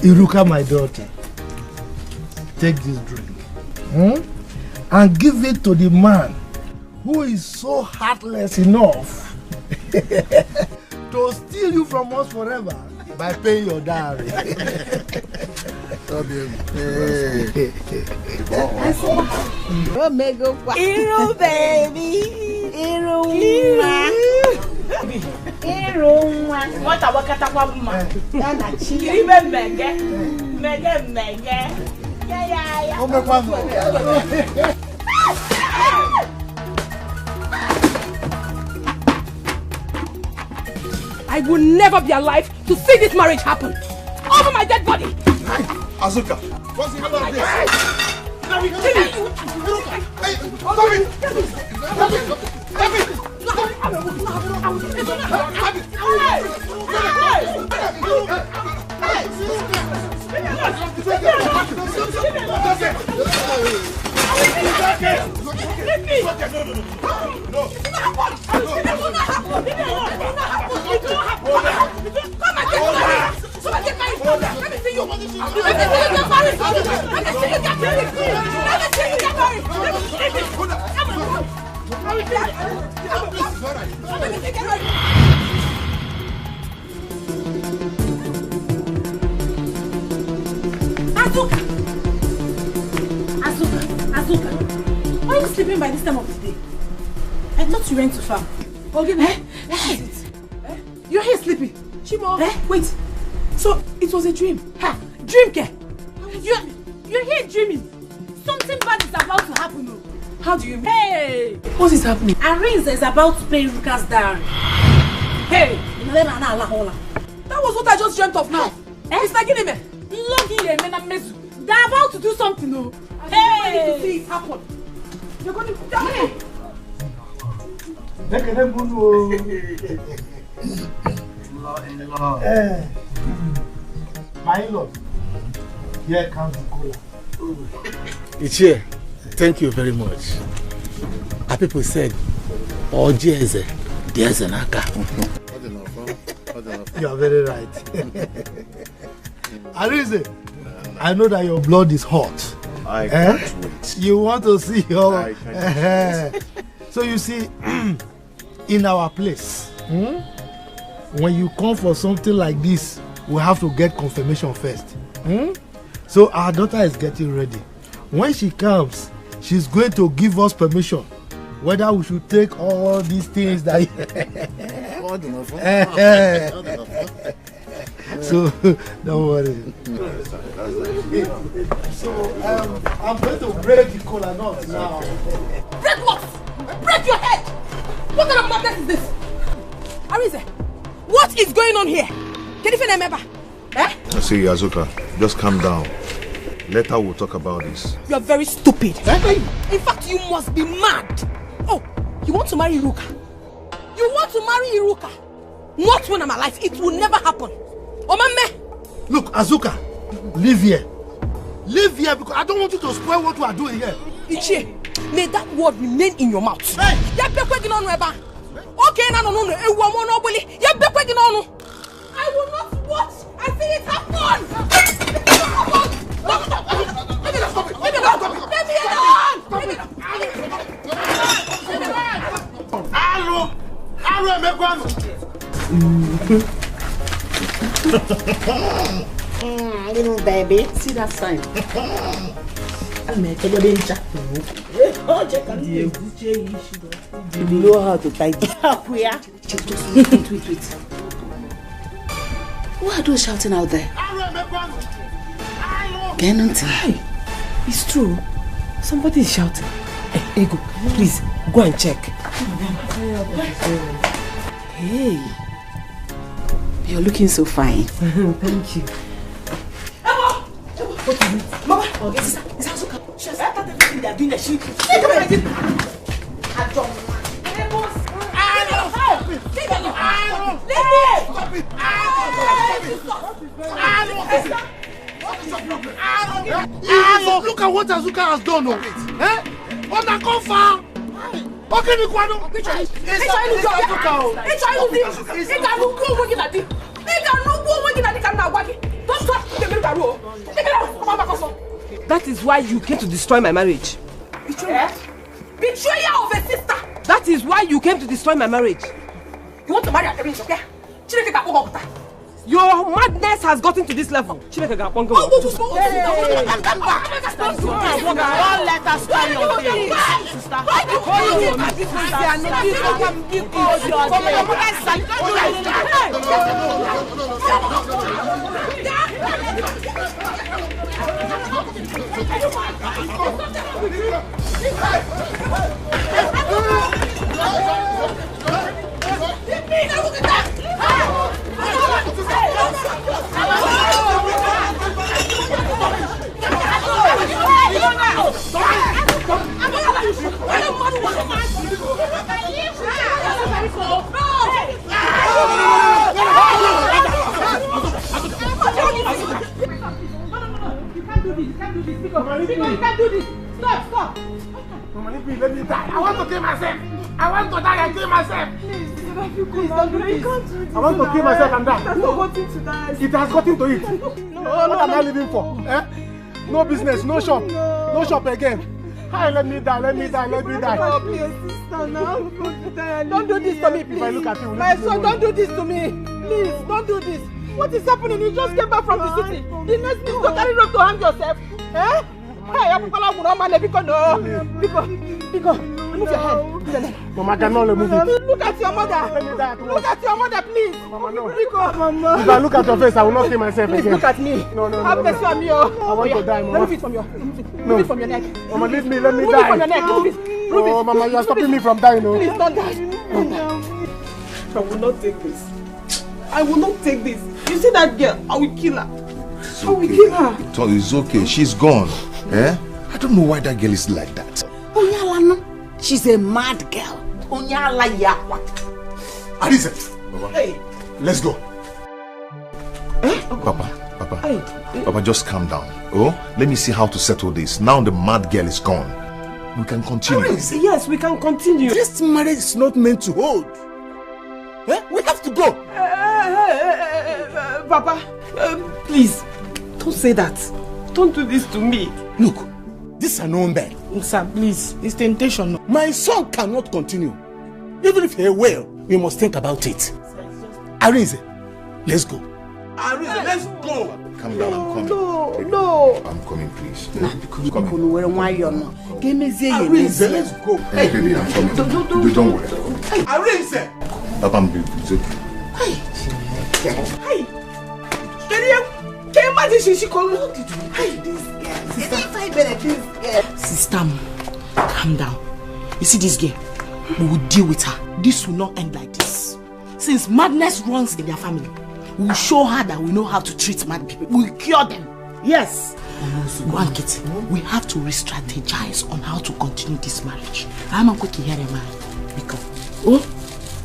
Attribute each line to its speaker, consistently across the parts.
Speaker 1: Iruka, my daughter, take this drink and give it to the man who is so heartless enough to steal you from us forever by paying your dowry.
Speaker 2: Hero baby, hero what a wakata woman.
Speaker 3: I will never be alive to see this marriage happen. Over my dead body.
Speaker 4: Azuka, what's the matter with this?
Speaker 3: Azuka, why are you sleeping by this time of the day? I thought you went to farm. Okay, what is it? You're here sleeping. Chimo, wait. So it was a dream? Dream, Ke? You're here dreaming. Something bad is about to happen. No? How do you mean? Hey! What is happening?
Speaker 2: Arinze is about to pay Ruka's dowry.
Speaker 3: Hey! That was what I just dreamt of now. It's like in they're about to do something. No? Hey! To see it happen. You're going to die.
Speaker 1: My lord, here comes the cola.
Speaker 5: It's here. Thank you very much. Our people said, "Oh, there's an aka."
Speaker 1: You are very right. Arinze, I know that your blood is hot.
Speaker 4: I can't wait.
Speaker 1: You want to see your... So you see, in our place, when you come for something like this, we have to get confirmation first. So our daughter is getting ready. When she comes, she's going to give us permission whether we should take all these things that so don't worry. So I'm going to break the cola nut now.
Speaker 3: Break what? Break your head! What kind of madness is this? Arinze, what is going on here? Can you remember?
Speaker 4: See, Azuka, just calm down. Later we'll talk about this.
Speaker 3: You are very stupid. In fact, you must be mad. Oh, you want to marry Iruka? You want to marry Iruka? Not when I'm alive. It will never happen. Oh, mama.
Speaker 1: Look, Azuka, live here. Live here because I don't want you to spoil what we are doing here.
Speaker 3: Ichie, may that word remain in your mouth. Hey! Okay, no. I will not watch and see it happen.
Speaker 2: Little baby, see that sign? You know how to tie this. Wait. Who are those shouting out there?
Speaker 3: It's true. Somebody is shouting. Hey, Ego, please go and check.
Speaker 2: Hey, you're looking so fine.
Speaker 3: Thank you. What is it? Mama, it's Azuka. She has started everything they are doing. She
Speaker 1: Look at what Azuka has done. On the cover. Okay, the quadro.
Speaker 6: That is why you came to destroy my marriage.
Speaker 3: Betrayal of a sister.
Speaker 6: That is why you came to destroy my marriage.
Speaker 3: You want to marry a Kevin, okay?
Speaker 6: Your madness has gotten to this level.
Speaker 3: Don't let us carry on things, sister. Stop. Mama, let me die. I want to kill myself. I want to die and kill myself. Please don't do this. I want to kill myself and die. It has not gotten to die. It has gotten to it. What am I living for? No business, no shop. No shop again. Hi, let me die. Oh, please, sister, now. Don't do this to me, please. If I look at you, my son, don't do this to me. Please, don't do this. What is happening? You just came back from the city. The next thing is to carry rope to hang yourself. Hey, I'm going to because move your head. Mama, I cannot move it. Look at your mother. Look at your mother, please. Mama, no. Mama. If I look at your face, I will not kill myself again. Please look at me. No. Have mercy on me. I want to die, Mama. Remove it from your neck. Mama, leave me. Let me die. Remove it from your neck. Remove it. Oh, Mama, you are stopping me from dying. No. Please don't die. I will not take this. You see that girl? I will kill her. I will kill her.
Speaker 4: It's okay. She's gone. I don't know why that girl is like that.
Speaker 2: She's a mad girl.
Speaker 4: Alice, hey, let's go. Papa, Papa, just calm down. Oh, let me see how to settle this. Now the mad girl is gone. We can continue.
Speaker 6: Yes, we can continue.
Speaker 5: This marriage is not meant to hold. We have to go.
Speaker 6: Papa, please, don't say that. Don't do this to me.
Speaker 5: Look, this is an own bed.
Speaker 6: Sir, please, it's temptation.
Speaker 5: My son cannot continue. Even if he will, we must think about it. Arinze, let's go.
Speaker 1: Arinze, let's go.
Speaker 4: Calm down, I'm coming.
Speaker 6: No.
Speaker 4: I'm coming, please.
Speaker 5: Arinze, let's go.
Speaker 4: Hey, baby, I'm coming. Don't worry.
Speaker 1: Arinze!
Speaker 4: Papa, it's okay.
Speaker 6: Hey! Can you imagine she called me?
Speaker 2: Sister, calm down. You see this girl? We will deal with her. This will not end like this. Since madness runs in their family, we will show her that we know how to treat mad people. We will cure them. Yes. Go and get it. We have to re-strategize on how to continue this marriage. I'm going to hear a man. Because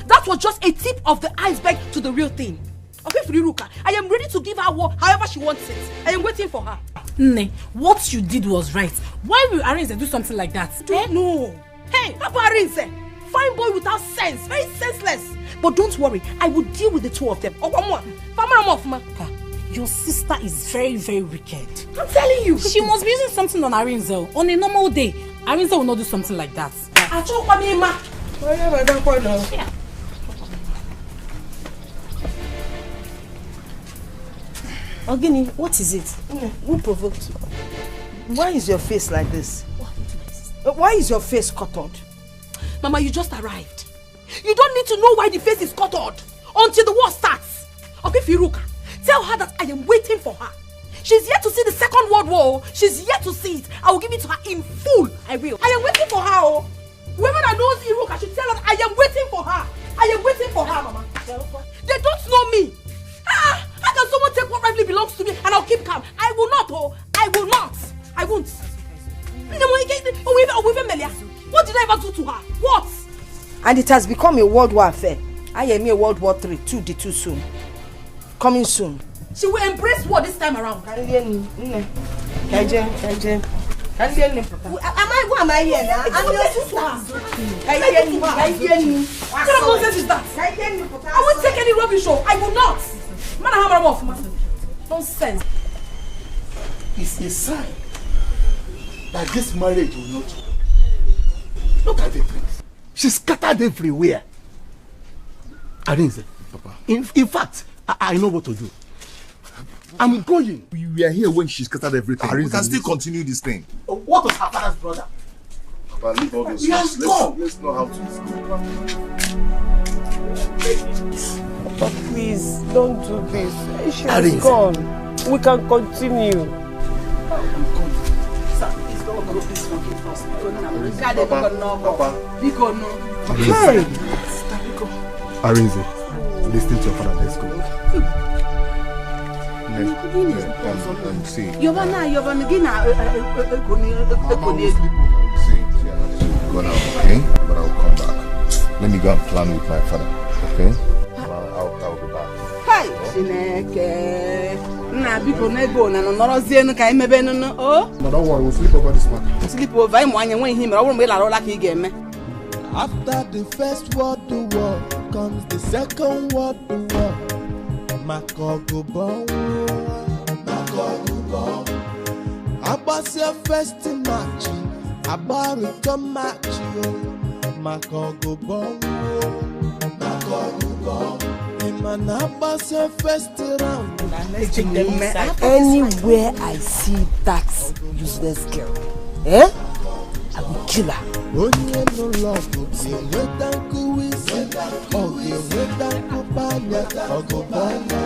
Speaker 3: that was just a tip of the iceberg to the real thing. Okay, Friruka, I am ready to give her however she wants it. I am waiting for her.
Speaker 7: Nne, what you did was right. Why will Arinze do something like that?
Speaker 3: No. Hey, Papa Arinze, fine boy without sense, very senseless. But don't worry, I will deal with the two of them.
Speaker 7: Your sister is very, very wicked.
Speaker 3: I'm telling you.
Speaker 7: She must be using something on Arinze. On a normal day, Arinze will not do something like that.
Speaker 3: Yeah.
Speaker 2: Ogini, what is it? Who provoked you? Why is your face like this? Why is your face cuttered?
Speaker 3: Mama, you just arrived. You don't need to know why the face is cuttered until the war starts. Okay, Firuka, tell her that I am waiting for her. She's yet to see the Second World War. She's yet to see it. I will give it to her in full. I will. I am waiting for her. Whoever that knows Iruka should tell her I am waiting for her. I am waiting for her, Mama. They don't know me. How can someone take what rightly belongs to me and I'll keep calm? I will not, I will not. I won't. What did I ever do to her? What?
Speaker 2: And it has become a world war affair. I am a World War III, too soon. Coming soon.
Speaker 3: She will embrace what this time around?
Speaker 6: Am I? Who am I here now? I'm your sister.
Speaker 3: What kind of nonsense is that? I won't take any rubbish show. I will not. Man, I have off. Nonsense.
Speaker 5: It's a sign that this marriage will not. Look at the things. She's scattered everywhere. Arinze, Papa. In fact, I know what to do. I'm going.
Speaker 4: We were here when she scattered everything. We can still continue this thing.
Speaker 5: What was her father's brother?
Speaker 4: Papa, leave all those
Speaker 5: Yes,
Speaker 4: things. Let's know how to go.
Speaker 6: Papa, please, don't do this. She has
Speaker 5: Arinze.
Speaker 6: gone. We can continue.
Speaker 5: Hey! Arinze, listen to your father. Let's go.
Speaker 4: See.
Speaker 3: Giovanna, Gina.
Speaker 4: Go now, okay? But I'll come back. Let me go and plan with my father, okay? I'll be back.
Speaker 3: Hi, Chineke. Nah, people no go na no zienu ka imebe no. Oh.
Speaker 5: But don't worry, we'll sleep over this matter.
Speaker 3: Sleep over him when him. I won't be la rola ki game.
Speaker 8: After the first world war comes the second world war. Makogo bon. About your first match, about return match, Makogo bon. Iman about your first round.
Speaker 6: Anywhere I see that useless girl, I will kill her.
Speaker 8: Onye no love go be wedanku wisi, oge wedanku banya, ogobanya.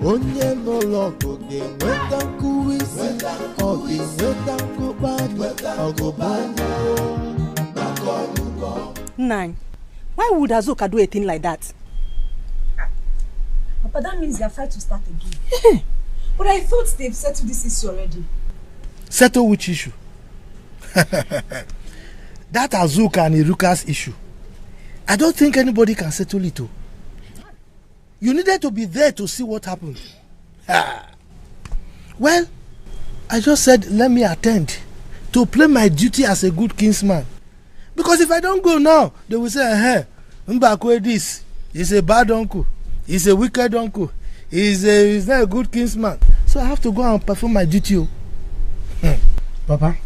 Speaker 8: Onye no love go be wedanku wisi, oge wedanku banya, ogobanya.
Speaker 2: Nine. Why would Azuka do a thing like that?
Speaker 9: But that means their fight will start again. But I thought they've settled this issue already.
Speaker 1: Settle which issue? That Azuka and Iruka's issue. I don't think anybody can settle it. You needed to be there to see what happened. Well, I just said let me attend to play my duty as a good kinsman. Because if I don't go now, they will say, hey, Mbakwe this. He's a bad uncle. He's a wicked uncle. He's not a good kinsman. So I have to go and perform my duty.
Speaker 5: Papa,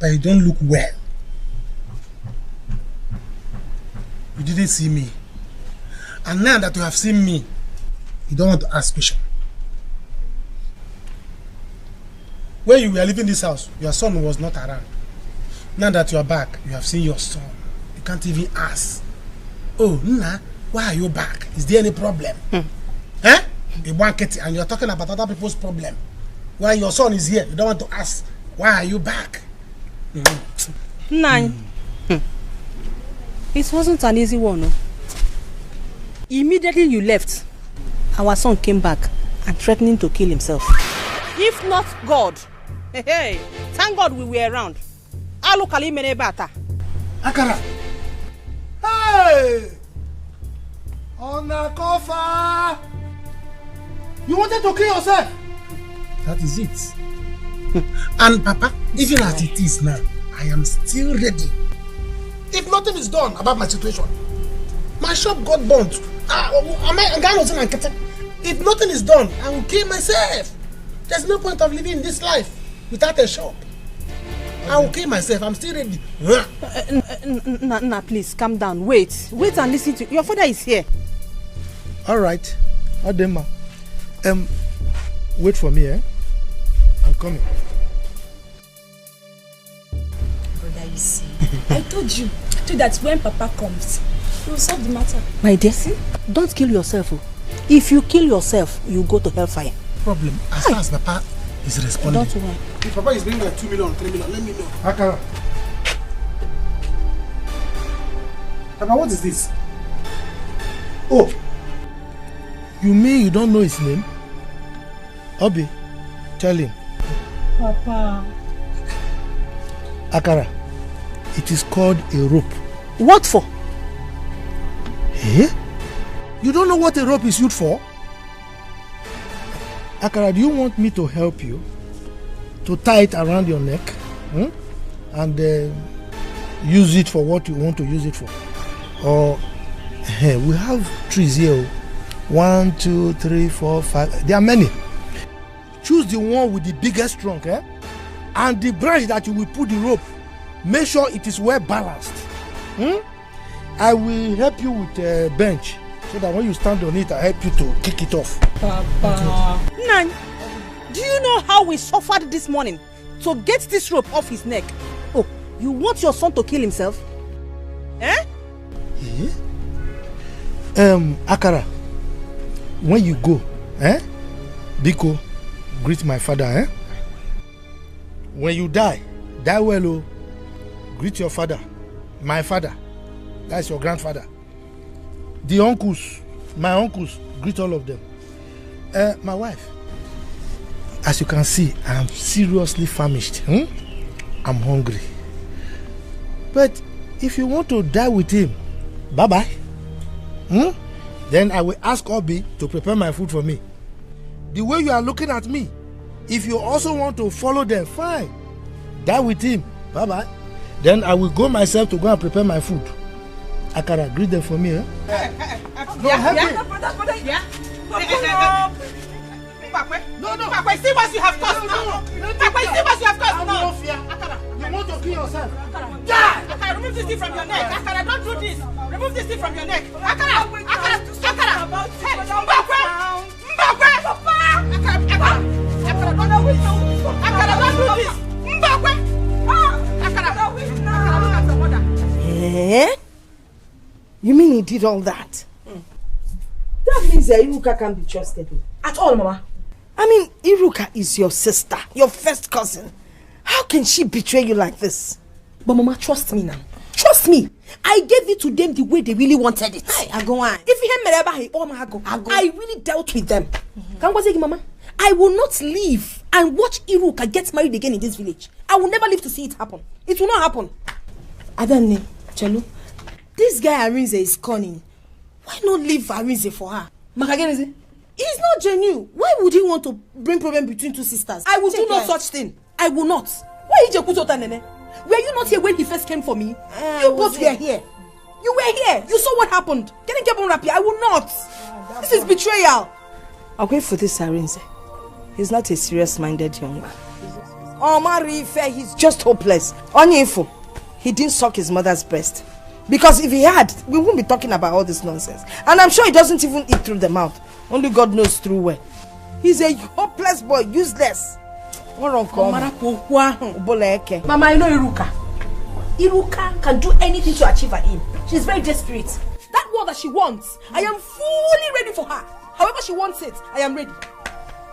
Speaker 5: you don't look well. You didn't see me. And now that you have seen me, you don't want to ask questions. When you were leaving this house, your son was not around. Now that you are back, you have seen your son. You can't even ask. Oh, Nna, why are you back? Is there any problem? Eh? You want it and you're talking about other people's problem. When your son is here, you don't want to ask, why are you back?
Speaker 2: Nine. It wasn't an easy one. No? Immediately you left, our son came back and threatening to kill himself. If not God, hey, thank God we were around. Alukali mene bata.
Speaker 1: Akara. Hey! Onakofa! You wanted to kill yourself?
Speaker 5: That is it. And Papa, even as it is now, I am still ready. If nothing is done about my situation, my shop got burnt. If nothing is done, I will kill myself. There's no point of living in this life without a shop. I will kill myself. I'm still ready.
Speaker 2: Nah, please, calm down. Wait and listen to your father is here.
Speaker 1: All right. Adema. Wait for me, eh? I'm coming.
Speaker 9: Brother, you see, I told you that when Papa comes, he will solve the matter.
Speaker 2: My dear, don't kill yourself. If you kill yourself, you go to hellfire.
Speaker 5: Problem. As far as Papa is responding.
Speaker 2: Don't worry.
Speaker 5: If Papa is bringing like 2 million, 3 million, let me know.
Speaker 1: Akara.
Speaker 5: Papa, what is this?
Speaker 1: Oh. You mean you don't know his name? Obi, tell him.
Speaker 9: Papa.
Speaker 1: Akara, it is called a rope.
Speaker 2: What for?
Speaker 1: Eh? You don't know what a rope is used for? Akara, do you want me to help you to tie it around your neck and use it for what you want to use it for? Or we have trees here. 1, 2, 3, 4, 5. There are many. Choose the one with the biggest trunk, and the branch that you will put the rope. Make sure it is well balanced. I will help you with a bench so that when you stand on it, I help you to kick it off.
Speaker 6: Papa. Nan, do you know how we suffered this morning to get this rope off his neck? Oh, you want your son to kill himself?
Speaker 1: Akara, when you go, Biko, greet my father, When you die well, oh. Greet your father, my father, that's your grandfather. The uncles, my uncles, greet all of them. My wife, as you can see, I'm seriously famished. I'm hungry. But if you want to die with him, bye-bye. Then I will ask Obi to prepare my food for me. The way you are looking at me, if you also want to follow them, fine. Die with him, bye-bye. Then I will go myself to go and prepare my food. Akara, greet them for me, No, help me.
Speaker 6: No. Papa, see what you have caused now. Papa, see what you have caused now.
Speaker 1: Akara, you want to kill yourself?
Speaker 6: Akara, remove this thing from your neck. Akara, don't do this. Remove this thing from your neck. Akara. You mean he did all that? That means that Iruka can't be trusted.
Speaker 3: At all, Mama.
Speaker 6: I mean, Iruka is your sister, your first cousin. How can she betray you like this?
Speaker 3: But Mama, trust me now.
Speaker 6: Trust me. I gave it to them the way they really wanted it.
Speaker 3: I go on.
Speaker 6: If I really dealt with them. Mama, I will not leave and watch Iruka get married again in this village. I will never live to see it happen. It will not happen.
Speaker 3: Adane, Chelu,
Speaker 6: this guy Arinze is cunning. Why not leave Arinze for her?
Speaker 3: Makageneze?
Speaker 6: He's not genuine. Why would he want to bring problem between two sisters? I will do no such thing. I will not. Why did you put out Nene? Were you not here when he first came for me? You both were here. You were here. You saw what happened. Can you get on happy? I will not. This is betrayal. I'll wait for this Arinze. He's not a serious-minded young man. Marife, he's just hopeless. Onyefo, he didn't suck his mother's breast. Because if he had, we wouldn't be talking about all this nonsense. And I'm sure he doesn't even eat through the mouth. Only God knows through where. He's a hopeless boy, useless.
Speaker 3: Mama, I know Iruka. Iruka can do anything to achieve her aim. She's very desperate. That word that she wants, I am fully ready for her. However she wants it, I am ready.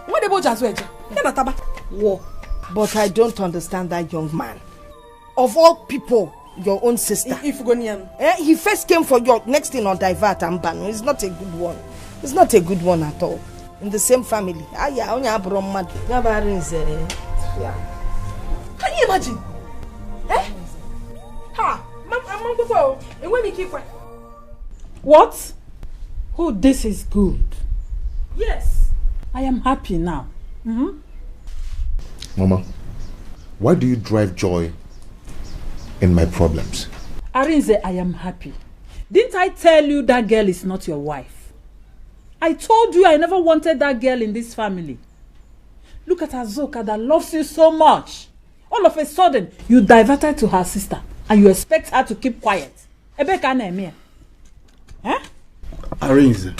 Speaker 3: What about Jazweja?
Speaker 6: But I don't understand that young man. Of all people, your own sister. He first came for your next thing on divert and ban. It's not a good one. It's not a good one at all. In the same family. Can you
Speaker 3: imagine?
Speaker 10: What? Oh, this is good.
Speaker 3: Yes.
Speaker 10: I am happy now.
Speaker 4: Mama, why do you drive joy in my problems?
Speaker 10: Arinze, I am happy. Didn't I tell you that girl is not your wife? I told you I never wanted that girl in this family. Look at Azoka that loves you so much. All of a sudden, you diverted to her sister and you expect her to keep quiet.
Speaker 5: Arinze,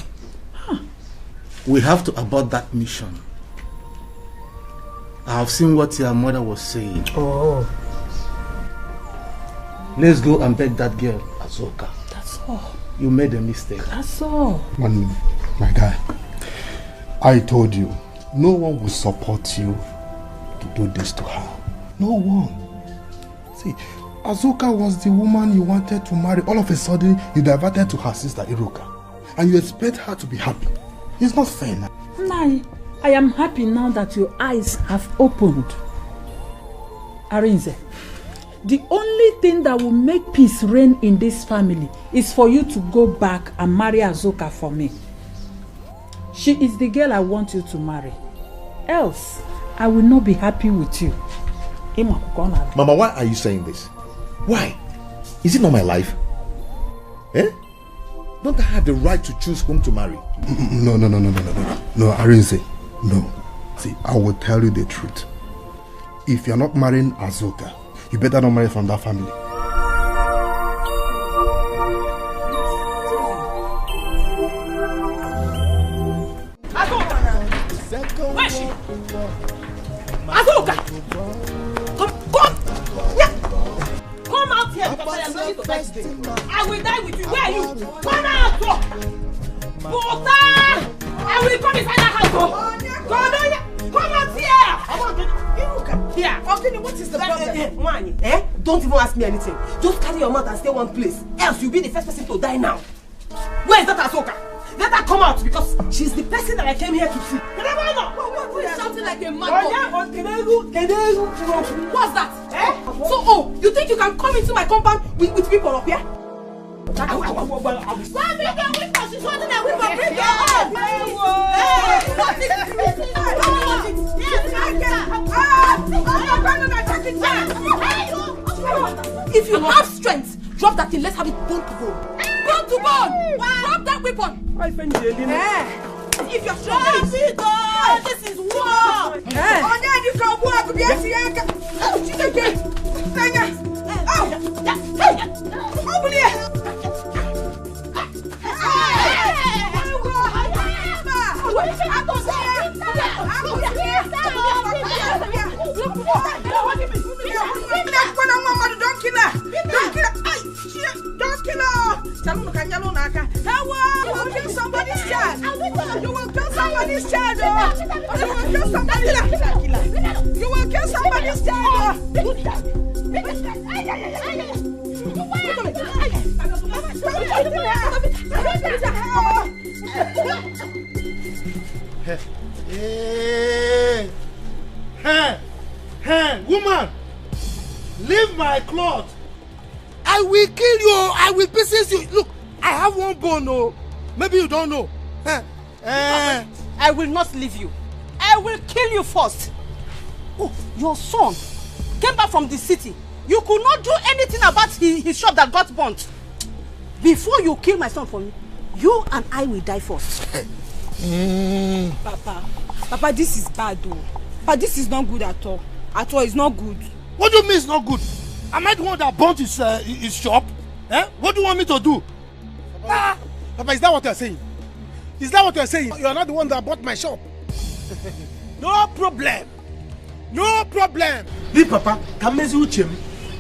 Speaker 5: we have to abort that mission. I have seen what your mother was saying.
Speaker 1: Oh.
Speaker 5: Let's go and beg that girl, Azoka.
Speaker 10: That's all.
Speaker 5: You made a mistake.
Speaker 10: That's all.
Speaker 4: My guy, I told you, no one will support you to do this to her. No one. See, Azoka was the woman you wanted to marry. All of a sudden, you diverted to her sister, Iruka. And you expect her to be happy. It's not fair now.
Speaker 10: Nai, I am happy now that your eyes have opened. Arinze, The only thing that will make peace reign in this family is for you to go back and marry Azuka for me. She is the girl I want you to marry. Else, I will not be happy with you.
Speaker 11: Mama, why are you saying this? Why? Is it not my life? Eh? Don't I have the right to choose whom to marry?
Speaker 4: No, Arinze. No. See, I will tell you the truth. If you're not marrying Azuka, you better not marry from that family.
Speaker 6: Where is she? Azuka! Come! Yeah. Come out here because I am ready to die today. I will die with you. Where are you? Come out! Buta! I will come inside that house. Come out here! Here. Okay, what is the problem? Man, don't even ask me anything. Just carry your mouth and stay one place. Else you'll be the first person to die now. Where is that Azuka? Let her come out because she's the person that I came here to see. Who is shouting like a mad dog? What's that? So, you think you can come into my compound with people up here? She's holding a whip. Bring her up! If you have strength, drop that thing. Let's have it bone to bone. Bone to bone! Drop that weapon! If you're strong, this is war! You can walk! Open here! Don't kill her! You will kill somebody's child! You will kill somebody's child! You will kill somebody's child! You will kill somebody's child!
Speaker 1: Hey, woman! Leave my cloth! I will kill you! I will pieces you! Look, I have one bone, oh! Maybe you don't know.
Speaker 6: I will not leave you. I will kill you first. Oh, your son came back from the city. You could not do anything about his shop that got burnt. Before you kill my son for me, you and I will die first.
Speaker 3: Papa, this is bad though. But this is not good at all. At all, it's not good.
Speaker 1: What do you mean it's not good? Am I the one that burnt his shop? What do you want me to do?
Speaker 5: Papa, is that what you're saying? Is that what you're saying? You're not the one that bought my shop. No problem. No problem. Leave Papa.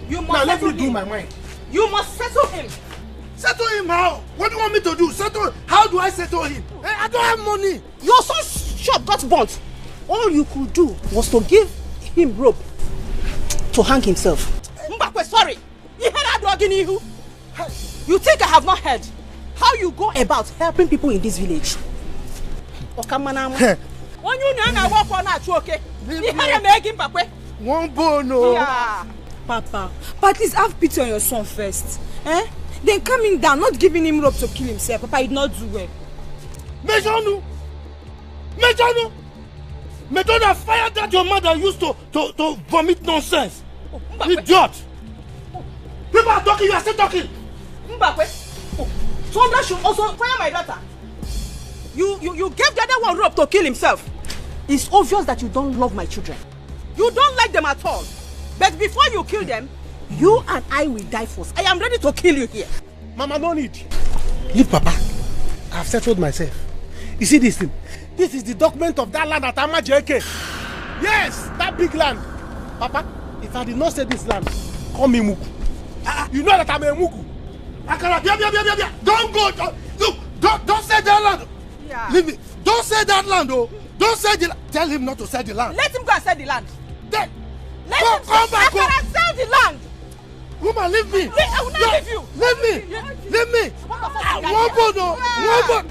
Speaker 6: You must
Speaker 5: now let me
Speaker 6: settle
Speaker 5: do
Speaker 6: him.
Speaker 5: my mind.
Speaker 6: You must settle him.
Speaker 1: Settle him how? What do you want me to do? Settle? How do I settle him? I don't have money.
Speaker 6: Your son's shop got burnt. All you could do was to give him rope to hang himself. Mbakwe, sorry. You think I have not heard how you go about helping people in this village?
Speaker 1: One bone, no.
Speaker 3: Yeah. Papa, but at least have pity on your son first. Then coming down, not giving him rope to kill himself. Papa, he did not do well.
Speaker 1: Mejanu! Method of fire that your mother used to vomit nonsense. Idiot! People are talking, you are still talking.
Speaker 6: Mbakwe, Sonda should also fire my daughter. You gave the other one rope to kill himself. It's obvious that you don't love my children. You don't like them at all. But before you kill them, you and I will die first. I am ready to kill you here.
Speaker 5: Mama, no need. Leave Papa. I've settled myself. You see this thing? This is the document of that land at Amajeke. Yes, that big land. Papa, if I did not say this land, call me Muku. You know that I'm a Muku.
Speaker 1: Don't go. Look, don't say that land.
Speaker 6: Yeah.
Speaker 1: Leave me. Don't say that land, oh. Don't say the land. Tell him not to sell the land.
Speaker 6: Let him go and sell the land.
Speaker 1: Then,
Speaker 6: come back. I cannot sell the land.
Speaker 1: Woman, leave me.
Speaker 6: I will not leave you.
Speaker 1: Leave me. One bone, oh. One bone.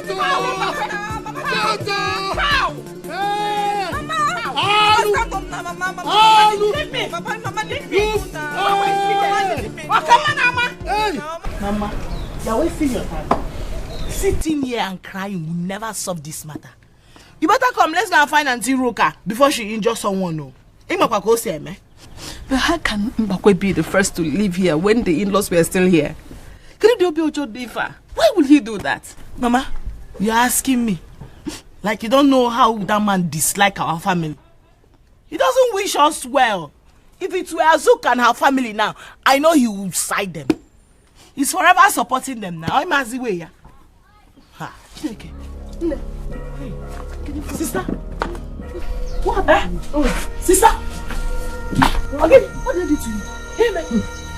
Speaker 1: Go.
Speaker 2: Leave me. Mama, leave me. Mama, you're wasting your time. Sitting here and crying will never solve this matter. You better come, let's go and find Auntie Roka before she injures someone. No. But how can Mbakwe be the first to leave here when the in-laws were still here? Why would he do that? Mama, you're asking me. Like you don't know how that man dislikes our family. He doesn't wish us well. If it were Azuka and her family now, I know he would side them. He's forever supporting them now. I'm as the way, yeah. Sister, what happened? Sister, again, what did I do to you? Hey, man.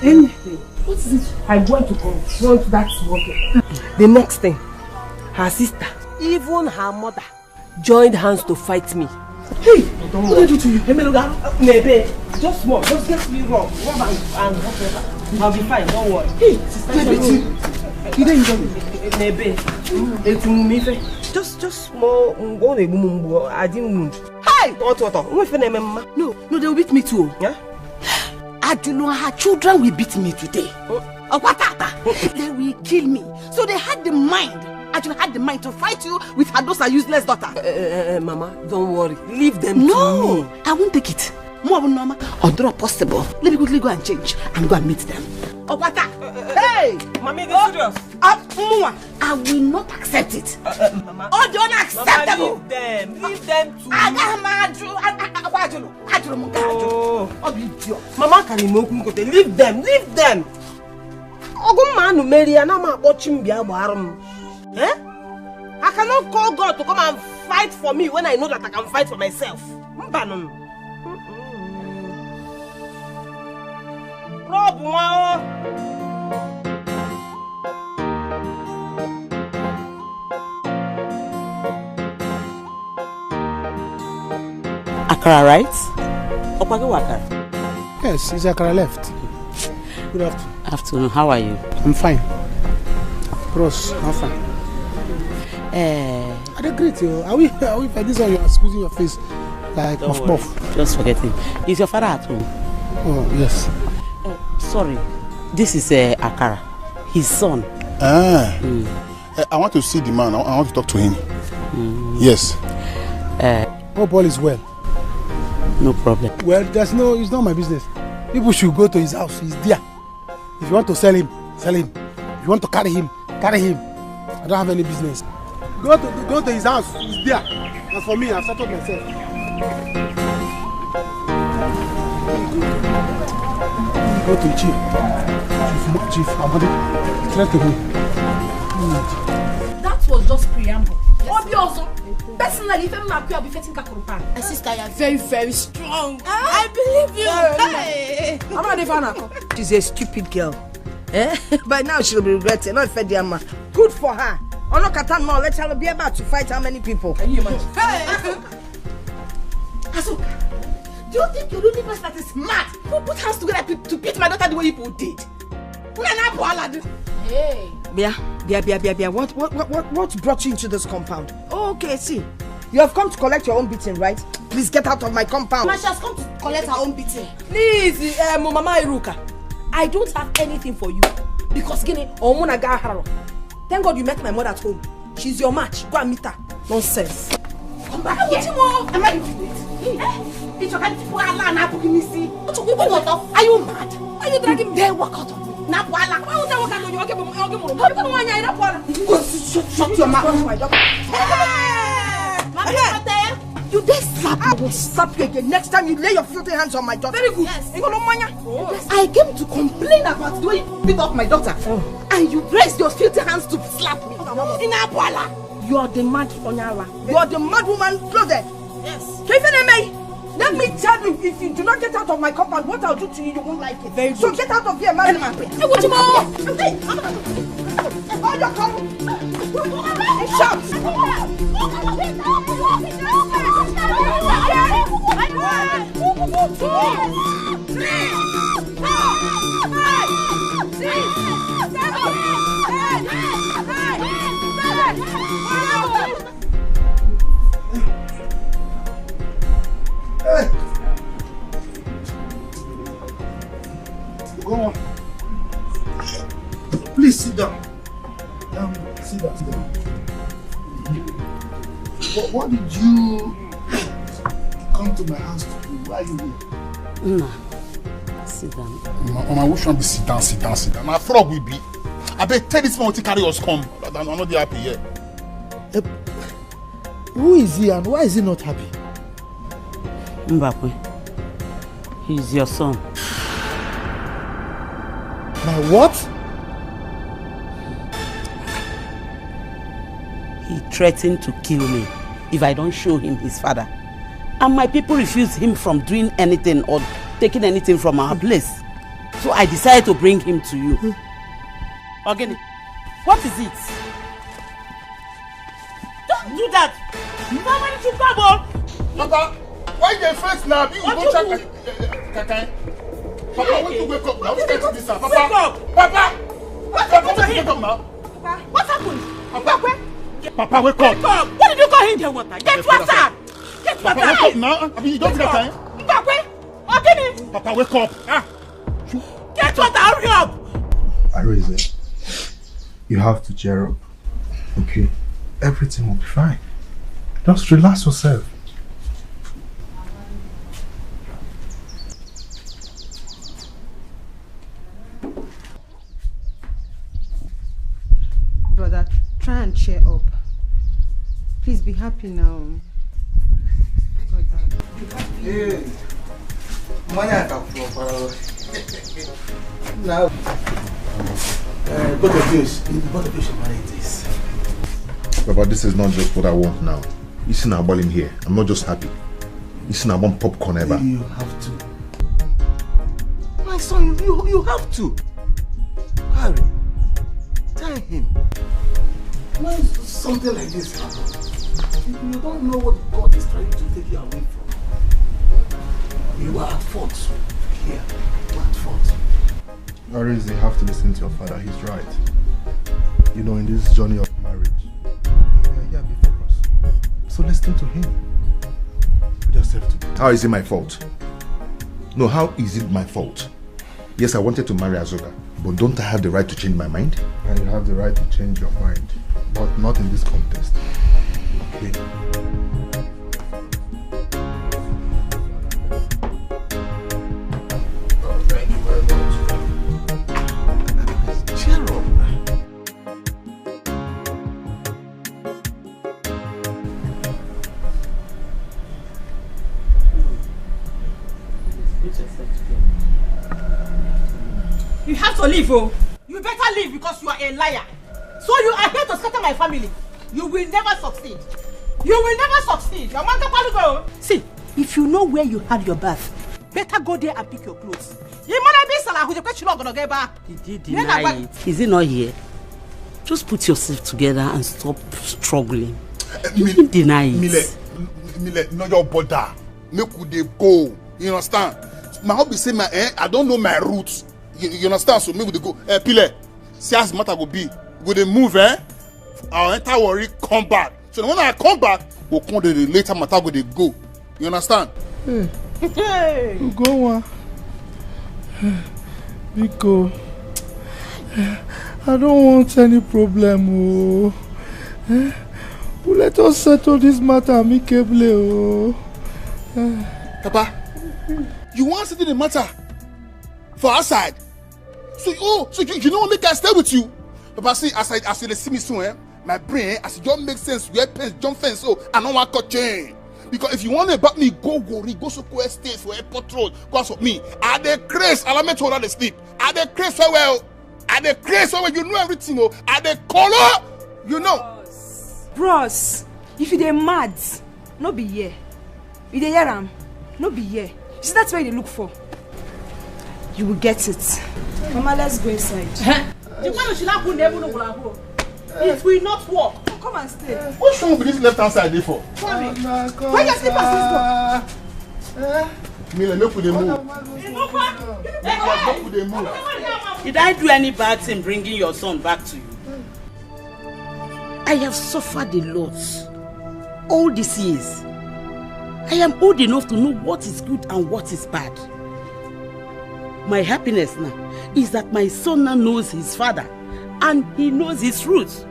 Speaker 2: Anything. What is it? I'm going to confront that smoker.
Speaker 6: The next thing, her sister, even her mother, joined hands to fight me.
Speaker 2: Hey, what did I do to you? Hey, Nebe, just small, just get me wrong. And whatever. I'll be fine, don't worry. Hey, sister, you didn't Nebe, just small. I didn't wound. Hey! What? No, they will beat me too. Yeah? I don't know her children will beat me today. They will kill me. So they had the mind. Actually had the mind to fight you with her those useless daughter.
Speaker 6: Mama, don't worry. Leave them to me.
Speaker 2: No, I won't take it. More than normal. Although possible, let me quickly go and change and go and meet them. Hey!
Speaker 6: Mommy, this is serious.
Speaker 2: I will not accept it.
Speaker 6: Mama.
Speaker 2: Oh, don't accept
Speaker 6: Mama, leave them to me. Mama, can you leave them? I cannot call God to come and fight for me when I know that I can fight for myself.
Speaker 2: Akara, right?
Speaker 5: Yes, it's Akara left. Good afternoon.
Speaker 2: Afternoon, how are you?
Speaker 5: I'm fine. Bros, I'm fine. Are they great? Are we like this one? You are squeezing your face like puff.
Speaker 2: Just forget him. Is your father at home?
Speaker 5: Oh, yes.
Speaker 2: Sorry, this is Akara, his son.
Speaker 4: I want to see the man. I want to talk to him. Yes.
Speaker 5: Hope all is well.
Speaker 2: No problem.
Speaker 5: Well, it's not my business. People should go to his house. He's there. If you want to sell him, sell him. If you want to carry him, carry him. I don't have any business. Go to his house. He's there. As for me, I've settled myself. Go to Chief. Try to him.
Speaker 3: That was just preamble. Obviously, personally, if I'm not, I'll be fighting Kakurupan.
Speaker 6: My sister, you are very, very strong.
Speaker 3: I believe you.
Speaker 6: Hey. I'm not even. She's a stupid girl. By now she'll be regretting. Not fed the man. Good for her. Oh no, Katan, no, let her be about to fight how many people.
Speaker 2: Can you imagine?
Speaker 3: Asuka, do you think you're the only person that is mad who put hands together to beat my daughter the way you did?
Speaker 6: Hey. Bia. What brought you into this compound? Okay, see. You have come to collect your own beating, right? Please get out of my compound.
Speaker 3: She has come to collect her own beating. Please, Mama Iruka, I don't have anything for you. Because thank God you met my mother at home. She's your match. Go and meet her. Nonsense. Come back here. Am I doing it? Are you mad? Are you dragging me? Walk out of me. Shut your mouth.
Speaker 6: You dare slap me? I will slap you again. Next time you lay your filthy hands on my daughter.
Speaker 3: Very good. Yes. I came to complain about the way you beat up my daughter. And you raised your filthy hands to slap me.
Speaker 6: You are the mad Onyala. You are the mad woman clothed.
Speaker 3: Yes.
Speaker 6: Let me tell you, if you do not get out of my compound, what I'll do to you, you won't like it. Very good. So get out of here, man.
Speaker 3: What you want?
Speaker 6: Oh, you're coming. Shut.
Speaker 1: Sit down. What did you come to my house to do? Why are you here?
Speaker 2: No. Sit down.
Speaker 4: Mama, which one be sit down? My frog will be. I bet tell this man to carry us come. I'm not happy here.
Speaker 1: Who is he and why is he not happy?
Speaker 2: Mbakwe, he's your son.
Speaker 1: My what?
Speaker 2: He threatened to kill me if I don't show him his father. And my people refuse him from doing anything or taking anything from our place. So I decided to bring him to you. Again, what is it? Don't do that! Nobody should come.
Speaker 4: Papa, why you first now? You go check Kaka. Papa, want to wake up now? Let's get to this now. Papa! Papa!
Speaker 3: What happened to him?
Speaker 4: Wake up now.
Speaker 3: Papa, what happened?
Speaker 4: Papa, wake up!
Speaker 3: Wake up! What did you call him? Get water! Get water! Get water!
Speaker 4: Papa, wake up now. I mean, you don't get time.
Speaker 3: Papa,
Speaker 4: wake up!
Speaker 3: Get water! Hurry up!
Speaker 4: Arise, you have to cheer up. Okay? Everything will be fine. Just relax yourself.
Speaker 6: Brother, try and cheer up. Please be happy now.
Speaker 1: Hey, now, both of you should manage this.
Speaker 11: Papa, this is not just what I want now. You see now, I'm here. I'm not just happy. You see now, I want popcorn ever.
Speaker 1: You have to. My son, you have to. Harry, tell him. Why is something like this happen? You don't know what God is trying to take you away from. You are at fault. Here, you are at fault.
Speaker 4: Arise, you have to listen to your father. He's right. You know, in this journey of marriage, yeah, before us. So listen to him. Put yourself together.
Speaker 11: How is it my fault? No, how is it my fault? Yes, I wanted to marry Azoka, but don't I have the right to change my mind?
Speaker 4: And you have the right to change your mind, but not in this contest. Okay?
Speaker 1: Thank you very much. Cheer up.
Speaker 3: You have to leave, oh. You better leave because you are a liar. So you are here to scatter my family. You will never succeed. You will never succeed. Your man can go. See, if you know where you had your bath, better go there and pick your clothes. You might be Salah who the question not gonna get back.
Speaker 2: He did deny it. Is he not here? Just put yourself together and stop struggling. You didn't deny it.
Speaker 4: Mile, no your bother. Make they go. You understand? My hobby say I don't know my roots. You understand? So maybe they go. Pile, see as matter go be. Go they move, I'll enter worry, come back. So when I come back, we'll come to the later matter go they go. You understand?
Speaker 1: Hey. Go on. Biko. I don't want any problem. Oh. Let us settle this matter amicably. Oh.
Speaker 4: Papa, you want to settle the matter for our side? So you know what make I stay with you? Papa, see, as you see me soon, my brain, as it don't make sense, we have pens, jump fence, so I don't want to change. Because if you want to about me, go so quest states for airport road, cause of me. Are they crazy? I'll make sure they sleep. Are they crazy so well? Are they crazy so well? You know everything, oh. Are they color? You know.
Speaker 6: Bros, if you dey mad, no be here. If they hear am, no be here. See, that's where they look for. You will get it. Mama, let's go inside.
Speaker 3: It will not work.
Speaker 6: Oh, come and stay.
Speaker 4: What's wrong with this left hand side there for?
Speaker 3: Sorry. Where your slippers go?
Speaker 4: Mile, make we dey move.
Speaker 2: Did I do any bad thing bringing your son back to you? I have suffered a lot all these years. I am old enough to know what is good and what is bad. My happiness now is that my son now knows his father and he knows his roots.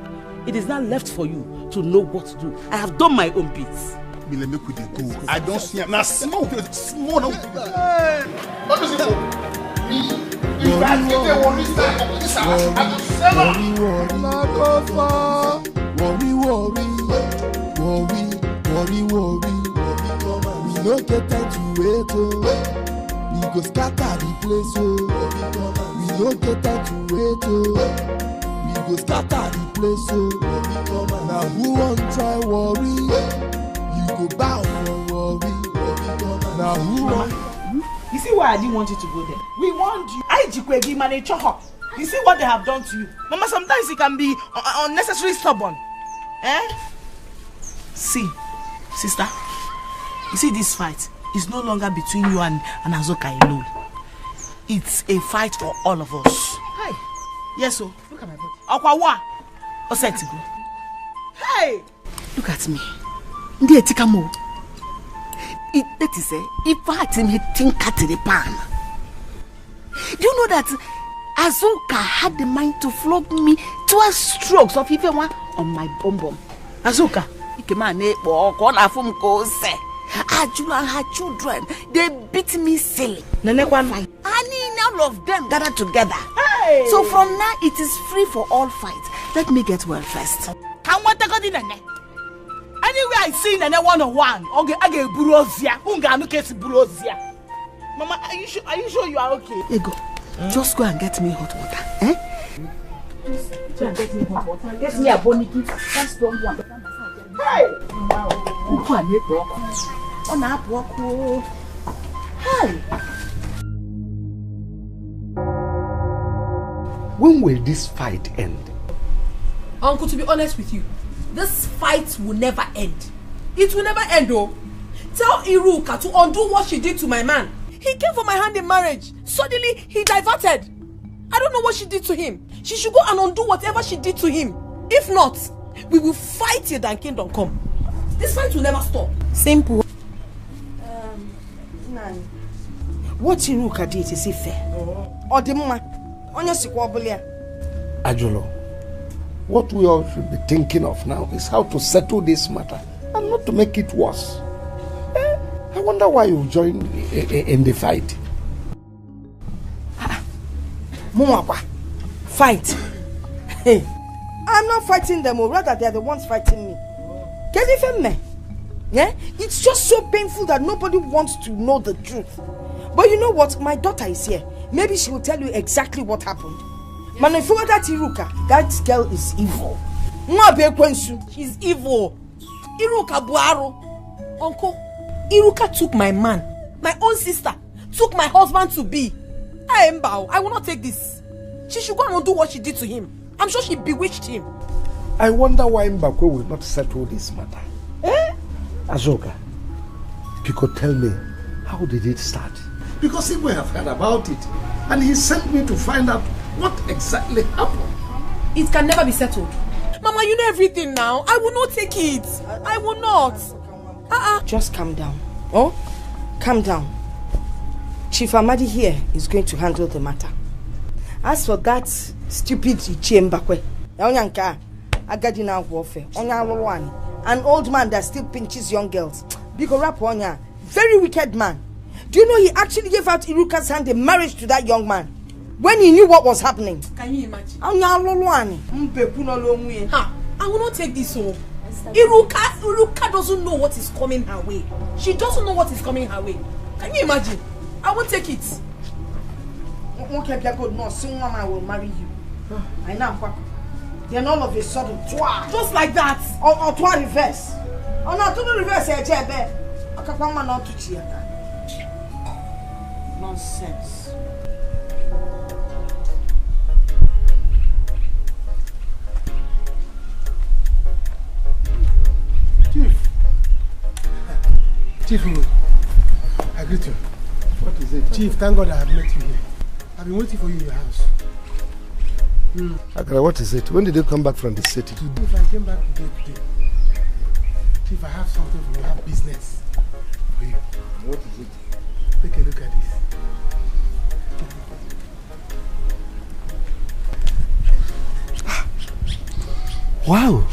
Speaker 2: It is now left for you to know what to do. I have done my own bits.
Speaker 11: I don't see him. Now, small. What is it for? If I get the one this time of this house, I will sell her.
Speaker 8: Worry. We no get time to wait, oh. We go scatter the place, oh. We no get time to wait, oh. We go scatter the place, oh. Now who won't try worry? You go bow for worry. Now who won't?
Speaker 2: You see why I didn't want you to go there? We warned you. You see what they have done to you? Mama, sometimes it can be unnecessarily stubborn. See, sister, you see this fight is no longer between you and Azoka alone. It's a fight for all of us. Hi. Yes, so look at my body. Okwawa. Osetigo. Hey! Look at me. Ndi etikamo. That is if I think at the pan. Do you know that Azoka had the mind to flog me 12 strokes of even one on my bum? Azoka, Ajula and her children, they beat me silly. And all of them gathered together. Hey. So from now it is free for all fights. Let me get well first. Anyway, I see Nene 101. Okay, I get burozia. Unga case burozia. Mama, are you sure you are okay? Ego, just go and get me hot water. Just go and get me hot water. Get me a boniki. That's the one. Hey! Hey!
Speaker 4: When will this fight end?
Speaker 6: Uncle, to be honest with you, this fight will never end. It will never end, though. Tell Iruka to undo what she did to my man. He came for my hand in marriage. Suddenly, he diverted. I don't know what she did to him. She should go and undo whatever she did to him. If not, we will fight till thy kingdom come. This fight will never stop. Simple. Nani. What Iruka did is fair. Or the mama.
Speaker 4: Ajolo, what we all should be thinking of now is how to settle this matter and not to make it worse. I wonder why you joined in the fight.
Speaker 6: Muapa, fight. Hey, I'm not fighting them, or rather they are the ones fighting me. Can you feel me? Yeah? It's just so painful that nobody wants to know the truth. But you know what? My daughter is here. Maybe she will tell you exactly what happened. Man, if you want that Iruka, that girl is evil. She's evil. Iruka Buaro. Uncle, Iruka took my man, my own sister, took my husband to be. I will not take this. She should go and do what she did to him. I'm sure she bewitched him.
Speaker 4: I wonder why Mbakwe will not settle this matter. Azoka, you could tell me, how did it start? Because he will have heard about it. And he sent me to find out what exactly happened.
Speaker 6: It can never be settled. Mama, you know everything now. I will not take it. I will not. Just calm down. Oh, calm down. Chief Amadi here is going to handle the matter. As for that stupid Ichembakwe, warfare, an old man that still pinches young girls. Very wicked man. Do you know he actually gave out Iruka's hand in marriage to that young man when he knew what was happening? Can you imagine? I will not take this home. Iruka doesn't know what is coming her way. She doesn't know what is coming her way. Can you imagine? I won't take it. Someone will marry you. I know. Then all of a sudden, just like that. Or twa reverse. Or not to reverse. Nonsense.
Speaker 5: Chief, I greet you.
Speaker 4: What is it?
Speaker 5: Chief, thank God I have met you here. I've been waiting for you in your house.
Speaker 4: Akara, what is it? When did you come back from the city?
Speaker 5: Chief, I came back today. Chief, I have something for you. I have business for you.
Speaker 4: What is it?
Speaker 5: Take a look at this.
Speaker 12: Wow.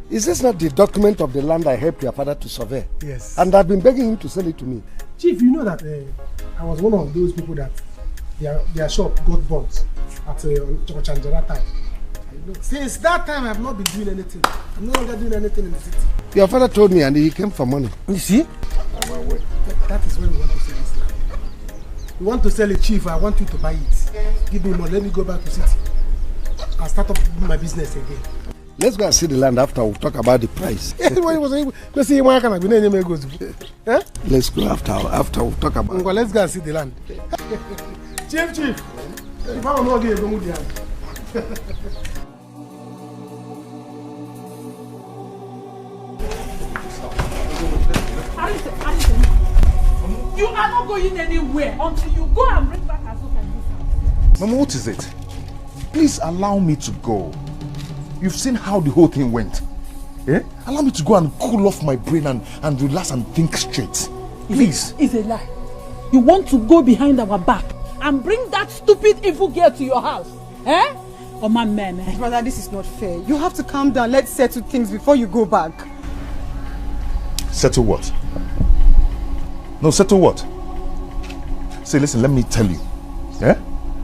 Speaker 12: Is this not the document of the land I helped your father to survey?
Speaker 5: Yes.
Speaker 12: And I've been begging him to sell it to me.
Speaker 5: Chief, you know that I was one of those people that their shop got burnt at Chochanjara time. Since that time, I have not been doing anything. I'm no longer doing anything in the city.
Speaker 12: Your father told me and he came for money.
Speaker 5: You see? That is when we want to sell this land. We want to sell it, Chief. I want you to buy it. Give me money. Let me go back to city. I'll start up my business again.
Speaker 12: Let's go and see the land after we'll talk about the price.
Speaker 5: Let's go
Speaker 12: after we'll talk about it.
Speaker 5: Let's go and see the land. Chief. If I not here, don't move.
Speaker 10: You are not going anywhere until you go and bring back Azuka in this house.
Speaker 11: Mama, what is it? Please allow me to go. You've seen how the whole thing went. Eh? Allow me to go and cool off my brain and relax and think straight. Please.
Speaker 10: It's a lie. You want to go behind our back and bring that stupid evil girl to your house. Eh? Oh my man.
Speaker 6: Brother, this is not fair. You have to calm down. Let's settle things before you go back.
Speaker 11: Settle what? No, settle what? Say, listen, let me tell you. Eh?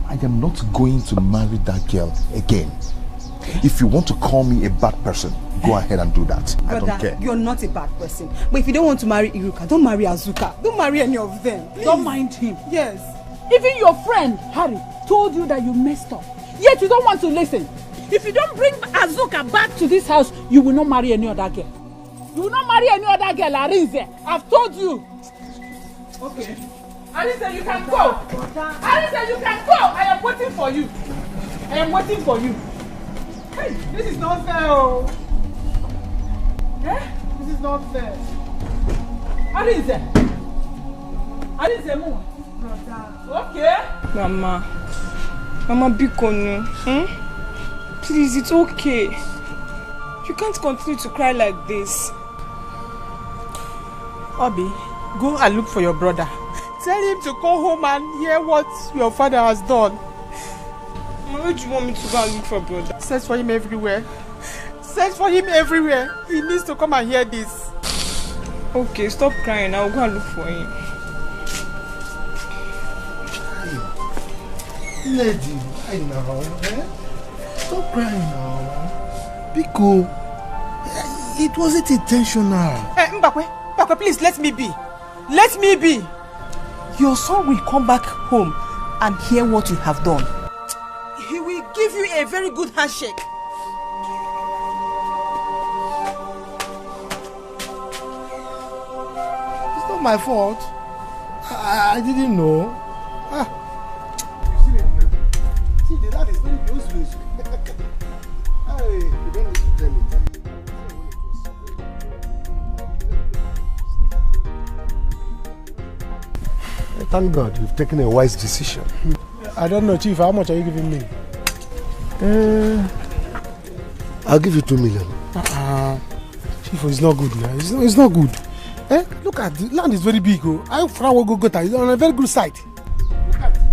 Speaker 11: I am not going to marry that girl again. If you want to call me a bad person, go ahead and do that.
Speaker 6: Brother,
Speaker 11: I don't care.
Speaker 6: You're not a bad person. But if you don't want to marry Iruka, don't marry Azuka. Don't marry any of them. Please.
Speaker 10: Don't mind him.
Speaker 6: Yes.
Speaker 10: Even your friend, Harry, told you that you messed up. Yet you don't want to listen. If you don't bring Azuka back to this house, you will not marry any other girl. You will not marry any other girl, Arinze. I've told you. Okay. Arinze, you can go. Arinze, you can go. I am waiting for you. I am waiting for you. Hey, this is not fair. Oh. Eh? This is not fair. Arinze. Arinze, move. Okay.
Speaker 6: Mama, Bikonu. Please, it's okay. You can't continue to cry like this.
Speaker 5: Obi, go and look for your brother. Tell him to go home and hear what your father has done.
Speaker 6: Where do you want me to go and look for brother?
Speaker 5: Search for him everywhere. Search for him everywhere. He needs to come and hear this.
Speaker 6: Okay, stop crying. I'll go and look for him.
Speaker 12: Lady, I know. Stop crying now. Biko, it wasn't intentional.
Speaker 6: Mbakwe, please let me be. Let me be. Your son will come back home and hear what you have done. He will give you a very good handshake.
Speaker 12: It's not my fault. I didn't know.
Speaker 5: See, the dad is very useless. You don't need to tell me.
Speaker 12: Thank God you've taken a wise decision.
Speaker 5: I don't know, Chief. How much are you giving me?
Speaker 12: I'll give you 2 million.
Speaker 5: Chief, it's not good now. It's not good. Look at the land is very big. I will go it's on a very good site.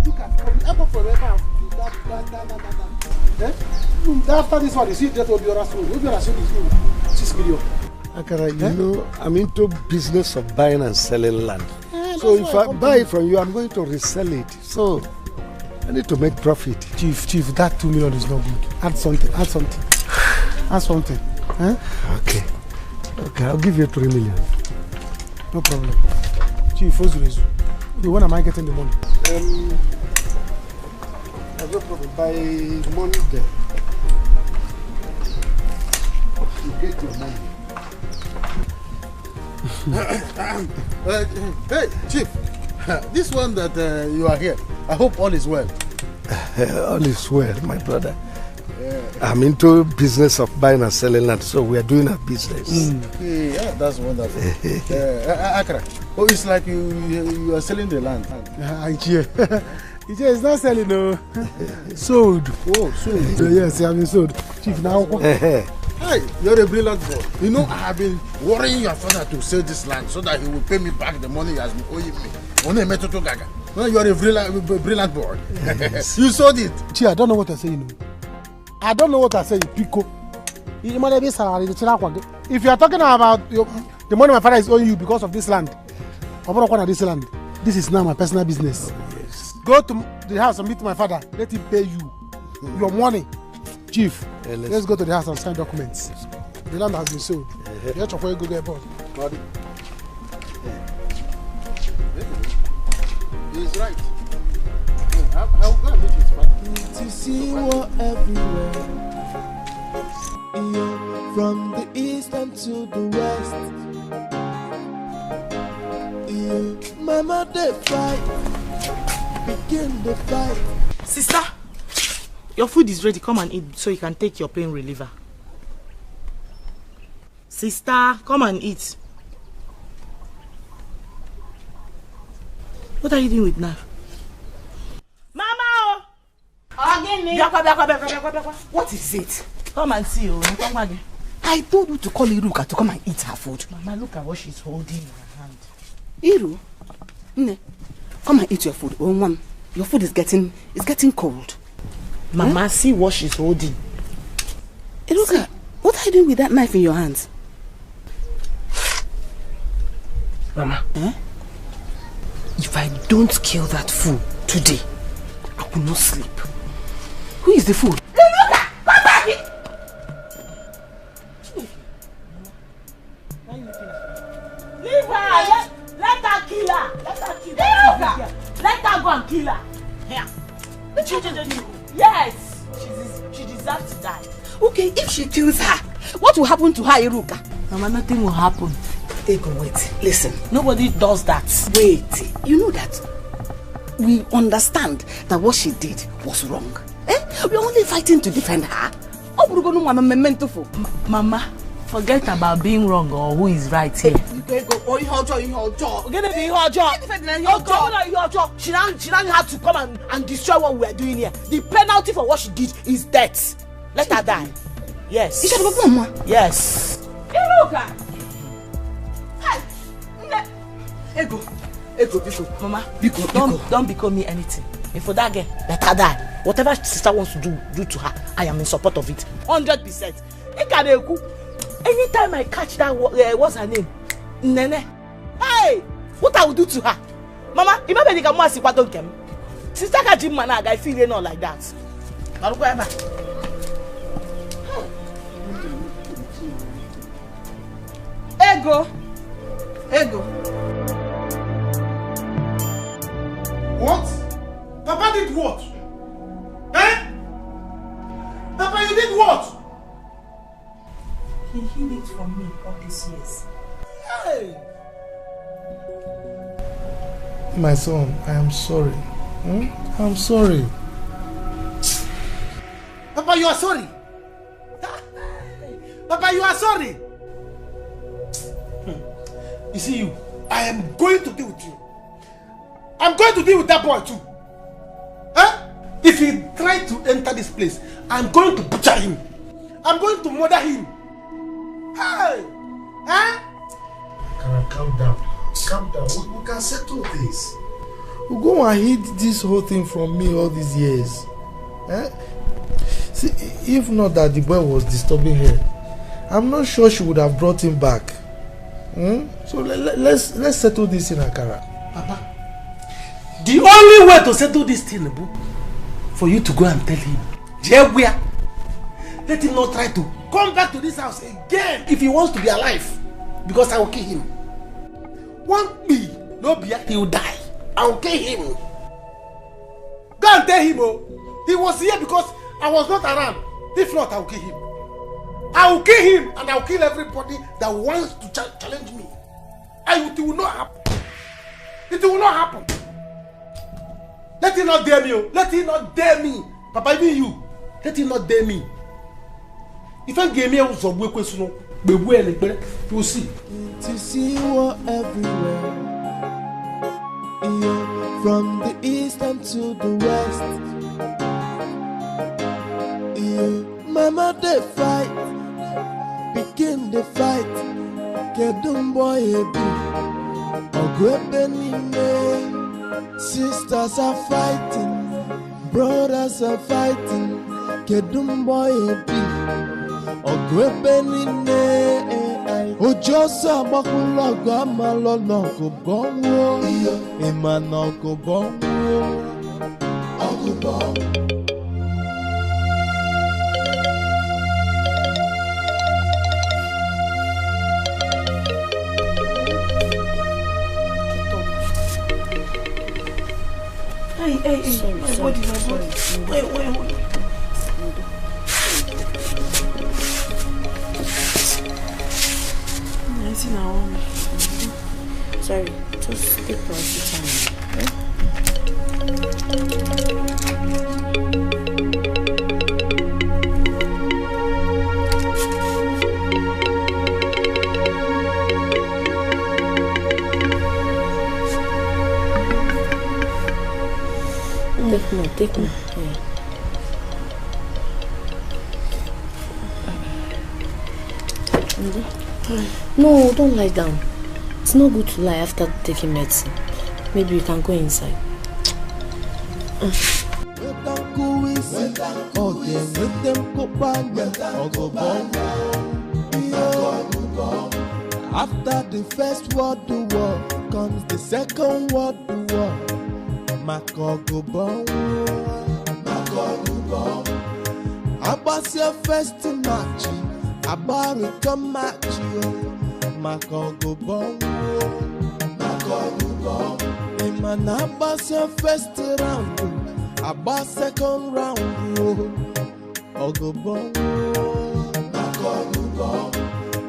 Speaker 5: Look at. After this one, you see that Obiora sold. Obiora sold is 6 million.
Speaker 12: Akara, you know, I'm into business of buying and selling land. So if I buy it from you, I'm going to resell it. So I need to make profit.
Speaker 5: Chief, that 2 million is not good. Add something.
Speaker 12: Okay, I'll give you 3 million.
Speaker 5: No problem. Chief, when am I getting the money?
Speaker 12: No problem. By money there. You get your money.
Speaker 5: Hey, Chief, this one that you are here, I hope all is well.
Speaker 12: All is well, my brother. I'm into business of buying and selling land, so we are doing our business.
Speaker 5: Yeah, that's wonderful. Akra, it's like you are selling the land. It's not selling, no. Sold. Oh, sold. Yes, I mean sold. Chief, now. Hey, you're a brilliant boy. You know, I have been worrying your father to sell this land so that he will pay me back the money he has been owing me. You're a brilliant boy. Yes. You sold it. Chief, I don't know what you're saying. I don't know what I say, Pico. If you are talking about the money my father is owing you because of this land, this is now my personal business.
Speaker 12: Yes.
Speaker 5: Go to the house and meet my father. Let him pay you your money. Chief, let's go to the house and sign documents. The land has been sold. Let's go get board.
Speaker 12: He's right. I'll go and meet his father.
Speaker 8: To see what everywhere, yeah, from the east and to the west, yeah, mama they fight, begin the fight.
Speaker 2: Sister, your food is ready. Come and eat so you can take your pain reliever. Sister, come and eat. What are you doing with knife? Mama! What is it? Come and see. I told you to call Iruka to come and eat her food. Mama, look at what she's holding in her hand.
Speaker 6: Iru, come and eat your food. Your food is getting cold.
Speaker 2: Mama, see what she's holding.
Speaker 6: Iruka, what are you doing with that knife in your hands?
Speaker 2: Mama, if I don't kill that fool today, I will not sleep. Who is the fool? Iruka, come back here! Leave her! Let her kill her! Let her kill her! Let her go and kill her! Here. Yes! She deserves to die.
Speaker 6: Okay, if she kills her, what will happen to her, Iruka?
Speaker 2: Mama, nothing will happen.
Speaker 6: Ego, wait. Listen.
Speaker 2: Nobody does that.
Speaker 6: Wait. You know that we understand that what she did was wrong. We're only fighting to defend her.
Speaker 2: Mama, forget about being wrong or who is right here. She now had to come and destroy what we are doing here. The penalty for what she did is death. Let her die. Yes. Yes. Ego, Mama, don't become me anything. If for that girl, let her die. Whatever sister wants to do to her, I am in support of it. 100%. Anytime I catch that, what's her name? Nene. Hey, what I will do to her? Mama, remember the Kamu Asi Kwaton Kem? Sister Kajim Manag, I feel not like that.
Speaker 6: Ego.
Speaker 5: What? Papa did what? Papa, you did what?
Speaker 2: He hid it from me all these years.
Speaker 5: Hey!
Speaker 1: My son, I am sorry. I'm sorry.
Speaker 5: Papa, you are sorry. Papa, you are sorry. You see you, I am going to deal with you. I'm going to deal with that boy too. If he tries to enter this place, I'm going to butcher him. I'm going to murder him. Hey!
Speaker 1: Calm down. Calm down. We can settle this. We'll go and hide this whole thing from me all these years. See, if not that the boy was disturbing her, I'm not sure she would have brought him back. So let's settle this in Akara.
Speaker 5: Papa, the only way to settle this thing, for you to go and tell him, let him not try to come back to this house again if he wants to be alive, because I will kill him. One be, no be, he will die. I will kill him. Go and tell him, he was here because I was not around. If not, I will kill him. I will kill him and I will kill everybody that wants to challenge me. It will not happen. It will not happen. Let him not dare me. Let him not dare me. Papa, even you. Let him not dare me. If I give me a some way question, you will see.
Speaker 8: To see what everywhere, yeah, from the east and to the west, yeah, mama they fight, begin the fight, get them boy sisters are fighting, brothers are fighting, kedu mbọ ebi ọgụ ebe niile oji ọsọ agbakwụlụ ọgụ amalọ n'ọgụ bọnwụọ ịma na ọgụ bọnwụọ ọgụ bọnwụọ.
Speaker 6: Hey, sorry. Wait. Sorry, just take time. Take me. No, don't lie down. It's not good to lie after taking medicine. Maybe you can go inside.
Speaker 8: After the first world war comes the second world war. Makogo bomb. About your first match, about it come match you. Makogo bomb. Iman about your first round, about second round. Ogo bomb.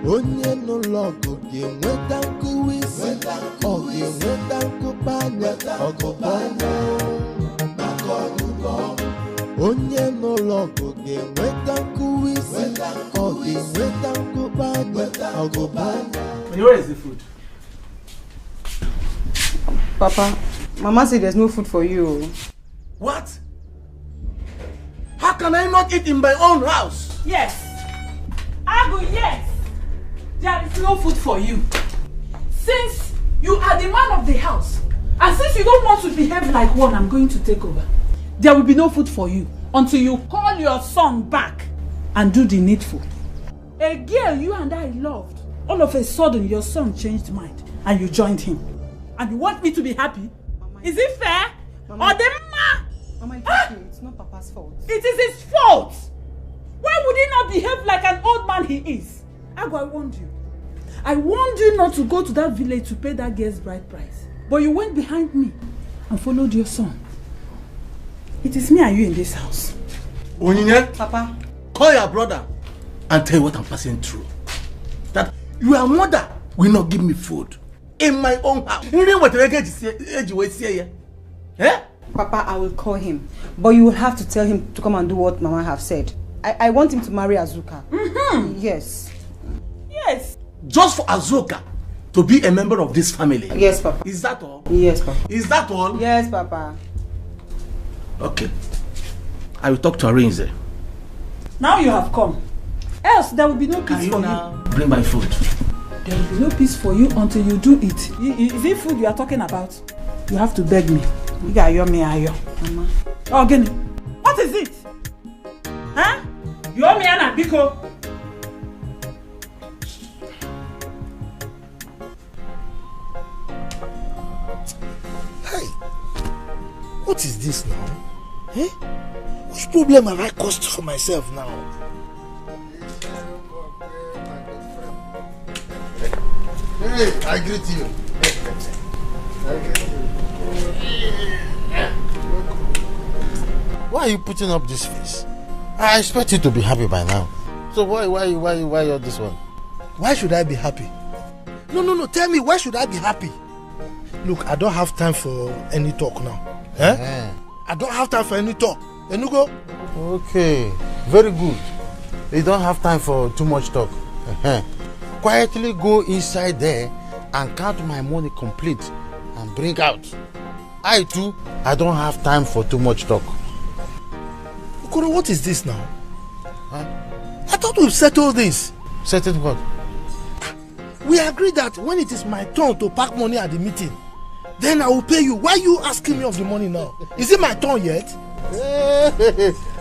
Speaker 8: Onye no logo game with danku wisi, oge with danku banya, ogo banya. Onye no logo game with danku wisi, oge with danku banya, ogo banya.
Speaker 5: Where is the food?
Speaker 13: Papa, Mama said there's no food for you.
Speaker 5: What? How can I not eat in my own house?
Speaker 10: Yes. Agu, yes. There is no food for you. Since you are the man of the house, and since you don't want to behave like one, I'm going to take over. There will be no food for you until you call your son back and do the needful. A girl you and I loved, all of a sudden your son changed mind and you joined him. And you want me to be happy? Mama, is it fair?
Speaker 13: Mama,
Speaker 10: or the man?
Speaker 13: Mama, it's not Papa's fault.
Speaker 10: It is his fault. Why would he not behave like an old man he is? Agu, I warned you. I warned you not to go to that village to pay that girl's bride price. But you went behind me and followed your son. It is me and you in this house.
Speaker 5: Onyinye,
Speaker 13: Papa,
Speaker 5: call your brother and tell you what I'm passing through. That your mother will not give me food in my own house. Eh?
Speaker 13: Papa, I will call him. But you will have to tell him to come and do what Mama have said. I want him to marry Azuka. Yes.
Speaker 10: Yes.
Speaker 5: Just for Azuka to be a member of this family.
Speaker 13: Yes, Papa.
Speaker 5: Is that all?
Speaker 13: Yes, Papa.
Speaker 5: Is that all?
Speaker 13: Yes, Papa.
Speaker 5: Okay. I will talk to Arinze.
Speaker 10: Now you have come. Else there will be no peace for you.
Speaker 5: Bring my food.
Speaker 10: There will be no peace for you until you do it. Is it food you are talking about? You have to beg me. Mama. Oh, Gini. What is it? Huh? You owe me Anna Biko.
Speaker 1: Hey, what is this now? Eh? Which problem have I caused for myself now? Hey, I greet you.
Speaker 14: Why are you putting up this face? I expect you to be happy by now. So why all this one?
Speaker 1: Why should I be happy? No, tell me, why should I be happy? Look, I don't have time for any talk now. Eh? I don't have time for any talk. Enugo?
Speaker 14: Okay, very good. You don't have time for too much talk. Quietly go inside there and count my money complete and bring out. I too, I don't have time for too much talk.
Speaker 1: Okoro, what is this now? Huh? I thought we've settled this.
Speaker 14: Settled what?
Speaker 1: We agreed that when it is my turn to pack money at the meeting, then I will pay you. Why are you asking me of the money now? Is it my turn yet?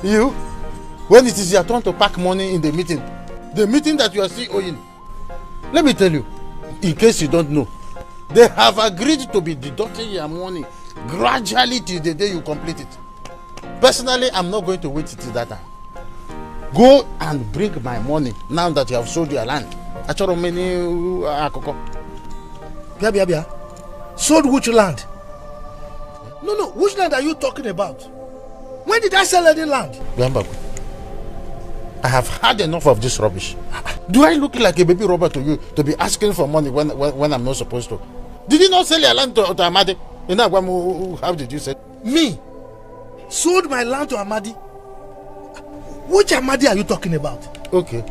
Speaker 14: You? when it is your turn to pack money in the meeting that you are still owing. Let me tell you, in case you don't know, they have agreed to be deducting your money gradually till the day you complete it. Personally, I'm not going to wait till that time. Go and bring my money now that you have sold your land.
Speaker 1: Bia. Sold which land? No, which land are you talking about? When did I sell any land?
Speaker 14: I have had enough of this rubbish. Do I look like a baby robber to you to be asking for money when I'm not supposed to? Did you not sell your land to Amadi? How did you say?
Speaker 1: Me? Sold my land to Amadi? Which Amadi are you talking about?
Speaker 14: Okay.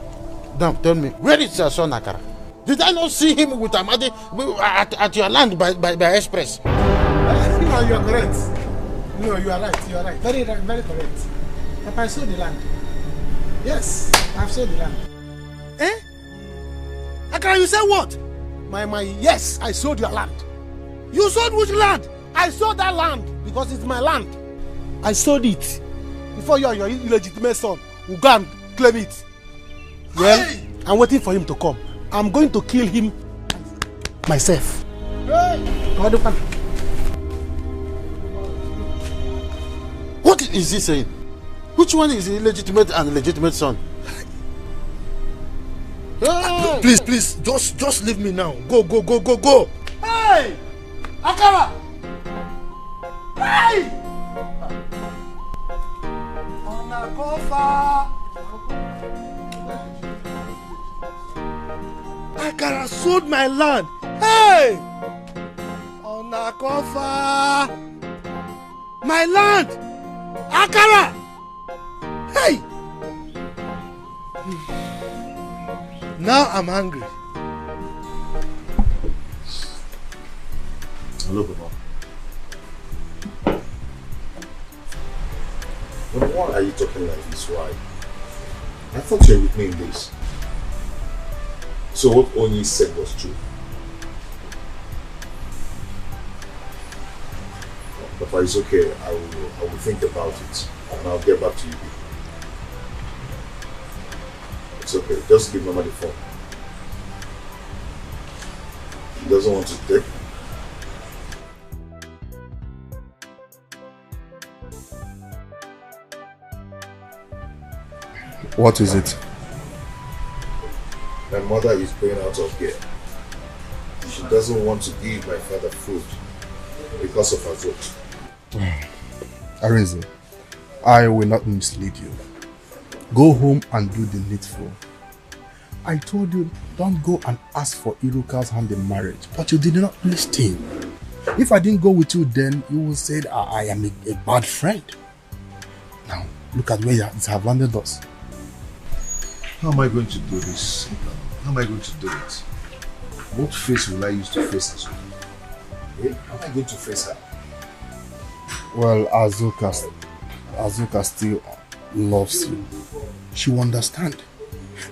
Speaker 14: Now tell me, where is your son Akara? Did I not see him with Amadi at your land by express?
Speaker 5: No, you are correct. No, you are right. You are right. Very correct. Papa, I sold the land. Yes, I have sold the land.
Speaker 1: Eh? Akara, you said what?
Speaker 5: Yes, I sold your land.
Speaker 1: You sold which land?
Speaker 5: I sold that land because it's my land. I sold it before your illegitimate son will go and claim it. Well, hey! I'm waiting for him to come. I'm going to kill him myself.
Speaker 14: Hey! What is he saying? Which one is the illegitimate and legitimate son?
Speaker 1: Hey! Please, just leave me now. Go.
Speaker 5: Hey! Akara! Hey!
Speaker 1: Akara sold my land. Hey! Onakofa! My land! Akara! Hey! Now I'm hungry.
Speaker 11: Hello, Mama. Why are you talking like this? Why? I thought you were with me in this. So what Oni said was true. Papa, it's okay. I will think about it and I'll get back to you. It's okay. Just give Mama the phone. He doesn't want to take.
Speaker 4: What is it?
Speaker 11: My mother is going out of gear. She doesn't want to give my father food because of her vote.
Speaker 4: Arinze, I will not mislead you. Go home and do the needful. I told you, don't go and ask for Iruka's hand in marriage, but you did not listen. If I didn't go with you then, you would say I am a bad friend. Now, look at where it has landed us.
Speaker 11: How am I going to do this? How am I going to do it? What face will I use to face her? How am I going to face her?
Speaker 4: Well, Azuka still loves you. She will understand.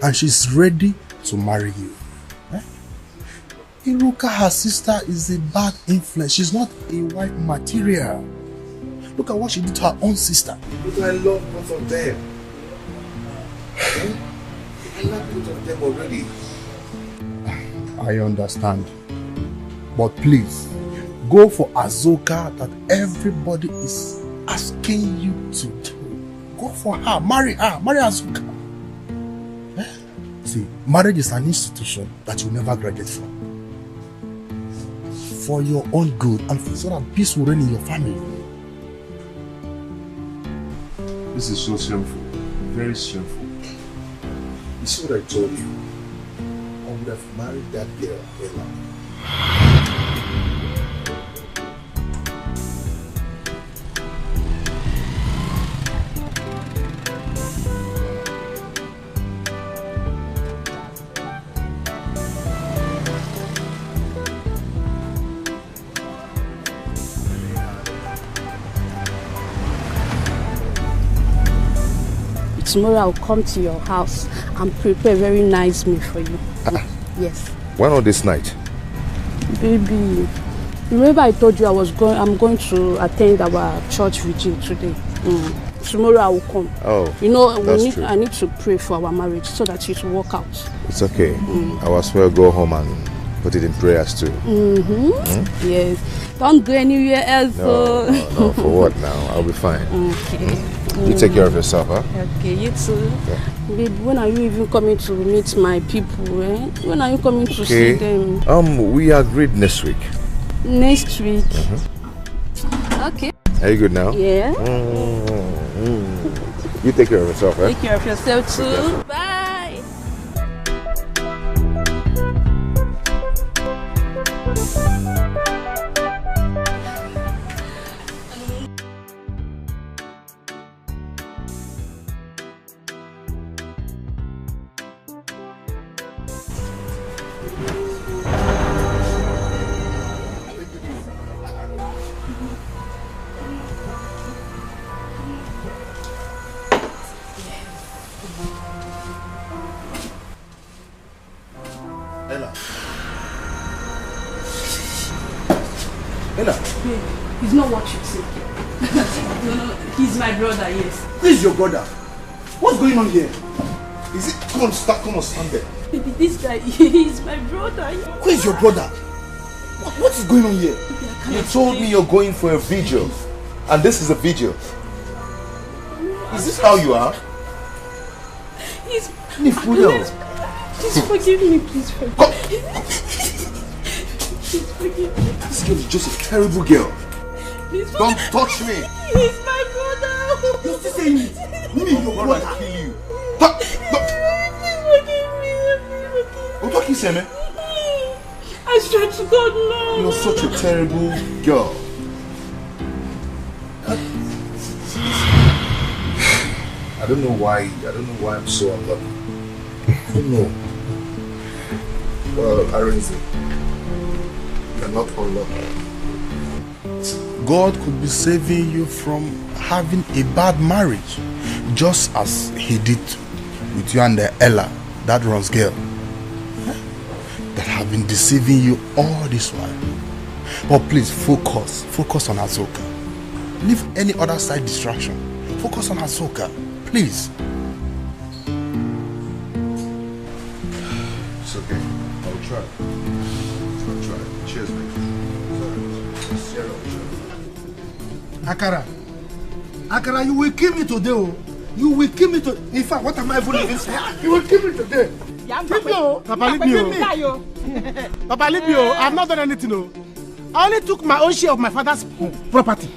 Speaker 4: And she's ready to marry you. Iruka, her sister, is a bad influence. She's not a wife material. Look at what she did to her own sister.
Speaker 11: But I love both of them. I love both of them already.
Speaker 4: I understand. But please, go for Azuka that everybody is asking you to do. Go for her. Marry Azuka. See, marriage is an institution that you never graduate from. For your own good and so that peace will reign in your family.
Speaker 11: This is so shameful. Very shameful. You see what I told you? I would have married that girl, Ella.
Speaker 15: Tomorrow I'll come to your house and prepare a very nice meal for you. Yes.
Speaker 11: Why not this night?
Speaker 15: Baby, remember I told you I'm going to attend our church vigil today. tomorrow I will come.
Speaker 11: Oh,
Speaker 15: you know,
Speaker 11: true.
Speaker 15: I need to pray for our marriage so that it will work out.
Speaker 11: It's okay. I will as well go home and put it in prayers too.
Speaker 15: Yes. Don't go anywhere else.
Speaker 11: No, for what now? I'll be fine.
Speaker 15: Okay.
Speaker 11: You take care of yourself, huh?
Speaker 15: Okay, you too.
Speaker 11: Yeah.
Speaker 15: Babe, when are you even coming to meet my people? When are you coming to see them?
Speaker 11: We agreed next week.
Speaker 15: Next week. Okay.
Speaker 11: Are you good now?
Speaker 15: Yeah.
Speaker 11: You take care of yourself, eh?
Speaker 15: Take care of yourself too. Bye.
Speaker 2: He's not what you think. No, he's my brother, yes.
Speaker 4: Who is your brother? What's going on here? Is it? Come on, stand there.
Speaker 2: Baby, this guy, he's my brother.
Speaker 4: Who is your brother? What is going on here?
Speaker 11: You told me you're going for a vigil, and this is a vigil. Is this how you are?
Speaker 2: He's...
Speaker 11: Please
Speaker 2: forgive me, please forgive me. Please forgive me.
Speaker 11: This girl is just a terrible girl.
Speaker 2: Please
Speaker 11: don't touch me.
Speaker 2: He's my brother.
Speaker 4: You're still saying it. Me, your brother.
Speaker 11: I'll kill you.
Speaker 2: Please forgive me.
Speaker 11: What are you saying, man?
Speaker 2: I swear to God, no.
Speaker 11: You're such a terrible girl. I don't know why I'm so unlucky. I don't know. Well, Arinze, you're not unlucky.
Speaker 4: God could be saving you from having a bad marriage, just as he did with you and Ella, that runs girl, that have been deceiving you all this while. But please focus on Azoka. Leave any other side distraction. Focus on Azoka, please.
Speaker 11: It's okay. I'll try. Cheers, mate.
Speaker 1: Akara, you will kill me today, oh. You will kill me today. In fact, what am I even saying? You will kill me today.
Speaker 5: Papa, leave me. Papa, leave me. I have not done anything. No. I only took my own share of my father's property.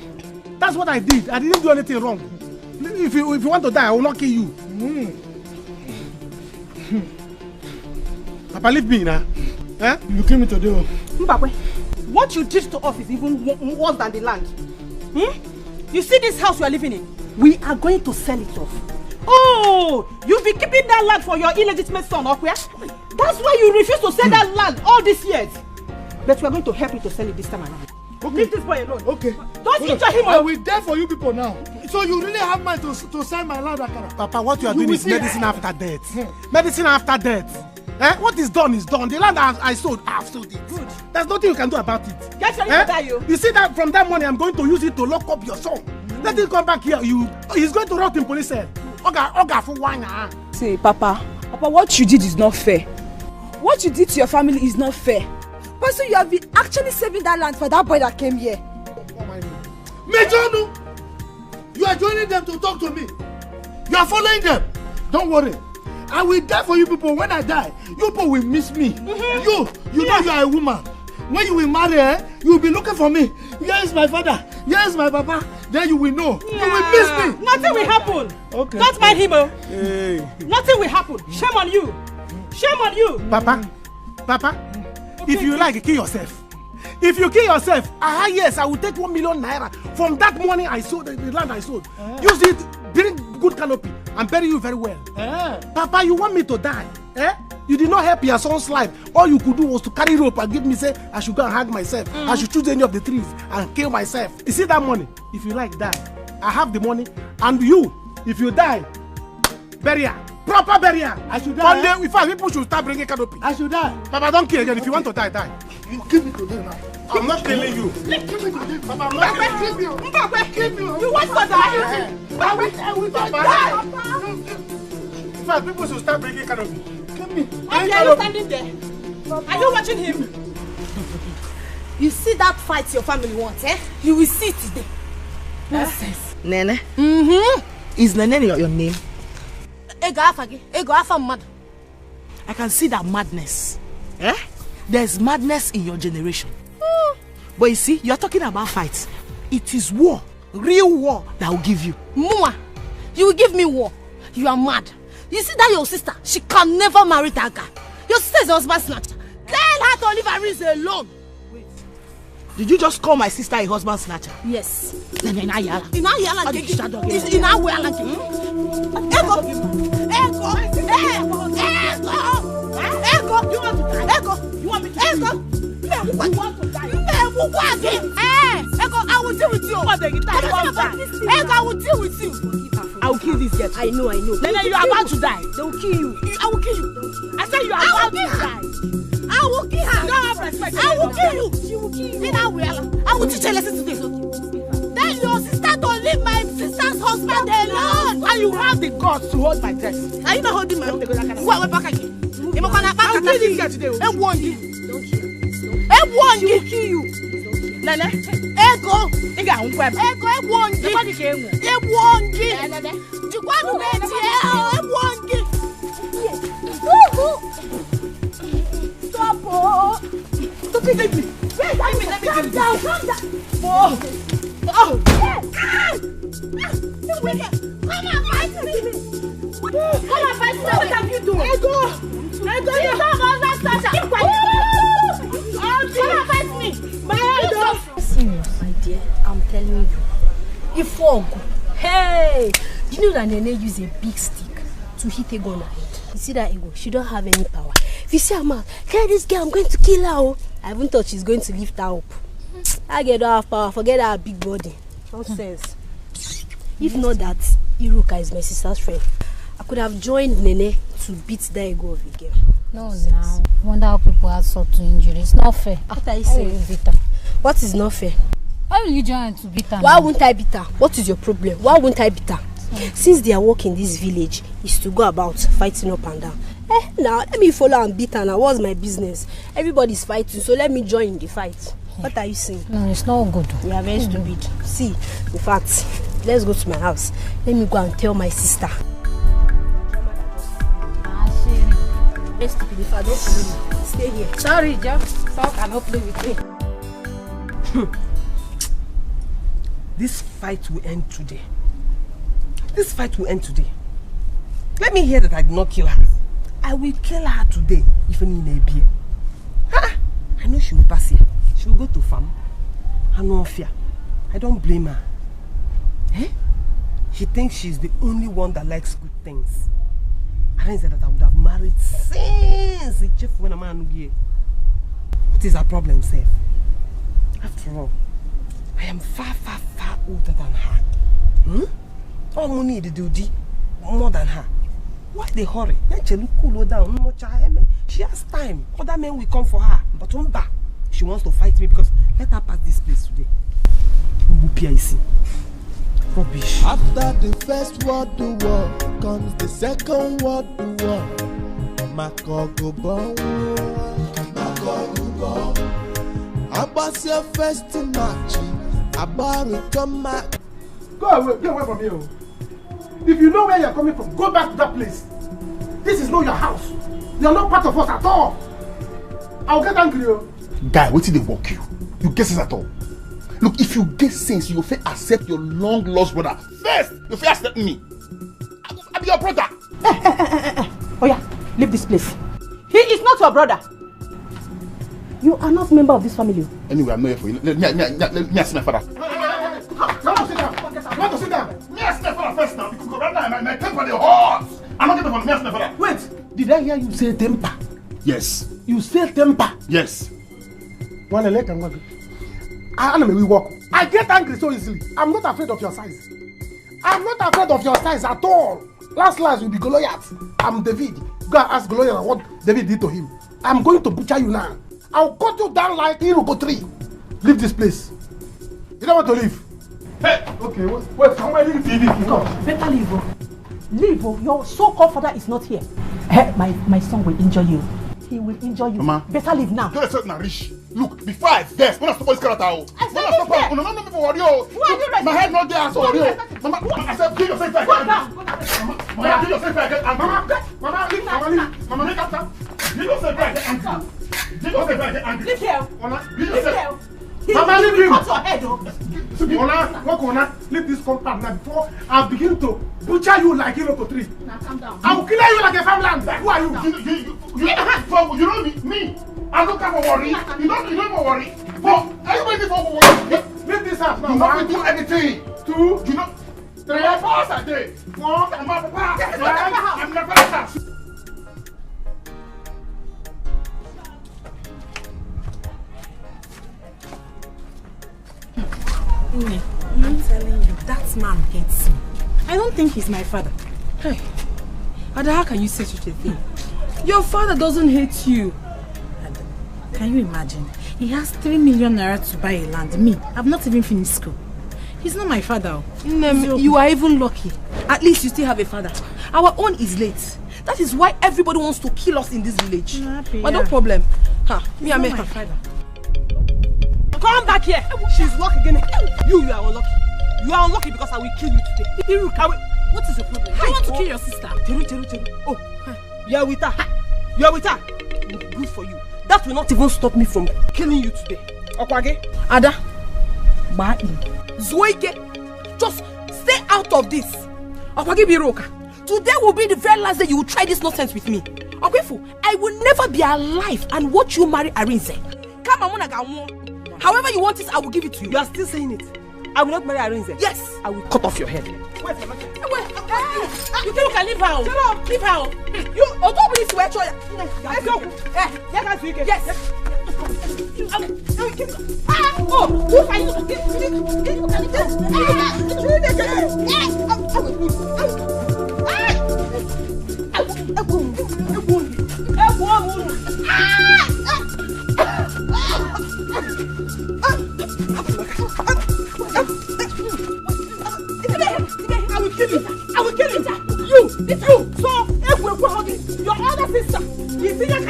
Speaker 5: That's what I did. I didn't do anything wrong. If you want to die, I will not kill you. Papa, leave me now. Eh?
Speaker 1: You kill me today.
Speaker 6: Mbakwe, what you did to us is even worse than the land. You see this house you are living in? We are going to sell it off. Oh, you've been keeping that land for your illegitimate son, Okwe. That's why you refuse to sell that land all these years. But we are going to help you to sell it this time around. Okay. Leave this boy alone.
Speaker 1: Okay.
Speaker 6: Don't injure him.
Speaker 1: I will die for you people now. So you really have mind to sell my land, Akara?
Speaker 5: Papa, what you are doing is medicine after death. Medicine after death. What is done is done. The land I sold, I have sold it. Good. There's nothing you can do about it.
Speaker 6: Get ready to die, you.
Speaker 5: You see that from that money, I'm going to use it to lock up your son. Let him come back here. He's going to rot in police cell. Oga for one.
Speaker 9: See, Papa, what you did is not fair. What you did to your family is not fair. But so you have been actually saving that land for that boy that came here.
Speaker 1: Mejonu, you are joining them to talk to me. You are following them. Don't worry. I will die for you people. When I die, you people will miss me. You know you are a woman. When you will marry, you will be looking for me. Here is my father. Here is my papa. Then you will know. Yeah. You will miss me.
Speaker 6: Nothing will happen. Okay. Don't mind him. Hey. Nothing will happen. Shame on you. Shame on you.
Speaker 5: Papa. Okay. If you like, kill yourself. If you kill yourself, yes, I will take 1 million naira from that money I sold, the land I sold. Use it, bring good canopy, and bury you very well. Papa, you want me to die? You did not help your son's life. All you could do was to carry rope and give me, say, I should go and hang myself. I should choose any of the trees and kill myself. You see that money? If you like, die. I have the money. And you, if you die, burial. Proper burial. I should die. One day, in fact, people should start bringing canopy.
Speaker 1: I should die.
Speaker 5: Papa, don't kill again. If you want to die, die.
Speaker 1: You kill me today now.
Speaker 5: I'm not killing you.
Speaker 1: Kill me today.
Speaker 5: Papa, I'm not killing you.
Speaker 6: You want to die?
Speaker 5: I will die. In fact, people should start breaking canopy. Come here.
Speaker 6: Okay, are you standing there? Are you watching him? You see that fight your family wants, eh? You will see today. Nonsense.
Speaker 2: Nene? Is Nene your name? I can see that madness. Eh? There's madness in your generation. But you see, you're talking about fights. It is war, real war, that will give you.
Speaker 6: Muma, you will give me war. You are mad. You see that your sister, she can never marry that guy. Your sister is a husband snatcher. Tell her to leave Arinze alone.
Speaker 2: Did you just call my sister a husband snatcher?
Speaker 6: Yes.
Speaker 2: In
Speaker 6: Ego. You want me to Ego. I will deal with you. I will deal with you.
Speaker 2: I will kill this girl.
Speaker 6: I know.
Speaker 2: Then you are about to die.
Speaker 6: They will kill you. I will kill you.
Speaker 2: I said you are about to die.
Speaker 6: I will kill her.
Speaker 2: You don't have respect.
Speaker 6: I will kill you. She will kill you. I will teach her a lesson today. Tell your sister to leave my sister's husband alone.
Speaker 2: And you have the guts to hold my dress.
Speaker 6: Are you not holding my own? What back again?
Speaker 2: I'll kill this girl today.
Speaker 6: I warn you. She will kill you.
Speaker 2: Nene.
Speaker 6: Ego.
Speaker 2: Ego,
Speaker 6: I warn you. I warn you. You want to get here? I warn you. Stop, oh.
Speaker 2: Stupid baby.
Speaker 6: Let me calm down.
Speaker 2: Oh.
Speaker 6: You wicked. Come and fight me. What have you done? Ego, you don't understand. Keep quiet. Come and fight me.
Speaker 16: My dear, I'm telling you. If hey, you know that Nene use a big stick to hit Ego on her head. You see that Ego? She don't have any power. If you see her mouth, hey, this girl, I'm going to kill her. Oh. I haven't thought she's going to lift her up. I get don't have power. Forget her big body. Nonsense. If not that, Iruka is my sister's friend. I could have joined Nene to beat that Ego of a girl.
Speaker 17: No, now. I wonder how people have suffered to injury. It's not fair.
Speaker 16: What are you saying? What is not fair?
Speaker 17: Why will you join to beat her?
Speaker 16: Why won't I beat her? What is your problem? Why won't I beat her? Since their work in this village is to go about fighting up and down. Now let me follow and beat her now. What's my business? Everybody's fighting, so let me join in the fight. What are you saying?
Speaker 17: No, it's not good.
Speaker 16: You are very stupid. See, in fact, let's go to my house. Let me go and tell my sister. Very stupid. If I don't follow me, stay here.
Speaker 17: Sorry, Joe. So I cannot play with you.
Speaker 2: This fight will end today. This fight will end today. Let me hear that I did not kill her. I will kill her today, even in a beer. I know she will pass here. She will go to farm. I no fear. I don't blame her. She thinks she's the only one that likes good things. I said that I would have married since the chief when a man here. What is her problem, Seth? After all, I am far older than her. All money they do more than her. Why they hurry? Cool down. She has time. Other men will come for her. But she wants to fight me because let her pass this place today. Rubbish.
Speaker 8: After the first world war comes the second world war. Makogubo. About your first match. About it come back.
Speaker 5: Go away from here. If you know where you're coming from, go back to that place. This is not your house. You're not part of us at all. I'll get angry.
Speaker 11: Guy, what did they walk you? You get sense at all? Look, if you get sense, you will accept your long lost brother. First, you will accept me. I'm your brother.
Speaker 6: Oh yeah, leave this place. He is not your brother. You are not a member of this family.
Speaker 11: Anyway, I'm not here for you. Let me ask my father.
Speaker 5: Want to sit down?
Speaker 11: May I ask my father first now? Because right now my temper is hot. I'm not going to ask my father.
Speaker 5: Wait, did I hear you say temper?
Speaker 11: Yes.
Speaker 5: You say temper?
Speaker 11: Yes.
Speaker 5: We walk. I get angry so easily. I'm not afraid of your size. I'm not afraid of your size at all. Last will be Goliath. I'm David. Go and ask Goliath what David did to him. I'm going to butcher you now. I'll cut you down like Iroko tree. Leave this place. You don't want to leave? Hey, okay, wait, come on, leave the TV.
Speaker 2: Come, better leave. Leave. Your so-called father is not here. Hey, my son will injure you. He will injure you.
Speaker 11: Mama.
Speaker 2: Better leave now.
Speaker 11: Don't expect na rich. Look, before I vex, when I stop all this character, no, people worry. My head not there, so worry. Mama, I said, give yourself back. Mama, give yourself back. Mama, leave after. Give yourself back. Give yourself back.
Speaker 2: Leave here.
Speaker 11: Leave yourself.
Speaker 5: Mama, leave him.
Speaker 2: Cut your head,
Speaker 5: Ona, leave this compound now before I begin to butcher you like 3.
Speaker 2: Now calm down.
Speaker 5: I will kill you like a farmland. Who are you? You know me. I don't come for worry. You don't even worry. But everybody for worry. Leave this house now.
Speaker 11: You not do anything.
Speaker 5: 2,
Speaker 11: you know.
Speaker 5: 3, 4 a day. 4, I'm never house.
Speaker 2: I'm telling you, that man hates me. I don't think he's my father.
Speaker 3: Hey, Ada, how can you say such a thing? Your father doesn't hate you.
Speaker 2: Ada, can you imagine? He has 3 million naira to buy a land. Me, I've not even finished school. He's not my father.
Speaker 3: You are even lucky. At least you still have a father. Our own is late. That is why everybody wants to kill us in this village. But no problem. Me and my father. Come back here. She's lucky again. You are unlucky. You are unlucky because I will kill you today.
Speaker 2: What is the problem? You want to kill your sister?
Speaker 3: Teru. Oh, you are with her. You are with her. Good for you. That will not even stop me from killing you today. Okwage, Ada, Zoike, just stay out of this. Okwage Biroka, today will be the very last day you will try this nonsense with me. Okwefu, I will never be alive and watch you marry Arinze. Come on, however you want it, I will give it to you. You are still saying it. I will not marry Arinze. Yes. I will cut off your head. Wait. You think you can leave her? Leave her. You don't believe swear to her. Let's go. Yes. Oh, who are I will kill you. You. So, if we're going, your other sister. You see, your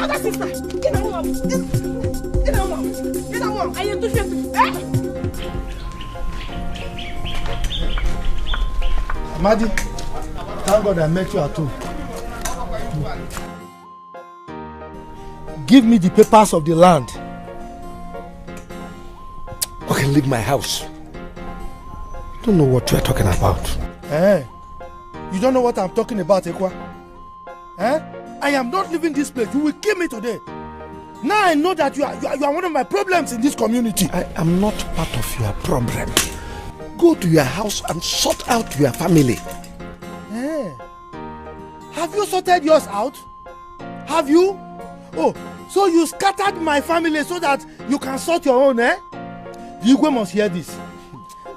Speaker 3: other sister. I am doing
Speaker 1: Madi, thank God I met you at home. Give me the papers of the land.
Speaker 12: Okay, leave my house. Don't know what you are talking about.
Speaker 1: You don't know what I'm talking about, Ekwa? I am not leaving this place. You will kill me today. Now I know that you are one of my problems in this community.
Speaker 12: I am not part of your problem. Go to your house and sort out your family.
Speaker 1: Have you sorted yours out? Have you? Oh, so you scattered my family so that you can sort your own, The Igwe must hear this.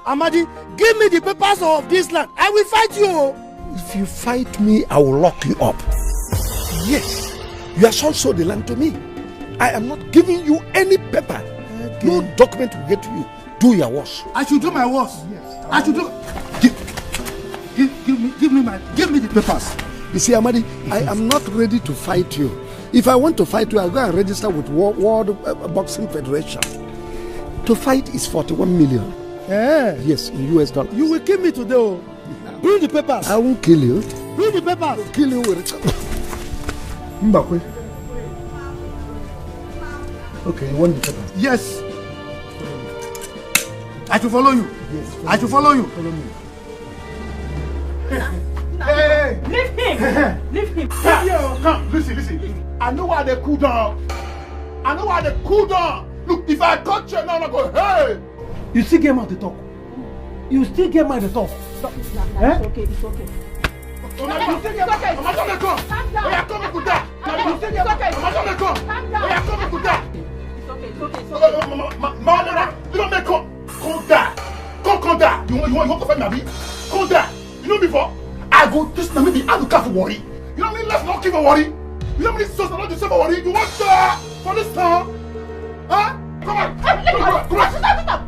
Speaker 1: Amadi, give me the papers of this land. I will fight you.
Speaker 12: If you fight me, I will lock you up. Yes, you have sold the land to me. I am not giving you any paper. Okay. No document will get to you. Do your worst.
Speaker 1: I should do my worst. Yes. I should do. Give me the papers.
Speaker 12: You see, Amadi, I am not ready to fight you. If I want to fight you, I'll go and register with World Boxing Federation. To fight is 41 million. Yes, in US dollars.
Speaker 1: You will kill me today. Oh. Bring the papers.
Speaker 12: I won't kill you.
Speaker 1: Bring the papers.
Speaker 12: I'll kill you with it.
Speaker 1: Mbakwe.
Speaker 12: Okay, you want the papers?
Speaker 1: Yes. I should follow you.
Speaker 12: Yes.
Speaker 1: I should follow you.
Speaker 12: Follow me.
Speaker 1: Hey!
Speaker 2: Leave him! Leave him!
Speaker 11: Come, listen. I know why they cool down. Look, if I touch you now, I go, hey!
Speaker 5: You still get mad to talk.
Speaker 2: It's okay.
Speaker 5: You still get mad to fight me, come there. You know before? I go just now maybe I look out for worry. You know what I mean? Let's not keep a worry. You know what I mean? So not to say for worry. You want for this time? Huh? Come on.
Speaker 2: Stop.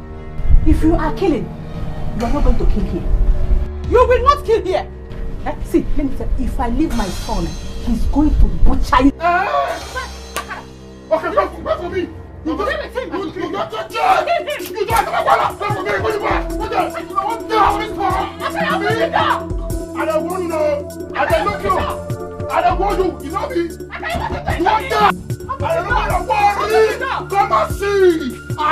Speaker 2: If you are killing, you are not going to kill here. You will not kill here. See, let me tell you, if I leave my son, he's going to butcher you.
Speaker 4: Okay, wait for me. You don't touch him. You don't touch him. You don't touch him. Wait for me. What the hell is this? I don't want you. I don't know you. I don't want you. You know me. What the? I don't want. Come and see. I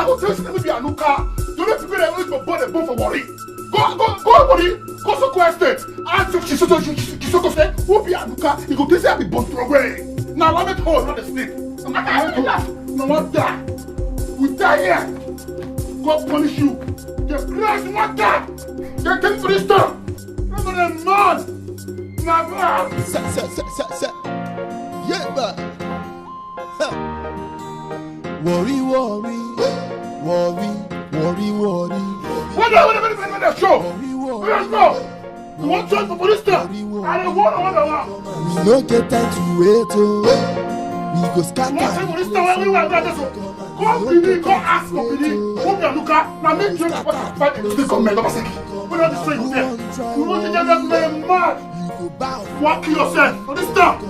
Speaker 4: will tell you to be a nuka. You don't people that wait for born and born for worry. Go, worry. Go so question. Answer. She's so say. Who be a nuka? You go this be born away. Now let me hold not the snake. No what that? We die here. God punish you. The Christ what that? The king for this stuff. I'm gonna man. Never.
Speaker 8: Yeah, man. Worry.
Speaker 4: What the show? Let's go. You want to for police stuff? I don't want.
Speaker 8: We no get time to wait. We go scatter.
Speaker 4: Go ask for Billy. Go be a looker. Now make sure you fight the government. We're not destroying them. We want to get them mad. Walk yourself for this stuff.
Speaker 8: You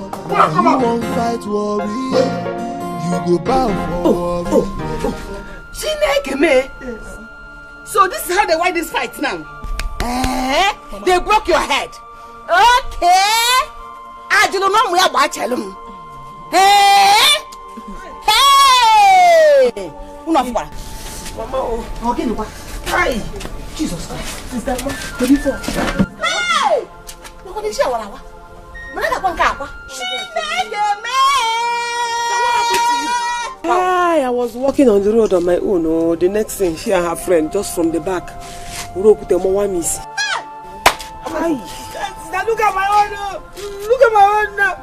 Speaker 8: won't fight worry. You go bow for
Speaker 2: worry. So this is how they win this fight now. They broke your head. Okay. I don't know where I tell them. Hey! Enough. Mama, okay, no. Hi. Jesus Christ. Is that one? Hey! What is your one?
Speaker 18: I was walking on the road on my own. Oh, the next thing, she and her friend, just from the back, rope the more miss.
Speaker 2: Look at my own. Look at my own now.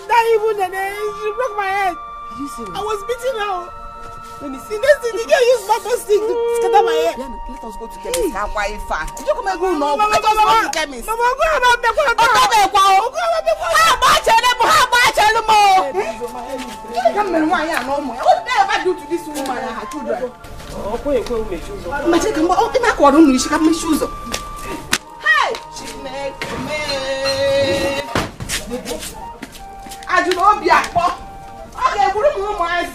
Speaker 2: That even she broke my head. I was beating her. Let me see. Next thing, the girl used my stick to scatter my head. Let us go to chemist. How far? You come and go now. Let us go to chemist. Mama, go about the phone. How come and why I know more? What did I do to this woman and her children? Oh, go and make shoes. My chicken, oh, in my quarter, she got my shoes. Hey, she make me. I do not be a pop. Okay, put him on my eyes.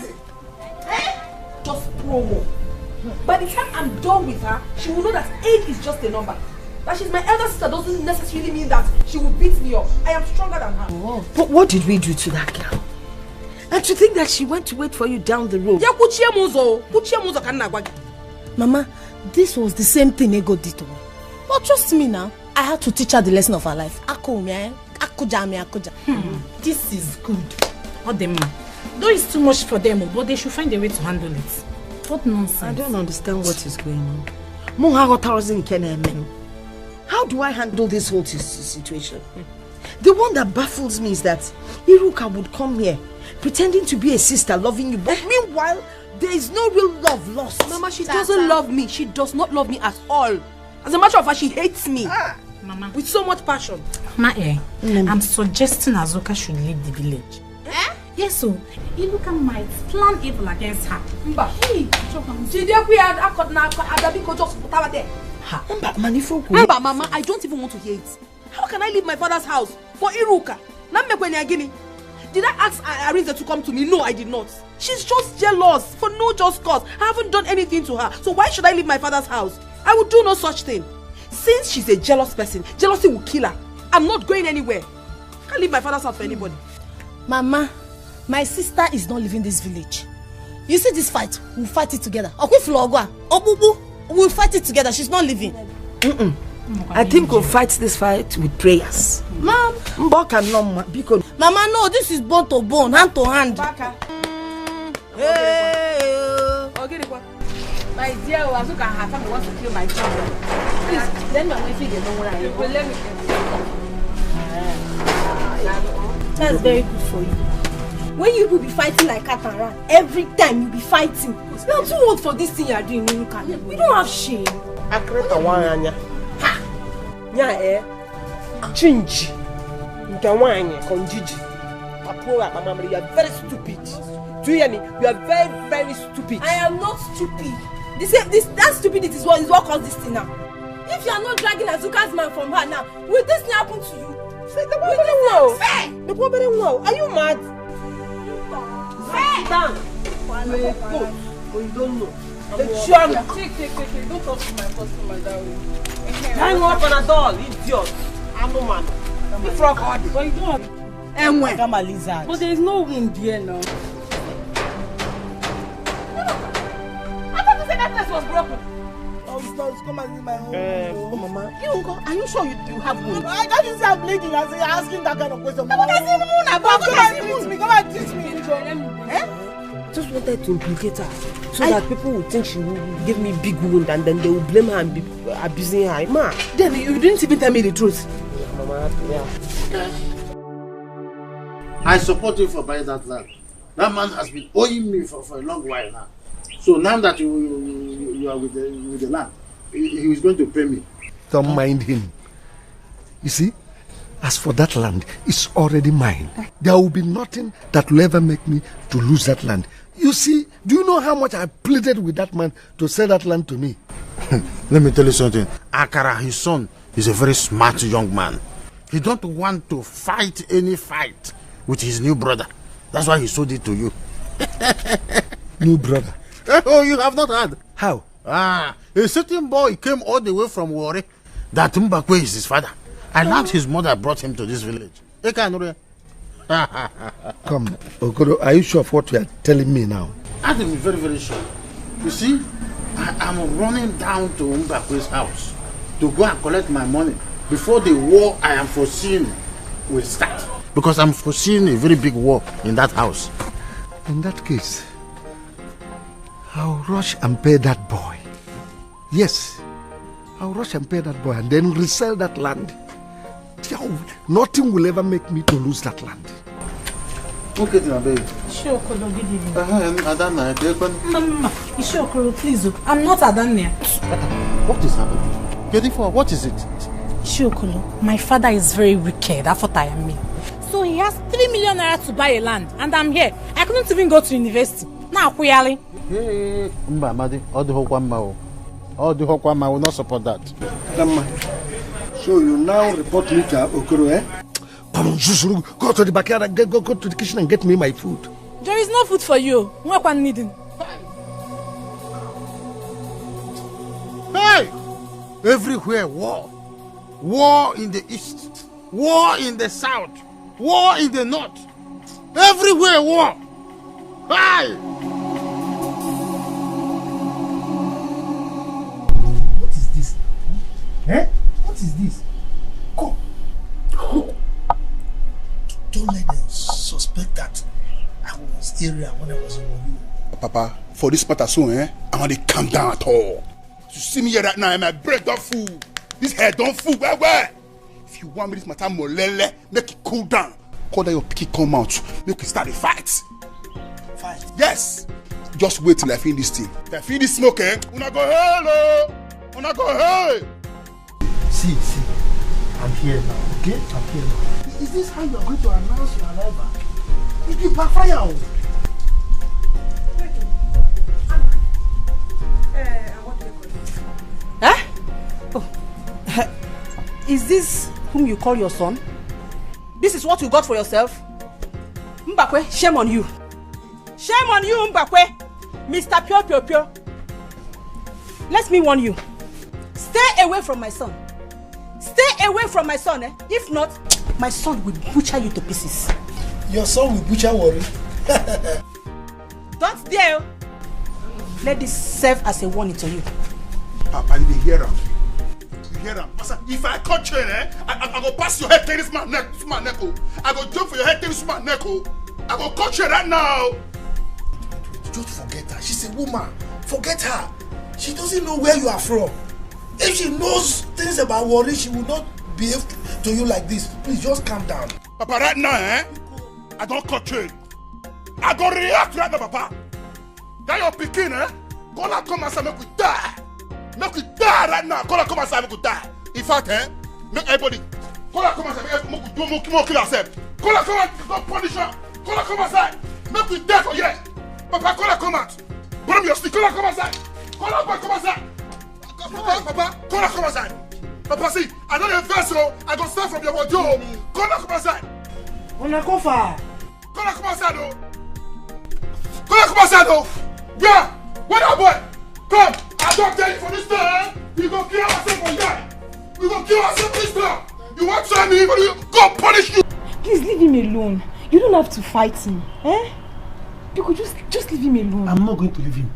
Speaker 2: Just promo. By the time I'm done with her, she will know that age is just a number. That she's my elder sister doesn't necessarily mean that she will beat me up. I am stronger than her.
Speaker 6: Oh. But what did we do to that girl? And to think that she went to wait for you down the road. Mama, this was the same thing Ego did to me. But trust me now, I had to teach her the lesson of her life.
Speaker 7: This is good. What them man? Though it's too much for them, but they should find a way to handle it. What nonsense.
Speaker 6: I don't understand what is going on. How do I handle this whole situation? The one that baffles me is that Iruka would come here pretending to be a sister loving you, but meanwhile there is no real love lost.
Speaker 2: Mama, she doesn't love me. She does not love me at all. As a matter of fact, she hates me.
Speaker 7: Mama,
Speaker 2: with so much passion.
Speaker 7: Mama, I'm suggesting Azuka should leave the village. Yes, so Iruka might plan evil against her.
Speaker 2: Mba, Mama, I don't even want to hear it. How can I leave my father's house for Iruka? Did I ask Arinze to come to me? No, I did not. She's just jealous for no just cause. I haven't done anything to her. So why should I leave my father's house? I would do no such thing. Since she's a jealous person, jealousy will kill her. I'm not going anywhere. I can't leave my father's house for anybody.
Speaker 6: Mama, my sister is not leaving this village. You see this fight? We'll fight it together. We'll fight it together. She's not leaving.
Speaker 18: I think we'll fight this fight with prayers.
Speaker 6: Mom.
Speaker 18: Mama,
Speaker 6: no, this is bone to bone, hand to hand.
Speaker 17: My dear, Azuka and her family wants to kill my children. Please, let me wait till they know where I am. Let me
Speaker 6: That's very good for you. When you will be fighting like cat and rat, every time you'll be fighting. You are too old for this thing you are doing, Iruka. You don't have shame.
Speaker 18: Chinji. You are very stupid. Do you hear me? You are very, very stupid.
Speaker 6: I am not stupid. That stupidity is what caused this thing now. If you are not dragging Azuka's man from her now, will this thing happen to you?
Speaker 18: Are you mad?
Speaker 6: Sit down.
Speaker 18: You don't know.
Speaker 17: Take. Don't talk to my customer that way.
Speaker 18: Hang up on a doll, idiot. I'm no man. You frog hard.
Speaker 17: But you don't have...
Speaker 18: I'm a lizard.
Speaker 17: But there is no wound here now.
Speaker 6: I thought you said that place was broken.
Speaker 18: Come and see my home. Mama.
Speaker 6: Are you sure you have wound?
Speaker 18: I can't see I'm bleeding as you're asking that kind of question.
Speaker 6: Come and teach me.
Speaker 18: Just wanted to implicate her so that people would think she will give me big wound and then they will blame her and be abusing her. Ma.
Speaker 2: Then you didn't even tell me the truth.
Speaker 18: Mama, yeah.
Speaker 14: I support you for buying that land. That man has been owing me for a long while now. So now that you are with the land, he is going to pay me.
Speaker 12: Don't mind him. You see, as for that land, it's already mine. There will be nothing that will ever make me to lose that land. You see, do you know how much I pleaded with that man to sell that land to me?
Speaker 14: Let me tell you something. Akara, his son, is a very smart young man. He don't want to fight any fight with his new brother. That's why he sold it to you.
Speaker 12: New brother?
Speaker 14: Oh, you have not heard.
Speaker 12: How?
Speaker 14: A certain boy came all the way from Warri. That Mbakwe is his father. I learned his mother brought him to this village.
Speaker 12: Come, Okoro, are you sure of what you are telling me now?
Speaker 14: I'm very, very sure. You see, I'm running down to Mbakwe's house to go and collect my money before the war I am foreseeing will start. Because I'm foreseeing a very big war in that house.
Speaker 12: In that case, I'll rush and pay that boy. Yes, I'll rush and pay that boy and then resell that land. Nothing will ever make me to lose that land.
Speaker 14: Okay, my baby.
Speaker 7: Sure, Okoro, good evening.
Speaker 14: Mama,
Speaker 7: sure, Okoro, please. I'm not Adania.
Speaker 14: What is happening? Getting for what is it?
Speaker 7: Sure, Okoro, my father is very wicked. That's what I am mean. So he has 3 million naira to buy a land, and I'm here. I couldn't even go to university. Now, Kuyali.
Speaker 14: Hey, Madi, all the Hokwama will not support that.
Speaker 12: So you now report me to Okoro, eh? Go to the backyard and go to the kitchen and get me my food.
Speaker 7: There is no food for you. What one needing?
Speaker 14: Hey! Everywhere war. War in the east. War in the south. War in the north. Everywhere war. Hey!
Speaker 1: What is this? Eh? What is this? Come. Don't let them suspect that I was area when I was in Nollywood.
Speaker 19: Papa, for this matter soon, I want to calm down at all. You see me here right now, and my breath don't fool. This head don't fool. Where? If you want me this matter, molele, make it cool down. Call that your picky come out. Make it start a fight.
Speaker 1: Fight?
Speaker 19: Yes. Just wait till I finish this thing. If I finish this smoke, una go hello. Una go hey.
Speaker 1: See. I'm here now, okay? I'm here now. Is this how you are going to announce your arrival? It will backfire.
Speaker 2: Huh? Oh. Is this whom you call your son? This is what you got for yourself? Mbakwe, shame on you. Shame on you, Mbakwe. Mr. Pure. Let me warn you. Stay away from my son. Stay away from my son, eh? If not, my son will butcher you to pieces.
Speaker 1: Your son will butcher Warri?
Speaker 2: Don't dare. Let this serve as a warning to you.
Speaker 19: Papa, you hear him? You hear him? If I catch you, I go pass your head to this man neck. I go jump for your head to this man neck. I go catch you right now.
Speaker 1: Just forget her. She's a woman. Forget her. She doesn't know where you are from. If she knows things about Warri, she will not behave to you like this. Please just calm down.
Speaker 19: Papa, right now, I don't catch you. I go react right now, Papa. That your picking, Gonna come and say make we die. Make we die right now. Gonna come and say make we die. In fact, make everybody. Gonna come and say make we do more kill ourselves. Gonna come and go punish her. Gonna come and say make we die for you. Papa, call her, come out. Put up your stick, call her, come outside. Call her, come outside. Papa, call her, come outside. Papa, see, I know your vessel. I go start from your wardrobe. Call her, come outside.
Speaker 1: On a coffre.
Speaker 19: Call her, come outside, though. Call her, come outside, though. Yeah, what up, boy? Come, I don't tell you for this time. We go kill ourselves for guy. We go kill ourselves this time. You want to tell me, but you go punish you.
Speaker 6: Please leave him alone. You don't have to fight him. Eh? You could just leave him alone.
Speaker 5: I'm not going to leave him.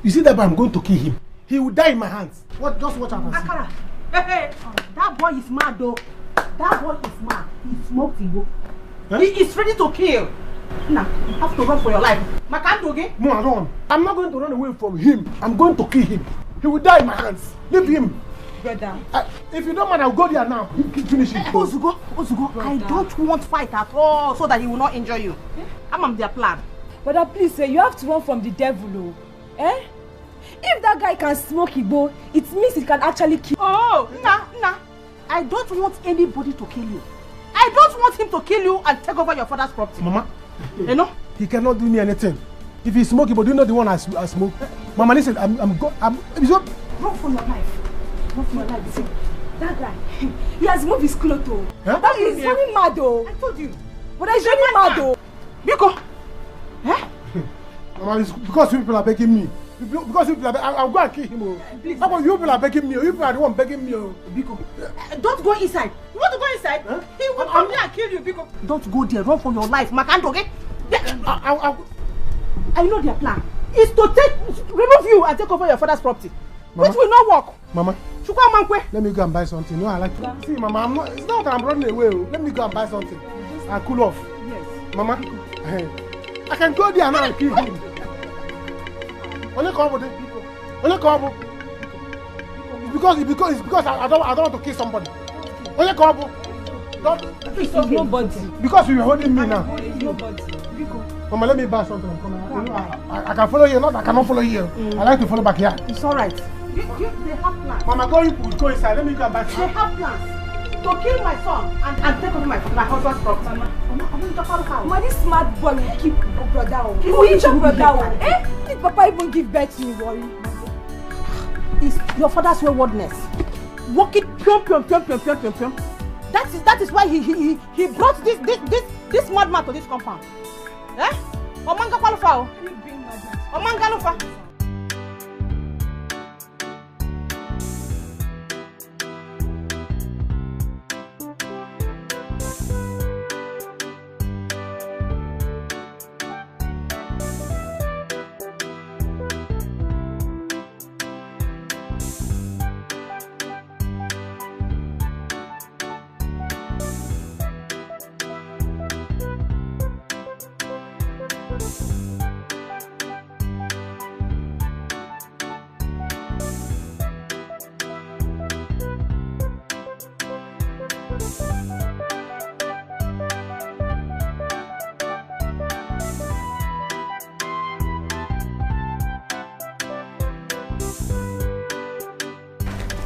Speaker 5: You see that boy, I'm going to kill him. He will die in my hands. Just watch out and see.
Speaker 6: Akara, hey, that boy is mad though. That boy is mad. He smoked Igbo. Huh? He is ready to kill. Now, you have to run for your life. Makandoge?
Speaker 5: No, I don't. I'm not going to run away from him. I'm going to kill him. He will die in my hands. Leave him.
Speaker 6: Brother.
Speaker 5: If you don't mind, I'll go there now. Finish it.
Speaker 6: Ozugo, I don't want fight at all so that he will not injure you. I'm on their plan.
Speaker 9: Brother, please, you have to run from the devil, oh. Eh? If that guy can smoke Igbo, it means he can actually kill.
Speaker 6: Oh, nah. I don't want anybody to kill you. I don't want him to kill you and take over your father's property.
Speaker 5: Mama,
Speaker 6: you know?
Speaker 5: He cannot do me anything. If he's smoking, but do you know the one I smoke? Mama, listen, I'm run for your life.
Speaker 9: Run for your life. See, that guy, he has moved his clothes, oh.
Speaker 5: Huh?
Speaker 9: That is very mad, oh.
Speaker 6: I told you.
Speaker 9: But he's very mad, oh.
Speaker 6: Biko.
Speaker 9: Eh?
Speaker 5: Mama, it's because you people are begging me. Because you people are begging, I'll go and kill him, oh.
Speaker 6: Please.
Speaker 5: How about you people are begging me? You people are the one begging me, oh.
Speaker 6: Biko. Don't go inside. You want to go inside? Huh? He will come here and kill you, Biko. Don't go there. Run for your life. Makandoge. I know their plan. It's to remove you and take over your father's property. Mama, which will not work.
Speaker 5: Mama, let me go and buy something. You know I like to. See, Mama, it's not that I'm running away. Let me go and buy something. I'll cool off.
Speaker 6: Yes.
Speaker 5: Mama, I can go there now and kill him. Only come It's because I don't want to kill somebody. Only come
Speaker 9: Nobody.
Speaker 5: Because you are holding me now.
Speaker 9: Nobody.
Speaker 5: Mama, let me buy something. I can follow you, not I cannot follow you. I like to follow back here.
Speaker 6: It's alright. They have plans.
Speaker 5: Mama, go inside. Let me go and buy something.
Speaker 6: They have plans to kill my son and take over my husband's property.
Speaker 9: Mama, this smart boy will keep brother. He will eat your brother. Eh? Did Papa even give birth to you, worry?
Speaker 6: It's your father's waywardness. Walk it pium. That is why he brought this madman to this compound. Eh? Omanga qualify. Omanga lufa.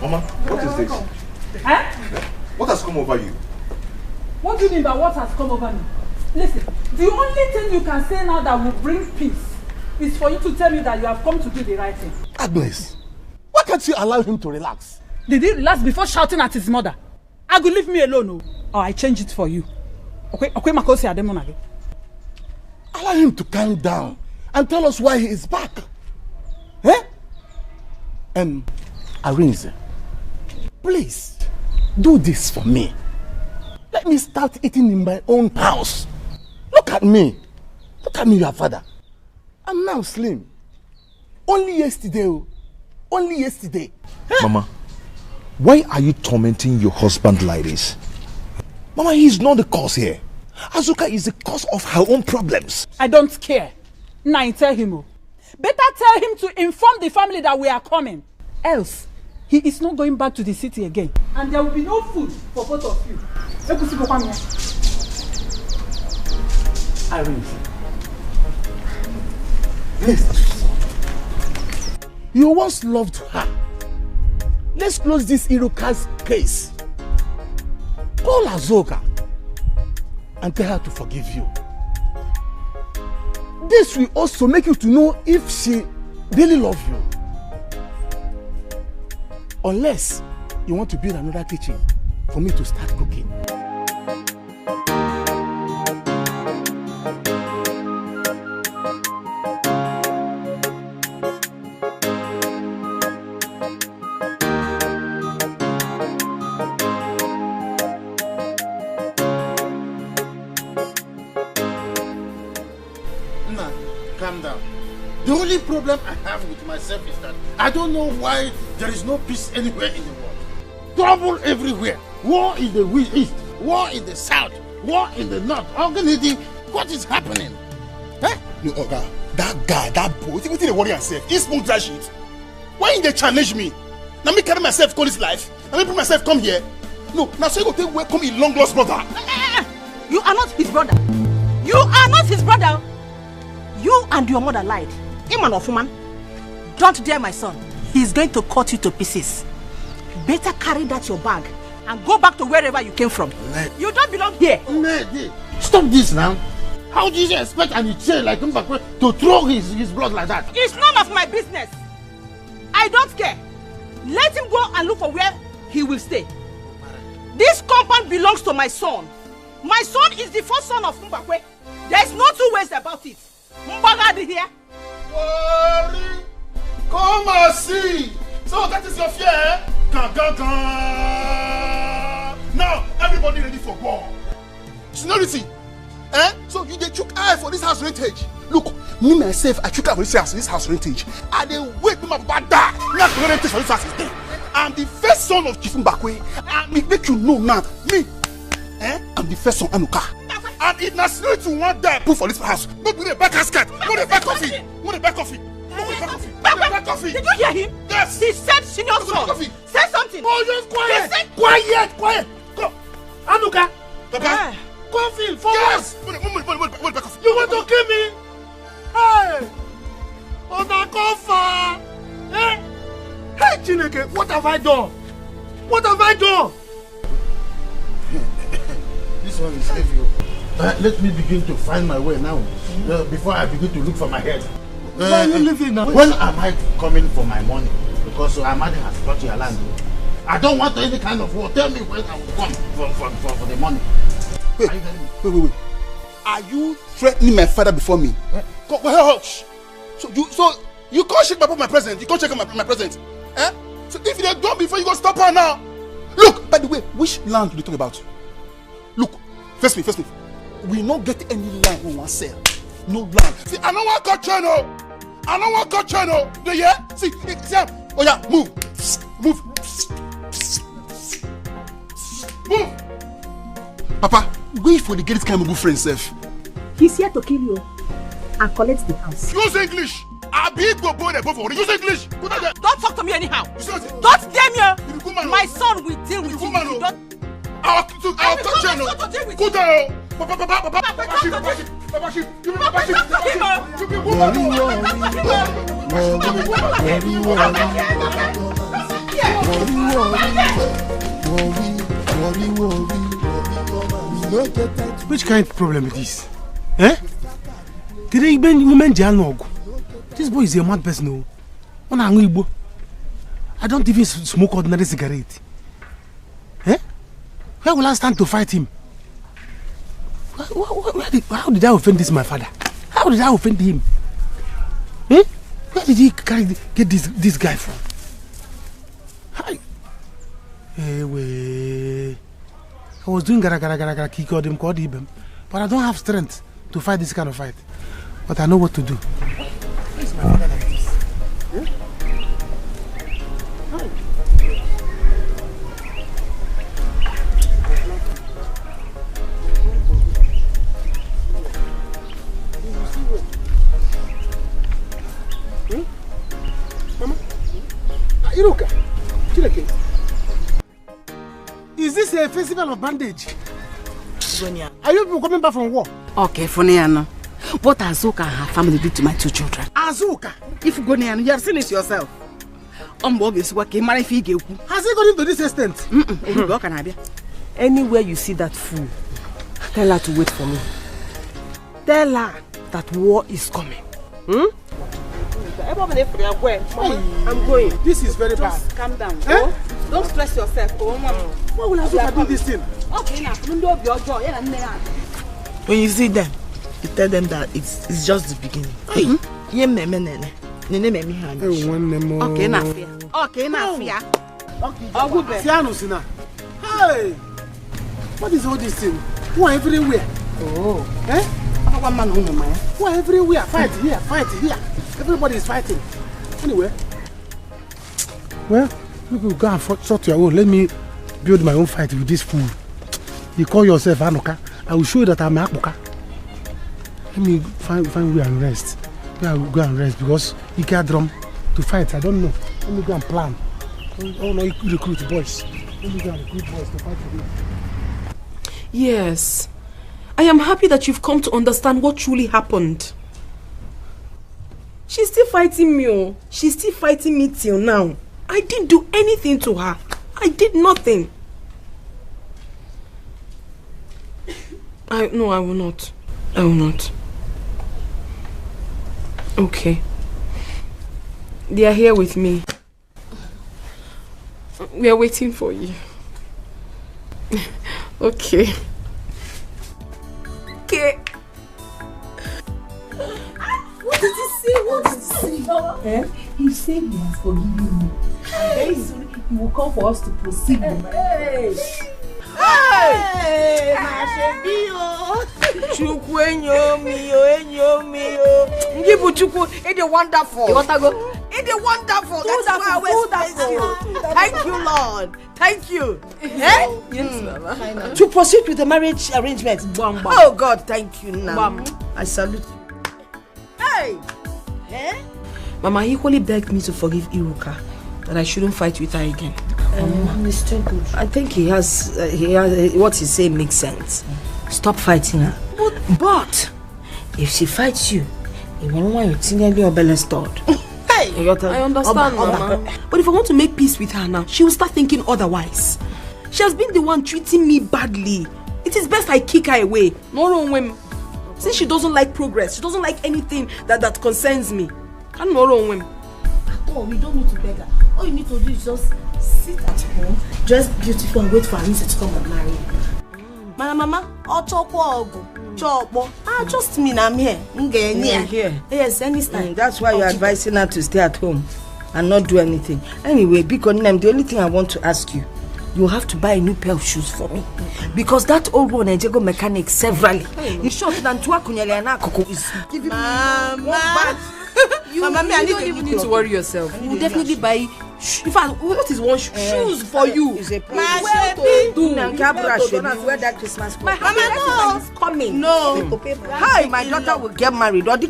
Speaker 11: Mama, what is this?
Speaker 10: Huh?
Speaker 11: What has come over you?
Speaker 10: What do you mean by what has come over me? Listen, the only thing you can say now that will bring peace is for you to tell me that you have come to do the right thing.
Speaker 12: Agnes, why can't you allow him to relax?
Speaker 10: Did he relax before shouting at his mother? I could leave me alone, oh. Or I change it for you. Okay, Makosi Ademon again.
Speaker 12: Allow him to calm down and tell us why he is back. Eh? Arinze, please, do this for me. Let me start eating in my own house. Look at me, your father. I'm now slim. Only yesterday.
Speaker 11: Mama, why are you tormenting your husband like this? Mama, he's not the cause here. Azuka is the cause of her own problems.
Speaker 10: I don't care. Now tell him. Better tell him to inform the family that we are coming. Else, he is not going back to the city again. And there will be no food for both of you.
Speaker 12: Irene, please. You once loved her. Let's close this Iruka's case. Call Azoka and tell her to forgive you. This will also make you to know if she really loves you. Unless you want to build another kitchen for me to start cooking.
Speaker 14: Calm down. The only problem I have with myself is that I don't know why there is no peace anywhere in the world. Trouble everywhere. War in the east, war in the south, war in the north. What is happening?
Speaker 19: Huh? No, Oga, that guy, that boy, what's the worry yourself? He smoke dry shit. Why they challenge me? Now me carry myself call this life. Now me put myself come here. No, now so you go take welcome a long lost brother.
Speaker 6: You are not his brother. You are not his brother. You and your mother lied. Iman of woman. Don't dare my son. He's going to cut you to pieces. Better carry that your bag and go back to wherever you came from. You don't belong here.
Speaker 14: Stop this now. How do you expect an Iche like Mbakwe to throw his blood like that?
Speaker 6: It's none of my business. I don't care. Let him go and look for where he will stay. This compound belongs to my son. My son is the first son of Mbakwe. There's no two ways about it. Mbagadi here.
Speaker 19: Worry. Come and see. So that is your fear, eh? Now, everybody ready for war. Seniority. Eh? So you they took eye for this house rentage. Look, me myself, I took eye for this house rentage. And they wait me my papa die. Not for rentage for this house is there. I'm the first son of Chief Mbakwe. And me make you know now. Me. I'm the first son Anuka. And if not seniority want die, put for this house. Don't do the back casket. Go the back coffee. Go the back coffee.
Speaker 6: Did you hear him?
Speaker 19: Yes.
Speaker 6: He said senior son. Say something.
Speaker 19: Oh, just quiet.
Speaker 6: Listen.
Speaker 19: Quiet. Go. Anuka. Papa. Coffee. For yes. What? You want to kill me? Hey. Onakofa. Hey. Hey, Chineke. What have I done?
Speaker 14: This one is heavy. Let me begin to find my way now. Before I begin to look for my head.
Speaker 1: Where are you living now?
Speaker 14: When am I coming for my money? Because Amadi has brought your land. I don't want any kind of war. Tell me when I will come for the money.
Speaker 19: Wait. Are you threatening my father before me? So you can't shake my present. You can't check my present. Eh? So if you're done before you go stop her now. Look, by the way, which land do you talk about? Look, face me. We not get any land we want sell. No land. See, I don't want to cut channel. Do you hear? See, oh yeah, move. Papa, wait for the get this kind of good friend, self.
Speaker 6: He's here to kill you and collect the house.
Speaker 19: Use English. I be go boy the both. Use English.
Speaker 6: Don't talk to me anyhow. Don't dare me. My son will deal with you.
Speaker 19: I'll cut channel. Go down.
Speaker 5: Which kind of problem is this? Eh? This boy is a mad person. I don't even smoke ordinary cigarette. Eh? Where will I stand to fight him? How did I offend my father? How did I offend him? Eh? Where did he get this guy from? I was doing gara kick him, but I don't have strength to fight this kind of fight. But I know what to do. Why is my father like this? Hmm? Mama? Iruka, is this a festival of bandage? Are you people coming back from war?
Speaker 2: Okay, Funiano. What Azuka and her family did to my two children?
Speaker 5: Azuka?
Speaker 2: If Gonian, you have seen it yourself. Bob is working, Has he
Speaker 5: gone into this extent?
Speaker 18: Anywhere you see that fool, tell her to wait for me. Tell her that war is coming. I'm going.
Speaker 5: This is very bad.
Speaker 9: Just calm down. Eh? Don't stress yourself.
Speaker 5: Why will Azuka do this thing?
Speaker 9: Okay, now.
Speaker 2: When you see them, you tell them that it's just the beginning. Okay, now fear. Okay, now fear.
Speaker 5: Hey! What is all this thing? Who are everywhere?
Speaker 2: Oh.
Speaker 5: Eh? Who are everywhere? Fight here, fight here. Everybody is fighting. Anyway. Well, you go and sort your own. Let me build my own fight with this fool. You call yourself Anoka. I will show you that I'm Apoka. Let me find where and rest. Where I will go and rest because you can't drum to fight. I don't know. Let me go and plan. Oh no, you recruit boys. Let me go and recruit boys to fight for you.
Speaker 6: Yes. I am happy that you've come to understand what truly happened. She's still fighting me. Oh. She's still fighting me till now. I didn't do anything to her. I did nothing. No, I will not. I will not. Okay. They are here with me. We are waiting for you. Okay. Okay.
Speaker 2: What did he say? What did he say? He said he has forgiven me. Very soon he will come for us to proceed. Hey!
Speaker 6: Chukwu enyo mi. Ngibu Chukwu, it's wonderful. You want to go? It's wonderful. That's why I always praise you. Thank you, Lord. Thank you. Yes, Mama.
Speaker 18: To proceed with the marriage arrangement.
Speaker 6: Oh God, thank you now. I salute you. Hey! Mama, he equally begged me to forgive Iruka, that I shouldn't fight with her again.
Speaker 18: Mr. Good.
Speaker 6: I think he has what he say makes sense. Stop fighting her. But if she fights you, you won't want you to your balance stored. I understand, Mama. But if I want to make peace with her now, she will start thinking otherwise. She has been the one treating me badly. It is best I kick her away. No wrong with me. Since she doesn't like progress, she doesn't like anything that concerns me. I'm not wrong with me.
Speaker 2: Oh, we don't need to beg her. All you need to do is just sit at home, dress beautiful and wait for Anissa to come and marry you.
Speaker 6: Mama, just me, I'm here.
Speaker 18: Here.
Speaker 6: Yes, anytime.
Speaker 18: That's why you're advising her to stay at home and not do anything. Anyway, because the only thing I want to ask you, you have to buy a new pair of shoes for me. Because that old one, I go mechanic severally. In short, than two is giving me Mama,
Speaker 6: you don't even need to worry yourself. We'll definitely buy. In fact, what is one shoes for you?
Speaker 18: Is a
Speaker 6: wear that Christmas clothes.
Speaker 18: Mama, no,
Speaker 6: is coming.
Speaker 18: No. Hi, my daughter will get married. What?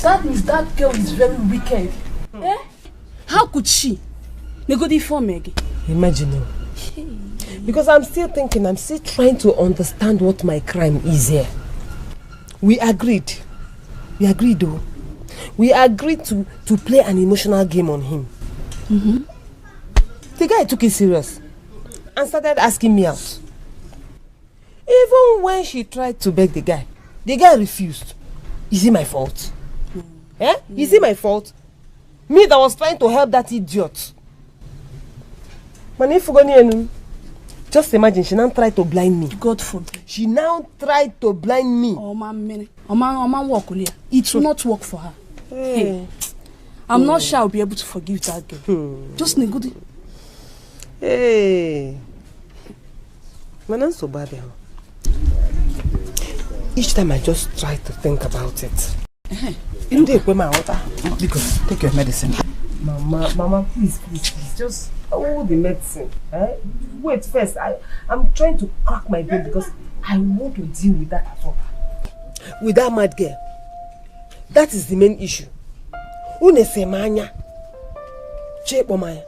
Speaker 2: That means that girl is very wicked. How could she?
Speaker 18: Imagine. Because I'm still thinking, I'm still trying to understand what my crime is here. We agreed though. We agreed to play an emotional game on him. The guy took it serious and started asking me out. Even when she tried to beg the guy refused. Is it my fault? Is it my fault? Me that was trying to help that idiot. Just imagine, she now tried to blind me.
Speaker 2: God forbid.
Speaker 18: She now tried to blind me.
Speaker 2: It will not work for her. Hey. I'm not sure I'll be able to forgive that girl. Just negudi.
Speaker 18: Hey. Man, so bad. Each time I just try to think about it. Take my water. Because take your medicine. Mama, please. Just hold the medicine. Wait first. I'm trying to crack my brain because I want to deal with that as well. With that mad girl. That is the main issue. Unesemanya. Check Maya.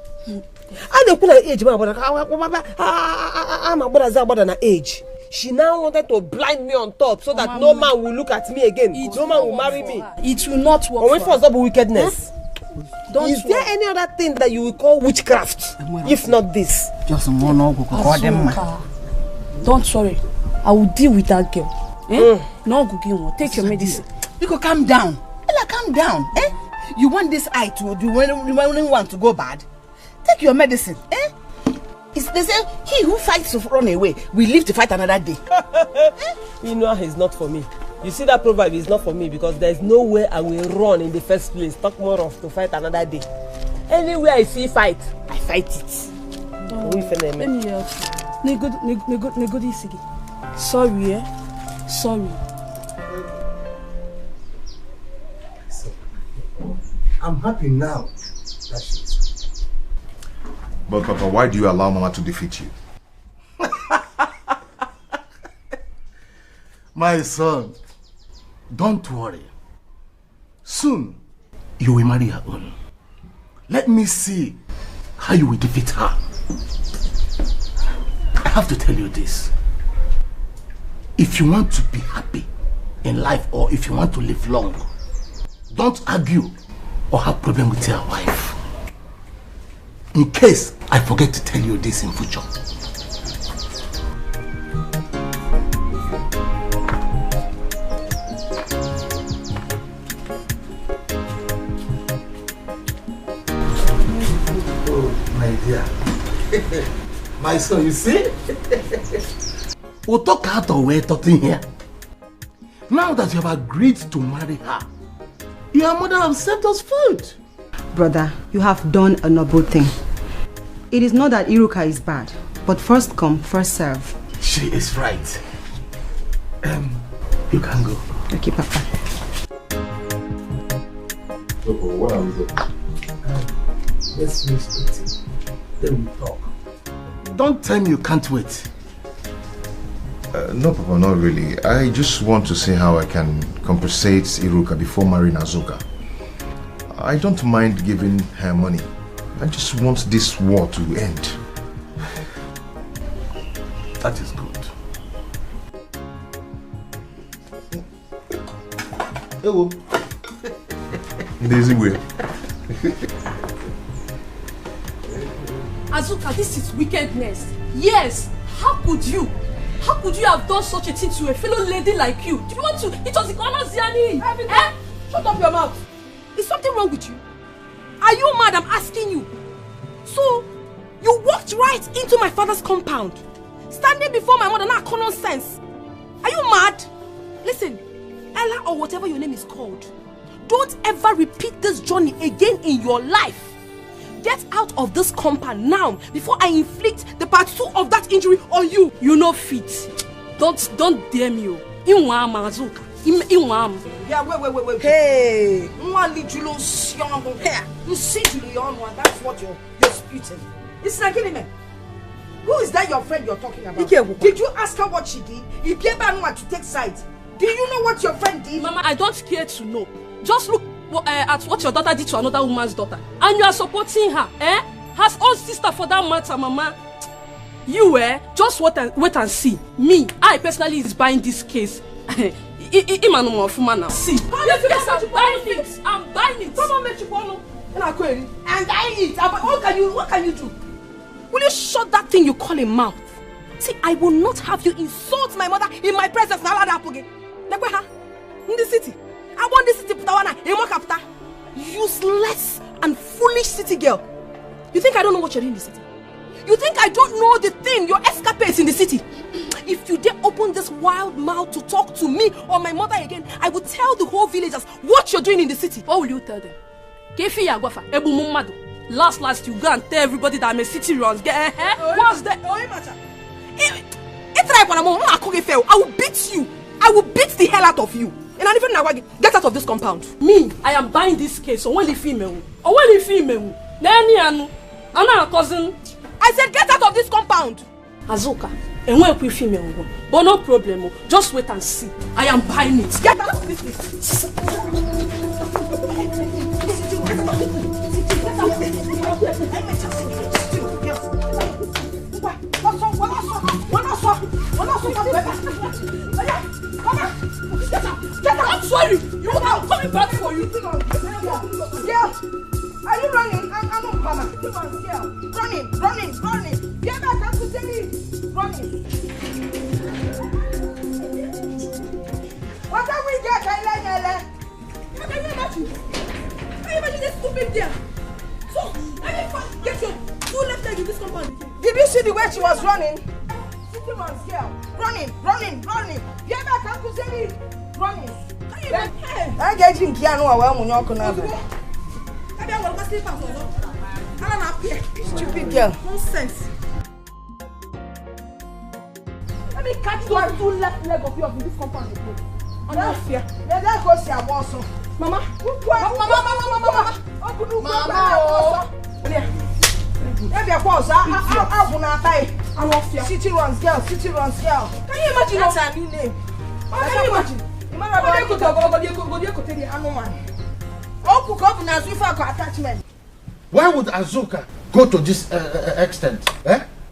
Speaker 18: I don't put an age, I'm age. She now wanted to blind me on top so that no man will look at me again. No man will marry me.
Speaker 6: It will not work.
Speaker 18: Or for example, wickedness.
Speaker 6: Don't
Speaker 18: Is there any other thing that you will call witchcraft? If not this?
Speaker 2: Just don't worry. I will deal with that girl. No Guginwo, take your medicine.
Speaker 6: You go calm down. Ella, calm down. You want this eye to do when you want to go bad? Take your medicine. They say he who fights to run away will live to fight another day.
Speaker 18: You know it's not for me. You see that proverb is not for me because there's no way I will run in the first place. Talk more of to fight another day. Anywhere I see fight, I fight it.
Speaker 2: Let me help you. Sorry, Sorry.
Speaker 4: I'm happy now that she's.
Speaker 11: But Papa, why do you allow Mama to defeat you?
Speaker 12: My son, don't worry. Soon, you will marry her own. Let me see how you will defeat her. I have to tell you this. If you want to be happy in life or if you want to live long, don't argue or have problem with your wife. In case I forget to tell you this in future. Oh, my dear. My son, you see? We'll talk out of way talking here. Now that you have agreed to marry her, your mother has sent us food.
Speaker 13: Brother, you have done a noble thing. It is not that Iruka is bad, but first come, first serve.
Speaker 12: She is right. You can go.
Speaker 13: Okay, Papa.
Speaker 11: What are we doing?
Speaker 12: Let's finish eating. Then we talk. Don't tell me you can't wait.
Speaker 11: No, Papa, not really. I just want to see how I can compensate Iruka before marrying Azuka. I don't mind giving her money. I just want this war to end.
Speaker 12: That is good.
Speaker 11: Hello. In the easy way.
Speaker 16: Azuka, this is wickedness. Yes, how could you? How could you have done such a thing to a fellow lady like you? Do you want to? It was the corner Ziani.
Speaker 6: Shut up your mouth. Is something wrong with you? Are you mad? I'm asking you. So, you walked right into my father's compound, standing before my mother, not common sense. Are you mad? Listen, Ella or whatever your name is called, don't ever repeat this journey again in your life. Get out of this compound now before I inflict the part 2 of that injury on you. You know fit. Don't dare me. Azuka. Yeah, wait. Hey, you see Julian one, that's what you're disputing. It's like man. Who is that your friend you're talking about? Did you ask her what she did? You gave her no to take sides. Do you know what your friend did?
Speaker 16: Mama, I don't care to know. Just look at what your daughter did to another woman's daughter. And you are supporting her, Her own sister for that matter, Mama. You, just wait and see. Me, I personally is buying this case. See, yes, I'm buying it.
Speaker 6: Someone make you follow. And I eat. What can you do? Will you shut that thing you call a mouth? See, I will not have you insult my mother in my presence. Now that again. In the city. I want this city putawana. Useless and foolish city girl. You think I don't know what you're doing in the city? You think I don't know the thing, your escapades in the city? If you dare open this wild mouth to talk to me or my mother again, I will tell the whole villagers what you're doing in the city. What will you tell them? Last, you go and tell everybody that I'm a city runs. What's that? I will beat you. I will beat the hell out of you. And I even now get out of this compound. Me, I am buying this case. So when the female, then I'm not a cousin. I said get out of this compound. Azuka, and when we female, but no problem. Just wait and see. I am buying it. Get out of this place.
Speaker 3: I'm sorry. You know I'm coming back for you.
Speaker 6: Girl, are you running? I'm not coming. Girl, running. Yeah, I can't put any running. What are we get?
Speaker 3: Can you imagine? Can you imagine this stupid girl? So, get your 2 left leg in this compound.
Speaker 6: Did you see the way she was running? City man's girl. Running. Yeah, I can't put any running. I get you in Kiano while when you're going to stupid girl.
Speaker 3: Nonsense. Let me catch those 2 left leg of yours in this compound. I'm not fear.
Speaker 6: That goes your boss.
Speaker 3: Mama.
Speaker 6: City runs girl. Can you imagine that's her new name? Can you imagine?
Speaker 14: Why would Azuka go to this extent?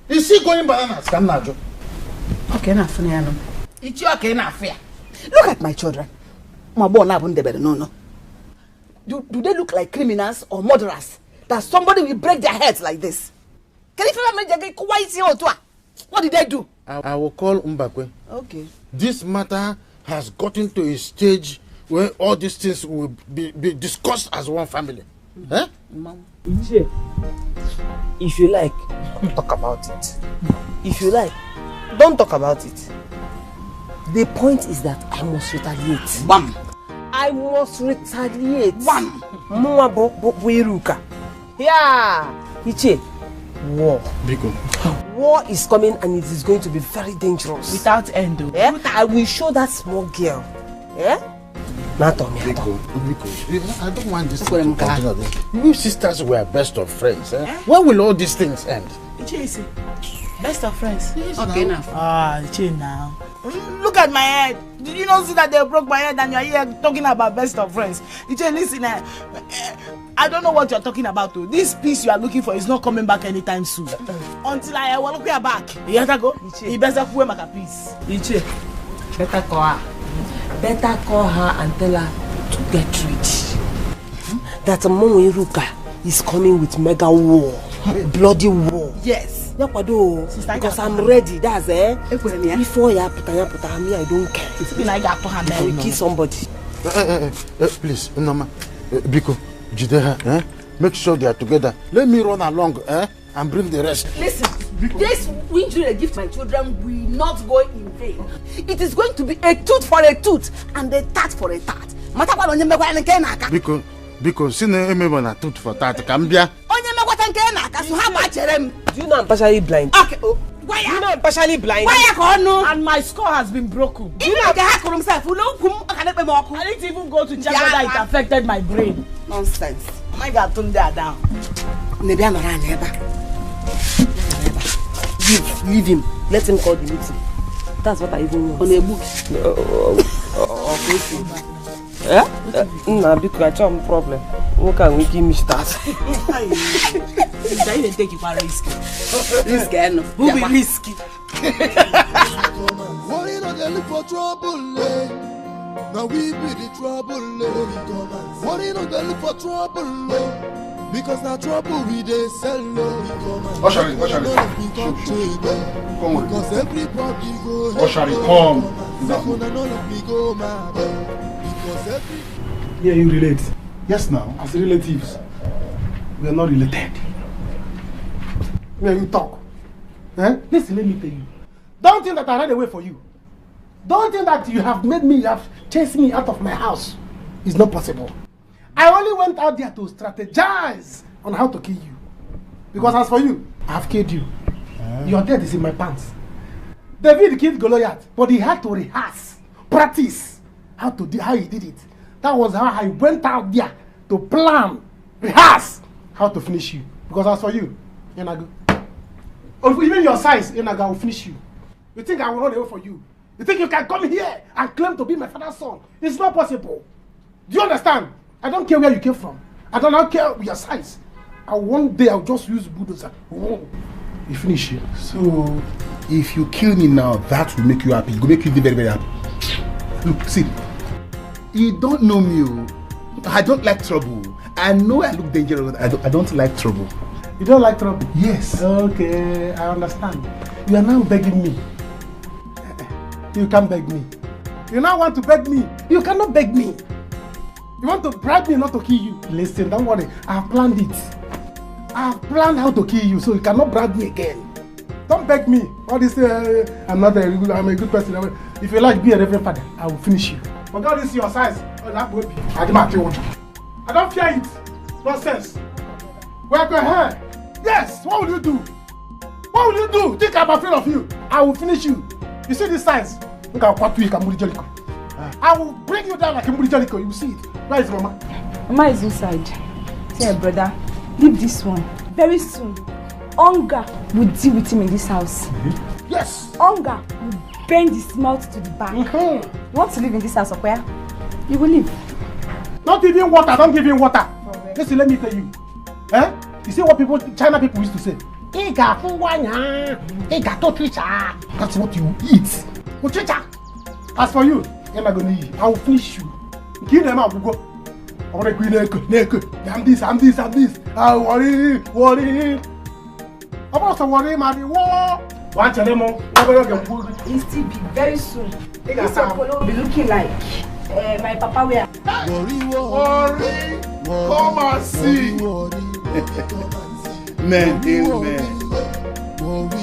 Speaker 14: Is she going bananas?
Speaker 2: Okay, enough. It's okay enough. Look at my children. No. Do they look like criminals or murderers? That somebody will break their heads like this? Can you what did they do?
Speaker 14: I will call Mbakwe.
Speaker 2: Okay.
Speaker 14: This matter has gotten to a stage where all these things will be discussed as one family.
Speaker 18: Mom. If you like, talk about it. If you like, don't talk about it. The point is that I must retaliate.
Speaker 2: Bam!
Speaker 18: I must retaliate.
Speaker 2: Bam!
Speaker 18: Yeah! Iche, war.
Speaker 14: Biko.
Speaker 18: War is coming and it is going to be very dangerous.
Speaker 2: Without end.
Speaker 18: Yeah? I will show that small girl. Yeah?
Speaker 14: Biko, I don't want this to continue. You sisters were best of friends. When will all these things end?
Speaker 2: Iche, best of friends.
Speaker 6: Okay now.
Speaker 2: Iche now. Look at my head. Did you not see that they broke my head and you're here talking about best of friends? Iche, listen, I don't know what you're talking about. Though. This peace you are looking for is not coming back anytime soon. Until I will look back. You have to go. You better go make a peace.
Speaker 18: Iche, better call her. Better call her and tell her to get rich. That Momo Iruka is coming with mega war. Bloody war.
Speaker 2: Yes.
Speaker 18: Because I'm ready. That's before you put me, I don't care.
Speaker 2: It's been like that to her.
Speaker 18: I will kill somebody.
Speaker 14: Please, Noma, Biko, Jideha, make sure they are together. Let me run along and bring the rest.
Speaker 2: Listen, this injury I give to my children will not go in vain. It is going to be a tooth for a tooth and a tat for a tat.
Speaker 14: Biko, see no na tooth for tat. Cambia.
Speaker 18: Do you know I'm partially blind?
Speaker 2: Okay.
Speaker 18: Do you know I'm partially blind?
Speaker 2: And my skull has been broken. I didn't even go to check whether it affected my brain. Nonsense. My God, turn that down.
Speaker 18: Leave him. Let him call the meeting. That's what I even want. On a book. Yeah? Nah, because I have a problem. What can we give me stars?
Speaker 2: I even take you for a risk. Risk, no. Who be risky?
Speaker 8: Worry not they look for trouble, Now we be the trouble, Worry not they look for trouble, because now trouble we they sell,
Speaker 19: What shall it? Come on.
Speaker 8: Because everybody go.
Speaker 19: What shall it? Come.
Speaker 1: Yeah, you relate. Yes, now, as relatives, we are not related. When you talk, listen, let me tell you. Don't think that I ran away for you. Don't think that you have chased me out of my house. It's not possible. I only went out there to strategize on how to kill you. Because as for you, I have killed you. Your death is in my pants. David killed Goliath, but he had to rehearse, practice how he did it. That was how I went out there to plan, rehearse how to finish you. Because as for you, Yenago, or even your size, Yenago will finish you. You think I will run away for you? You think you can come here and claim to be my father's son? It's not possible. Do you understand? I don't care where you came from. I don't care your size. And one day I'll just use bulldozer. You finish it.
Speaker 4: So, if you kill me now, that will make you happy. It will make you very, very happy. Look, see, You don't know me. I don't like trouble. I know I look dangerous. I don't like trouble.
Speaker 5: You don't like trouble?
Speaker 4: Yes.
Speaker 5: Okay, I understand. You are now begging me. You can't beg me. You now want to beg me. You cannot beg me. You want to bribe me not to kill you. Listen, don't worry. I have planned it. I have planned how to kill you, so you cannot bribe me again. Don't beg me. All this, I'm a good person. If you like be a reverend father, I will finish you. But God is your size. I don't fear it. Nonsense. Where go ahead? Yes. What will you do? What will you do? Think I'm afraid of you. I will finish you. You see this size? Look at what we can do. I will bring you down like a Jericho. You will see it. Where is Mama?
Speaker 9: Mama is inside. Say, brother, leave this one. Very soon, hunger will deal with him in this house.
Speaker 5: Yes.
Speaker 9: Hunger will bend his mouth to the back. You want to live in this house, or where? You will live.
Speaker 5: Not give him water. Don't give him water. Listen, let me tell you. You see what China people used to say? That's what you eat. As for you, I'm not going to eat. I will finish you. Kill them out. Go. I want to I'm this. I worry. I'm also worried, man. Watch them.
Speaker 9: He'll still be very soon. This Apollo will be looking like my papa where.
Speaker 19: Worry. Come and see.
Speaker 4: Man, amen.
Speaker 6: Worry.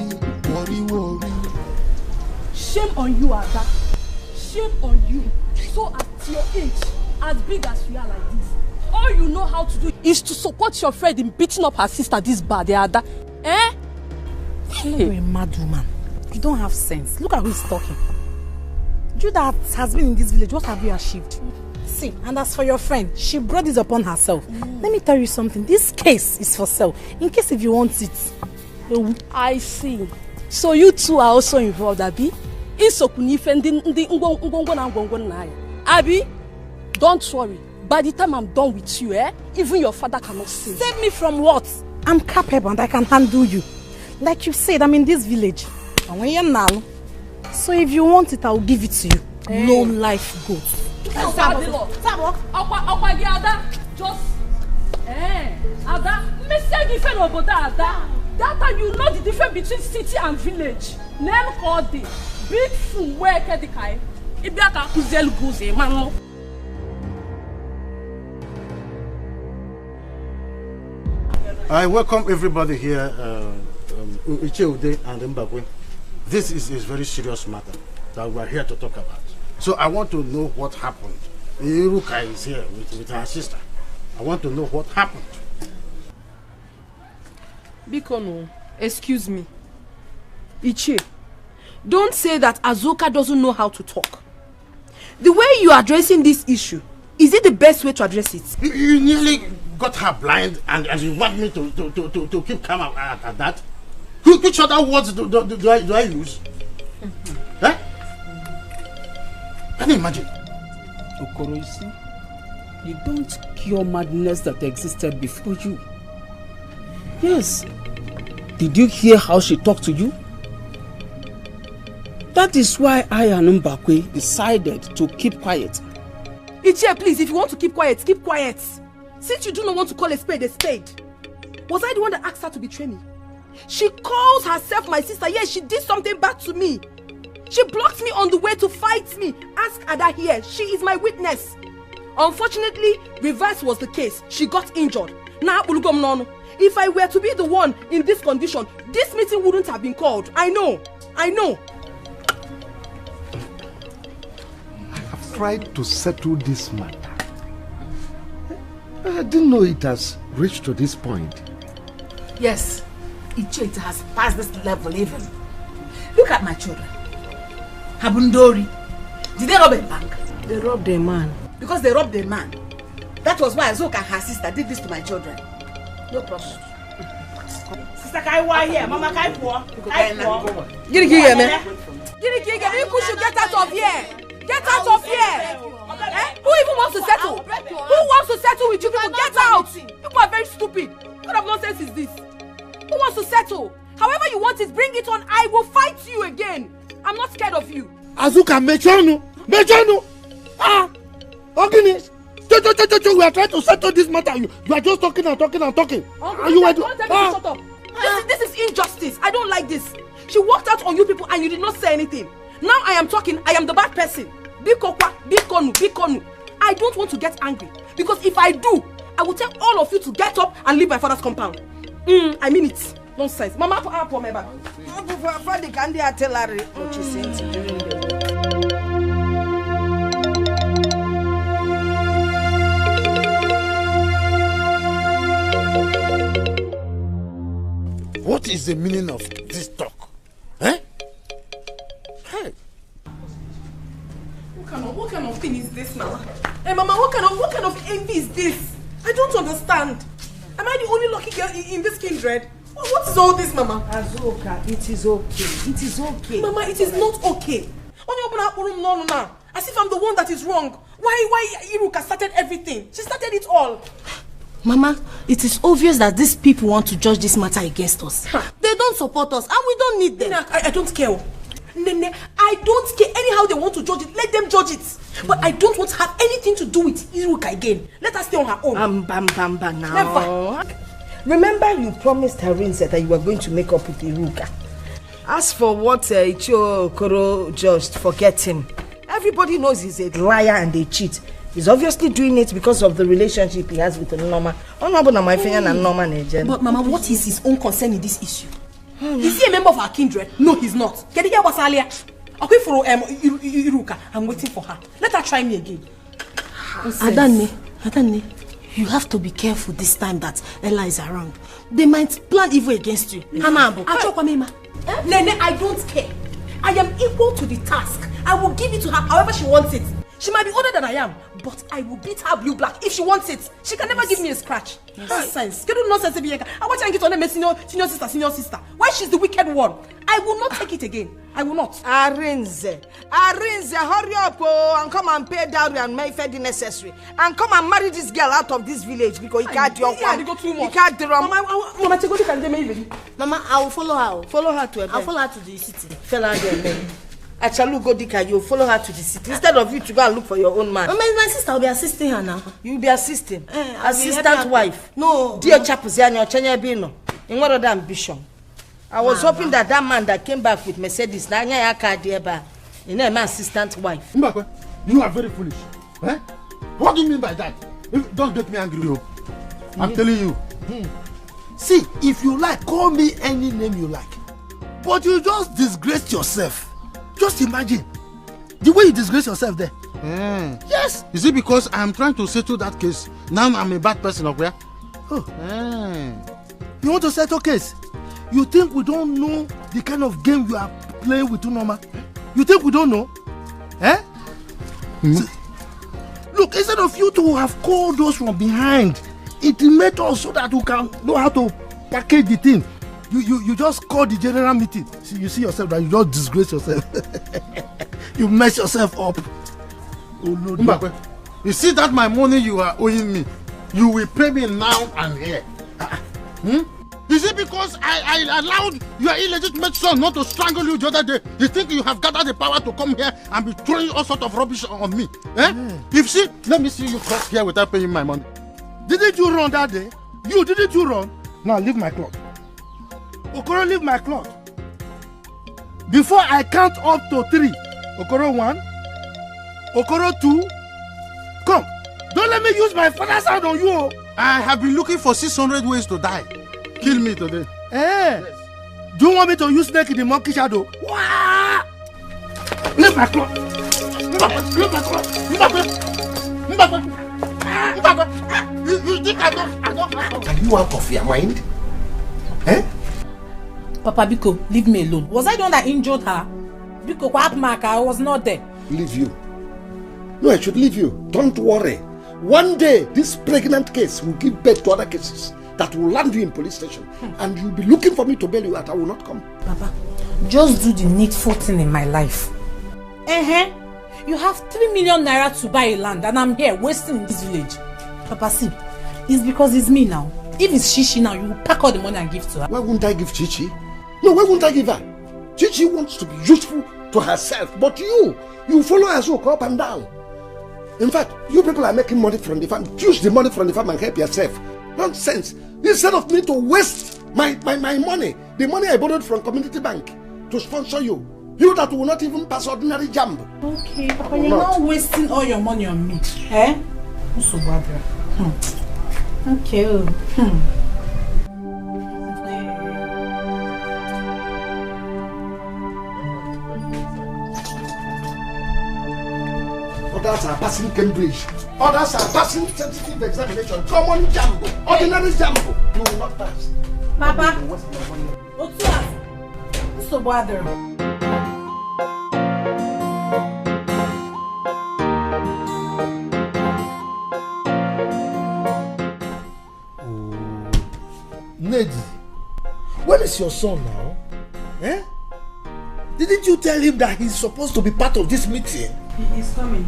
Speaker 6: Shame on you, Ada. Shame on you. So at your age, as big as you are like this, all you know how to do is to support your friend in beating up her sister this bad, Ada.
Speaker 7: You're a mad woman. You don't have sense. Look at who is talking. You that has been in this village, what have you achieved? See, and as for your friend, she brought this upon herself. Let me tell you something. This case is for sale. In case if you want it.
Speaker 6: I see. So you two are also involved, Abi? Abi, don't worry. By the time I'm done with you, even your father cannot save.
Speaker 7: Save me from what? I'm capable and I can handle you. Like you said, I'm in this village. And when you're now, so if you want it, I'll give it to you. No life goes.
Speaker 6: Just Ada, message different about Ada. That time you know the difference between city and village. Name called the big fool where can the kai? Ibiaka kuzel goze mano.
Speaker 14: I welcome everybody here, Icheude and Mbakwe. This is a very serious matter that we are here to talk about. So I want to know what happened. Iruka is here with her sister. I want to know what happened.
Speaker 6: Bikono, excuse me. Ichie, don't say that Azuka doesn't know how to talk. The way you are addressing this issue, is it the best way to address it?
Speaker 14: You nearly got her blind and you want me to keep calm at that? Which other words do I use? Can you imagine?
Speaker 20: Okoroisi, you don't cure madness that existed before you. Yes. Did you hear how she talked to you? That is why I and Mbakwe decided to keep quiet.
Speaker 6: Ichie, please, if you want to keep quiet, keep quiet. Since you do not want to call a spade, was I the one that asked her to betray me? She calls herself my sister. Yes, she did something bad to me. She blocked me on the way to fight me. Ask Ada here. She is my witness. Unfortunately, reverse was the case. She got injured. Now, if I were to be the one in this condition, this meeting wouldn't have been called. I know.
Speaker 12: I have tried to settle this matter. I didn't know it has reached to this point.
Speaker 2: Yes, it has passed this level even. Look at my children. Habundori. Did they rob a bank?
Speaker 6: They robbed a man.
Speaker 2: Because they robbed a man. That was why Azoka and her sister did this to my children. No problem.
Speaker 6: Sister Kaiwa here, Mama Kaiwa.
Speaker 2: Giri, you should get out of here. Get out of here. Who even wants to settle? Who wants to settle with you people? Get out. People are very stupid. What kind of nonsense is this? Who wants to settle? However you want it, bring it on. I will fight you again. I'm not scared of you.
Speaker 5: Azuka, Mechonu.
Speaker 12: Organist, we are trying to settle this matter. You are just talking and talking and talking.
Speaker 6: Are you shut up? This is injustice. I don't like this. She walked out on you people and you did not say anything. Now I am talking. I am the bad person. Bikonu. I don't want to get angry because if I do, I will tell all of you to get up and leave my father's compound. I mean it. Nonsense. Mama, pour my bag.
Speaker 13: Father, can they tell her what she said during the
Speaker 14: What is the meaning of this talk? Eh? Hey.
Speaker 6: What kind of thing is this, Mama? Hey, Mama, what kind of envy is this? I don't understand. Am I the only lucky girl in this kindred? What is all this, Mama?
Speaker 13: Azuka, it is okay. It is okay.
Speaker 6: Mama, it is not okay. No. As if I'm the one that is wrong. Why Iruka started everything? She started it all.
Speaker 2: Mama, it is obvious that these people want to judge this matter against us. They don't support us and we don't need them.
Speaker 6: I don't care. Nene, I don't care. Anyhow they want to judge it, let them judge it. But I don't want to have anything to do with Iruka again. Let her stay on her own.
Speaker 13: Now.
Speaker 6: Never.
Speaker 13: Remember you promised Harinze that you were going to make up with Iruka. As for what Ichio Okoro just forget him. Everybody knows he's a liar and a cheat. He's obviously doing it because of the relationship he has with Noma. But
Speaker 6: Mama, what is his own concern in this issue? Is he a member of our kindred? No, he's not. Kediya was earlier. Okay, for Iruka. I'm waiting for her. Let her try me again.
Speaker 2: Adanne, you have to be careful this time that Ella is around. They might plan evil against you.
Speaker 6: Nene, I don't care. I am equal to the task. I will give it to her however she wants it. She might be older than I am, but I will beat her blue black if she wants it. She can never give me a scratch. Nonsense. Get no nonsense. I want to get on a senior sister. Why she's the wicked one? I will not take it again. I will not.
Speaker 13: Harinze, hurry up and come and pay dowry and make the necessary. And come and marry this girl out of this village because he can't do your one. He can't do
Speaker 2: Mama, I will follow her.
Speaker 13: Follow her to
Speaker 2: I'll follow her to the city.
Speaker 13: Follow her. Achalu go Dika, you follow her to the city instead of you to go and look for your own man.
Speaker 2: Mama, my sister will be assisting her now.
Speaker 13: You will be assisting. Assistant wife.
Speaker 2: No.
Speaker 13: Dear Chapuziani or Chenya Bino. In what other ambition? I was hoping that man that came back with Mercedes, in my assistant wife.
Speaker 14: Mbakwe, you are very foolish. Eh? What do you mean by that? Don't get me angry. I'm telling you.
Speaker 12: See, if you like, call me any name you like. But you just disgrace yourself. Just imagine the way you disgrace yourself there.
Speaker 14: Yes. Is it because I'm trying to settle that case? Now I'm a bad person, okay?
Speaker 12: You want to settle case? You think we don't know the kind of game you are playing with Unoma? You think we don't know? Look, instead of you to have called those from behind, intimate us so that we can know how to package the thing. You just call the general meeting. See, you see yourself that you just disgrace yourself. You mess yourself up.
Speaker 14: Oh no, Mbakwe, you see that my money you are owing me, you will pay me now and here. Is it because I allowed your illegitimate son not to strangle you the other day? You think you have gathered the power to come here and be throwing all sorts of rubbish on me? If she, let me see you cross here without paying my money.
Speaker 12: Didn't you run that day? Didn't you run? Now leave my cloth. Okoro, leave my cloth. Before I count up to 3. Okoro 1. Okoro 2. Come. Don't let me use my father's hand on you.
Speaker 14: I have been looking for 600 ways to die. Kill me today.
Speaker 12: Yes. Do you want me to use snake in the monkey shadow? Wah! Leave my cloth. Leave my cloth.
Speaker 14: You think I don't have...
Speaker 12: Are you out of your mind?
Speaker 10: Papa Biko, leave me alone. Was I the one that injured her? Biko, what mark? I was not there.
Speaker 12: Leave you. No, I should leave you. Don't worry. One day, this pregnant case will give birth to other cases that will land you in police station. And you'll be looking for me to bail you out. I will not come.
Speaker 10: Papa, just do the needful thing in my life. You have 3 million naira to buy a land and I'm here wasting in this village. Papa, see, it's because it's me now. If it's Chichi now, you will pack all the money and give to her.
Speaker 12: Why wouldn't I give Chichi? No, why won't I give her? Chichi wants to be useful to herself, but you follow her so up and down. In fact, you people are making money from the farm. Use the money from the farm and help yourself. Nonsense. Instead of me to waste my money, the money I borrowed from Community Bank to sponsor you, you that will not even pass ordinary jump.
Speaker 2: Okay, Papa, you're not wasting all your money on me. Eh? So bad. Okay.
Speaker 12: Others are passing Cambridge. Others are passing sensitive examination. Common jumbo, ordinary jumbo. You will not pass.
Speaker 2: Papa, what's up? So bother.
Speaker 1: Ned, where is your son now? Eh? Didn't you tell him that he's supposed to be part of this meeting?
Speaker 2: He's coming.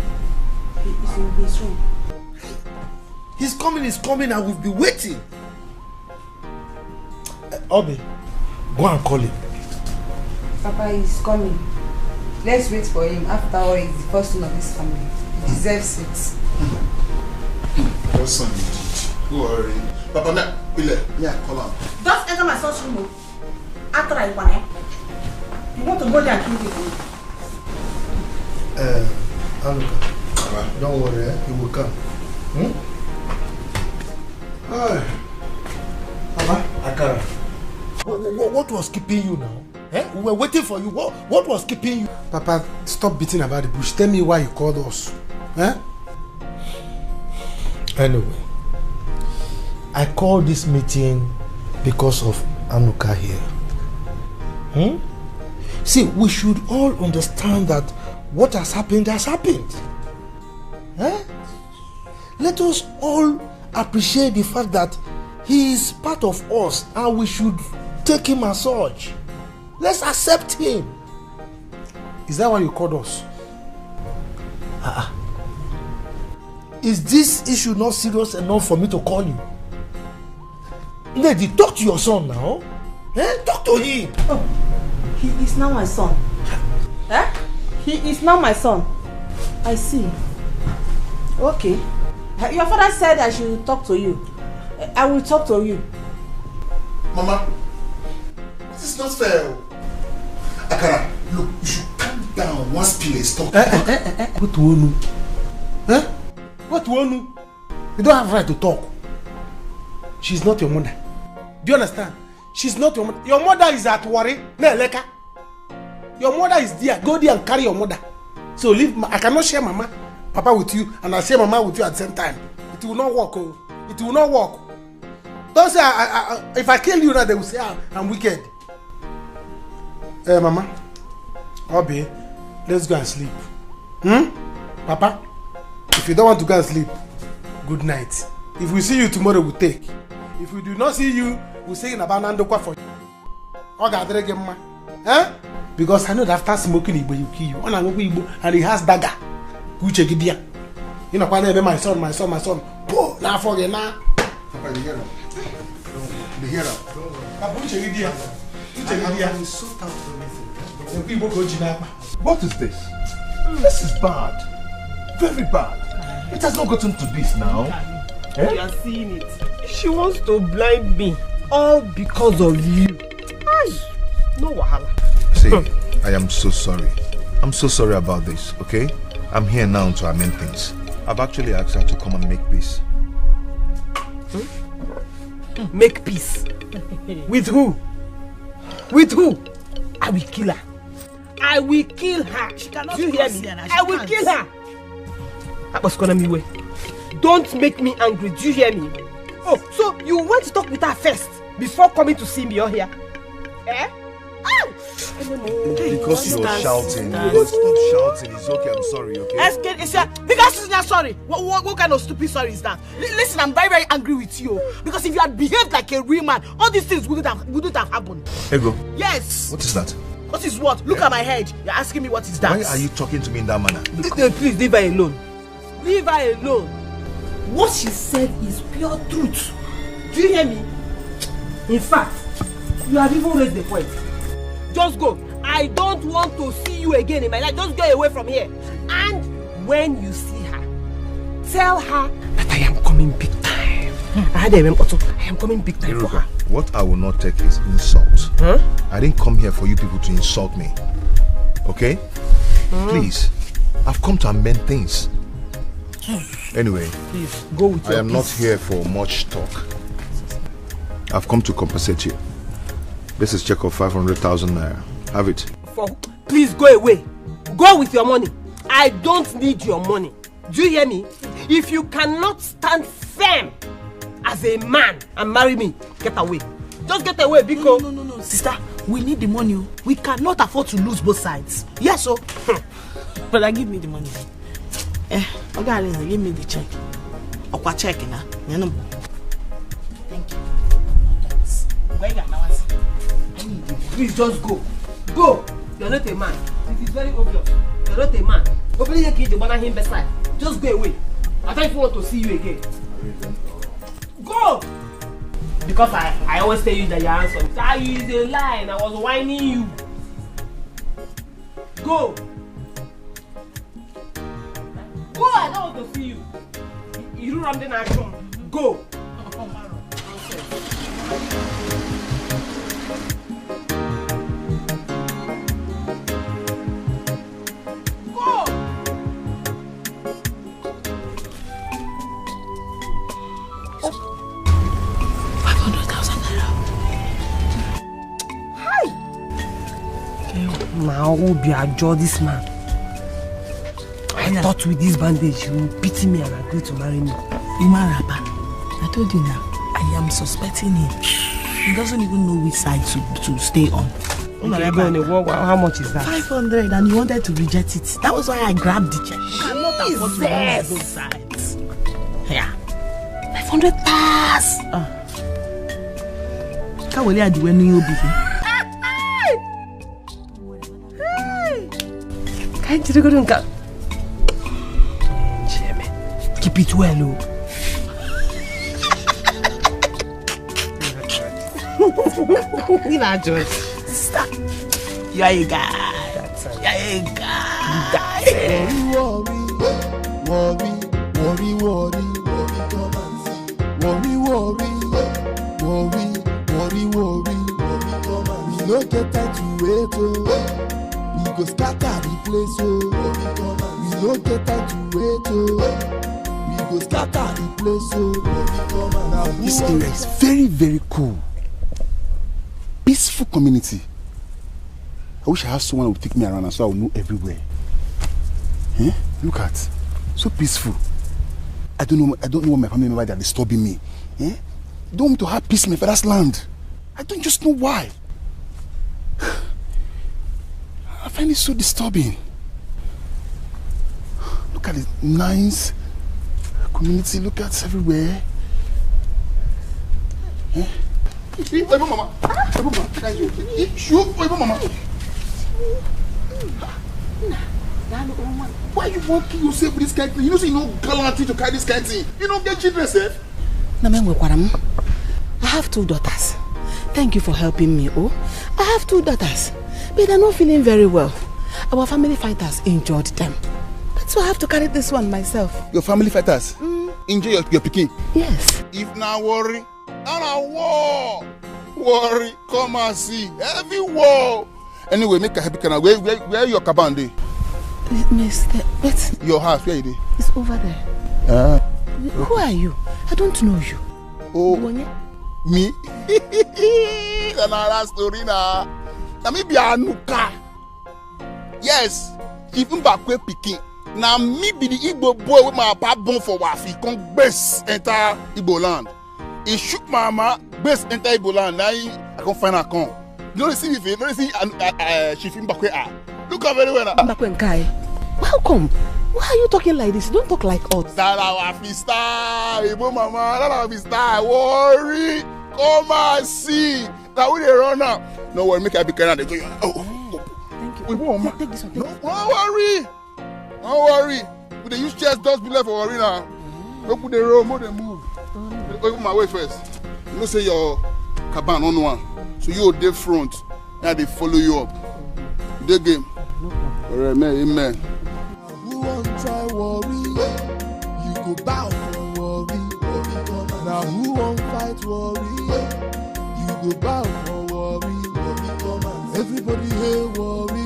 Speaker 2: He's in his room.
Speaker 1: He's coming, and we'll be waiting. Obi, go and call him.
Speaker 9: Papa is coming. Let's wait for him. After all, he's the first son of this family. He deserves it.
Speaker 19: What son you did? Who worry? Papa, yeah, call him.
Speaker 2: Just enter my son's room. After I want it. You want to go there and kill people?
Speaker 1: Aluka, don't worry, he will come. Papa, Akara, what was keeping you now? Eh? We were waiting for you. What was keeping you?
Speaker 5: Papa, stop beating about the bush. Tell me why you called us. Eh?
Speaker 1: Anyway, I called this meeting because of Anuka here. See, we should all understand that what has happened has happened. Eh? Let us all appreciate the fact that he is part of us and we should take him as such. Let's accept him.
Speaker 5: Is that why you called us?
Speaker 1: Is this issue not serious enough for me to call you? Lady, talk to your son now. Eh? Talk to him.
Speaker 6: Oh, he is now my son. Eh? He is now my son. I see. Okay. Your father said I should talk to you. I will talk to you.
Speaker 19: Mama, this is not fair. Akara, look, you should calm down once Pile is talking.
Speaker 5: What do you know? Eh? What do you know? You don't have right to talk. She's not your mother. Do you understand? She's not your mother. Your mother is at Wari, Neleka. Your mother is there. Go there and carry your mother. So leave. I cannot share Mama, Papa with you, and I share Mama with you at the same time. It will not work. Oh. It will not work. Don't say if I kill you now, they will say I'm wicked. Mama, Obi, let's go and sleep. Papa, if you don't want to go and sleep, good night. If we see you tomorrow, we'll take. If we do not see you, we'll say in Abanandokwa for you. Because I know that after smoking Igbo, you kill you. And he has dagger. You know, my son. Oh, now forget now. Papa, you hear him? You hear him?
Speaker 11: What is this? This is bad. Very bad. It has not gotten to this now.
Speaker 18: You are seeing it. She wants to blind me. All because of you. No wahala.
Speaker 11: See, I am so sorry. I'm so sorry about this, okay? I'm here now to amend things. I've actually asked her to come and make peace.
Speaker 18: Make peace? With who? With who? I will kill her. I will kill her. She cannot. Do you hear me? I will kill her. Don't make me angry. Do you hear me? Oh, so you went to talk with her first before coming to see me here? Eh?
Speaker 11: Because you're shouting. You stop shouting. It's okay. I'm sorry, okay?
Speaker 6: Because she's not sorry. What kind of stupid sorry is that? Listen, I'm very, very angry with you. Because if you had behaved like a real man, all these things wouldn't have happened.
Speaker 11: Ego.
Speaker 6: Yes.
Speaker 11: What is that?
Speaker 6: What is what? Look at my head. You're asking me what is that?
Speaker 11: Why are you talking to me in that manner?
Speaker 18: Please leave her alone. Leave her alone.
Speaker 6: What she said is pure truth. Do you hear me? In fact, you have even raised the point. Just go. I don't want to see you again in my life. Just go away from here. And when you see her,
Speaker 18: tell her that I am coming big time. I am coming big time for her.
Speaker 11: What I will not take is insult. I didn't come here for you people to insult me. Okay? Please. I've come to amend things. Anyway,
Speaker 18: please go with your
Speaker 11: I am not here for much talk. I've come to compensate you. This is check of 500,000 naira. Have it.
Speaker 18: Please go away. Go with your money. I don't need your money. Do you hear me? If you cannot stand firm as a man and marry me, get away. Just get away, because
Speaker 2: No, sister. We need the money. We cannot afford to lose both sides. Yes, so. Brother, give me the money. Okay, give me the check. Okwa check na. Thank you. Where you now?
Speaker 18: Please just go. Go. You're not a man. It is very obvious. You're not a man. Opening your kid, you bother him beside. Just go away. I don't even want to see you again. Go! Because I always tell you that you're handsome. That is a lie. I was whining you. Go! Go! I don't want to see you. You do something action. Go! Now who be adjure this man? I thought with this bandage he will pity me and agree to marry me.
Speaker 2: Iman Rapper, I told you now, I am suspecting him. He doesn't even know which side to stay on.
Speaker 18: How much is that?
Speaker 2: 500, and he wanted to reject it. That was why I grabbed the check. You cannot afford to lose both sides. Yeah. 500 pass. Can't wait at the when you be.
Speaker 18: Keep it well, oh. You are just stop. You are a guy. You are a guy.
Speaker 8: Worry, we no get time to wait, oh. We go scatter the place, oh. We no get time to wait, oh. We go scatter the place, oh.
Speaker 4: This area is very, very cool. Peaceful community. I wish I had someone who would take me around and so I would know everywhere. Eh? Look at, so peaceful. I don't know what my family members are disturbing me. Eh? Don't want me to have peace in my father's land. I don't just know why. I find it so disturbing. Look at the nice community. Look at everywhere. Eh? Mama. Why you want to yourself with this kind of thing? You know, so you know gallantry to carry this kind of thing. You don't get children, sir.
Speaker 2: I have 2 daughters. Thank you for helping me, oh. I have 2 daughters, but they're not feeling very well. Our family fighters injured them. That's why I have to carry this one myself.
Speaker 4: Your family fighters? Injure your pikin?
Speaker 2: Yes.
Speaker 4: If not worry, not a war. Worry, come and see. Heavy war. Anyway, make a happy canal. Where your caban dey?
Speaker 2: Mr. But
Speaker 4: your house, where is it?
Speaker 2: It's over there. Who are you? I don't know you.
Speaker 4: Oh, me? That's another story now. Na me be Anuka. Yes, even back where pikin. Now me be the Igbo boy with my papa born for Wafi. Come base enter Igbo land. He shook my mama, base enter Igbo land. Now I can't find her come. You don't see me, you don't see Shifim Bakwe. Look how very well.
Speaker 2: Welcome. Why are you talking like this? Don't talk like us.
Speaker 4: That our star, Igbo mama. That our star. Worry, come and see. Now we dey run now. No worry, make I be careful. They go. Oh,
Speaker 2: thank you.
Speaker 4: Igbo mama.
Speaker 2: Take this one.
Speaker 4: Don't worry. Don't worry. We dey use chest dust below for worry now. Don't put the road, more than move. Open my way first. You know say your caban on one. So you dey front. Now they follow you up. The game. Alright, amen.
Speaker 8: Who won't try worry? You go go bow for worry. Now who won't fight worry? You go bow for worry. Everybody here worry.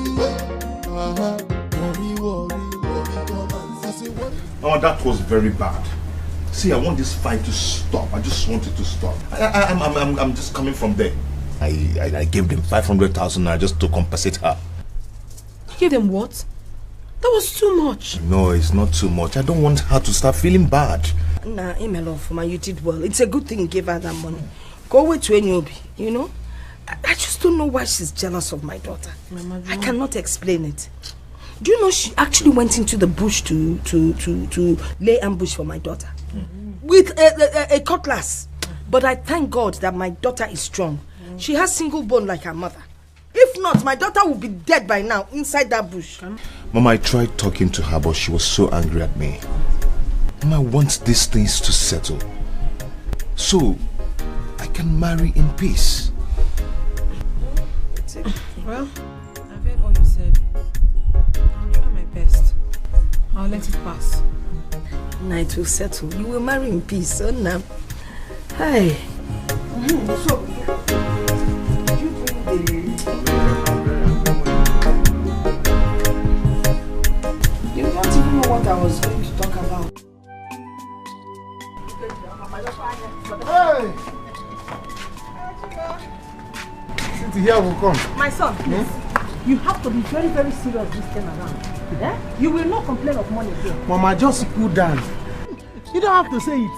Speaker 8: Worry. I say what?
Speaker 11: Oh, that was very bad. See, I want this fight to stop. I just want it to stop. I'm just coming from there. I gave them 500,000 naira just to compensate her.
Speaker 6: You gave them what? That was too much.
Speaker 11: No, it's not too much. I don't want her to start feeling bad.
Speaker 6: Nah, Emelon, man, you did well. It's a good thing you gave her that money. Go away to Eniobi, you know? I just don't know why she's jealous of my daughter. Mama, I cannot explain it. Do you know she actually went into the bush to lay ambush for my daughter? With a cutlass. But I thank God that my daughter is strong. She has single bone like her mother. If not, my daughter would be dead by now inside that bush.
Speaker 11: Mama, I tried talking to her, but she was so angry at me. Mama, I want these things to settle, so I can marry in peace.
Speaker 3: Well, I've heard all you said. I'll try my best. I'll let it pass.
Speaker 6: Now it will settle. You will marry in peace, so now. Hi. So, you bring the... You don't even know what I was going to talk about.
Speaker 1: Hey! Since here will come.
Speaker 2: My son, please. You have to be very, very serious this time around. Eh? You will not complain of money here.
Speaker 5: Mama, just cool down. You don't have to say it.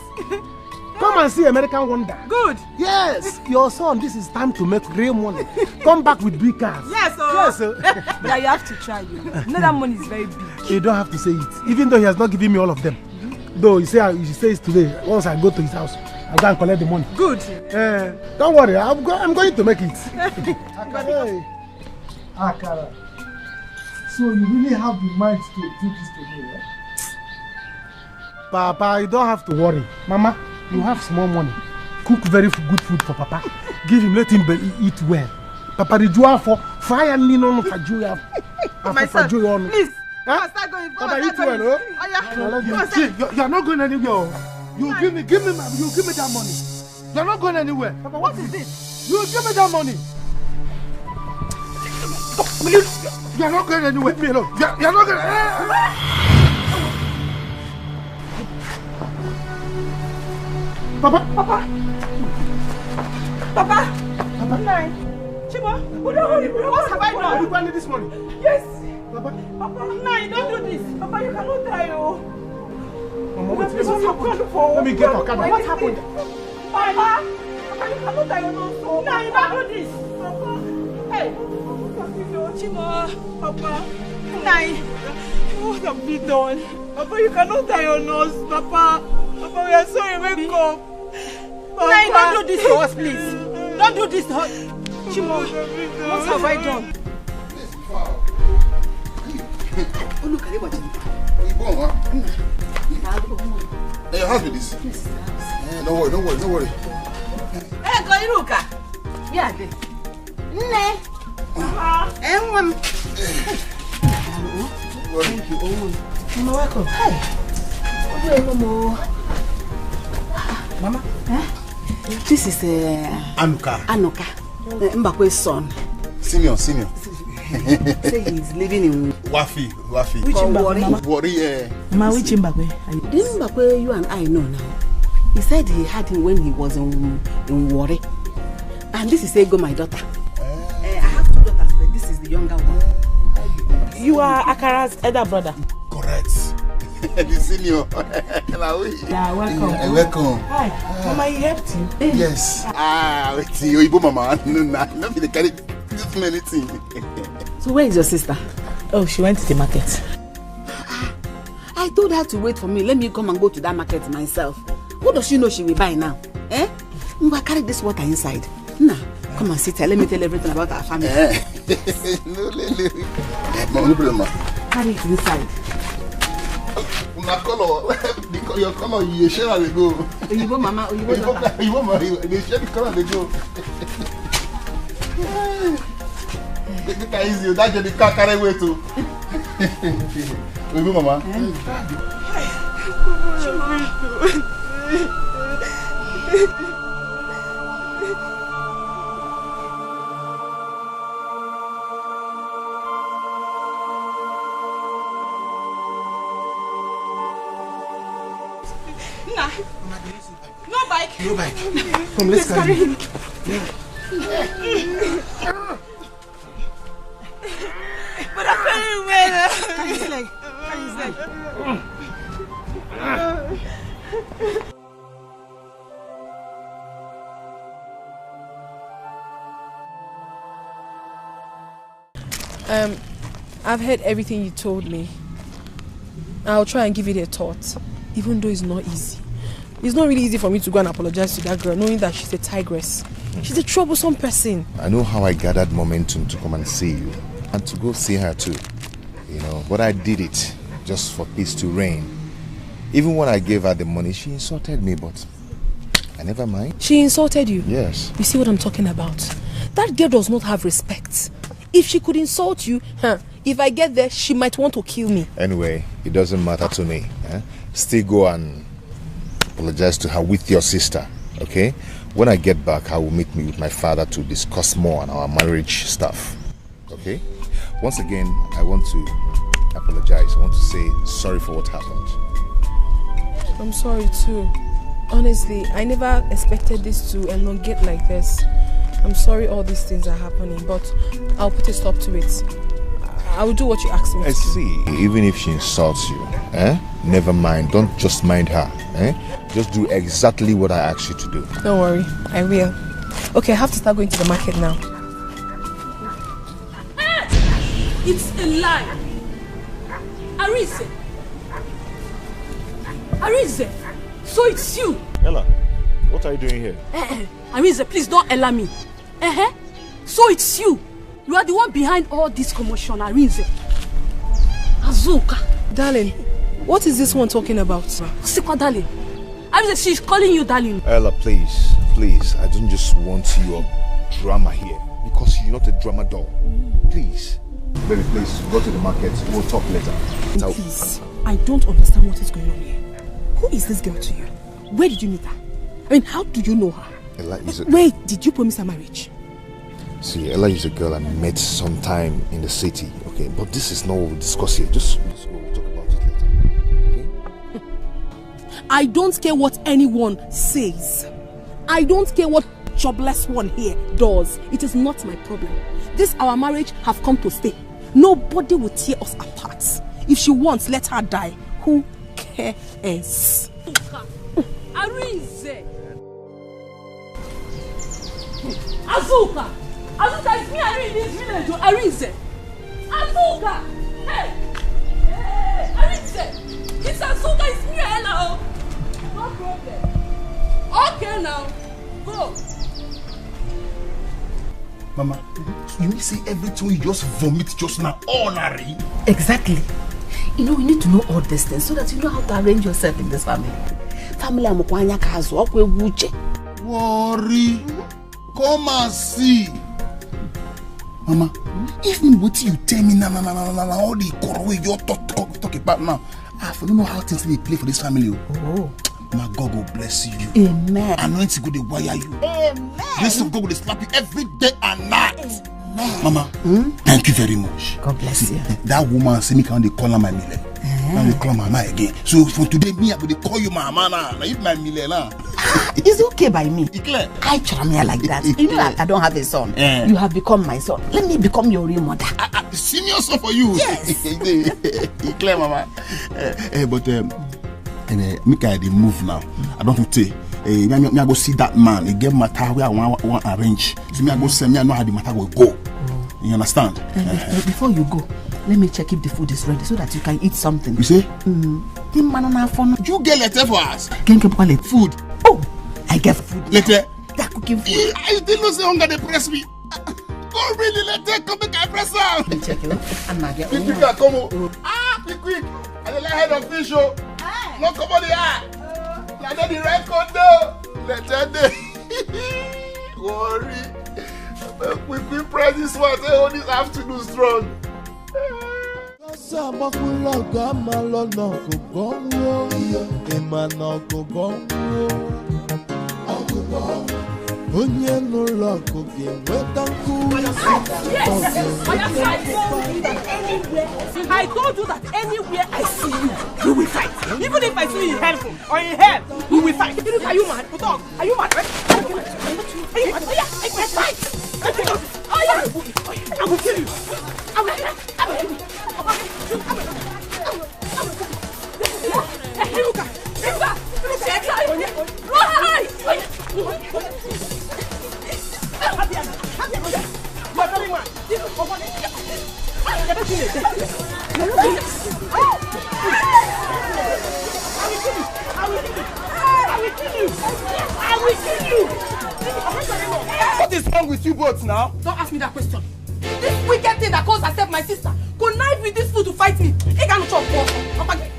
Speaker 5: Come and see American Wonder.
Speaker 2: Good.
Speaker 5: Yes, your son, this is time to make real money. Come back with big cars.
Speaker 2: Yes, sir.
Speaker 5: Yes, sir.
Speaker 2: But you have to try. You know that money is very big.
Speaker 5: You don't have to say it, even though he has not given me all of them. Though he says today, once I go to his house, I'll go and collect the money.
Speaker 2: Good.
Speaker 5: Don't worry, I'm going to make it.
Speaker 1: Hey. Akara. So you really have the mind to do this to me, eh?
Speaker 5: Papa, you don't have to worry. Mama, you have small money. Cook very good food for Papa. Give him, let him eat well. Papa, the joy for fire no for joy.
Speaker 2: My son, please.
Speaker 5: Huh?
Speaker 2: Start going.
Speaker 5: Papa, eat well, oh? See, you're not going anywhere. You give me that money. You're not going anywhere.
Speaker 2: Papa, what is this?
Speaker 5: You give me that money. You're not going anywhere. Leave me alone. You're not going. Papa.
Speaker 2: Nine. Chiba, what have I done?
Speaker 5: You planted this money.
Speaker 2: Yes.
Speaker 5: Papa.
Speaker 2: Nine, don't do this. Papa, you cannot die, oh.
Speaker 5: Mama, wait,
Speaker 2: What happened?
Speaker 5: Let me get Okada.
Speaker 2: What happened? Papa, you cannot die, oh. Nine, don't do this. Papa. Hey. Chiba, Papa. Nine. What have we done? Papa, you cannot die on us, Papa. Papa, we are sorry, wake up. Nine, don't do this to us, please. Don't do this to us. Chimo, what have I done?
Speaker 19: Oh, look at it. Hey, your house with this?
Speaker 2: Yes,
Speaker 19: don't worry.
Speaker 2: Hey, go Iruka. Yeah, there. Ne. Thank you. Mama, welcome. Hi. Mama,
Speaker 13: this is
Speaker 19: Anuka.
Speaker 13: Mbakwe's son.
Speaker 19: Senior.
Speaker 13: Say he's living in
Speaker 19: Wafi.
Speaker 13: Which Mbakwe?
Speaker 19: Worry, yeah.
Speaker 2: Mama, which Mbakwe?
Speaker 13: The Mbakwe you and I know now. He said he had him when he was in Warri. And this is Ego, my daughter. I have two daughters, but this is the younger one.
Speaker 2: You are Akara's elder brother.
Speaker 19: Correct. The senior.
Speaker 2: Yeah, welcome.
Speaker 19: Welcome.
Speaker 2: Hi. Mama, he helped you?
Speaker 19: Yes. Wait, you Igbo mama. No, they carry this many things.
Speaker 13: So where is your sister?
Speaker 2: Oh, she went to the market.
Speaker 13: I told her to wait for me. Let me come and go to that market myself. What does she know she will buy now? Eh? We will carry this water inside. Nah, come and sit here. Let me tell everything about our family.
Speaker 19: No problem.
Speaker 13: Carry it inside.
Speaker 19: Your color, you share the go.
Speaker 13: Oyibo mama,
Speaker 19: Oyibo mama, they share the color they go. Look at easy, that's the car carry way too. Oyibo mama.
Speaker 2: Chima,
Speaker 3: Nah. No bike.
Speaker 14: No bike.
Speaker 3: Come, let's carry him. But I can't wait. Carry his leg. Carry his leg.
Speaker 6: I've heard everything you told me. I'll try and give it a thought, even though it's not easy. It's not really easy for me to go and apologize to that girl, knowing that she's a tigress. She's a troublesome person.
Speaker 11: I know how I gathered momentum to come and see you, and to go see her too. You know, but I did it just for peace to reign. Even when I gave her the money, she insulted me, but I never mind.
Speaker 6: She insulted you?
Speaker 11: Yes.
Speaker 6: You see what I'm talking about? That girl does not have respect. If she could insult you, if I get there, she might want to kill me.
Speaker 11: Anyway, it doesn't matter to me. Still go and apologize to her with your sister, okay? When I get back, I will meet me with my father to discuss more on our marriage stuff, okay? Once again, I want to apologize. I want to say sorry for what happened.
Speaker 6: I'm sorry too. Honestly, I never expected this to elongate like this. I'm sorry all these things are happening, but I'll put a stop to it. I will do what you asked me to do.
Speaker 11: See, even if she insults you, never mind. Don't just mind her. Just do exactly what I asked you to do.
Speaker 6: Don't worry, I will. Okay, I have to start going to the market now.
Speaker 2: It's a lie. Arise. Arise. So it's you.
Speaker 11: Ella, what are you doing here?
Speaker 2: Arise, please don't Ella me. So it's you. You are the one behind all this commotion, Arise. Azuka.
Speaker 6: Darling, what is this one talking about?
Speaker 2: Sikwa, darling. Arise, she's calling you darling.
Speaker 11: Ella, please, I don't just want your drama here because you're not a drama doll. Please. Baby, please, go to the market. We'll talk later.
Speaker 6: Please, I don't understand what is going on here. Who is this girl to you? Where did you meet her? I mean, how do you know her?
Speaker 11: Ella is
Speaker 6: Wait, did you promise her marriage?
Speaker 11: See, Ella is a girl I met sometime in the city, okay? But this is not what we'll discuss here. Just we'll talk about it later, okay?
Speaker 6: I don't care what anyone says. I don't care what jobless one here does. It is not my problem. This our marriage have come to stay. Nobody will tear us apart. If she wants, let her die. Who cares?
Speaker 2: Arise. Azuka! Azuka, it's me in this village, Arise! Azuka! Hey! Hey! Arise! It's Azuka, it's me, Ella! No problem. Okay now, go!
Speaker 19: Mama, you need to say everything you just vomit just now, honorary.
Speaker 20: Exactly. You know, we need to know all these things so that you know how to arrange yourself in this family. Family amukwanya kazo, okwe wuche.
Speaker 19: Worry. Come and see. Mama, even what you tell me now, all the correct way you talk about now, I don't know how things will play for this family.
Speaker 20: Oh.
Speaker 19: My God will bless you.
Speaker 20: Amen.
Speaker 19: Anointing go to wire you.
Speaker 20: Amen.
Speaker 19: Grace of God will slap you every day and night. Amen. Mama, thank you very much.
Speaker 20: God bless you.
Speaker 19: That woman say me can they call her my mile. Now they call mama again. So for today, me I will call you mama now. Now if my mile now.
Speaker 20: It's okay by me.
Speaker 19: Declare.
Speaker 20: I charm you like that. You know I don't have a son. You have become my son. Let me become your real mother.
Speaker 19: Senior son for you.
Speaker 20: Yes.
Speaker 19: Declare, mama. But make I dey move now. I don't want to say. Me I go see that man. He get matter where I want arrange. So me I go say me I know how the matter will go. You understand?
Speaker 20: Before you go, let me check if the food is ready so that you can eat something.
Speaker 19: You say?
Speaker 20: You
Speaker 19: get letter for us.
Speaker 20: Can you get food? Oh, I get food.
Speaker 19: Letter.
Speaker 20: That cooking food.
Speaker 19: I didn't know say hunger they press me. Go really letter come make I press out.
Speaker 20: Check it. And Nadia.
Speaker 19: Quick, come on. Quick. I dey like head of fish oh. No come on the eye. Now that the record though. Letter day. Worry. Quick press this one. Say all this afternoon strong.
Speaker 2: I told you that anywhere I see you, we will fight. Even if I see you in hell or in hell, we will fight. Are you mad? Are you mad? Are you mad? Oh yeah, let's fight. Oh yeah, I will kill you. I will kill you.
Speaker 18: What is wrong with you both now?
Speaker 2: Don't ask me that question. This wicked thing that calls herself my sister connive with this fool to fight me. He can't talk boss.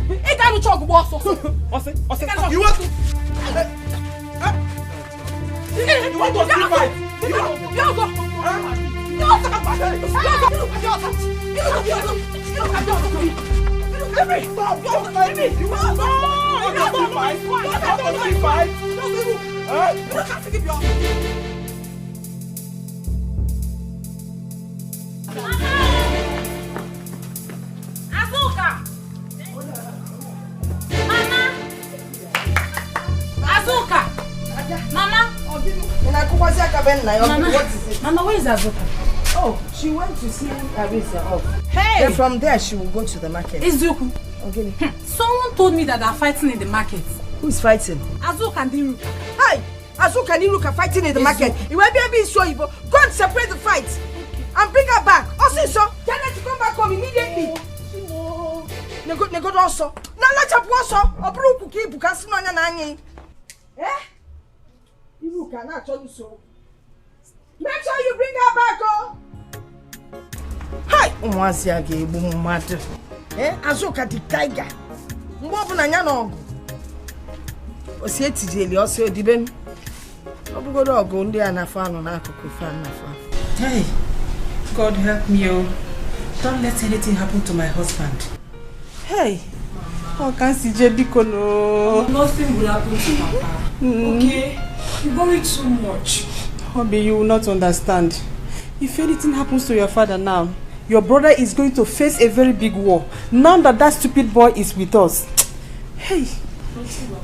Speaker 2: He can't talk boss.
Speaker 18: You want to?
Speaker 2: You want to fight? Mama, where is Azuka?
Speaker 13: Oh, she went to see Arisa off.
Speaker 2: Hey!
Speaker 13: Then from there, she will go to the market.
Speaker 2: Izuku.
Speaker 13: Okay.
Speaker 2: Someone told me that they're fighting in the market.
Speaker 13: Who's fighting?
Speaker 2: Azuka and Niruka.
Speaker 13: Hey! Azuka and Niruka fighting in the market. You will be sure you go and separate the fight and bring her back. Also, so tell her to come back home immediately. Nego also. Na let up also. Obru kuki bukasi no nya nanyi. Eh? Niruka na tell you so. Make sure you bring her back, oh. Hi, Umwasiage Bumumatu. Azuka the tiger. Mbobu na nya no. Osieti jeli osi odibem. Obugodo ogo ndi anafa no na akoko fa anafa.
Speaker 2: Hey, God help me, oh. Don't let anything happen to my husband.
Speaker 13: Hey, how can CJ Biko no?
Speaker 2: Nothing will happen to Papa. Okay, you worry too much.
Speaker 13: Obi, you will not understand. If anything happens to your father now, your brother is going to face a very big war. Now that stupid boy is with us. Hey,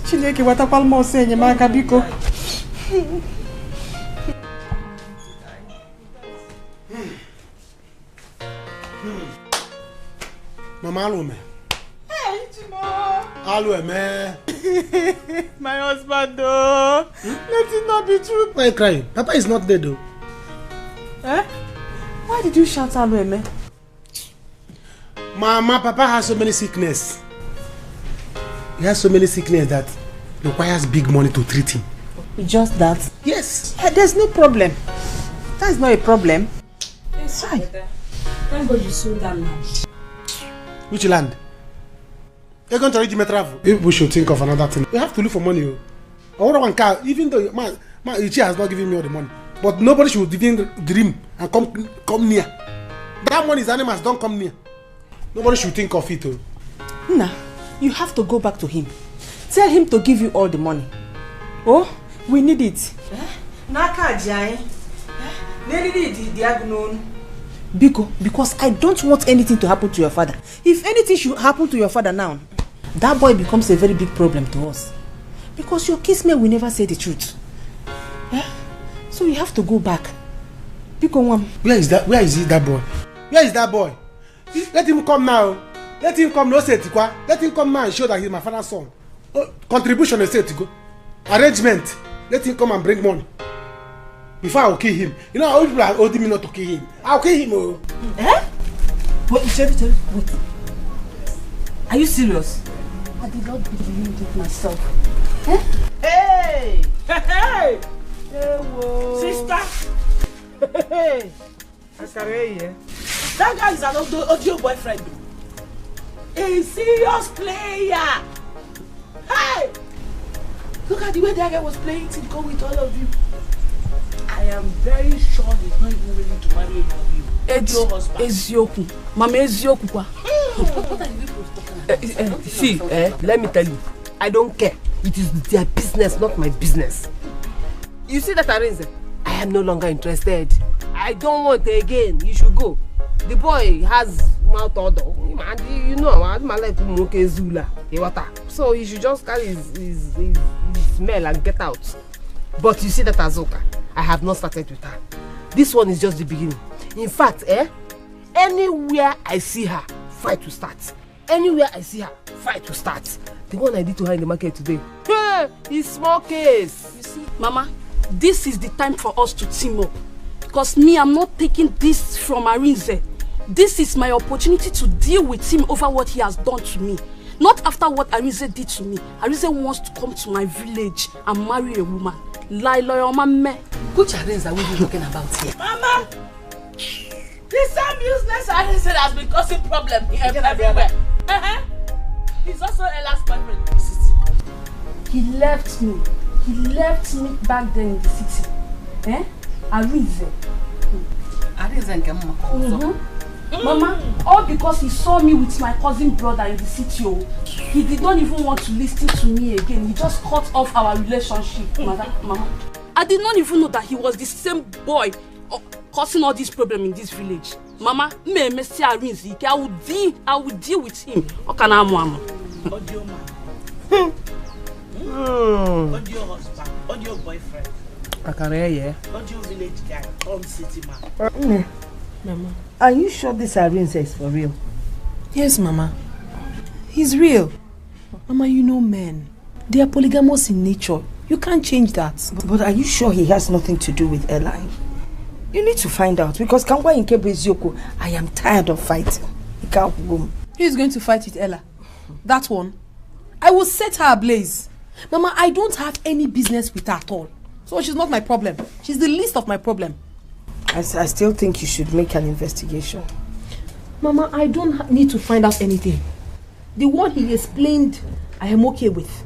Speaker 13: Chineke watakwalmo senye maka biko.
Speaker 5: Mama Alume.
Speaker 13: Hey, Chimo.
Speaker 5: Alume.
Speaker 13: My husband, though. Let it not be true.
Speaker 5: Why are you crying? Papa is not dead, though.
Speaker 13: Eh? Why did you shout Alume?
Speaker 5: Mama, Papa has so many sickness. He has so many sickness that requires big money to treat him.
Speaker 13: Just that?
Speaker 5: Yes.
Speaker 13: There's no problem. That's not a problem.
Speaker 2: Yes, thank God you sold that land.
Speaker 5: Which land? You're going to reach me travel. We should think of another thing. We have to look for money. I want one car, even though my Ichi has not given me all the money. But nobody should even dream and come near. That money is animals, don't come near. Nobody should think of it.
Speaker 13: Nah, you have to go back to him. Tell him to give you all the money. Oh, we need it. Because I don't want anything to happen to your father. If anything should happen to your father now, that boy becomes a very big problem to us. Because your kinsmen will never say the truth. So you have to go back.
Speaker 5: Where is that? Where is that boy? Where is that boy? Let him come now. Let him come. No say tikwa. Let him come now and show that he's my father's son. Contribution is said to go. Arrangement. Let him come and bring money. Before I will kill him. You know how people are holding me not to kill him. I'll kill him. Oh.
Speaker 2: Eh? Wait. Are you serious?
Speaker 7: I did not believe it myself.
Speaker 2: Eh?
Speaker 13: Hey!
Speaker 2: Hey!
Speaker 13: Sister!
Speaker 2: Hey! That guy is an audio boyfriend. A serious player! Hey! Look at the way that guy was playing to go with all of you. I am very sure he's not even willing to marry any of you.
Speaker 13: Ezioku. Mama Ezioku kwa.
Speaker 18: See, let me tell you, I don't care. It is their business, not my business. You see that Arinze? I am no longer interested. I don't want it again. You should go. The boy has mouth odor. You know, I'm like Zula. So he should just carry his smell and get out. But you see that Azoka, I have not started with her. This one is just the beginning. In fact, anywhere I see her, fight to start. Anywhere I see her, fight to start. The one I did to her in the market today. Hey, it's small case.
Speaker 15: You see, Mama, this is the time for us to team up. Because me, I'm not taking this from Arinze. This is my opportunity to deal with him over what he has done to me. Not after what Arinze did to me. Arinze wants to come to my village and marry a woman.
Speaker 18: Which Arinze are we talking about here?
Speaker 2: Mama! This same useless Arinze has been causing problems here everywhere. He's also Ella's boyfriend.
Speaker 15: He left me. He left me back then in the city. Arinze.
Speaker 2: Arinze and Mama.
Speaker 15: Mama, all because he saw me with my cousin brother in the city. He did not even want to listen to me again. He just cut off our relationship, Mama. I did not even know that he was the same boy causing all this problem in this village. Mama, I will deal with him. What can I do?
Speaker 2: Audio man. Audio husband. Audio boyfriend. Audio village guy. City man.
Speaker 13: Mama, are you sure this Arinze is for real?
Speaker 6: Yes, Mama. He's real. Mama, you know men. They are polygamous in nature. You can't change that.
Speaker 13: But are you sure he has nothing to do with Ella? You need to find out because Kangwa Inkebe Zioko, I am tired of fighting. He can't go.
Speaker 6: Who's going to fight with Ella? That one. I will set her ablaze. Mama, I don't have any business with her at all. So she's not my problem. She's the least of my problem.
Speaker 13: I still think you should make an investigation.
Speaker 6: Mama, I don't need to find out anything. The one he explained, I am okay with.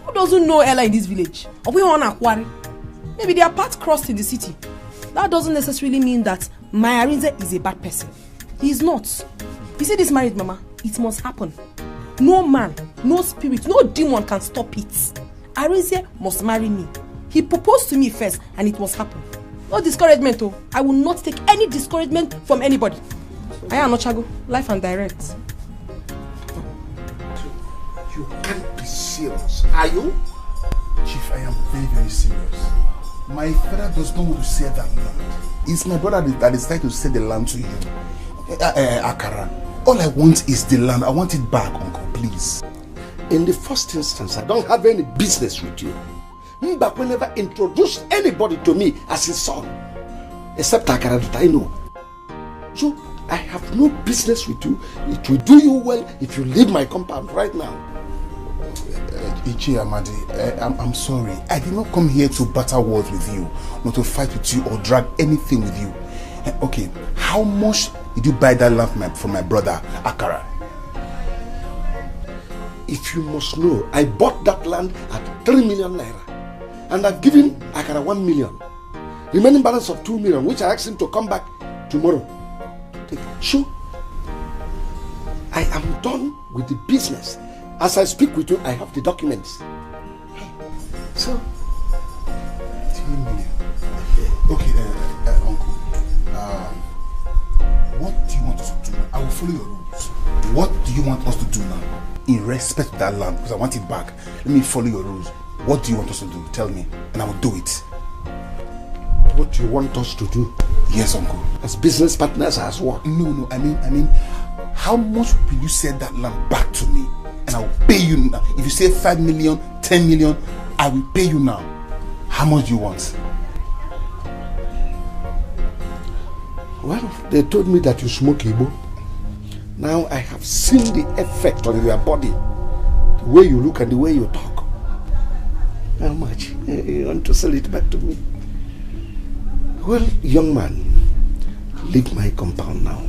Speaker 6: Who doesn't know Ella in this village? Or we on Aquari? Maybe their paths crossed in the city. That doesn't necessarily mean that my Arinze is a bad person. He is not. You see this marriage, Mama? It must happen. No man, no spirit, no demon can stop it. Arinze must marry me. He proposed to me first and it must happen. No discouragement, oh. I will not take any discouragement from anybody. I am not Chago. Life and direct.
Speaker 4: You can't be serious, are you? Chief, I am very, very serious. My father does not want to sell that land. It's my brother that decided to sell the land to you. Akara, all I want is the land. I want it back, Uncle, please.
Speaker 12: In the first instance, I don't have any business with you. Mbakwe never introduced anybody to me as his son, except Akara that I know. So I have no business with you. It will do you well if you leave my compound right now.
Speaker 11: Ichi Amadi, I'm sorry. I did not come here to battle words with you, not to fight with you or drag anything with you. Okay, how much did you buy that land from my brother Akara?
Speaker 12: If you must know, I bought that land at 3 million naira. And I've given Akara 1 million. Remaining balance of 2 million, which I asked him to come back tomorrow. Sure. I am done with the business. As I speak with you, I have the documents. So,
Speaker 11: 3 million. Okay, Uncle. What do you want us to do now? I will follow your rules. What do you want us to do now? In respect to that land, because I want it back. Let me follow your rules. What do you want us to do? Tell me, and I will do it.
Speaker 12: What do you want us to do?
Speaker 11: Yes, Uncle.
Speaker 12: As business partners, as what?
Speaker 11: No. I mean, how much will you sell that land back to me? And I will pay you now. If you say 5 million, 10 million, I will pay you now. How much do you want?
Speaker 12: Well, they told me that you smoke Igbo. Now I have seen the effect on your body. The way you look and the way you talk. How much? You want to sell it back to me? Well, young man, leave my compound now.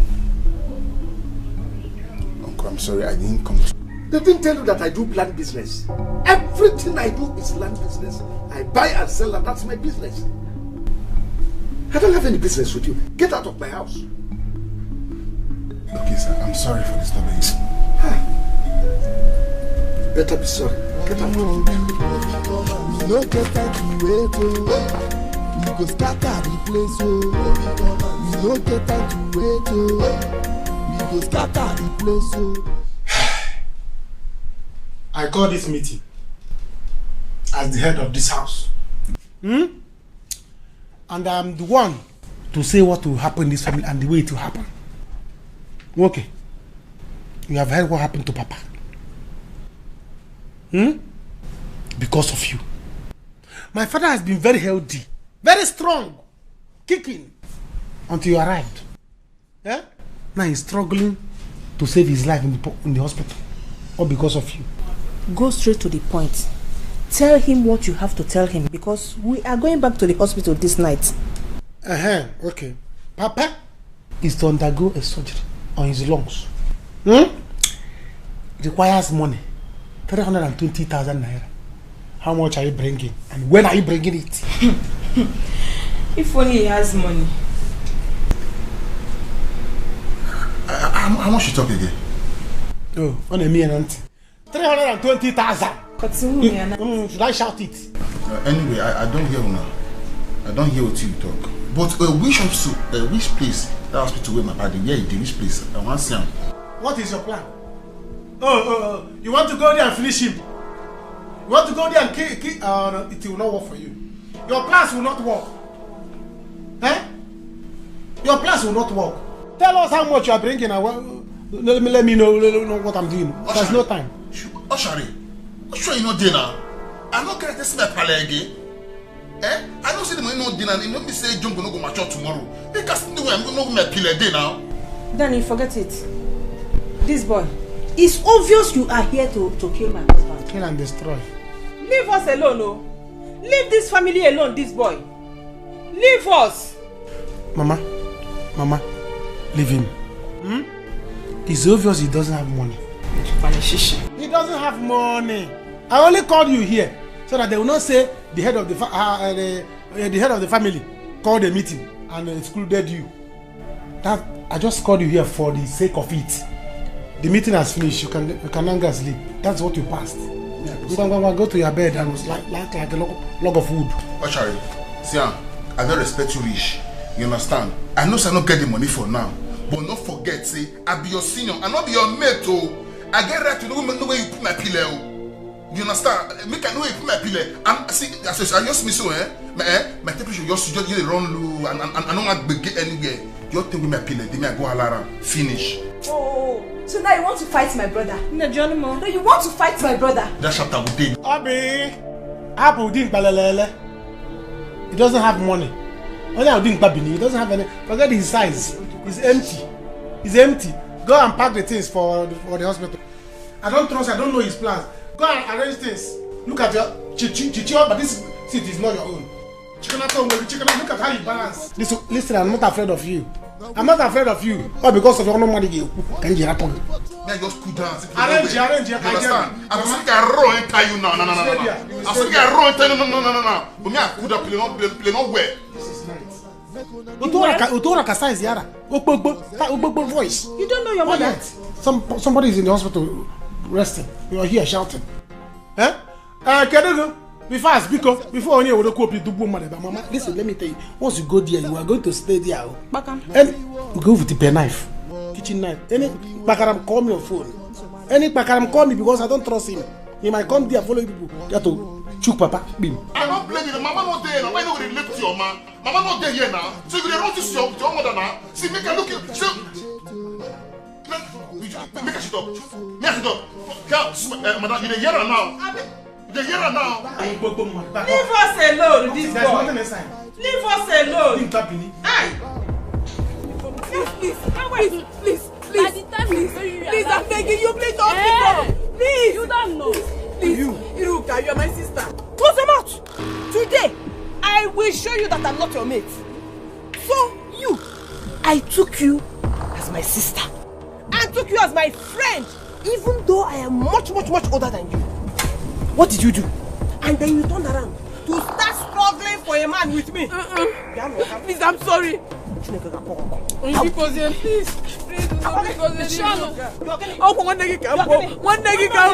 Speaker 11: Uncle, I'm sorry, I didn't come to...
Speaker 12: They didn't tell you that I do land business. Everything I do is land business. I buy and sell and that's my business. I don't have any business with you. Get out of my house.
Speaker 4: Okay, sir. I'm sorry for disturbing you.
Speaker 12: Better be sorry. Get out.
Speaker 8: We no get time to wait, oh. We go scatter the place, oh. We no get time to wait, oh. We go scatter the place, oh.
Speaker 5: I call this meeting as the head of this house. And I'm the one to say what will happen in this family and the way it will happen. Okay. You have heard what happened to Papa. Because of you. My father has been very healthy, very strong, kicking, until you arrived. Yeah? Now he's struggling to save his life in the hospital. All because of you.
Speaker 2: Go straight to the point. Tell him what you have to tell him, because we are going back to the hospital this night.
Speaker 5: Okay. Papa is to undergo a surgery on his lungs. Requires money. 320,000 naira. How much are you bringing? And when are you bringing it?
Speaker 9: If only he has money.
Speaker 19: How much you talk again?
Speaker 5: Oh, on a mere 320,000. Should I shout it?
Speaker 19: Anyway, I don't hear now. I don't hear what you talk. But which place? That hospital where my body? Yeah, which place? I want to see him.
Speaker 5: What is your plan? Oh, you want to go there and finish him? You want to go there and kill? No, it will not work for you. Your plans will not work. Your plans will not work. Tell us how much you are bringing. Let me know what I'm doing. There's no time.
Speaker 19: Oshari, I'm sure you know dinner. I'm not going to see my pale again. I don't see the money no dinner. You know me say John gonna go mature tomorrow. Because no way I'm going to my pile day now.
Speaker 2: Danny, forget it. This boy. It's obvious you are here to kill my husband.
Speaker 5: Kill and destroy.
Speaker 9: Leave us alone, oh. Leave this family alone, this boy. Leave us.
Speaker 5: Mama, leave him. It's obvious he doesn't have money. He doesn't have money. I only called you here so that they will not say the head of the family called a meeting and excluded you. That I just called you here for the sake of it. The meeting has finished. You can now go sleep. That's what you passed. Go to your bed and was like a log of wood.
Speaker 19: Oshari, see, I don't respect you, Rich. You understand? I know I don't get the money for now. But don't forget, say, I be your senior. I not be your mate, oh. I get right to know where you put my pillow. You understand? Make I know where you put my pillow. And see, I just miss you, my temperature just run low and I don't get anywhere. You think with my pillow, then I go alarm. Finish.
Speaker 9: Oh, so now you want to fight my brother? No, you want to fight my brother?
Speaker 19: That chapter would be.
Speaker 5: He doesn't have money. Only I didn't Babini. He doesn't have any. Forget his size. He's empty. He's empty. Go and pack the things for the hospital. I don't trust. I don't know his plans. Go and arrange things. Look at your chichio, but this seat is not your own. Look at how you balance. Listen, I'm not afraid of you. I'm not afraid of you. All because of your no money. Can you happen?
Speaker 19: Then just cool down.
Speaker 5: Arrange.
Speaker 19: You understand? I'm saying I run and tell you now. No. I'm saying I run and tell you no. But me I cool down play no well.
Speaker 5: Voice.
Speaker 2: You don't know your mother.
Speaker 5: Somebody is in the hospital resting. You are here shouting. Be fast because before only would copy do mother. But mama, listen, let me tell you. Once you go there, you are going to stay there. And you go with the pen knife, kitchen knife. Any bakaram call me on phone. Any bakaram call me because I don't trust him. He might come there, follow people. You have to choke Papa. Bim.
Speaker 19: I don't blame you. Mama not there now. Why not relate to your man? Mama not there here now. So you run to your mother now. See, make her look at you. Make her sit up. Madam, you hear her now. Leave us alone, this boy.
Speaker 9: Leave us alone. Please. Please, I'm begging you, please don't pick up. Please. You don't know. Please, Iruka, you are my sister. Close your mouth. Today, I will show you that I'm not your mate. So, I took you as my sister. I took you as my friend, even though I am much older than you. What did you do? And then you turned around to start struggling for a man with me. Please, I'm sorry. Because please, because oh, one day you can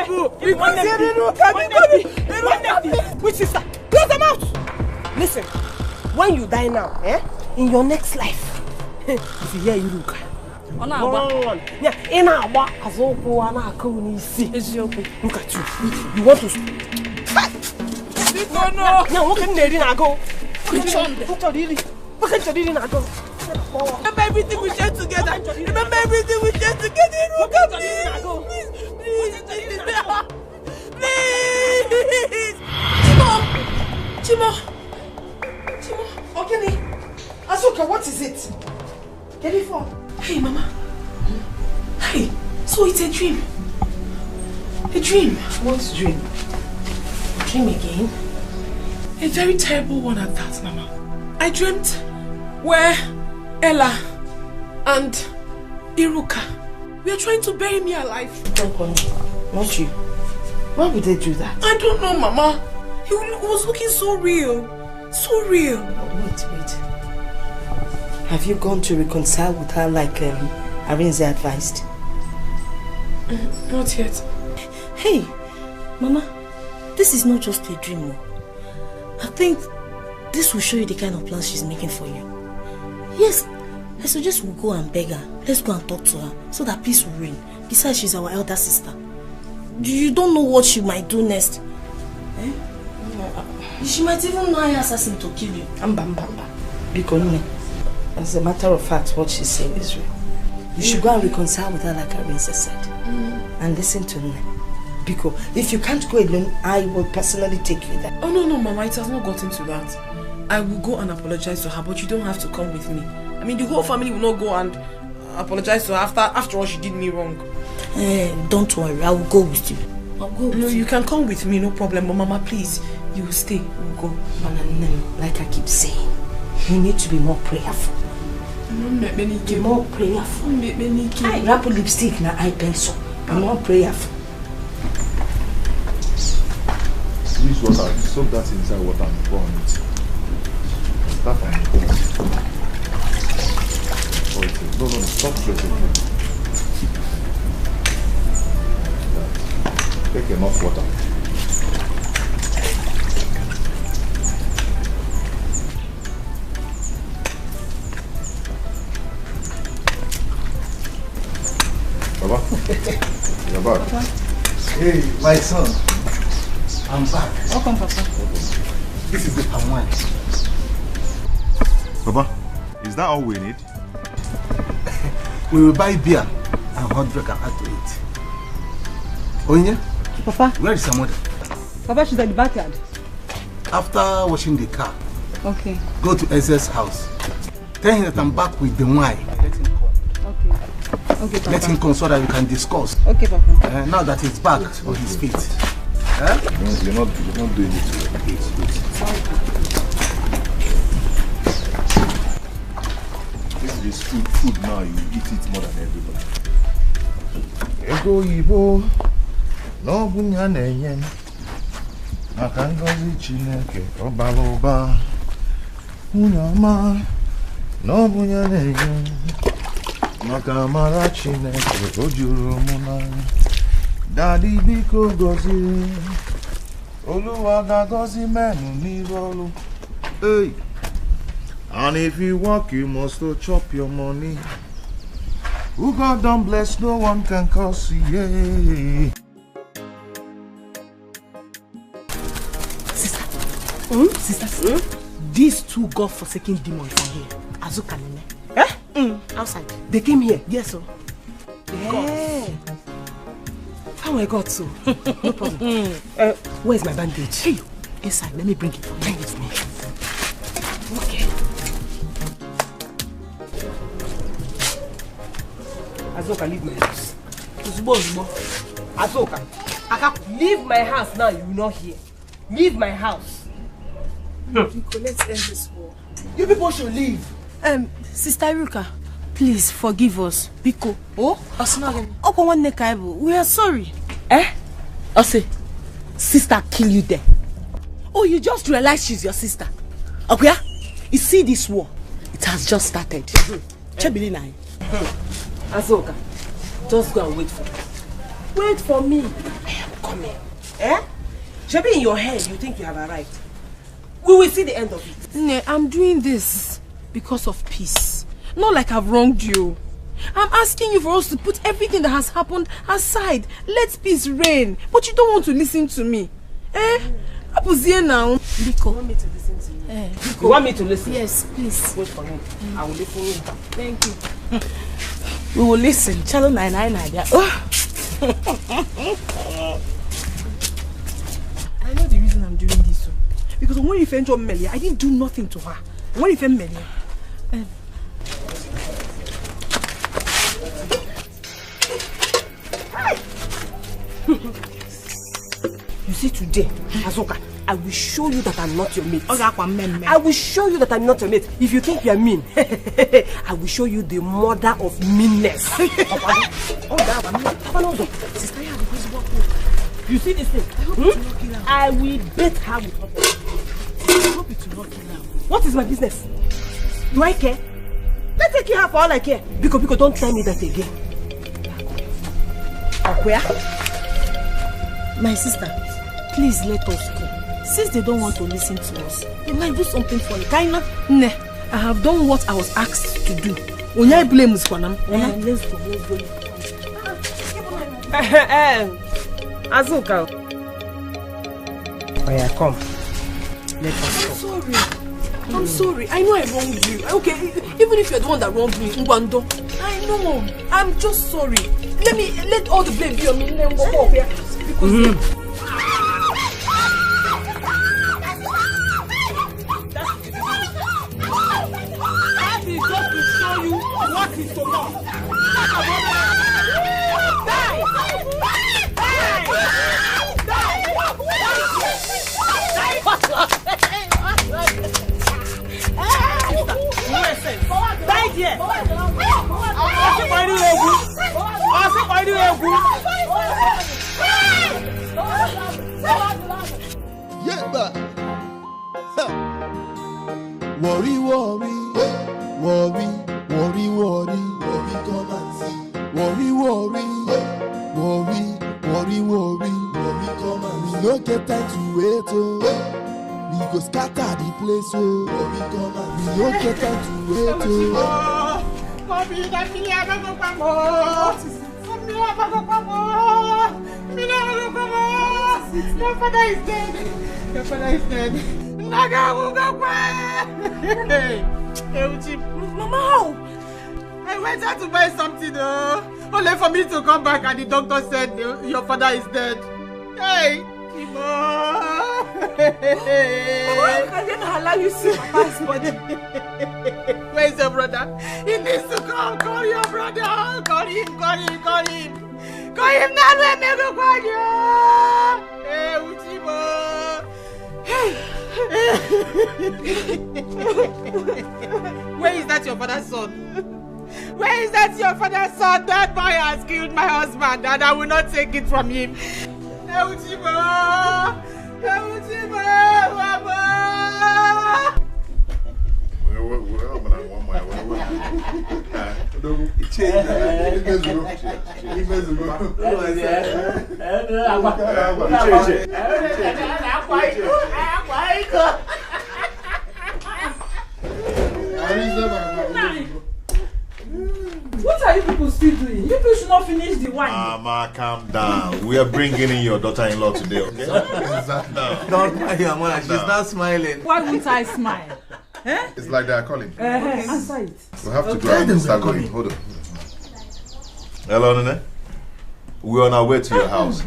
Speaker 9: go.
Speaker 18: Which sister? Close them out. Listen, when you die now, in your next life, if you hear Iruka, yeah, in our back, as all go on our cool, see, look at you. You want to no, what can they go? What can they go?
Speaker 9: Remember everything we shared together. Remember everything we shared together. Please. Chimo.
Speaker 18: Okay, Azuka, what is it? Get it for?
Speaker 2: Hey, Mama. Hey, so it's a dream. A dream.
Speaker 18: What dream? A dream again?
Speaker 2: A very terrible one at that, Mama. I dreamt where Ella and Iruka were trying to bury me alive.
Speaker 18: Don't call me. Not you. Why would they do that?
Speaker 2: I don't know, Mama. He was looking so real. So real.
Speaker 18: Wait. Have you gone to reconcile with her like Arinze advised?
Speaker 2: Not yet.
Speaker 6: Hey, Mama, this is not just a dream. I think this will show you the kind of plans she's making for you. Yes, I suggest we go and beg her. Let's go and talk to her so that peace will reign. Besides, she's our elder sister. You don't know what she might do next. She might even hire assassin to kill you.
Speaker 18: Because as a matter of fact, what she's saying is real. You should go and reconcile with her like Arinze said. And listen to me. Because if you can't go alone, I will personally take you there.
Speaker 2: Oh no, Mama, it has not gotten to that. I will go and apologize to her, but you don't have to come with me. I mean, the whole family will not go and apologize to her after all she did me wrong.
Speaker 6: Don't worry, I will go with you. I'll go with you.
Speaker 2: No, you can come with me, no problem. But Mama, please, you will stay. We'll go.
Speaker 18: Like I keep saying, you need to be more prayerful. Be more prayerful. I wrap lipstick na eye pencil. Be more prayerful.
Speaker 11: Use water, soak that inside water and pour on it. Start from the No, stop pressing. Take enough water. Baba, you're back.
Speaker 12: Papa. Hey, my son. I'm back.
Speaker 7: Welcome, Papa.
Speaker 12: This is the palm wine.
Speaker 11: Papa, is that all we need?
Speaker 12: We will buy beer and hot drink and add to it. Onya?
Speaker 7: Papa.
Speaker 12: Where is your mother?
Speaker 7: Papa, she's at the backyard.
Speaker 12: After washing the car,
Speaker 7: Okay.
Speaker 12: go to Ezra's house. Tell him that I'm back with the wine. Let him come.
Speaker 7: Okay, Papa.
Speaker 12: Let him come so that we can discuss.
Speaker 7: Okay, Papa.
Speaker 12: Now that he's back on his feet.
Speaker 11: You're not doing it. This is food now, you eat it more than everybody.
Speaker 14: Ego Ibo, no bunyanenyen, Makangozi Chineke, Obaloba, Unyama, no bunyanenyen, Makamara Chineke, Ojuru Muna, Daddy Biko Gozi, Oluwaga Gozi Menu Nirolu. Hey! And if you work, you must chop your money. Who God don't bless, no one can curse. Yeah.
Speaker 2: Sister, these two God-forsaken demons are here. Azuka and Nene. Outside.
Speaker 18: They came here?
Speaker 2: Yes, sir.
Speaker 18: Yeah. How I got so? No problem. Where's my bandage?
Speaker 2: Hey, inside. Let me bring it. Bring it to me. Okay.
Speaker 18: Azoka, leave my house. Azoka, leave my house now. You will not hear. Leave my house.
Speaker 2: Let's end this war.
Speaker 18: You people should leave.
Speaker 6: Sister Iruka, please forgive us. Biko. We are sorry.
Speaker 2: Ose, sister kill you there. Oh, you just realized she's your sister. Okay? You see this war? It has just started. Chebilina.
Speaker 18: Azoka, just go and wait for me. Wait for me. I am coming. Eh? Shebi, in your head, you think you have arrived. We will see the end of it.
Speaker 6: Nne, I'm doing this because of peace. Not like I've wronged you. I'm asking you for us to put everything that has happened aside. Let peace reign. But you don't want to listen to me. Eh? Apuzie now.
Speaker 18: Biko. You want me to listen to you? You want me to listen?
Speaker 6: Yes, please.
Speaker 18: Wait for me. I will listen you.
Speaker 6: Thank you.
Speaker 2: We will listen. Channel 999.
Speaker 6: I know the reason I'm doing this. Because when you find Melia, I didn't do nothing to her. When you find Melia.
Speaker 18: You see today, Azoka, I will show you that I'm not your mate. I will show you that I'm not your mate. If you think you are mean, I will show you the mother of meanness. You see this thing? I will bet her with her. What is my business? Do I care? Let's take her for all I care. Biko, don't tell me that again. Where?
Speaker 6: My sister, please let us go. Since they don't want to listen to us, they might do something for you. Kaina, I have done what I was asked to do. When I blame us for them, let's go.
Speaker 18: Azuka. Oh yeah, come. Let us go.
Speaker 6: I'm sorry. I know I wronged you. Okay, even if you're the one that wronged me, Ngwando. I know. I'm just sorry. Let all the blame be on me. Because
Speaker 9: that is just to show you what is to come.
Speaker 8: Worry, worry, worry, worry, worry, worry, come and see. Worry, worry, worry, worry, worry, worry, come and see. We no get time to wait, oh. We go scatter the place, oh. Worry, come and see. We no get time to wait, oh.
Speaker 9: Your father is dead. Your father is dead.
Speaker 6: Mama, how?
Speaker 9: I went out to buy something, only for me to come back and the doctor said your father is dead. Hey, Kimo.
Speaker 6: I didn't allow you to see Papa's body.
Speaker 9: Where's your brother? He needs to come. Call your brother. Call him. Call him now. Let me go call you. Hey, Uchimo. Where is that your father's son? Where is that your father's son? That boy has killed my husband and I will not take it from him. Uchimo. Mama.
Speaker 10: What are you people still doing? You people should not finish the wine.
Speaker 11: Mama, calm down. We are bringing in your daughter-in-law today, okay?
Speaker 21: Don't mind your mother. She's not smiling.
Speaker 10: Why won't I smile? Eh?
Speaker 11: It's like they are calling.
Speaker 10: Answer it.
Speaker 11: We'll have to go and start going. Hold on. Hello, Nene. We're on our way to your house.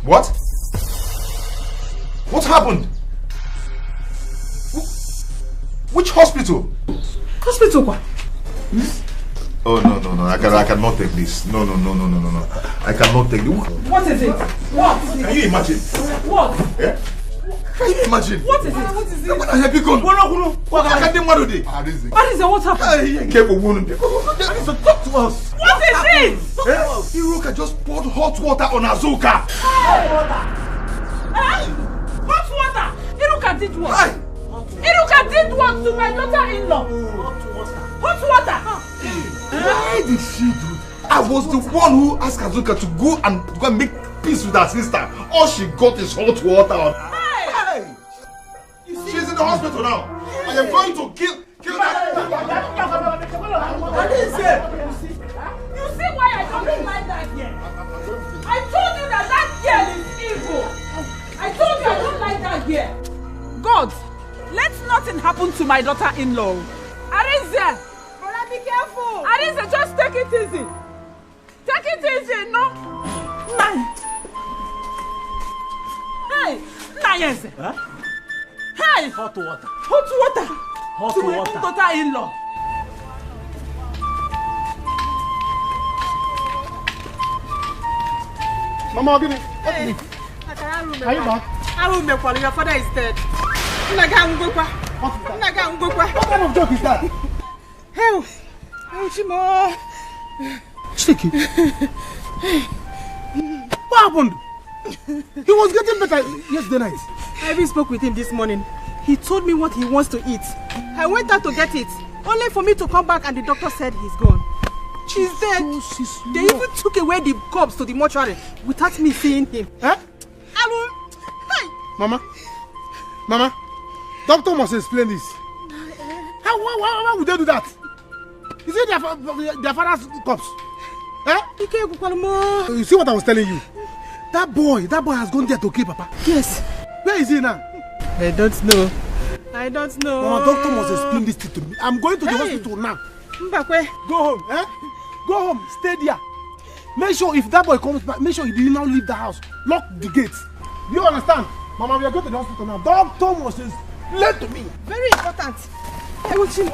Speaker 11: What? What happened? Which hospital?
Speaker 10: Hospital what?
Speaker 11: Oh, no. I cannot take this. No. I cannot take this.
Speaker 10: What is it? What?
Speaker 11: Can you imagine?
Speaker 10: What?
Speaker 11: Yeah? Can you imagine?
Speaker 10: What is it? What is it?
Speaker 11: What happened? What happened? Talk to us.
Speaker 10: What is it?
Speaker 11: Iruka just poured hot water on Azuka.
Speaker 10: Hot water? Iruka did what? talk to my daughter-in-law. Hot water.
Speaker 11: Why did she do that? I was the one who asked Azuka to go and make peace with her sister. All she got is hot water. Hey! She's in the hospital now. I am going to kill that.
Speaker 10: You see why I don't like that girl? I told you that girl is evil. I told you I don't like that girl. God, let nothing happen to my daughter-in-law. Arinze!
Speaker 3: Brother, be careful!
Speaker 10: Arinze, just take it easy. Take it easy, no? Hey! Nayense!
Speaker 17: Huh?
Speaker 10: Hey!
Speaker 17: Hot water.
Speaker 10: Hot water!
Speaker 17: Hot
Speaker 10: to my
Speaker 17: water.
Speaker 10: daughter-in-law.
Speaker 5: Mama, give me.
Speaker 3: Hey,
Speaker 5: are you back?
Speaker 3: Your father is dead.
Speaker 5: What kind of joke is that?
Speaker 3: Hey, Chimo.
Speaker 5: Sticky. What happened? He was getting better yesterday night.
Speaker 3: I even spoke with him this morning. He told me what he wants to eat. I went out to get it, only for me to come back and the doctor said he's gone. He's dead. They even took away the corpse to the mortuary without me seeing him.
Speaker 5: Huh? Mama, doctor must explain this. Why would they do that? Is it their father's corpse? Eh? You see what I was telling you? That boy has gone there to kill Papa.
Speaker 3: Yes.
Speaker 5: Where is he now?
Speaker 3: I don't know.
Speaker 5: Mama, doctor must explain this to me. I'm going to the hospital now. Go home, eh? Go home, stay there. Make sure if that boy comes back, make sure he did not leave the house. Lock the gates. You understand? Mama, we are going to the hospital now. Doctor must explain to me.
Speaker 3: Very important. I want him.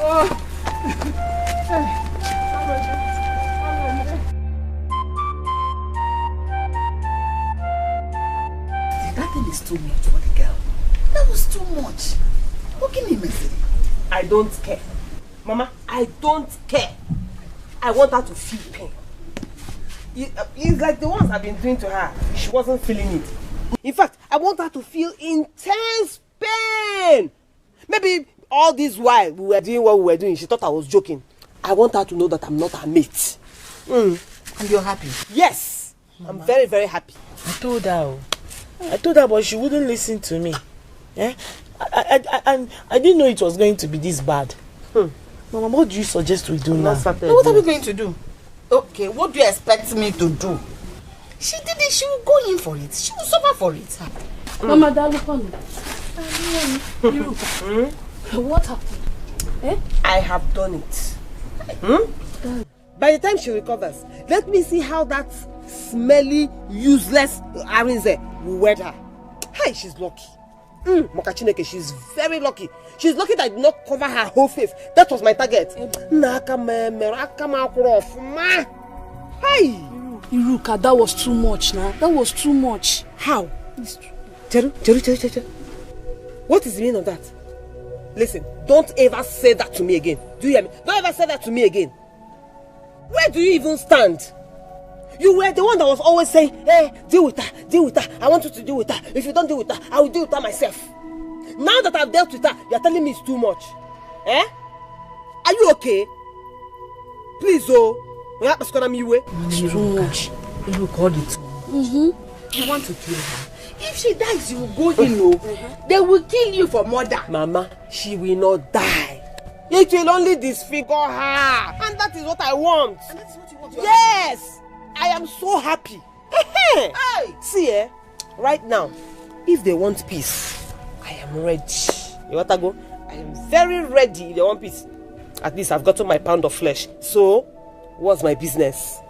Speaker 2: That thing is too much for the girl. That was too much. What can you mess?
Speaker 18: I don't care. Mama, I don't care. I want her to feel pain. It's like the ones I've been doing to her. She wasn't feeling it. In fact, I want her to feel intense pain. Maybe all this while we were doing what we were doing, she thought I was joking. I want her to know that I'm not her mate.
Speaker 2: And you're happy?
Speaker 18: Yes. Mama. I'm very, very happy.
Speaker 22: I told her, but she wouldn't listen to me. Eh? I didn't know it was going to be this bad. Mama, what do you suggest we do now?
Speaker 2: No, what are we going to do? Okay, what do you expect me to do? She did it, she will go in for it. She will suffer for it.
Speaker 15: Mama, what happened? Eh?
Speaker 18: I have done it. By the time she recovers, let me see how that smelly, useless Arinze will wed her. Hey, she's lucky. Mokachineke, she's very lucky. She's lucky that I did not cover her whole face. That was my target. Hey!
Speaker 15: Iruka, that was too much now. That was too much.
Speaker 18: How? Cheru. What is the meaning of that? Listen, don't ever say that to me again. Do you hear me? Don't ever say that to me again. Where do you even stand? You were the one that was always saying, hey, deal with her. I want you to deal with her. If you don't deal with her, I will deal with her myself. Now that I've dealt with her, you're telling me it's too much. Eh? Are you okay? Please, it's
Speaker 2: too much. You record it. You want to kill her? If she dies, you will go in. They will kill you for murder.
Speaker 18: Mama, she will not die. It will only disfigure her. And that is what I want.
Speaker 2: And that is what you want?
Speaker 18: Yes! I am so happy. Hey! See, right now, if they want peace, I am ready. You want to go? I am very ready if they want peace. At least I've gotten my pound of flesh. So, what's my business?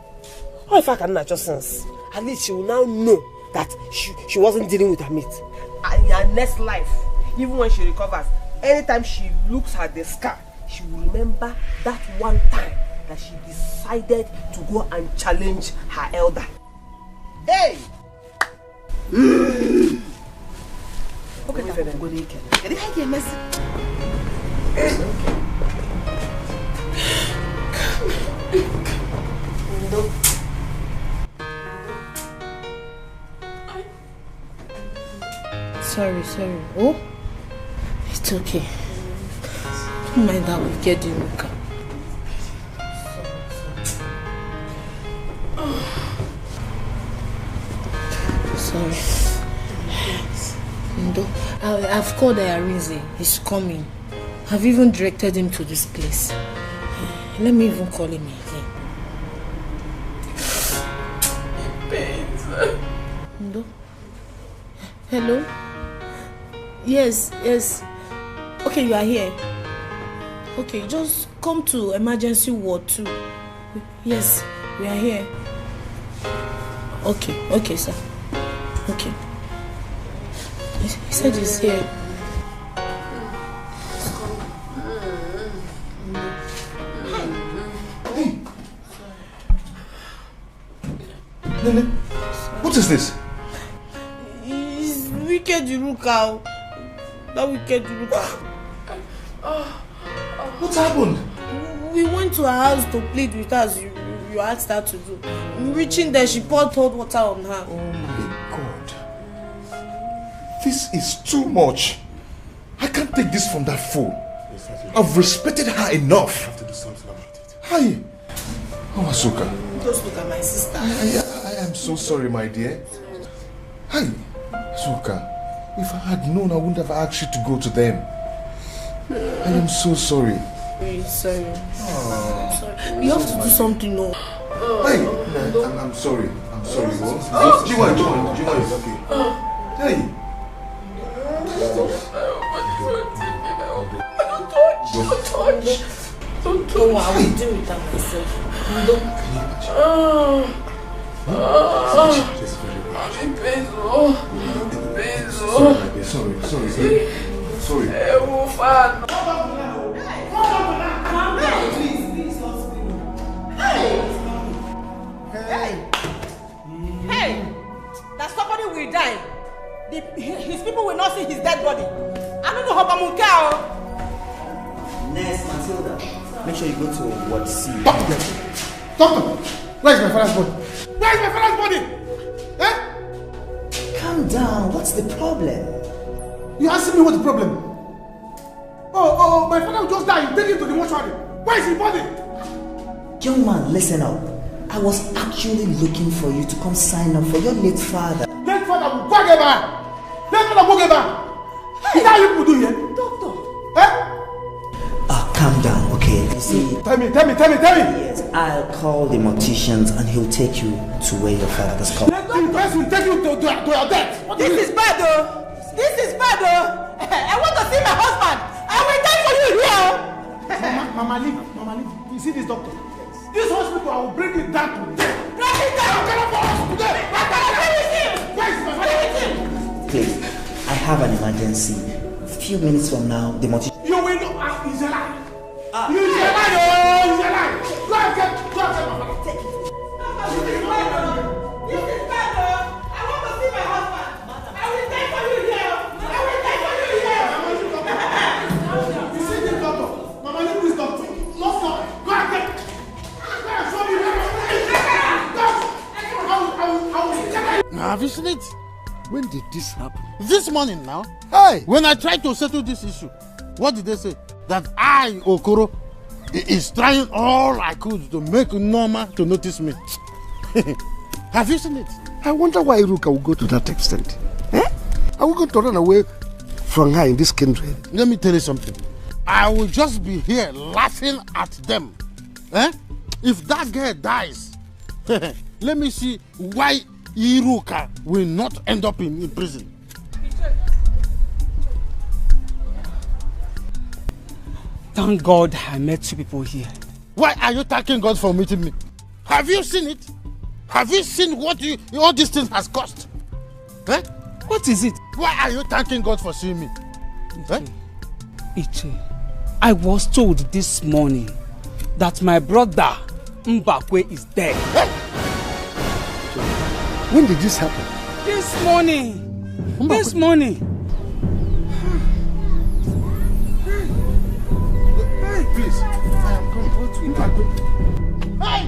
Speaker 18: Or if I can just sense, at least she will now know that she wasn't dealing with her mate. And in her next life, even when she recovers, anytime she looks at the scar, she will remember that one time that she decided to go and challenge her elder. Hey!
Speaker 2: Okay, I'm going to get a message.
Speaker 22: Sorry. Oh?
Speaker 2: It's okay. Don't mind that wicked Iruka. Sorry. Ndo, I've called Arinze. He's coming. I've even directed him to this place. Let me even call him again. Ndo? Hello? Yes. Okay, you are here. Okay, just come to emergency ward 2. Yes, we are here. Okay, sir. Okay. He said he's here.
Speaker 11: Nene, what is this?
Speaker 2: It's wicked Iruka. That wicked Iruka.
Speaker 11: What happened?
Speaker 2: We went to her house to plead with her as you asked her to do. Reaching there, she poured cold water on her.
Speaker 11: Oh my God. This is too much. I can't take this from that fool. I've respected her enough. I have to do something about it. Hi. Oh, Asuka.
Speaker 2: Just look at my sister.
Speaker 11: I am so sorry, my dear. Hi. Asuka. If I had known, I wouldn't have asked you to go to them. I am so sorry.
Speaker 2: Really sorry. I'm sorry. You have to do something, no.
Speaker 11: Hey, I'm sorry. I'm sorry. Jiwa is okay. Hey.
Speaker 2: Don't touch. I will deal with that myself.
Speaker 11: Sorry.
Speaker 6: Hey! That somebody will die. His people will not see his dead body. I don't know how Bamuka.
Speaker 16: Nurse Matilda, make sure you go to Ward C.
Speaker 12: Doctor, where is my father's body? Where is my father's body? Eh?
Speaker 16: Calm down. What's the problem?
Speaker 12: You asking me what's the problem? Oh, my father just died. You take him to the mortuary. Where is his body?
Speaker 16: Young man, listen up. I was actually looking for you to come sign up for your late father.
Speaker 12: Late father will go get back. Late father will go get back. Is that how you people do here?
Speaker 6: Doctor.
Speaker 12: Eh?
Speaker 16: Calm down, okay? You see,
Speaker 12: Tell me.
Speaker 16: Yes, I'll call the morticians and he'll take you to where your father's called.
Speaker 12: The person will take you to your death.
Speaker 6: This is bad, though. I want to see my husband. I will die for you here.
Speaker 12: Mama, leave. You see this doctor? This hospital, I will bring it down to death.
Speaker 6: Bring it down.
Speaker 12: I'm gonna fall today. Where is my father?
Speaker 16: Please, I have an emergency. A few minutes from now, the mortician.
Speaker 12: You will know he's alive. He's alive. Go and get my father.
Speaker 6: This is bad, though. I want to see my husband. I will die for you here.
Speaker 12: You see this doctor? Mama, leave this doctor. Go and get.
Speaker 14: Have you seen it?
Speaker 12: When did this happen?
Speaker 14: This morning now.
Speaker 12: Hey!
Speaker 14: When I tried to settle this issue, what did they say? That I, Okoro, is trying all I could to make Norma to notice me. Have you seen it?
Speaker 12: I wonder why Iruka will go to that extent. Are we going to run away from her in this country?
Speaker 14: Let me tell you something. I will just be here laughing at them. If that girl dies, let me see why Iruka will not end up in prison.
Speaker 20: Thank God I met you people here.
Speaker 14: Why are you thanking God for meeting me? Have you seen it? Have you seen what all these things has cost?
Speaker 20: What is it?
Speaker 14: Why are you thanking God for seeing me?
Speaker 20: Iche, I was told this morning that my brother Mbakwe is dead.
Speaker 12: When did this happen?
Speaker 20: This morning. This morning.
Speaker 12: Hey, please. I am coming. Hey!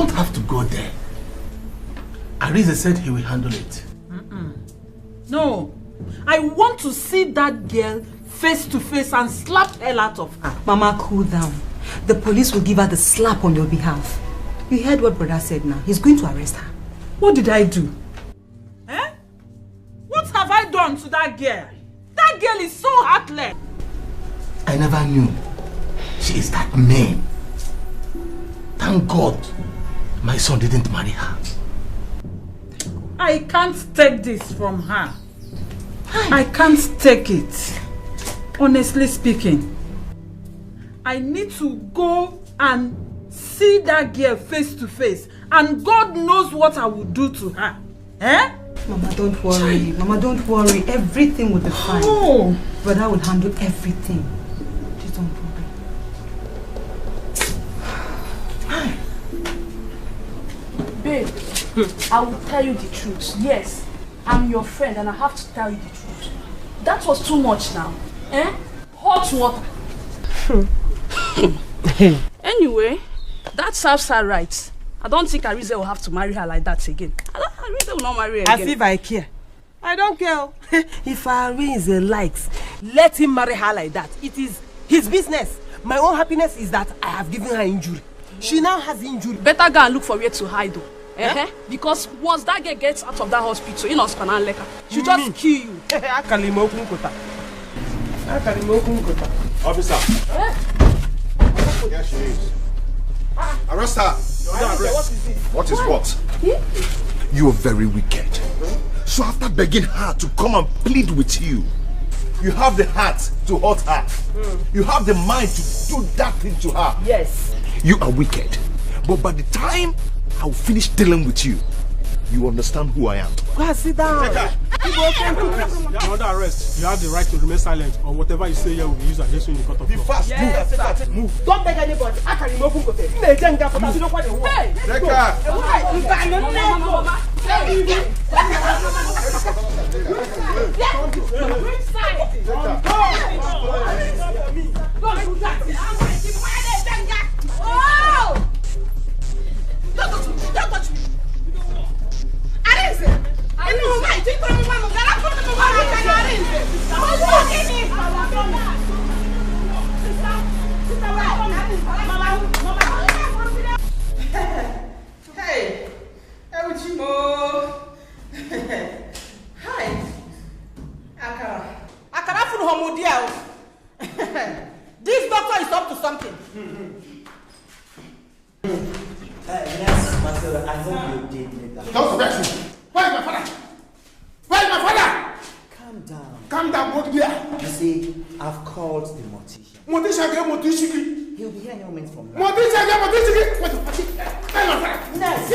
Speaker 5: don't have to go there. Arize said he will handle it.
Speaker 10: No, I want to see that girl face to face and slap hell out of her.
Speaker 6: Mama, cool down. The police will give her the slap on your behalf. You heard what brother said now. He's going to arrest her.
Speaker 10: What did I do? What have I done to that girl? That girl is so heartless.
Speaker 5: I never knew she is that mean. Thank God my son didn't marry her.
Speaker 10: I can't take this from her. I can't take it. Honestly speaking, I need to go and see that girl face to face, and God knows what I will do to her.
Speaker 6: Mama, don't worry. Mama, don't worry. Everything will be fine.
Speaker 10: Oh.
Speaker 6: Brother will handle everything. Just don't worry.
Speaker 15: Babe, I will tell you the truth. Yes, I'm your friend and I have to tell you the truth. That was too much now. Hot water. Anyway, that serves her right. I don't think Arize will have to marry her like that again. Arize will not marry her again.
Speaker 18: As if I care. I don't care. If Arize likes, let him marry her like that. It is his business. My own happiness is that I have given her injury. She now has injury.
Speaker 15: Better go and look for where to hide though. Because once that girl gets out of that hospital, you know, she'll just kill you.
Speaker 11: Officer. Here she is. Arrest her. What is what? You are very wicked. So after begging her to come and plead with you, you have the heart to hurt her. You have the mind to do that thing to her.
Speaker 18: Yes.
Speaker 11: You are wicked. But by the time I will finish dealing with you, you understand who I am.
Speaker 18: Go and sit down.
Speaker 5: You're under arrest. You have the right to remain silent, or whatever you say here will be used against you in the court of law.
Speaker 11: Be fast.
Speaker 18: Yes. Move. Don't beg anybody. I can remove him. Hey!
Speaker 2: Hey, everything. Hi. Akara for homodia. This doctor is up to something.
Speaker 16: Yes, Master, I hope you did make that.
Speaker 19: Don't forget him. Where is my father? Where is my father?
Speaker 16: Calm down.
Speaker 19: Calm down, what there?
Speaker 16: You see, I've called the mortician.
Speaker 19: Mortician.
Speaker 16: He'll be here any moment from now.
Speaker 19: Mortician. Where is my father?
Speaker 16: Yes.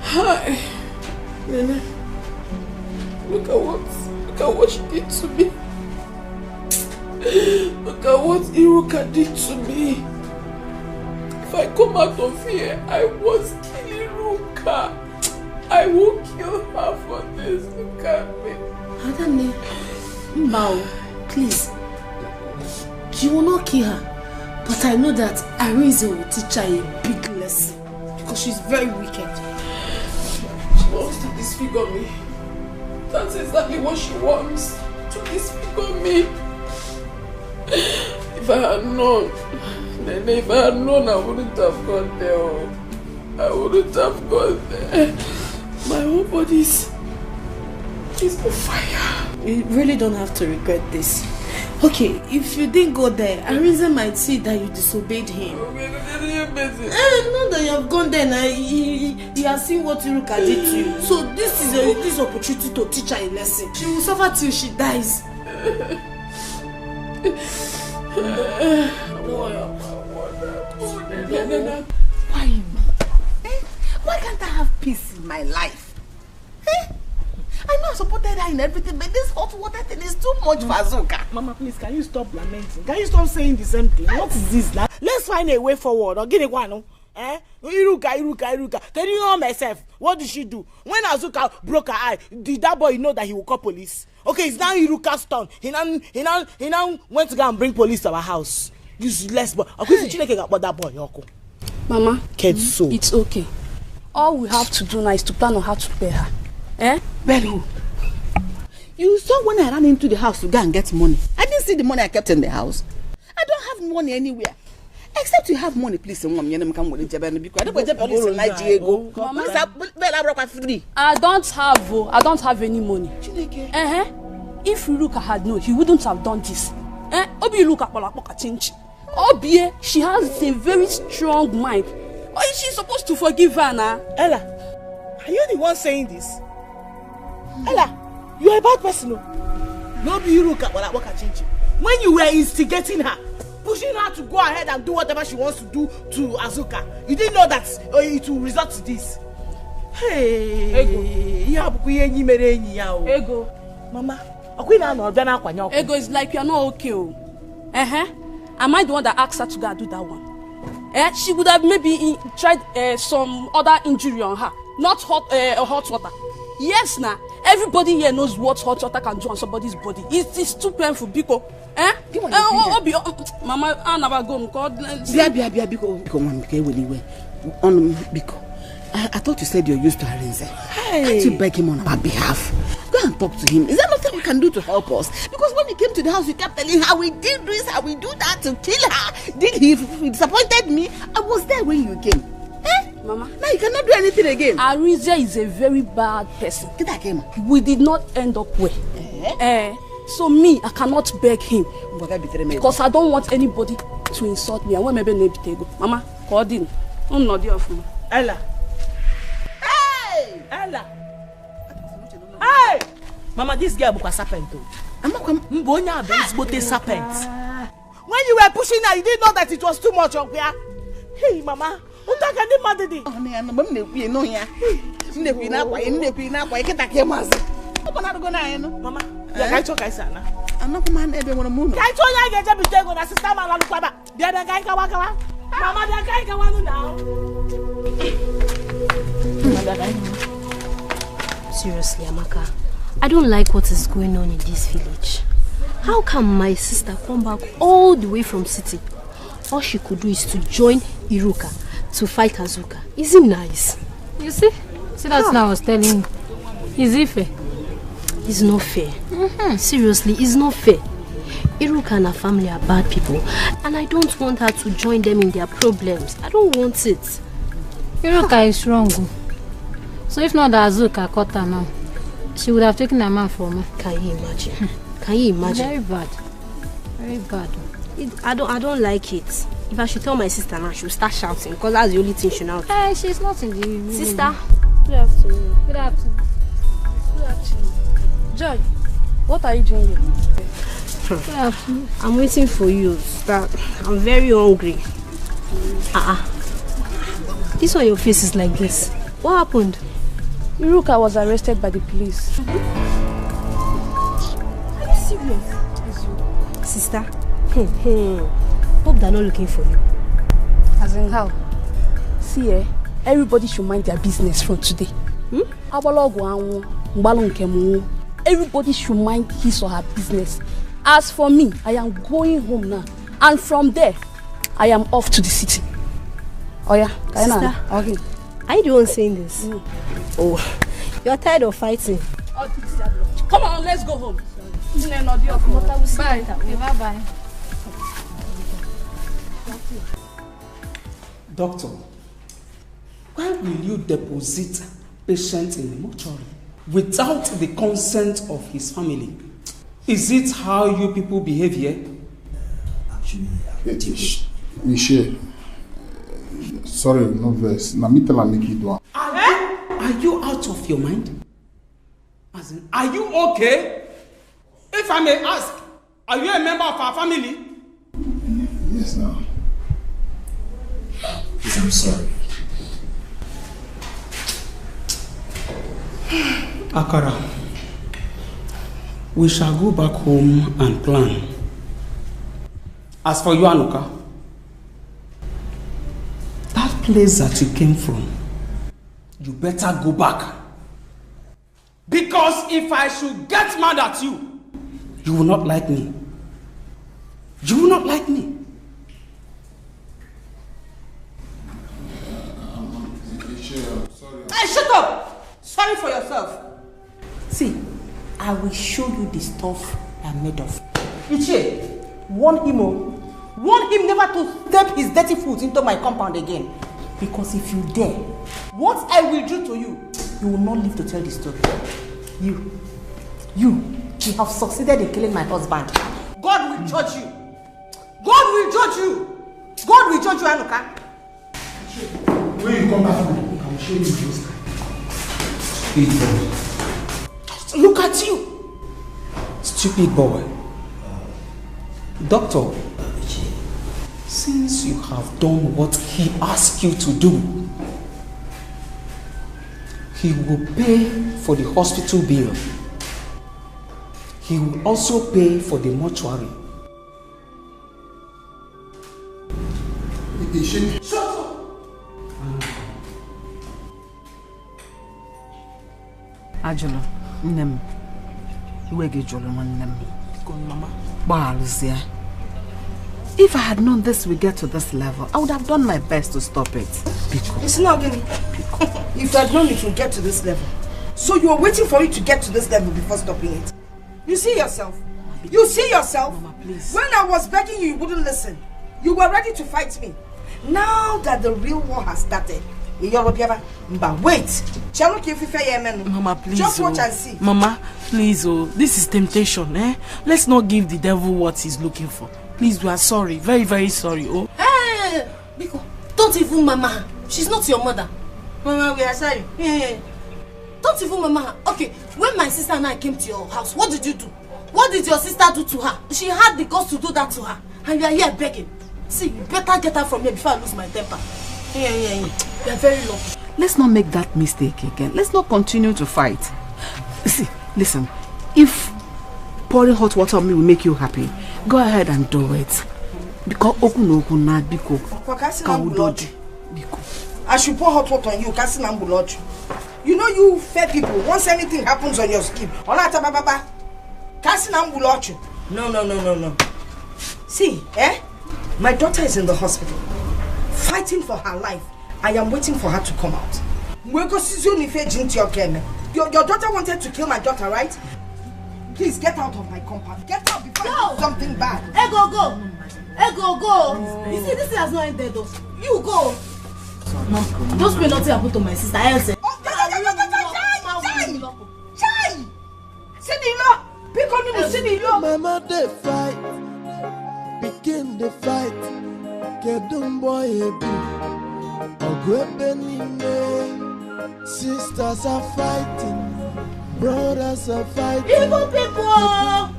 Speaker 9: Hi, Nene. Look at what she did to me. Look at what Iruka did to me. If I come out of here, I was killing Iruka. I will kill her for this. Look at me.
Speaker 6: Adane, Mbao, please. You will not kill her. But I know that Arize will teach her a big lesson. Because she's very wicked.
Speaker 9: She wants to disfigure me. That's exactly what she wants. To disfigure me. If I had known, Nene, if I had known, I wouldn't have gone there. I wouldn't have gone there. My whole body is on fire.
Speaker 6: You really don't have to regret this. Okay, if you didn't go there, Arize might see that you disobeyed him. Not that you have gone there and he has seen what Iruka did to you. So this is this opportunity to teach her a lesson. She will suffer till she dies.
Speaker 2: Why? Why can't I have peace in my life? I know I supported her in everything, but this hot water thing is too much for Azuka.
Speaker 18: Mama, please, can you stop lamenting? Can you stop saying the same thing? What is this now? Let's find a way forward. Or get it one.
Speaker 6: Iruka. Can you know myself? What did she do? When Azuka broke her eye, did that boy know that he will call police? Okay, it's now Iruka's turn. He now went to go and bring police to our house. Useless boy. About that boy,
Speaker 15: Mama,
Speaker 6: so
Speaker 15: it's okay. All we have to do now is to plan on how to pay her.
Speaker 20: Pay who? You saw when I ran into the house to go and get money. I didn't see the money I kept in the house. I don't have money anywhere. Except you have money, please. I don't
Speaker 15: have any money. If Iruka had known, he wouldn't have done this. Obi, she has a very strong mind. Why is she supposed to forgive her now?
Speaker 6: Ella, are you the one saying this? Ella, you are a bad person. No be Iruka when you were instigating her, pushing her to go ahead and do whatever she wants to do to Azuka, you didn't know that it will result to this. Hey,
Speaker 15: Ego.
Speaker 6: Mama,
Speaker 15: Ego is like you're not okay. Am I the one that asked her to go and do that one? She would have maybe tried some other injury on her, not hot water. Yes, now everybody here knows what hot water can do on somebody's body. It's too painful, Biko. Mama, I never go.
Speaker 20: I thought you said you're used to Arinze. Can't you beg him on our behalf? Go and talk to him. Is there nothing we can do to help us? Because when he came to the house, you kept telling her we did this, how we do that to kill her. Did he disappointed me? I was there when you came.
Speaker 15: Mama,
Speaker 20: now you cannot do anything again.
Speaker 15: Arinze is a very bad person. We did not end up well. So me, I cannot beg him because I don't want anybody to insult me. I want maybe go. Mama, call in. I'm not there for me.
Speaker 6: Ella. Hey, Ella. Hey, Mama, this girl is serpent. Serpent. When you were pushing her, you didn't know that it was too much. Hey, Mama. Mama,
Speaker 1: seriously, Amaka, I don't like what is going on in this village. How can my sister come back all the way from city? All she could do is to join Iruka to fight Azuka. Is it nice?
Speaker 17: You see that's what I was telling you. Is it fair?
Speaker 1: It's not fair. Seriously, it's not fair. Iruka and her family are bad people, and I don't want her to join them in their problems. I don't want it.
Speaker 17: Iruka is wrong. So if not that Azuka caught her now, she would have taken a man from her.
Speaker 1: Can you imagine? Can you imagine?
Speaker 17: Very bad. Very bad.
Speaker 1: I don't like it. If I should tell my sister now, she'll start shouting because that's the only thing she knows.
Speaker 17: Hey, she's not in the room.
Speaker 1: Sister,
Speaker 15: good afternoon.
Speaker 17: Good afternoon.
Speaker 15: Good afternoon. Joy, what are you doing here?
Speaker 1: Good afternoon. I'm waiting for you. I'm very hungry. This one your face is like this. What happened?
Speaker 15: Iruka was arrested by the police.
Speaker 1: Are you serious? Sister, hope they're not looking for you.
Speaker 15: As in how? See, everybody should mind their business from today. Everybody should mind his or her business. As for me, I am going home now. And from there, I am off to the city. Oh yeah,
Speaker 1: sister,
Speaker 15: okay.
Speaker 1: Are you the one saying this? Oh, you're tired of fighting.
Speaker 15: Come on, let's go home.
Speaker 17: Bye. Bye.
Speaker 20: Doctor, why will you deposit patient in the mortuary without the consent of his family? Is it how you people behave here?
Speaker 4: Actually, Michelle, sorry, no verse. Are
Speaker 20: you out of your mind? As in, are you okay? If I may ask, are you a member of our family?
Speaker 4: Yes, no.
Speaker 23: Please, I'm sorry.
Speaker 20: Akara, we shall go back home and plan. As for you, Anuka, that
Speaker 7: place that you came from, you better go back. Because if I should get mad at you, you will not like me. You will not like me.
Speaker 6: Hey, shut up! Sorry for yourself. See, I will show you the stuff I'm made of. Ichie, warn him, warn him never to step his dirty foot into my compound again. Because if you dare, what I will do to you, you will not live to tell the story. You have succeeded in killing my husband. God will judge you. God will judge you. God will judge you, Anuka.
Speaker 7: When you come back from me, I will show you this time. Stupid boy.
Speaker 6: Look at you.
Speaker 7: Stupid boy. Doctor, since you have done what he asked you to do, he will pay for the hospital bill. He will also pay for the mortuary.
Speaker 6: Shut up!
Speaker 20: Ajolo, nnem. Iwe ge jolo nnem.
Speaker 6: Mama.
Speaker 20: Baluzia. If I had known this would get to this level, I would have done my best to stop it.
Speaker 6: It's not getting. If you had known it would get to this level, so you were waiting for it to get to this level before stopping it. You see yourself. You see yourself.
Speaker 20: Mama, please.
Speaker 6: When I was begging you, you wouldn't listen. You were ready to fight me. Now that the real war has started, wait.
Speaker 22: Mama, please.
Speaker 6: Just watch and see.
Speaker 22: Mama, please, this is temptation, eh? Let's not give the devil what he's looking for. Please, we are sorry. Very, very sorry, oh.
Speaker 1: Hey, Biko, don't even mama. She's not your mother.
Speaker 6: Mama, we are sorry.
Speaker 1: Hey, don't even mama. Okay, when my sister and I came to your house, what did you do? What did your sister do to her? She had the guts to do that to her. And you are here begging. See, you better get her from here before I lose my temper. Yeah. You are very lucky.
Speaker 20: Let's not make that mistake again. Let's not continue to fight. See, listen. If pouring hot water on me will make you happy, go ahead and do it. Because
Speaker 6: I should pour hot water on you. You know you fair people, once anything happens on your skin, no. See, my daughter is in the hospital, fighting for her life. I am waiting for her to come out. Your daughter wanted to kill my daughter, right? Please get out of my compound. Get out before I do something bad.
Speaker 1: Go. You see, this has not ended though. You go. Don't spend nothing happen to my sister. I say.
Speaker 8: Mama they fight, begin the fight. Kedum boy ebi, ogwebenime. Sisters are fighting, brothers are fighting.
Speaker 1: Evil people.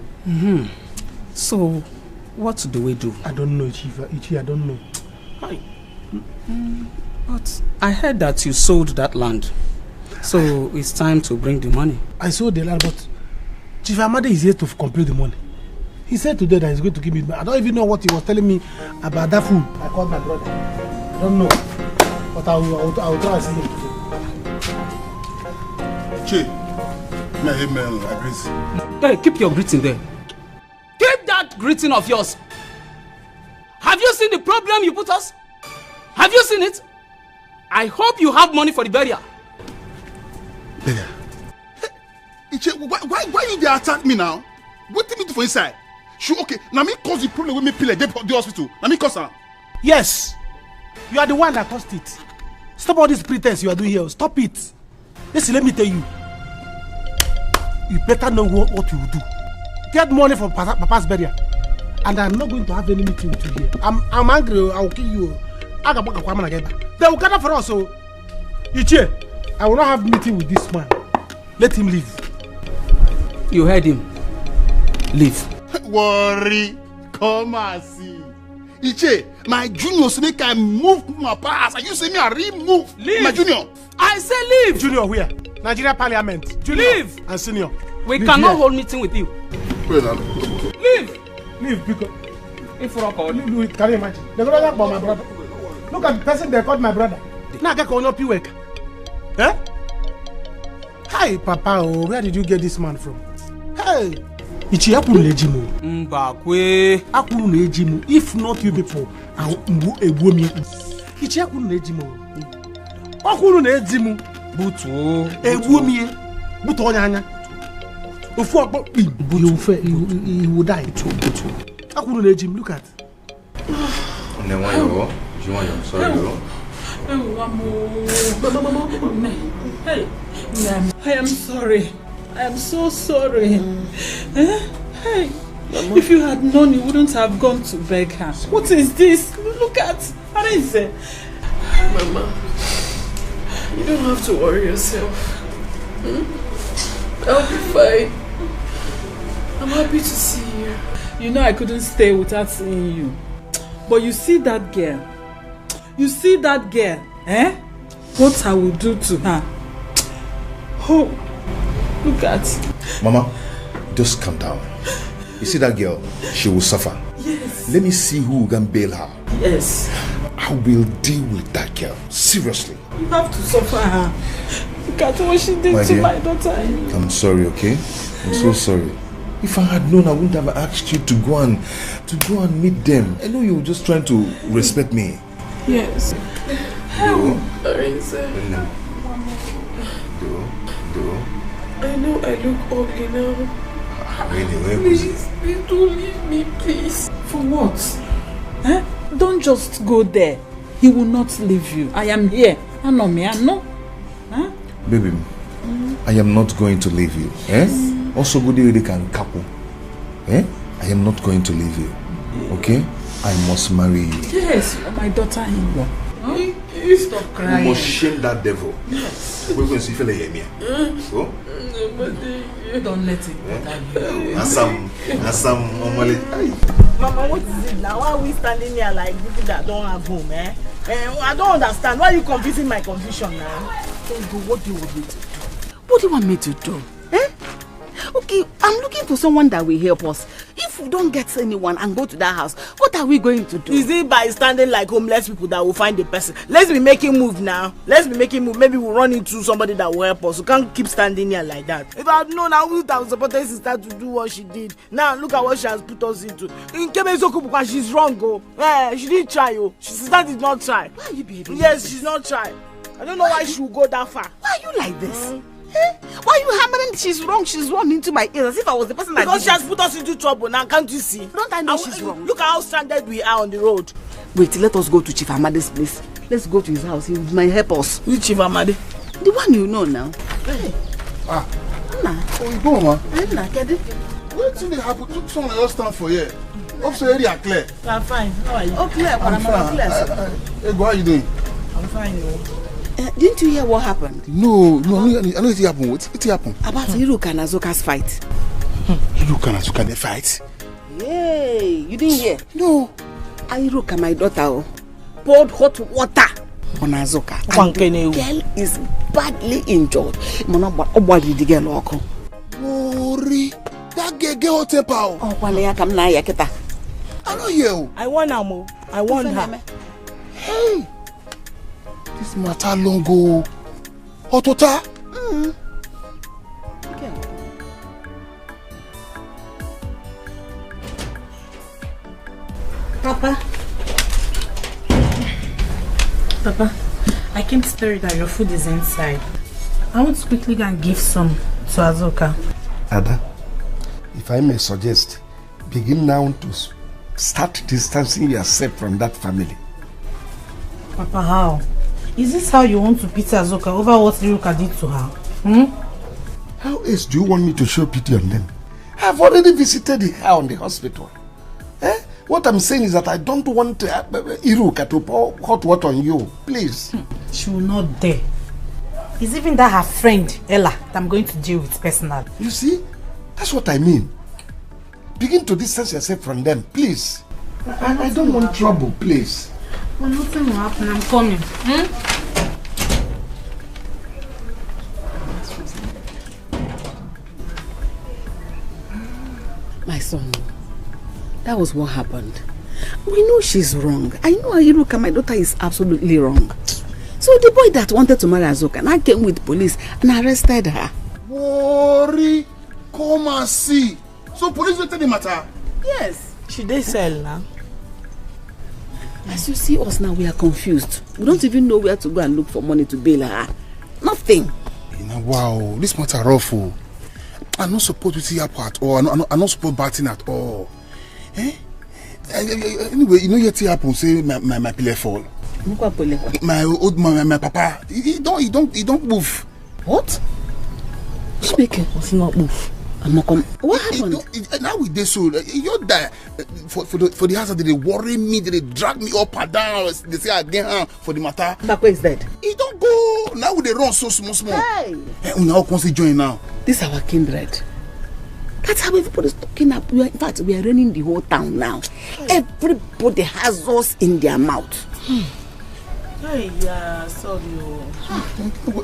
Speaker 7: So, what do we do?
Speaker 5: I don't know, Chief. I don't know.
Speaker 7: But I heard that you sold that land. So it's time to bring the money.
Speaker 5: I sold the land, but Chief Amade is here to complete the money. He said today that he's going to give me. I don't even know what he was telling me about that food. I called my brother. I don't know. But I will try and see him today.
Speaker 19: Che, my email agrees.
Speaker 7: Hey, keep your greeting there. Keep that greeting of yours. Have you seen the problem you put us? Have you seen it? I hope you have money for the burial.
Speaker 19: Burial? Hey, Iche, why you dey attack me now? What do you do for inside? Sure, okay. Now me cause the problem with me pill the hospital. Now me cause her.
Speaker 5: Yes. You are the one that caused it. Stop all this pretense you are doing here. Stop it. Listen, let me tell you. You better know what you will do. Get money for Papa's burial. And I'm not going to have any meeting with you here. I'm angry. I will kill you. They will gather for us. So, Ichie, I will not have meeting with this man. Let him leave.
Speaker 7: You heard him. Leave.
Speaker 19: Worry. Come and see. Iche, my junior say make I move my pass. And you say me I remove my junior.
Speaker 7: I say leave.
Speaker 5: Junior where? Nigeria Parliament. Junior
Speaker 7: leave.
Speaker 5: And senior.
Speaker 7: We cannot hold meeting with you.
Speaker 19: Wait now.
Speaker 7: Leave.
Speaker 5: Leave because
Speaker 7: if you don't
Speaker 5: leave, can you imagine? They're gonna talk about my brother. Look at the person they called my brother. Now I can call up you work. Eh? Hi, Papa. Oh, where did you get this man from? Hey. Ichi akuru lejimu.
Speaker 7: Mbakwe.
Speaker 5: Akuru lejimu. If not you people, I will ego me. Ichi akuru lejimu. Akuru lejimu.
Speaker 7: Butu.
Speaker 5: Ego me. Butu onyanya. Ofu akpo he will die. Butu. Akuru lejimu. Look at.
Speaker 11: Newayo. I'm sorry.
Speaker 10: Hey, I am sorry. I am so sorry. Hey, if you had known, you wouldn't have gone to beg her. What is this? Look at Arinze.
Speaker 9: Mama, you don't have to worry yourself. I'll be fine. I'm happy to see you.
Speaker 10: You know I couldn't stay without seeing you. But you see that girl? You see that girl? Eh? What I will do to her? Oh, look at.
Speaker 11: Mama, just calm down. You see that girl? She will suffer.
Speaker 10: Yes.
Speaker 11: Let me see who can bail her.
Speaker 10: Yes.
Speaker 11: I will deal with that girl. Seriously.
Speaker 10: You have to suffer her. Look at what she did to my daughter.
Speaker 11: I'm sorry, okay? I'm so sorry. If I had known, I wouldn't have asked you to go and meet them. I know you were just trying to respect me.
Speaker 9: Yes. Arinze. I know I look ugly now. Please don't leave me, please.
Speaker 10: For what? Eh? Don't just go there. He will not leave you. I am here. I know me. I know. Huh?
Speaker 11: Baby, I am not going to leave you. Eh? Also, good day can couple. Eh? I am not going to leave you. Okay? I must marry you.
Speaker 10: Yes, my daughter-in-law. Huh? Stop crying.
Speaker 11: You must shame that devil.
Speaker 10: Yes.
Speaker 11: We're going to see if you go.
Speaker 10: Don't let it bother you.
Speaker 11: Asam,
Speaker 20: Mama, what is it now? Why are we standing here like people that don't have home, eh? I don't understand. Why are you confusing my confusion now?
Speaker 16: What do you want me to do? What do you want me to do? Eh? Okay, I'm looking for someone that will help us. If we don't get anyone and go to that house, what are we going to do?
Speaker 20: Is it by standing like homeless people that will find the person? Let's be making move now. Let's be making move. Maybe we'll run into somebody that will help us. We can't keep standing here like that. If I had known, I would have supported sister to do what she did. Now look at what she has put us into. In Kemezoku, because she's wrong, oh. She didn't try, oh. Sister did not try.
Speaker 16: Why are you behaving?
Speaker 20: Yes, she's not try. I don't know why she will go that far.
Speaker 16: Why are you like this? Why are you hammering? She's wrong into my ears as if I was the person that
Speaker 20: because she has put us into trouble now, can't you see?
Speaker 16: Don't I know she's wrong?
Speaker 20: Look at how stranded we are on the road.
Speaker 16: Wait, let us go to Chief Amade's place. Let's go to his house. He might help us.
Speaker 20: Which Chief Amade?
Speaker 16: The one you know now.
Speaker 20: Hey.
Speaker 16: Anna.
Speaker 4: Oh, you go, man.
Speaker 16: Anna, get it?
Speaker 4: What's in the happen? Took someone else stand for here. Also, area clear.
Speaker 20: I'm fine. How are you?
Speaker 16: Oh, Claire.
Speaker 4: I'm fine. Hey, how are you doing?
Speaker 20: I'm fine, no.
Speaker 16: Didn't you hear what happened?
Speaker 4: No, I know it happened. What happened?
Speaker 16: About Iruka and Azoka's fight.
Speaker 4: Iruka and Azoka, they fight?
Speaker 16: Hey, you didn't hear?
Speaker 4: No.
Speaker 16: Iruka, my daughter, poured hot water on Azoka. And the girl is badly injured. The girl.
Speaker 4: Mori, that girl get hot temper.
Speaker 16: Oh, Palea, come now, Yaketa.
Speaker 4: I know you.
Speaker 20: I want her, I want her.
Speaker 4: Hey. This matter long go. Otota?
Speaker 16: Okay.
Speaker 6: Papa, I came to tell you that your food is inside. I want to quickly go and give some to Azoka.
Speaker 12: Ada, if I may suggest, begin now to start distancing yourself from that family.
Speaker 6: Papa, how? Is this how you want to pity Azoka over what Iruka did to her?
Speaker 12: How else do you want me to show pity on them? I've already visited her on the hospital. What I'm saying is that I don't want Iruka to pour hot water on you. Please.
Speaker 6: She will not dare. It's even that her friend, Ella, that I'm going to deal with personally.
Speaker 12: You see? That's what I mean. Begin to distance yourself from them, please. I don't want trouble, please.
Speaker 6: Well, nothing will happen. I'm coming.
Speaker 16: My son, that was what happened.
Speaker 20: We know she's wrong. I know Iruka, my daughter, is absolutely wrong. So the boy that wanted to marry Azuka now came with police and arrested her.
Speaker 19: Worry, come and see. So police will tell the matter?
Speaker 22: Yes. Should they sell now?
Speaker 20: As you see us now, we are confused. We don't even know where to go and look for money to bail her. Nothing.
Speaker 19: Wow, this matter awful. I'm not supposed to see her at all. I'm not supposed to batting at all. Eh? Anyway, you know what happen? Say my pillar fall. My old man, my papa. He don't move.
Speaker 20: What? Speaking, he not move. What happened?
Speaker 19: Now we dey so you die for the house. They worry me. They drag me up and down. They say again for the matter.
Speaker 20: Papa is dead.
Speaker 19: He don't go. Now they run so small.
Speaker 20: Hey.
Speaker 19: Now can join now.
Speaker 20: This is our kindred. That's how everybody's talking up. In fact, we are running the whole town now. Everybody has us in their mouth.
Speaker 22: Hey, yeah, sorry.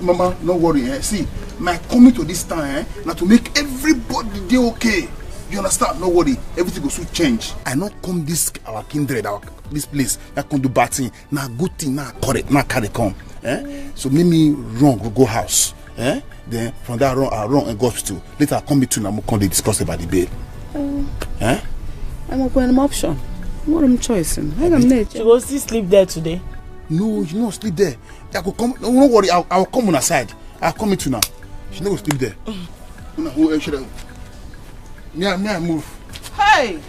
Speaker 19: Mama, no worry. See, my coming to this town now to make everybody dey okay. You understand? No worry. Everything will soon change. I not come this our kindred, this place. I come do bad thing. Now good thing. Now correct. Now carry come. So make me wrong. Go house. Then from that I run and go hospital. Later I come between and come discuss about the bail.
Speaker 20: I'm not going to option. What am I choosing? I am nature.
Speaker 22: She will still sleep there today.
Speaker 19: No, you not sleep there. I could come. No, don't worry. I'll come on her side. I'll come into now. She never sleep there. Me I move.
Speaker 22: Hey.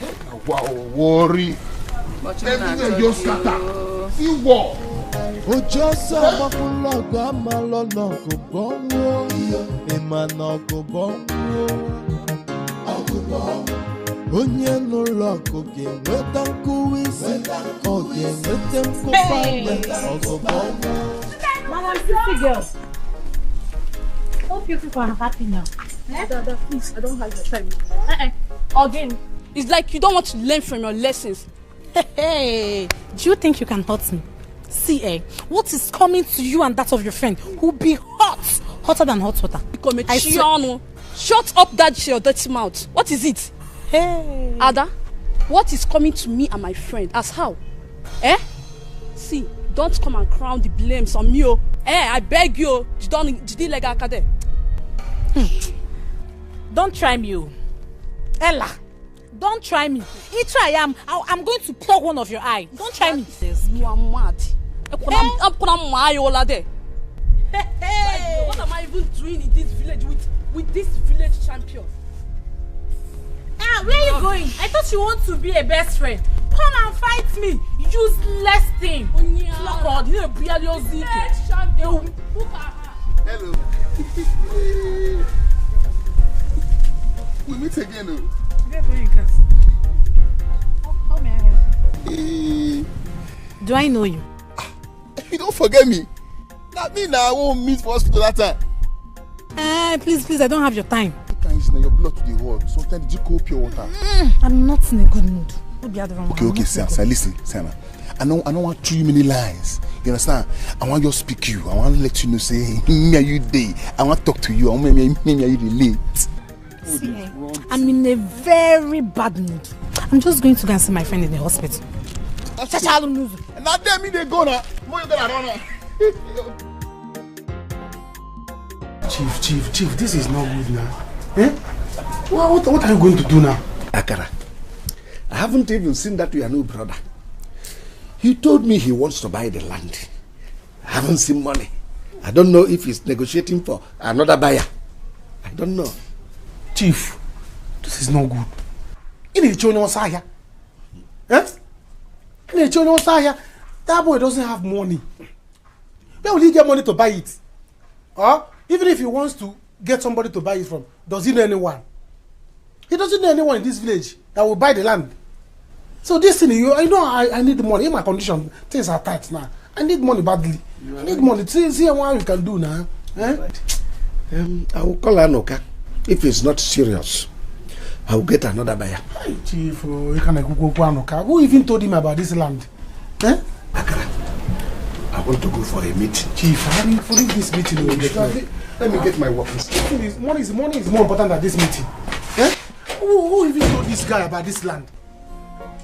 Speaker 19: Wow, worry. Everything just scatter. See what?
Speaker 8: Ojo sọ ọmọkùnlọ́gbà máa lọ́nà kò bọ́ wó. Ìmọ̀nà kò bọ́ wó. Onye n'ụlọ kò ga-enweta nkwụwisi. Ọ ga-enweta nkụpanye. Ọ ga bọ́ wó.
Speaker 17: Madam, sissy girl. Hope you people are happy now.
Speaker 15: Dada, please, I don't have your time. Again, it's like you don't want to learn from your lessons.
Speaker 13: Hey, do you think you can hurt me? See, what is coming to you and that of your friend will be hotter than hot water.
Speaker 15: Shut up that your dirty mouth. What is it?
Speaker 13: Hey.
Speaker 15: Ada, what is coming to me and my friend? As how? See, don't come and crown the blames on me. I beg you.
Speaker 13: Don't try me, Ella. Don't try me. If I am, I'm going to plug one of your eyes. Don't try me.
Speaker 15: You are mad. Hey. What am I even doing in this village with this village champion?
Speaker 13: Where are you going? I thought you want to be a best friend. Come and fight me. Useless thing.
Speaker 19: Hello. We meet again.
Speaker 13: How may I help you? Do I know you?
Speaker 19: You don't forget me. That means I won't meet for hospital that time.
Speaker 13: Please, I don't have your time.
Speaker 19: Sometimes your blood to the world. Sometimes you go pure water.
Speaker 13: I'm not in a good mood.
Speaker 19: Okay, Sam, listen, Sam. I don't want too many lines. You understand? I want to just speak you. I want to let you know, say, me are you day. I want to talk to you. I want me are you relate.
Speaker 13: See, I'm in a very bad mood. I'm just going to go and see my friend in the hospital.
Speaker 19: Now tell me they go now.
Speaker 5: Chief, this is not good now. What are you going to do now?
Speaker 12: Akara, I haven't even seen that your new brother. He told me he wants to buy the land. I haven't seen money. I don't know if he's negotiating for another buyer. I don't know.
Speaker 5: Chief, this is not good. That boy doesn't have money. Where will he get money to buy it? Even if he wants to get somebody to buy it from, does he know anyone? He doesn't know anyone in this village that will buy the land. So this thing, I need money. In my condition, things are tight now. I need money badly. I need money. See what we can do now.
Speaker 12: I will call Anoka. If it's not serious, I will get another buyer.
Speaker 5: Hey, Chief, you can go Anoka. Who even told him about this land?
Speaker 12: Akara, I want to go for a meeting.
Speaker 5: Chief, for this meeting,
Speaker 12: let me get my work.
Speaker 5: Money is more important than this meeting. Who even told this guy about this land?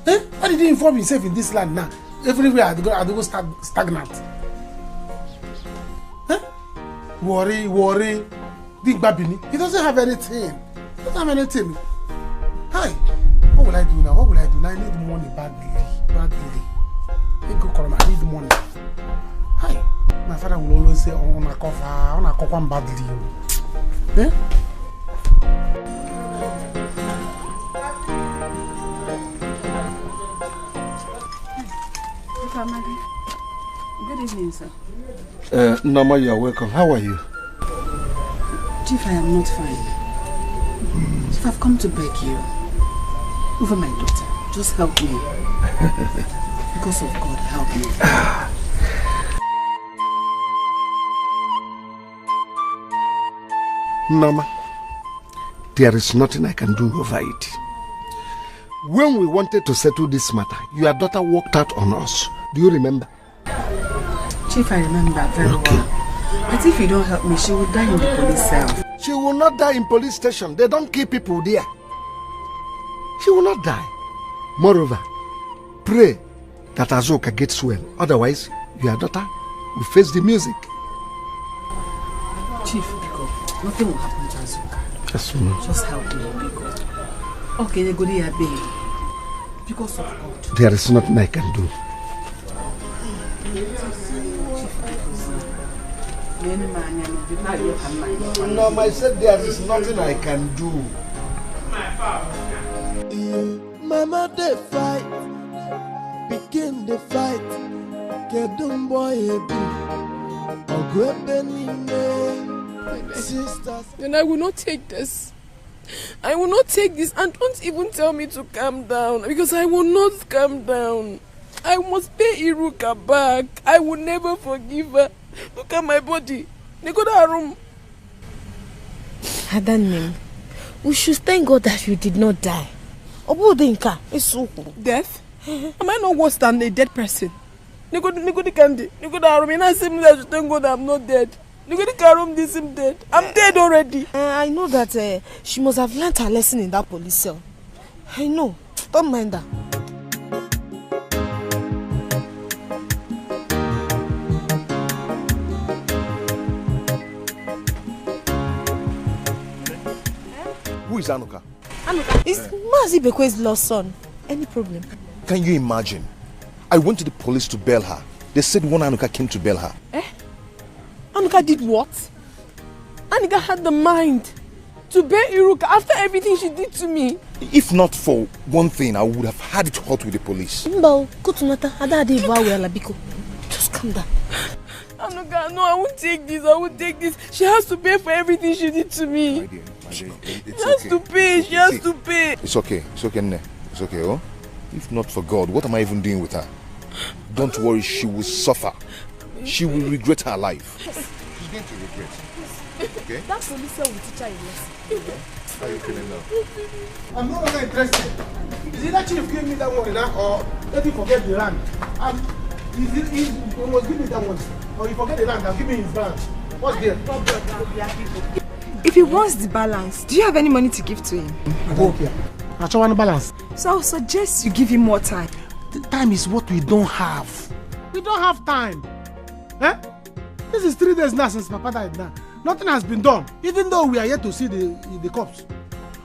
Speaker 5: Eh? Why did he inform himself in this land now? Everywhere I go stagnant. Eh? Worry. Big Babini. He doesn't have anything. He doesn't have anything. Hi. What will I do now? I need money badly. Hey, go Koroma, I need money. Hi. My father will always say, on a cover badly. Eh?
Speaker 16: Good evening, sir.
Speaker 12: Nama, you are welcome. How are you?
Speaker 16: Chief, I am not fine. Chief, I've come to beg you. Over my daughter. Just help me. Because of God, help me.
Speaker 12: Nama, there is nothing I can do over it. When we wanted to settle this matter, your daughter walked out on us. Do you remember?
Speaker 16: Chief, I remember very well. But if you don't help me, she will die in the police cell.
Speaker 12: She will not die in police station. They don't keep people there. She will not die. Moreover, pray that Azuka gets well. Otherwise, your daughter will face the music.
Speaker 16: Chief, Biko, nothing will happen to Azuka.
Speaker 12: Yes, ma'am.
Speaker 16: Just help me, Biko. Okay, they go there, babe. Because of God.
Speaker 12: There is nothing I can do. No, I said there is nothing I can do.
Speaker 8: Mama, they fight. Begin the fight. Get them boy, sisters.
Speaker 9: Then I will not take this. I will not take this, and don't even tell me to calm down, because I will not calm down. I must pay Iruka back. I will never forgive her. Look at my body. They go to her room.
Speaker 6: Adanim, we should thank God that you did not die.
Speaker 9: Death? Am I not worse than a dead person? They go to Candy. They go to her room. And I say I should thank God that I'm not dead. They go to her room. This I'm dead. I'm dead already.
Speaker 6: I know that she must have learned her lesson in that police cell. I know. Don't mind her.
Speaker 11: Who is Anuka?
Speaker 6: Anuka? It's Mazi Bekwe's lost son. Any problem?
Speaker 11: Can you imagine? I went to the police to bail her. They said one Anuka came to bail her.
Speaker 9: Anuka did what? Anuka had the mind to bail Iruka after everything she did to me.
Speaker 11: If not for one thing, I would have had it hot with the police.
Speaker 6: Just calm down.
Speaker 9: Anuka, no, I won't take this. She has to pay for everything she did to me.
Speaker 11: My dear,
Speaker 9: She has to pay.
Speaker 11: It's okay, Nne. It's okay, oh? If not for God, what am I even doing with her? Don't worry, she will suffer. She will regret her life.
Speaker 19: She's going to regret. Okay?
Speaker 9: That police will teach her a lesson.
Speaker 11: How are you feeling now?
Speaker 5: I'm no longer interested. Is it that chief give me that money now, or let me forget the land? He must give me that money. Or you forget the land, I'll give me his balance. What's there?
Speaker 3: If he wants the balance, do you have any money to give to him?
Speaker 5: I don't care. I just want balance.
Speaker 3: So I would suggest you give him more time.
Speaker 5: The time is what we don't have. We don't have time. Eh? This is 3 days now since Papa died now. Nothing has been done, even though we are yet to see the corpse.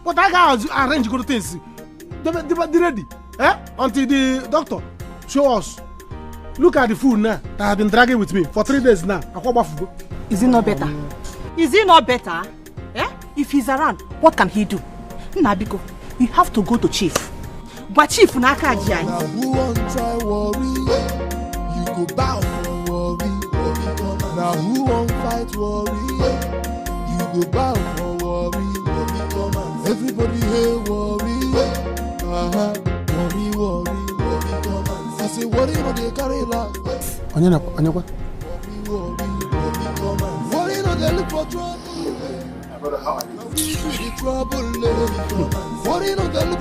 Speaker 5: But I got arrange good things. They ready. Eh? Until the doctor show us. Look at the food now that have been dragging with me for 3 days now.
Speaker 16: Is it not better? Is it not better? Eh? If he's around, what can he do? Nabiko, you have to go to chief. But chief Naka Jai.
Speaker 8: Now who won't try worry? You go bow for worry. Now who won't fight worry? You go bow for worry. Everybody here worry. Worry. I say worry no dey carry last.
Speaker 5: Onyekwa.
Speaker 8: Worry no dey look for trouble.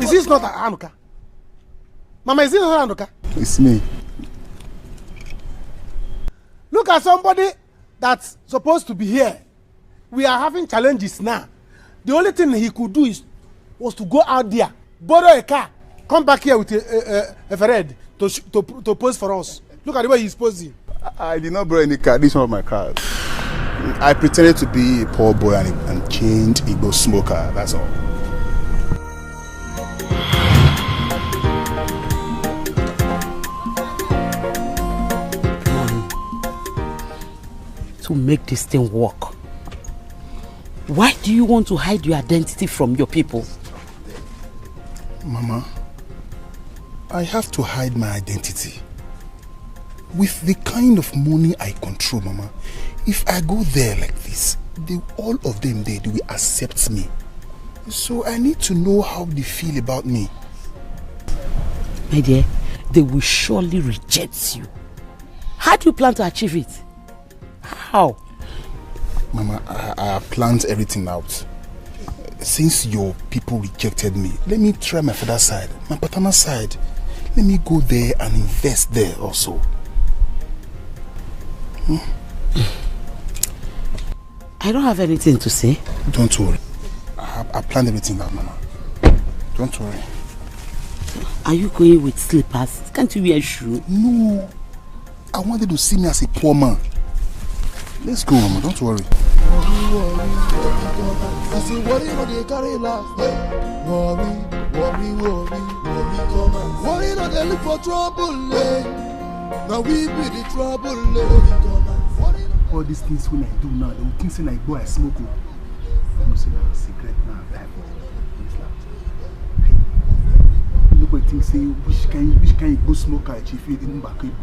Speaker 5: Is this not Anuka? Mama, is this not Anuka?
Speaker 4: It's me.
Speaker 5: Look at somebody that's supposed to be here. We are having challenges now. The only thing he could do was to go out there, borrow a car, come back here with a Fred to pose for us. Look at the way he's posing.
Speaker 11: I did not borrow any car. This is one of my cars. I pretended to be a poor boy and chained Igbo smoker. That's all.
Speaker 16: To make this thing work, why do you want to hide your identity from your people?
Speaker 11: Mama, I have to hide my identity. With the kind of money I control, Mama, if I go there like this, all of them there, they will accept me. So I need to know how they feel about me.
Speaker 16: My dear, they will surely reject you. How do you plan to achieve it? How?
Speaker 11: Mama, I have planned everything out. Since your people rejected me, let me try my father's side, my paternal side. Let me go there and invest there also.
Speaker 16: I don't have anything to say.
Speaker 11: Don't worry. I planned everything out, Mama. Don't worry.
Speaker 16: Are you going with slippers? Can't you wear shoes?
Speaker 11: No. I wanted to see me as a poor man. Let's go, Mama. Don't worry.
Speaker 8: I say, worry no dey carry last. Worry, come on. Worry no dey look for trouble. Now we be the trouble.
Speaker 4: All these things when I do now, they will think say I go I smoke. I don't say now cigarette now. Nobody think say which kind you go smoke I chief you didn't back up.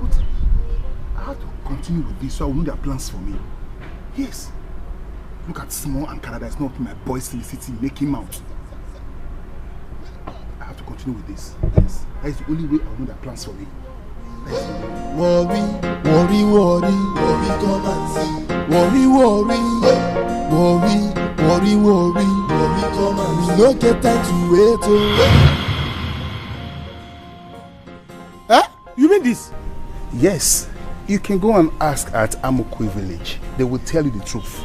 Speaker 4: But I have to continue with this so I will know their plans for me. Yes. Look at Small and Canada is not my boys in the city making out. I have to continue with this. Yes. That is the only way I will know their plans for me.
Speaker 8: Worry, come and see. Worry, come and see. We no get time to wait.
Speaker 5: Huh? You mean this?
Speaker 11: Yes. You can go and ask at Amokwe village. They will tell you the truth.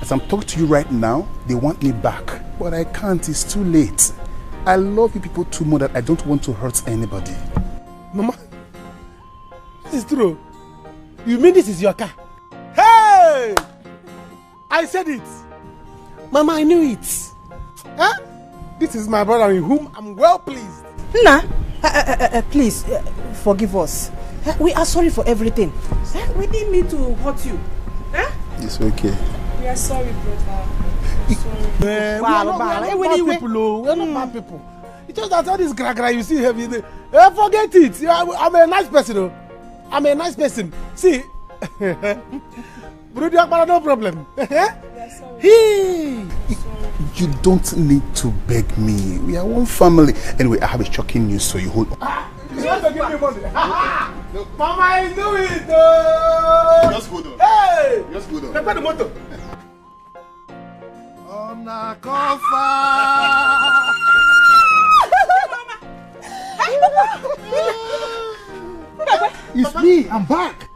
Speaker 11: As I'm talking to you right now, they want me back. But I can't, it's too late. I love you people too much that I don't want to hurt anybody.
Speaker 5: Mama, this is true. You mean this is your car? Hey! I said it. Mama, I knew it. Huh? This is my brother in whom I'm well pleased.
Speaker 6: Nah, please, forgive us. We are sorry for everything. We didn't mean to hurt you.
Speaker 11: It's okay.
Speaker 9: We are sorry, brother. We are
Speaker 5: not bad people. We are not bad people. It's just that all this gra you see heavy. Forget it. I'm a nice person. I'm a nice person. See, Brother, no problem.
Speaker 11: You don't need to beg me. We are one family. Anyway, I have a shocking news, so you hold on.
Speaker 5: You want to give me money? Mama, I do it.
Speaker 11: Just hold on.
Speaker 5: Hey!
Speaker 11: Just hold on.
Speaker 5: Prepare the motor.
Speaker 8: On a cover.
Speaker 4: It's me. I'm back.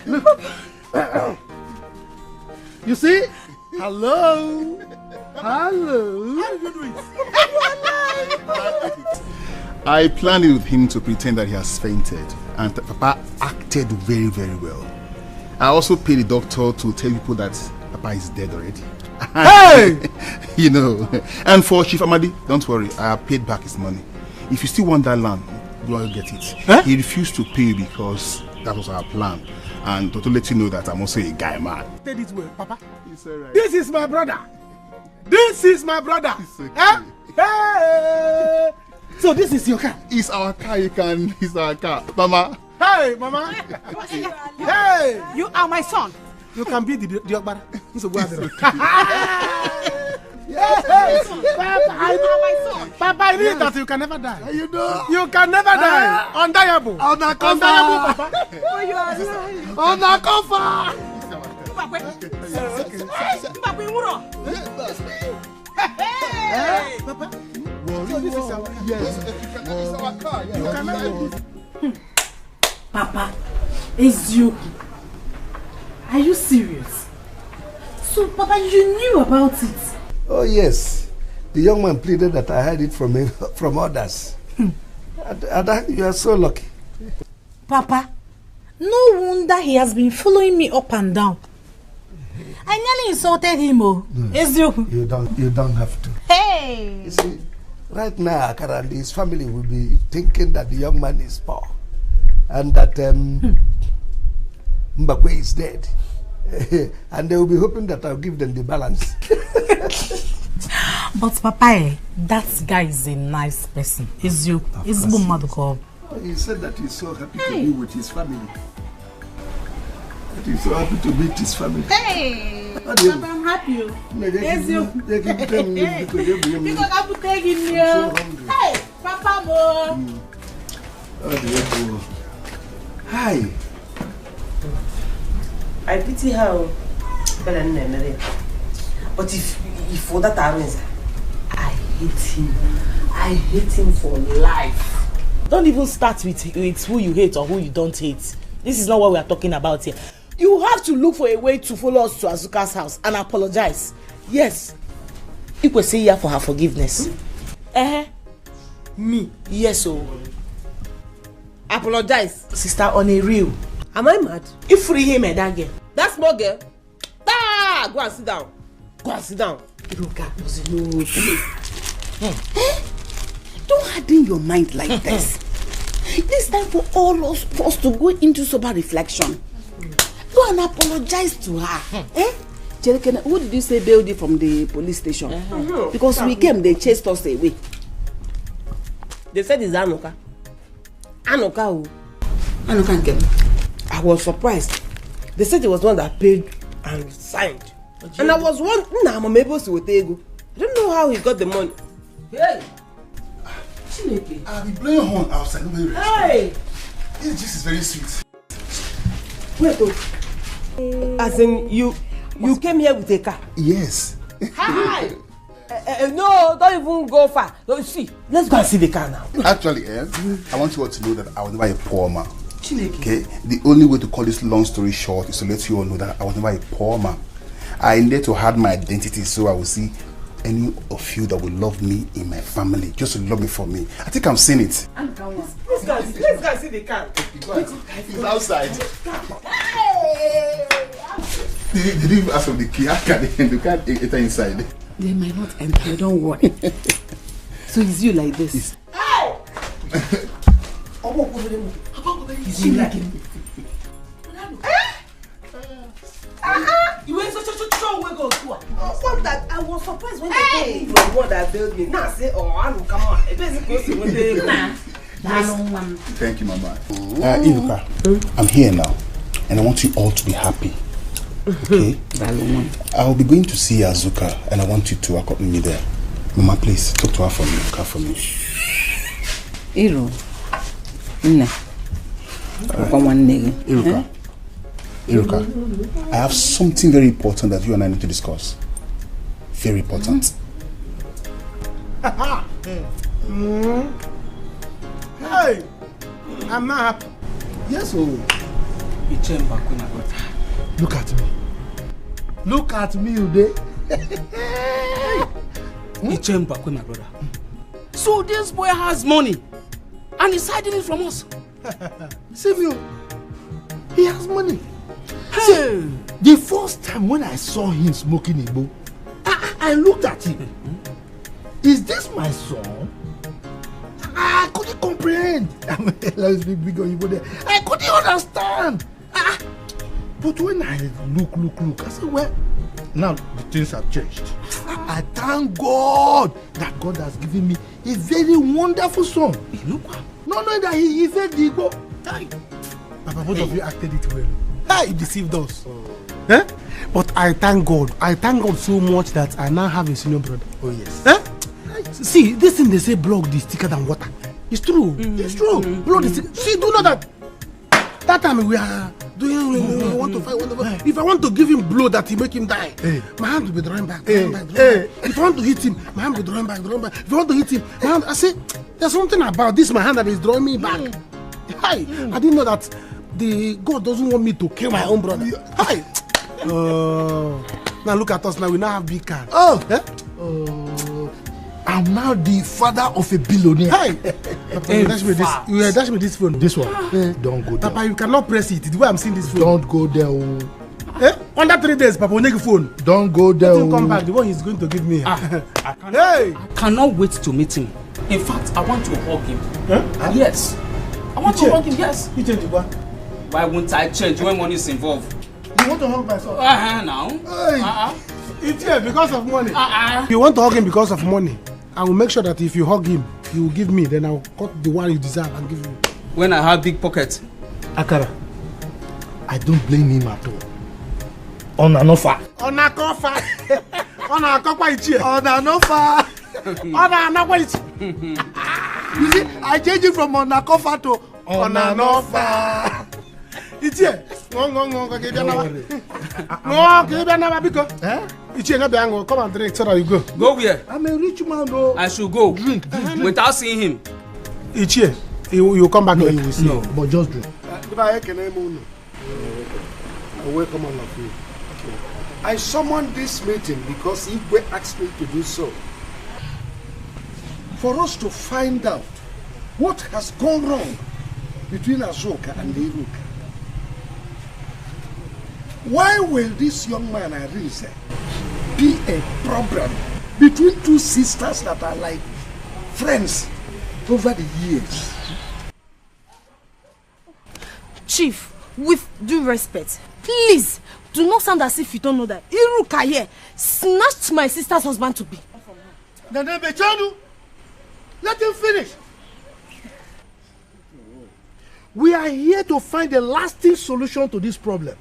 Speaker 5: Look.
Speaker 4: You see? Hello. Hello.
Speaker 5: How did you do it?
Speaker 11: I planned it with him to pretend that he has fainted, and Papa acted very, very well. I also paid the doctor to tell people that Papa is dead already.
Speaker 5: Hey!
Speaker 11: You know. And for Chief Amadi, don't worry, I have paid back his money. If you still want that land, you'll get it. Huh? He refused to pay because that was our plan. And to let you know that I'm also a guy man.
Speaker 5: Say this way, Papa.
Speaker 11: It's alright.
Speaker 5: This is my brother. This is my brother.
Speaker 11: It's okay.
Speaker 5: Huh? Hey! So this is your car?
Speaker 11: It's our car, it's our car. Mama.
Speaker 5: Hey, Mama. Hey!
Speaker 6: You are my son.
Speaker 5: You can be the Okbara.
Speaker 6: Yes,
Speaker 5: Papa, I know my son. Papa, I know that you can never die.
Speaker 8: You know?
Speaker 5: You can never die. Undeniable. Undeniable, Papa.
Speaker 6: Oh, you are lying.
Speaker 8: On a cover.
Speaker 5: Hey, Papa. So this is our car.
Speaker 8: Yes. This is our car.
Speaker 5: You can never do this.
Speaker 10: Papa, it's you. Are you serious? So, Papa, you knew about it?
Speaker 12: Oh yes, The young man pleaded that I heard it from him, from others. Ada, you are so lucky.
Speaker 13: Papa, no wonder he has been following me up and down. I nearly insulted him, oh.
Speaker 12: You don't have to.
Speaker 13: Hey!
Speaker 12: You see, right now, Akara and his family will be thinking that the young man is poor and that Mbakwe is dead. And they will be hoping that I'll give them the balance.
Speaker 13: But Papa, that guy is a nice person. He's you. He's Bumaduko.
Speaker 12: He said that he's so happy to be with his family. That he's so happy to meet his family.
Speaker 13: Hey! Papa, I'm happy. It's you. Because I'm taking you. Hey! Papa, Mo!
Speaker 12: Hi.
Speaker 18: I pity her. But if for that happens, I hate him. I hate him for life. Don't even start with who you hate or who you don't hate. This is not what we are talking about here. You have to look for a way to follow us to Azuka's house and apologize. Yes. You could say here for her forgiveness. Me? Yes, oh. Apologize. Sister, on a real. Am I mad? You free him and that girl. That small girl? Ah, go and sit down. Go and sit down.
Speaker 20: Don't harden your mind like this. It's time for all of us to go into sober reflection. Go and apologize to her. What did you say bailed you from the police station? Because we came, they chased us away.
Speaker 18: They said it's Anoka. Anoka who?
Speaker 20: Anoka came.
Speaker 18: I was surprised. They said it was one that paid and signed. And I was wondering, I don't know how he got the money. Hey!
Speaker 19: I'll be blowing horn outside. Nobody respect.
Speaker 18: Hey!
Speaker 19: This is very sweet.
Speaker 18: Wait, as in you came here with a car?
Speaker 19: Yes.
Speaker 18: Hi! No, don't even go far. See, let's go and see the car now.
Speaker 19: Actually, I want you all to know that I was never a poor man. Okay? The only way to call this long story short is to let you all know that I was never a poor man. I need to hide my identity so I will see any of you that will love me in my family, just to love me for me. I think I'm seeing it.
Speaker 18: Let's go and see the car.
Speaker 19: It's outside. Did you ask for the key? How can they can't enter inside?
Speaker 20: They might not enter, don't worry. So it's you like this.
Speaker 18: Is he like him? You went so way go to. Stop that! I was surprised when they told me you were the one that built me. Now I say, oh, I don't come on.
Speaker 19: Thank you, Mama. Iruka, I'm here now, and I want you all to be happy. Okay? I'll be going to see Azuka, and I want you to accompany me there. Mama, please talk to her for me. Look her for me. Iruka, I have something very important that you and I need to discuss. Very important.
Speaker 5: Hey, I'm not happy.
Speaker 19: Yes, oh.
Speaker 4: Look at me. Look at me, Ude.
Speaker 7: My brother. So this boy has money and he's hiding it from us.
Speaker 4: Samuel, he has money. Hey. The first time when I saw him smoking Igbo, I looked at him. Is this my son? I couldn't comprehend. Let's be big on Igbo there. I couldn't understand. But when I look, I said, well, now the things have changed. I thank God that God has given me a very wonderful son. Not knowing that he is a Igbo.
Speaker 5: Papa, both of you acted it well. He deceived us. But I thank God. I thank God so much that I now have a senior brother.
Speaker 4: Oh yes.
Speaker 5: See, this thing they say blood is thicker than water. It's true. It's true. Blood is thicker. See, do know that. That time we are doing, we want to fight. If I want to give him blow that he make him die, my hand will be drawing back. If I want to hit him, my hand will be drawing back. If I want to hit him, my hand, I say, there's something about this, my hand that is drawing me back. I didn't know that the God doesn't want me to kill my own brother. Now look at us now, we now have big car.
Speaker 12: I'm now the father of a billionaire.
Speaker 5: Hey! Papa, you dash me this phone.
Speaker 12: This one. Don't go there.
Speaker 5: Papa, you cannot press it. The way I'm seeing this phone.
Speaker 12: Don't go there.
Speaker 5: Under 3 days, Papa will take a phone.
Speaker 12: Don't go there.
Speaker 5: Let him come back. The one he's going to give me.
Speaker 7: I cannot wait to meet him. In fact, I want to hug him. Yes. I want to hug him, yes.
Speaker 5: You change what?
Speaker 7: Why won't I change when money is involved?
Speaker 5: You want to hug my son?
Speaker 7: Now.
Speaker 5: It's here because of money. If you want to hug him because of money, I will make sure that if you hug him, he will give me. Then I will cut the one you deserve and give you.
Speaker 7: When I have big pockets.
Speaker 12: Akara, I don't blame him at all. On an offer.
Speaker 5: On a cofa. On a cofa it's here.
Speaker 12: On an offer.
Speaker 5: On a wait.
Speaker 12: You see, I changed it from on a cofa to on an offer.
Speaker 5: It's here. No, give me come and drink so that you go.
Speaker 7: Go where?
Speaker 12: I'm a rich man though.
Speaker 7: I should go.
Speaker 12: Drink.
Speaker 7: Without seeing him.
Speaker 5: It's here. You come back here, you will see.
Speaker 12: No, but just drink. I welcome all of you. I summoned this meeting because Igwe asked me to do so. For us to find out what has gone wrong between Azoka and Iruka. Why will this young man, Arise, be a problem between two sisters that are like friends over the years?
Speaker 6: Chief, with due respect, please do not sound as if you don't know that Iruka here snatched my sister's husband to be.
Speaker 12: Then Bechanu, let him finish. We are here to find a lasting solution to this problem.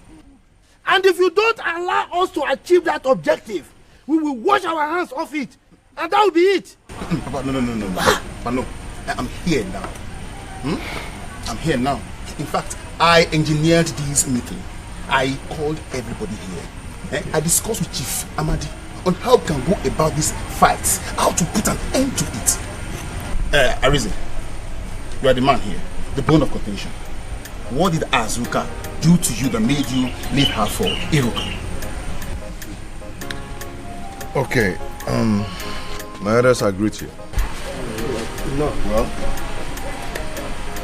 Speaker 12: And if you don't allow us to achieve that objective, we will wash our hands off it. And that will be it.
Speaker 19: Papa, no. Papa, no. I'm here now. I'm here now. In fact, I engineered this meeting. I called everybody here. I discussed with Chief Amadi on how we can go about these fights, how to put an end to it. Arise, you are the man here, the bone of contention. What did Azuka do to you that made you leave her for Iruka?
Speaker 11: Okay, my elders agree to you.
Speaker 12: No.
Speaker 11: Well,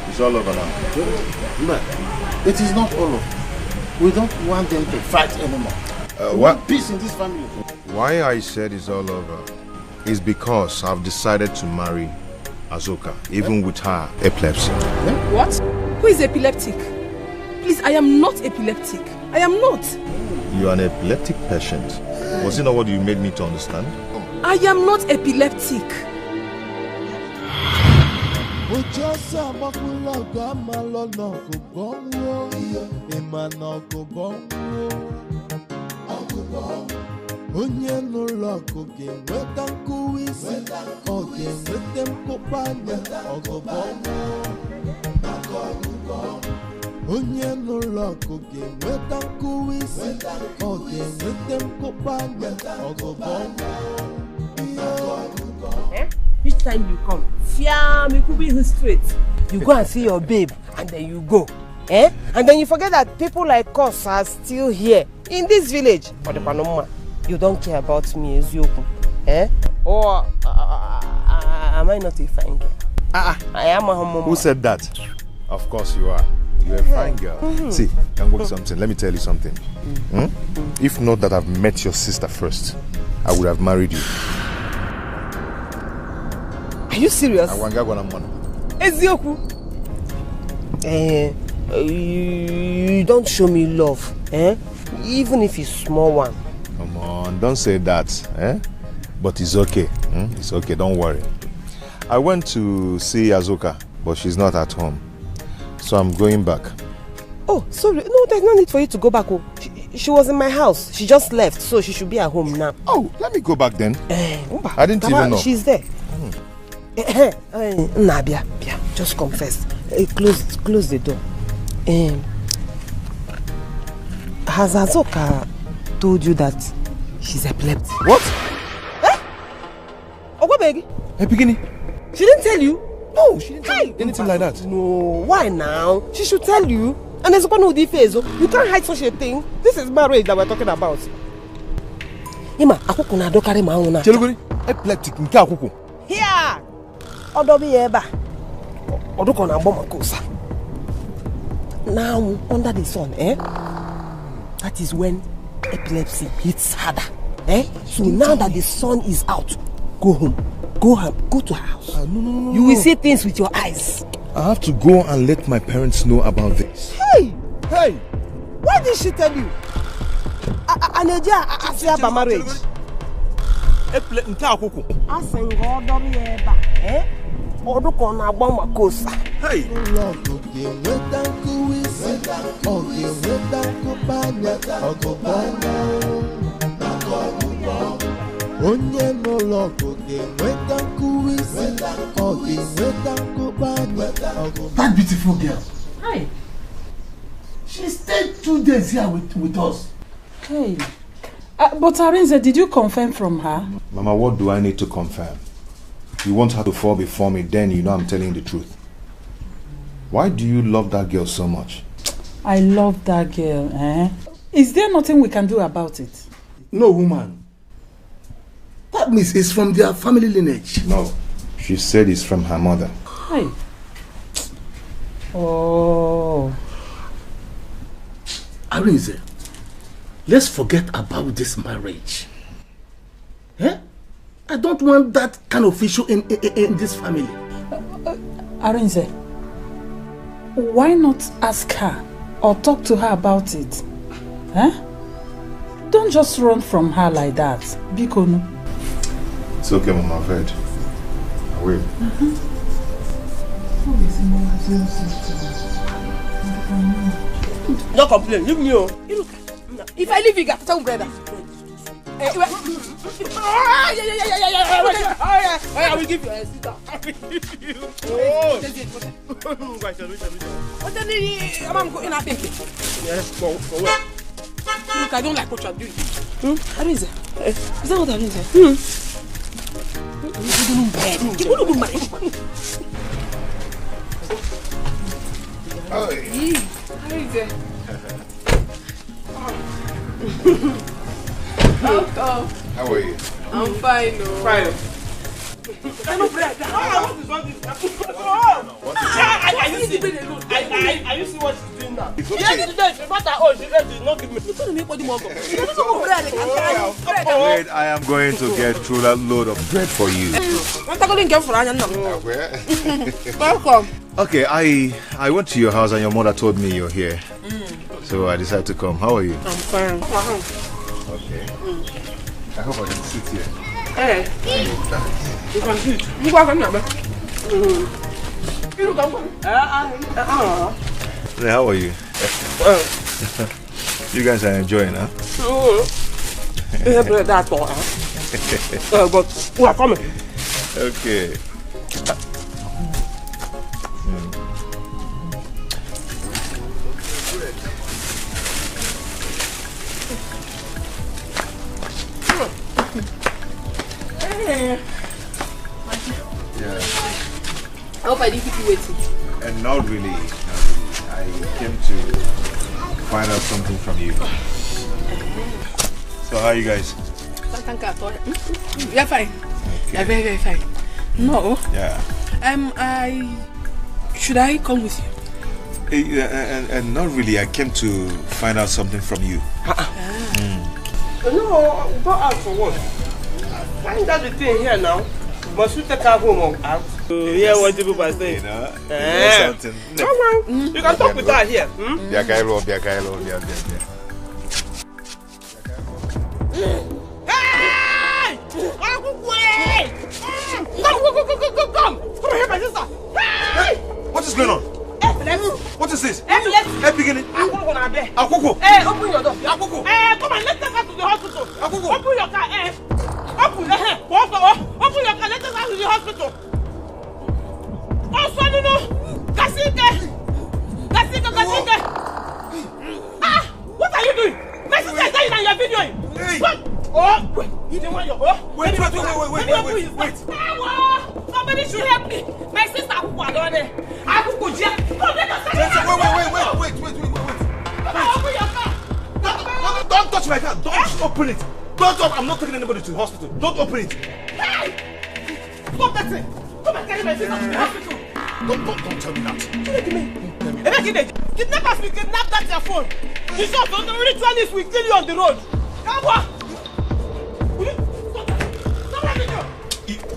Speaker 11: it's all over now.
Speaker 12: No, it is not all over. We don't want them to fight anymore. We want peace in this family.
Speaker 11: Why I said it's all over is because I've decided to marry Azoka, even with her epilepsy.
Speaker 6: What? Who is epileptic? Please, I am not epileptic. I am not.
Speaker 11: You are an epileptic patient. Was it not what you made me to understand?
Speaker 6: I am not epileptic.
Speaker 8: Onye n'ụlọ ọkụ ga-enweta nkụwa isi, ọ ga-enweta mkpụkpanya ọgụgọ. Onye n'ụlọ ọkụ ga-enweta nkụwa isi, ọ ga-enweta mkpụkpanya ọgụgọ.
Speaker 9: Each time you come, fear me could be straight. You go and see your babe, and then you go. And then you forget that people like us are still here in this village. But the Panoma, you don't care about me, Ezioku. Or am I not a fine girl? I am a homo.
Speaker 11: Who said that? Of course you are. You're a fine girl. See, can work something. Let me tell you something. If not that I've met your sister first, I would have married you.
Speaker 9: Are you serious?
Speaker 6: Ezioku.
Speaker 9: You don't show me love, even if it's small one.
Speaker 11: Come on, don't say that, But it's okay, It's okay, don't worry. I went to see Azoka, but she's not at home. So I'm going back.
Speaker 9: Oh, sorry. No, there's no need for you to go back. She was in my house. She just left, so she should be at home now.
Speaker 11: Oh, let me go back then. I didn't even know.
Speaker 9: She's there. Nabia, just confess. Close the door. Has Azoka told you that she's epileptic?
Speaker 11: What?
Speaker 9: Ogwabegi?
Speaker 11: Epigini?
Speaker 9: She didn't tell you?
Speaker 11: No, she didn't tell you anything like that.
Speaker 9: No, why now? She should tell you. And there's one who face. You can't hide such a thing. This is marriage that we're talking about. Ima, akuku na dokare mauna.
Speaker 11: Chelugori, epileptic nke akuku.
Speaker 18: Now, under the sun, that is when epilepsy hits harder. So now that the sun is out, go home. Go to her house. No. You will see things with your eyes.
Speaker 11: I have to go and let my parents know about this.
Speaker 18: Hey! Why did she tell you? Aneja, I say about marriage.
Speaker 11: Hey!
Speaker 12: That beautiful girl. Hi. She stayed 2 days here with us.
Speaker 10: Hey. But Arinze, did you confirm from her?
Speaker 11: Mama, what do I need to confirm? You want her to fall before me, then you know I'm telling you the truth. Why do you love that girl so much?
Speaker 10: I love that girl, Is there nothing we can do about it?
Speaker 12: No, woman. That means it's from their family lineage.
Speaker 11: No. She said it's from her mother.
Speaker 10: Hey. Oh.
Speaker 12: Arinze, let's forget about this marriage. I don't want that kind of issue in this family.
Speaker 10: Arinze, why not ask her or talk to her about it? Don't just run from her like that. Bikono.
Speaker 11: It's okay, Mama, I've heard. I will.
Speaker 18: No complain, leave me. If I leave you, get some brother. I will give you a sit down. I'm going to think. Yes, for what? Look, I don't like what you're doing. Arinze, is that what Arinze?
Speaker 11: How are you?
Speaker 9: I'm fine, no.
Speaker 11: Fine.
Speaker 18: Are you see what she's doing now?
Speaker 11: It's okay.
Speaker 18: Yesterday, she brought her own. She did not give me. You couldn't make body more.
Speaker 11: Wait, I am going to get through that load of bread for you.
Speaker 18: Welcome.
Speaker 11: Okay, I went to your house and your mother told me you're here. So I decided to come. How are you?
Speaker 18: I'm fine.
Speaker 11: Okay. I hope I can sit here.
Speaker 18: Hey, you can sit. You go on now.
Speaker 11: How are you? You guys are enjoying, huh?
Speaker 18: But we are coming.
Speaker 11: Okay.
Speaker 9: Yeah. I hope I didn't keep you waiting.
Speaker 11: And not really. I came to find out something from you. So how are you guys?
Speaker 9: You're fine. Okay. You're very, very fine. No.
Speaker 11: Yeah.
Speaker 9: Should I come with you?
Speaker 11: And not really. I came to find out something from you.
Speaker 18: No, go out for what? Find out the thing here now. Must you take her home or out? Yeah, what people are saying.
Speaker 11: You know something.
Speaker 18: Come on. You can talk with her here. Hey! Come! Come here, my sister!
Speaker 11: Hey! What is going on? What is this? Hey, beginning. Akoko.
Speaker 18: Hey, open your door. Akoko. Hey, come on, let's take her to the hospital. Akoko. Open your car. Hey. Open your car. Let's take her to the hospital. Oh, son, no. Kasike. Ah, what are you doing? My sister is dying and you're videoing.
Speaker 11: Hey.
Speaker 18: What? Oh, wait. You don't want your...
Speaker 11: Wait.
Speaker 18: Somebody should help me. My sister Akoko down there. Akoko, Jack. Come, let us take her.
Speaker 11: Wait.
Speaker 18: Come on, open your car.
Speaker 11: Don't touch my car. Don't open it. Don't. I'm not taking anybody to the hospital. Don't open it.
Speaker 18: Hey! Stop that thing.
Speaker 22: Come and carry my sister to the hospital.
Speaker 19: Don't tell me that.
Speaker 22: Kidnappers will kidnap that your phone. The shop, the ritualist will kill you on the road. Come on.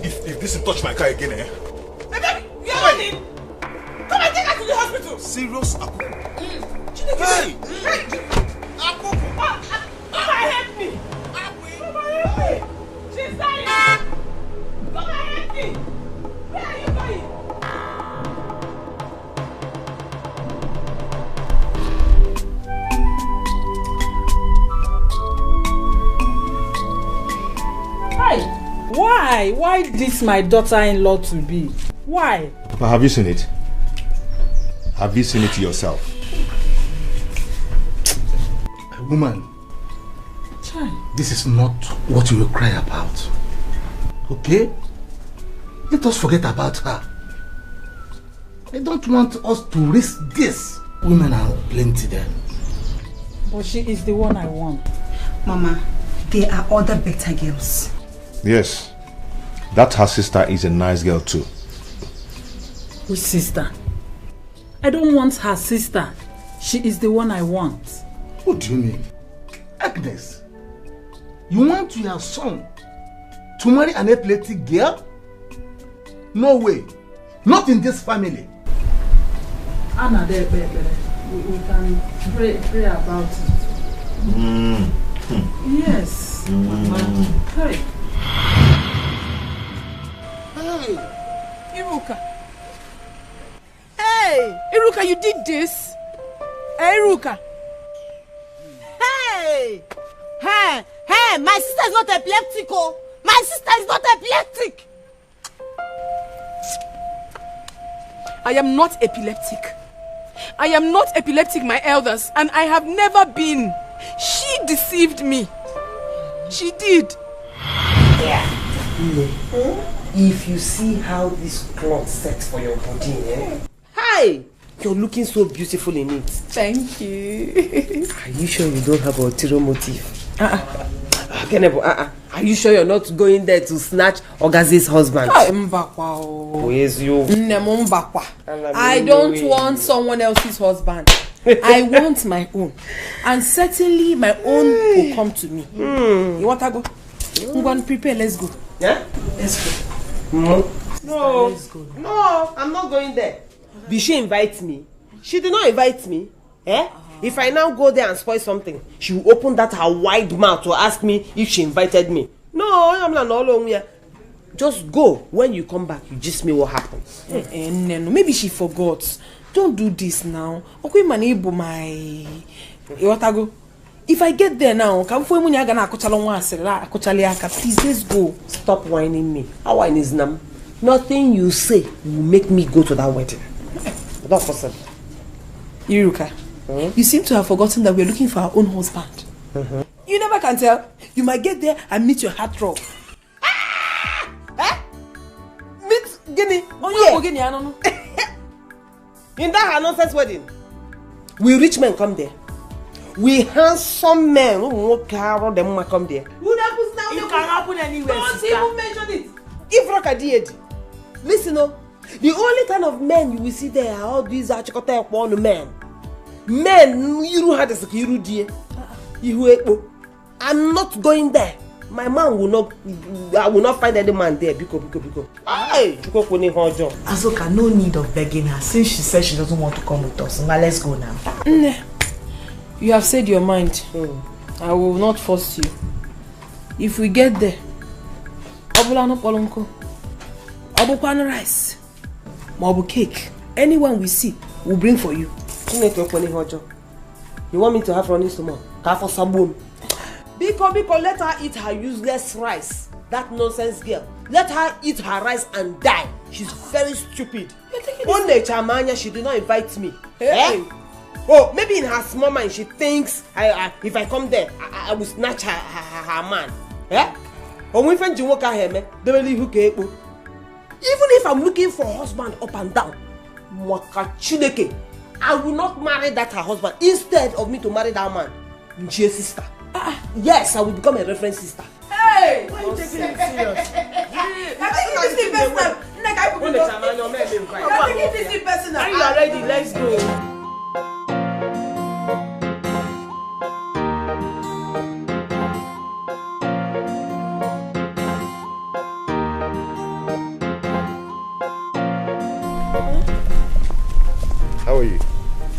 Speaker 19: If this touch my car again, eh?
Speaker 22: We are running. Come and take her to the hospital.
Speaker 19: Serious?
Speaker 22: Hey! Come and help me. Come and help me. She's dying. Come and help me. Where are you going?
Speaker 10: Hi. Why this my daughter-in-law to be? Why?
Speaker 11: But have you seen it? Have you seen it yourself?
Speaker 2: Woman, this is not what you will cry about. Okay? Let us forget about her. I don't want us to risk this. Women are plenty there.
Speaker 10: But she is the one I want.
Speaker 6: Mama, there are other better girls.
Speaker 11: Yes. That her sister is a nice girl too.
Speaker 10: Which sister? I don't want her sister. She is the one I want.
Speaker 2: What do you mean? Agnes, you want your son to marry an epileptic girl? No way. Not in this family.
Speaker 10: Anna, we can pray about it. Yes. Hey.
Speaker 9: Hey, Iruka. Hey, Iruka, you did this. Hey, Iruka.
Speaker 6: Hey! Hey! Hey! My sister is not epileptic, oh! My sister is not epileptic!
Speaker 9: I am not epileptic. I am not epileptic, my elders, and I have never been. She deceived me. She did.
Speaker 18: Yeah. If you see how this cloth sets for your body, eh? Hi! You're looking so beautiful in it.
Speaker 9: Thank you.
Speaker 18: Are you sure you don't have a ulterior motive? Are you sure you're not going there to snatch Ogazi's husband? Where's you?
Speaker 9: I don't want someone else's husband. I want my own. And certainly my own will come to me. You want to go? I'm going to prepare. Let's go.
Speaker 18: Yeah?
Speaker 9: Let's go.
Speaker 18: No. No, I'm not going there. Did she invite me? She did not invite me. Eh? If I now go there and spoil something, she will open that her wide mouth to ask me if she invited me. No, I'm not alone here. Just go. When you come back, you just me what happens.
Speaker 9: No, maybe she forgot. Don't do this now. Okay, manibo my. If I get there now, please let's go.
Speaker 18: Stop whining me. How whine is nam? Nothing you say will make me go to that wedding. Not possible.
Speaker 9: Iruka, you seem to have forgotten that we're looking for our own husband. You never can tell. You might get there and meet your heartthrob. Meet Guinea.
Speaker 18: Oh, yeah. I don't know. In that her nonsense wedding, we rich men come there. We handsome men who come there. Who happens now?
Speaker 9: It can happen anywhere.
Speaker 18: Don't even mention it. If Roka did, listen, the only kind of men you will see there are all these achikote men. Men, you don't have the security. I'm not going there. My man will not. I will not find any man there. Because. Hey,
Speaker 6: Azoka, no need of begging her since she said she doesn't want to come with us. Now let's go now.
Speaker 9: You have said your mind. I will not force you. If we get there, Obulano Polonko, Obukwano rice, Mabu cake, anyone we see, we'll bring for you.
Speaker 18: You want me to have running stomach? Kafo sabun. Biko, let her eat her useless rice. That nonsense girl. Let her eat her rice and die. She's very stupid. One day, Chamanya, she did not invite me. Hey. Oh, maybe in her small mind she thinks if I come there, I will snatch her man. Eh? Even if I'm looking for a husband up and down, I will not marry that her husband instead of me to marry that man. Nchie's sister. Yes, I will become a reference sister.
Speaker 9: Hey! Why are you taking it serious? I think this is the best time.
Speaker 22: Are you ready? Let's go.
Speaker 11: How are you?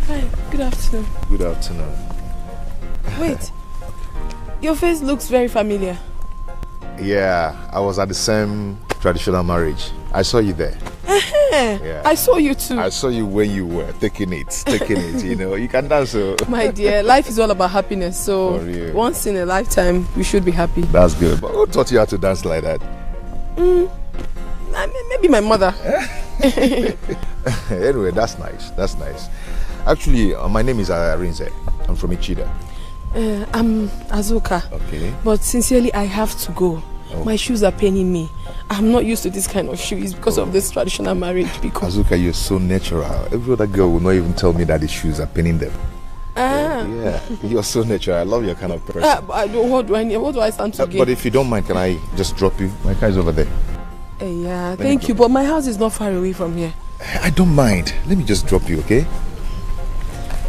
Speaker 3: Hi, good afternoon.
Speaker 11: Good afternoon.
Speaker 3: Wait, your face looks very familiar.
Speaker 11: Yeah, I was at the same traditional marriage. I saw you there. Yeah.
Speaker 3: I saw you too.
Speaker 11: I saw you when you were taking it, you know. You can dance. So.
Speaker 3: My dear, life is all about happiness. So
Speaker 11: For real.
Speaker 3: once in a lifetime, we should be happy.
Speaker 11: That's good. But who taught you how to dance like that?
Speaker 3: Maybe my mother.
Speaker 11: Anyway, that's nice. That's nice. Actually, my name is Arinze. I'm from Ichida.
Speaker 3: I'm Azuka.
Speaker 11: Okay.
Speaker 3: But sincerely, I have to go.
Speaker 11: Oh.
Speaker 3: My shoes are paining me. I'm not used to this kind of shoes because of this traditional marriage. Because
Speaker 11: Azuka, you're so natural. Every other girl will not even tell me that the shoes are paining them. Yeah, you're so natural. I love your kind of person.
Speaker 3: What do I stand to gain?
Speaker 11: But if you don't mind, can I just drop you? My car is over there.
Speaker 3: Yeah, thank you. But my house is not far away from here.
Speaker 11: I don't mind. Let me just drop you, okay?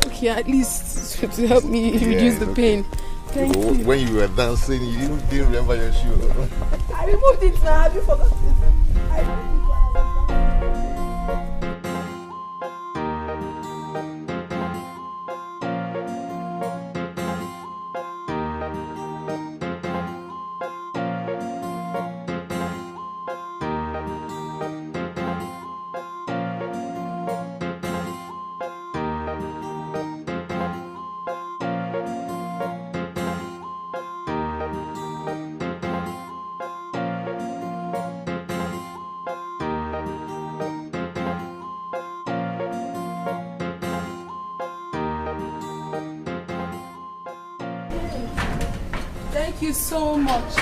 Speaker 3: Okay, at least to help me reduce the pain. Thank you.
Speaker 11: When you were dancing, you didn't remember your shoe.
Speaker 3: I removed it now. Have you forgotten? I removed it. Thank you so much.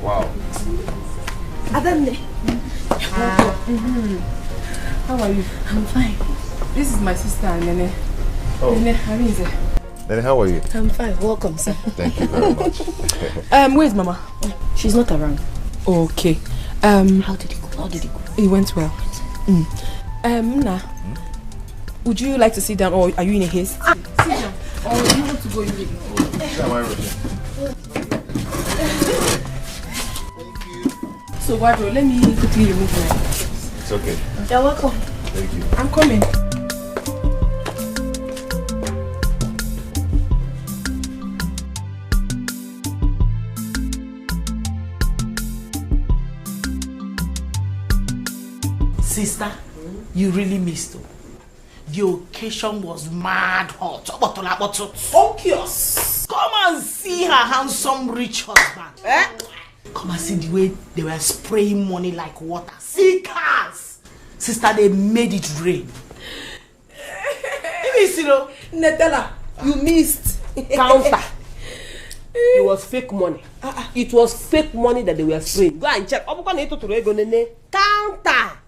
Speaker 11: Wow.
Speaker 3: Adamne. How are you? I'm fine. This is my sister, Nene.
Speaker 11: Oh.
Speaker 3: Nene, Arinze.
Speaker 11: Then how are you?
Speaker 3: I'm fine. Welcome, sir.
Speaker 11: Thank you very much.
Speaker 3: Where's Mama? She's not around. Okay. How did it go? It went well. Mna, would you like to sit down or are you in a haste? Sit down. Or do you want to go immediately? So, Wadro, let me quickly remove my...
Speaker 11: It's okay.
Speaker 3: You're welcome.
Speaker 11: Thank you.
Speaker 3: I'm coming.
Speaker 2: Sister, you really missed it. The occasion was mad hot. Focus. Come and see her handsome rich husband. Come and see the way they were spraying money like water. See cars. Sister, they made it rain. You missed it, though.
Speaker 18: Netella, you missed. Counter. It was fake money. It was fake money that they were spraying. Go and check. Counter.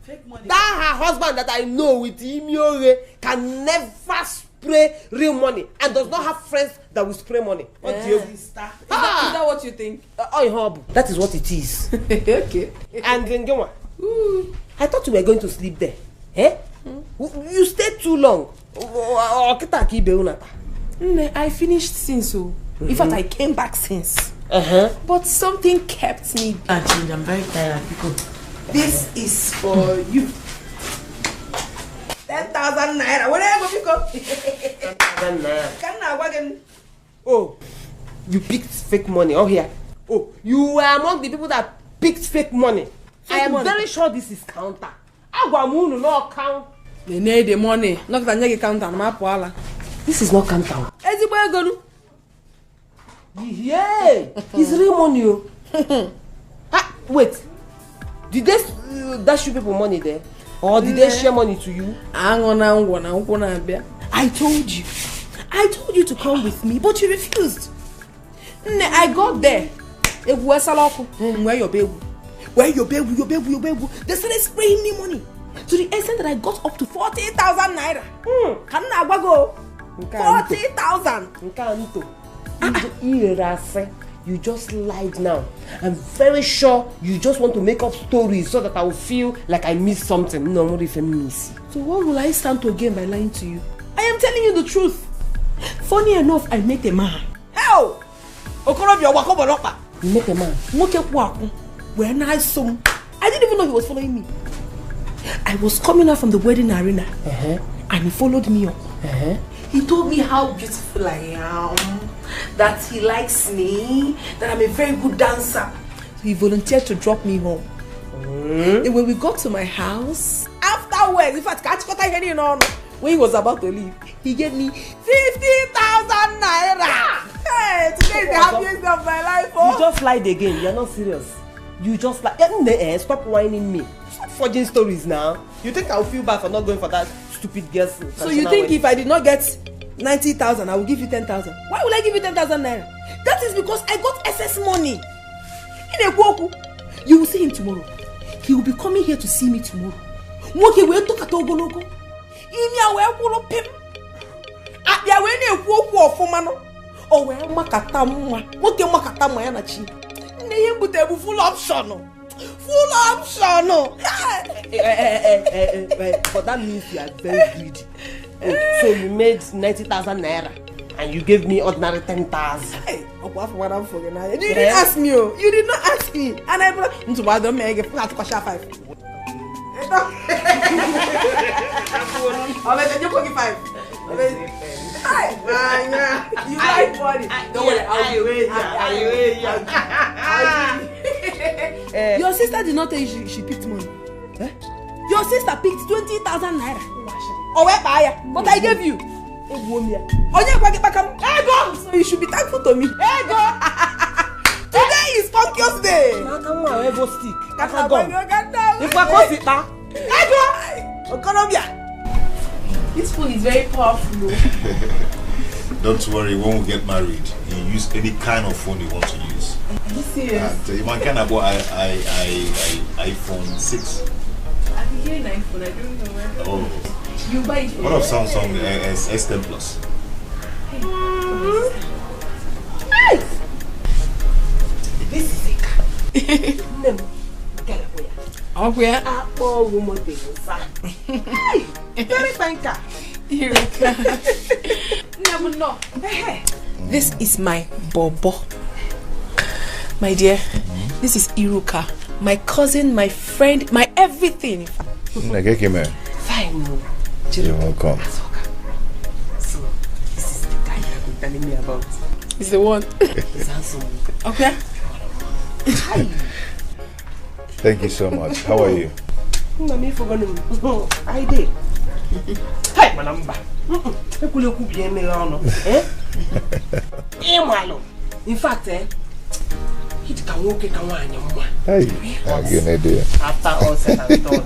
Speaker 18: Fake money. That her husband that I know with Imiore can never spray real money and does not have friends that will spray money. What do you? Is that what you think? That is what it is. Okay. And then go on. I thought you were going to sleep there. Eh? You stayed too long.
Speaker 3: I finished since so. In fact, I came back since. But something kept me.
Speaker 2: Auntie, I'm very tired because this is for you.
Speaker 18: 10,000 naira. Whatever you go. 10,000 naira. Oh, you picked fake money. Oh, here. Oh, you were among the people that picked fake money. I am very sure this is counter. Agwamunu no count.
Speaker 3: They need the money. Not that you count on my poala.
Speaker 18: This is not counter. Yeah, it's real money. Wait, did they dash you people money there? Or did they share money to you?
Speaker 3: I told you. I told you to come with me, but you refused. I got there. Where your baby? Where your baby? They started spraying me money to the extent that I got up to 40,000 naira. Can I go?
Speaker 6: 40,000.
Speaker 18: You just lied now. I'm very sure you just want to make up stories so that I will feel like I missed something. No, what if I miss?
Speaker 6: So what will I stand to gain by lying to you? I am telling you the truth. Funny enough, I met a man. Hell!
Speaker 18: You met a man?
Speaker 6: When I saw him, I didn't even know he was following me. I was coming out from the wedding arena, and he followed me up. He told me how beautiful I am, that he likes me, that I'm a very good dancer. So he volunteered to drop me home. And when we got to my house, afterwards, in fact, when he was about to leave, he gave me 50,000 naira. Hey, today is the happiest day of my life.
Speaker 18: You just lied again. You're not serious. You just lied. Get in the air. Stop whining me. Stop forging stories now. You think I'll feel bad for not going for that stupid girl's?
Speaker 6: So you think if I did not get 90,000, I will give you 10,000? Why will I give you 10,000 naira? That is because I got excess money. In a Kwoku, you will see him tomorrow. He will be coming here to see me tomorrow. Moke we talk at Ogologo. Imi awe kulo pim. Abia we na ekwu ofuma no. O we makata mma. Moke makata mma ya na chi. Nne ye butebu full option. Full option.
Speaker 18: But that means you are very greedy. So you made 90,000 naira and you gave me ordinary 10,000.
Speaker 6: Hey, you didn't ask me. You did not ask me. And I brought into my don't make it 5. You like money. Don't worry, I'll wait. Your sister did not tell you she picked money. Your sister picked 20,000 naira. Oh, where buy? But I gave you. So you should be thankful to me. Today is Funkious Day. This phone is very powerful.
Speaker 11: Don't worry, when we get married, you use any kind of phone you want to use.
Speaker 6: Are you serious?
Speaker 11: And man can about iPhone 6.
Speaker 6: I've been hearing iPhone, I don't know where.
Speaker 11: Oh.
Speaker 6: You buy it.
Speaker 11: What of Samsung S10 Plus?
Speaker 18: This is a car. Very fine car.
Speaker 6: This is my Bobo. My dear, this is Iruka. My cousin, my friend, my everything.
Speaker 11: Fine.
Speaker 6: You're
Speaker 11: welcome.
Speaker 18: So, this is the guy you've been telling me about.
Speaker 6: He's the one.
Speaker 18: He's handsome.
Speaker 6: Okay.
Speaker 18: Hi.
Speaker 11: Thank you so much. How are you?
Speaker 18: I did. Hi, my number. In fact, he can walk it around.
Speaker 11: Hey, I'll give an idea.
Speaker 18: After all said and done,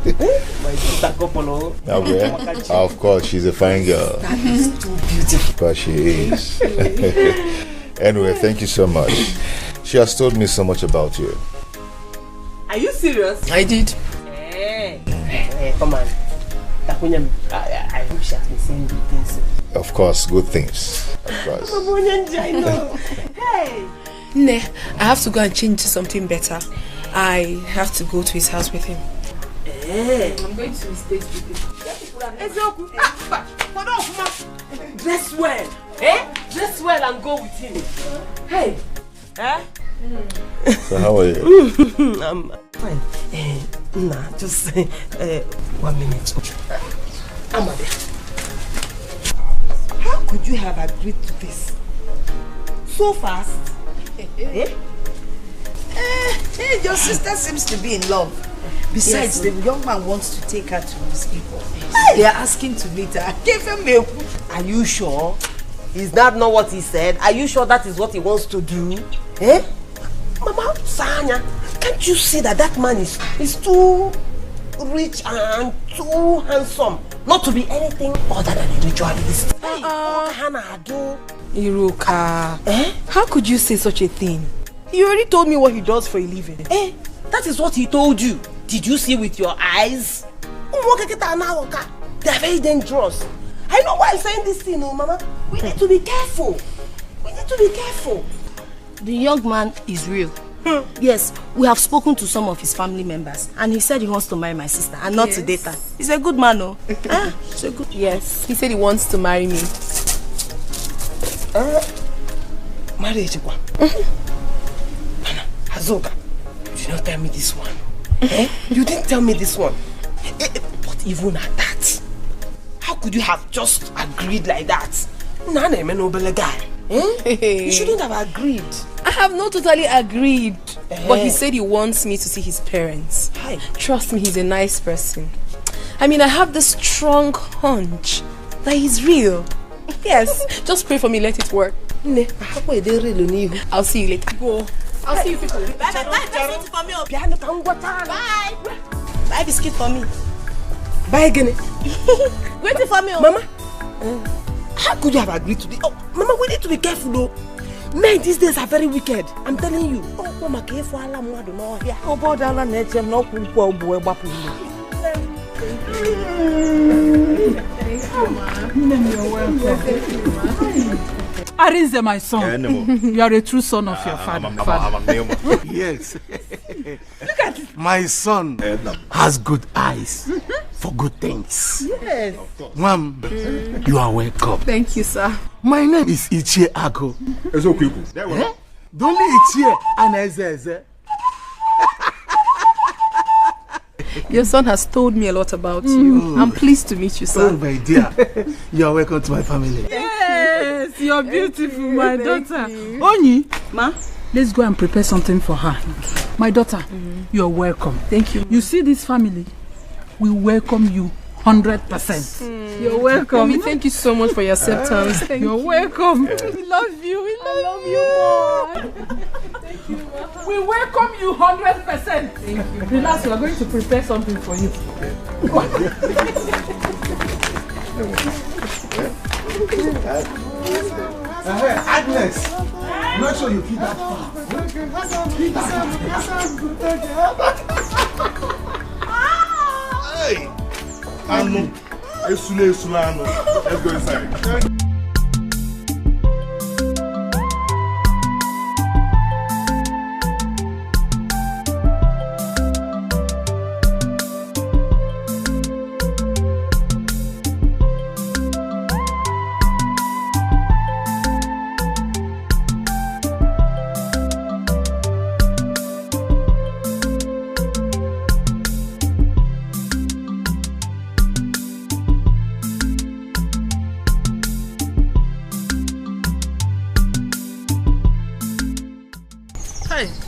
Speaker 18: my sister couple.
Speaker 11: Of course, she's a fine girl.
Speaker 18: That is too beautiful.
Speaker 11: But she is. Anyway, thank you so much. She has told me so much about you.
Speaker 18: Are you serious?
Speaker 6: I did.
Speaker 18: Hey, come on. I hope she has been saying good things.
Speaker 11: Of course, good things. Of course.
Speaker 18: Hey!
Speaker 6: Ne, I have to go and change to something better. I have to go to his house with him.
Speaker 18: I'm going to his place with him. Dress well. Dress well and go with him. Hey!
Speaker 11: So how are you?
Speaker 18: I'm fine. Nah, just 1 minute. Amade, how could you have agreed to this? So fast?
Speaker 14: Your sister seems to be in love. Besides, the young man wants to take her to his people. They are asking to meet her. Give him milk.
Speaker 18: Are you sure? Is that not what he said? Are you sure that is what he wants to do? Mama, Sanya, can't you see that man is too rich and too handsome not to be anything other than a ritualist?
Speaker 6: Iruka, how could you say such a thing? He already told me what he does for a living.
Speaker 18: That is what he told you. Did you see with your eyes? They are very dangerous. I know why I'm saying this thing, Mama.
Speaker 14: We need to be careful. We need to be careful.
Speaker 6: The young man is real. Yes, we have spoken to some of his family members, and he said he wants to marry my sister and not to date her. He's a good man, oh. He's a good.
Speaker 3: Yes, he said he wants to marry me.
Speaker 18: Marriage, what? Azoka, you did not tell me this one. You didn't tell me this one. But even at that, how could you have just agreed like that? Nana, I'm a noble guy. You shouldn't have agreed.
Speaker 3: I have not totally agreed. But he said he wants me to see his parents.
Speaker 18: Hi.
Speaker 3: Trust me, he's a nice person. I mean, I have this strong hunch that he's real. Yes, just pray for me, let it work. I'll see you later. Go. I'll see you people.
Speaker 6: Bye. Buy biscuit for me.
Speaker 18: Buy again.
Speaker 6: Waiting for me,
Speaker 18: Mama. How could you have agreed to this? Oh, Mama, we need to be careful though. Men these days are very wicked. I'm telling you. Oh, Mama, careful. I don't know. Oh, boy, I'm not
Speaker 10: Arinze, my son, you are a true son of your father.
Speaker 4: Yes. Look at it. My son has good eyes for good things.
Speaker 10: Yes.
Speaker 4: Mom, you are welcome.
Speaker 3: Thank you, sir.
Speaker 4: My name is Ichie Ago. Don't Ichie and Ezeze.
Speaker 3: Your son has told me a lot about you. I'm pleased to meet you, sir.
Speaker 4: Oh, my dear. You are welcome to my family.
Speaker 10: Yes, you're beautiful, my daughter. Onyi,
Speaker 6: Ma,
Speaker 10: let's go and prepare something for her. My daughter, you're welcome.
Speaker 3: Thank you.
Speaker 10: You see this family? We welcome you 100%. You're welcome.
Speaker 3: Mommy, thank you so much for your acceptance.
Speaker 10: You're welcome. We love you. We love you more. Thank you, Ma. We welcome you 100%. Thank you. Relax, we are going to prepare something for you.
Speaker 4: Agnes, make sure you keep that far.
Speaker 19: Hey! Anu, let's go inside.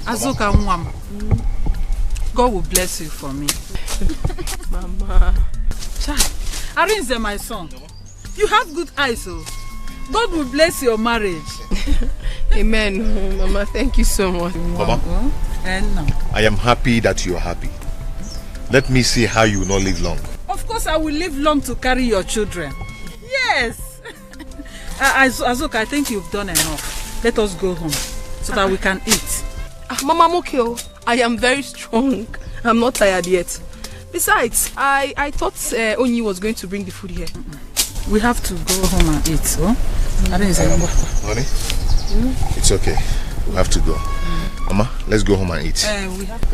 Speaker 10: Azuka Nwam, God will bless you for me.
Speaker 3: Mama.
Speaker 10: Arinze, my son, you have good eyes, so God will bless your marriage.
Speaker 3: Amen. Mama, thank you so much.
Speaker 11: Mama,
Speaker 10: And
Speaker 11: I am happy that you are happy. Let me see how you will not live long.
Speaker 10: of course, I will live long to carry your children. Yes. Azuka, I think you've done enough. Let us go home so that we can eat.
Speaker 3: Mama, I'm okay. I am very strong. I'm not tired yet. Besides, I thought Onyi was going to bring the food here.
Speaker 10: We have to go home and eat. So?
Speaker 11: Honey, it's okay. We have to go. Mama, let's go home and eat.
Speaker 10: We have to.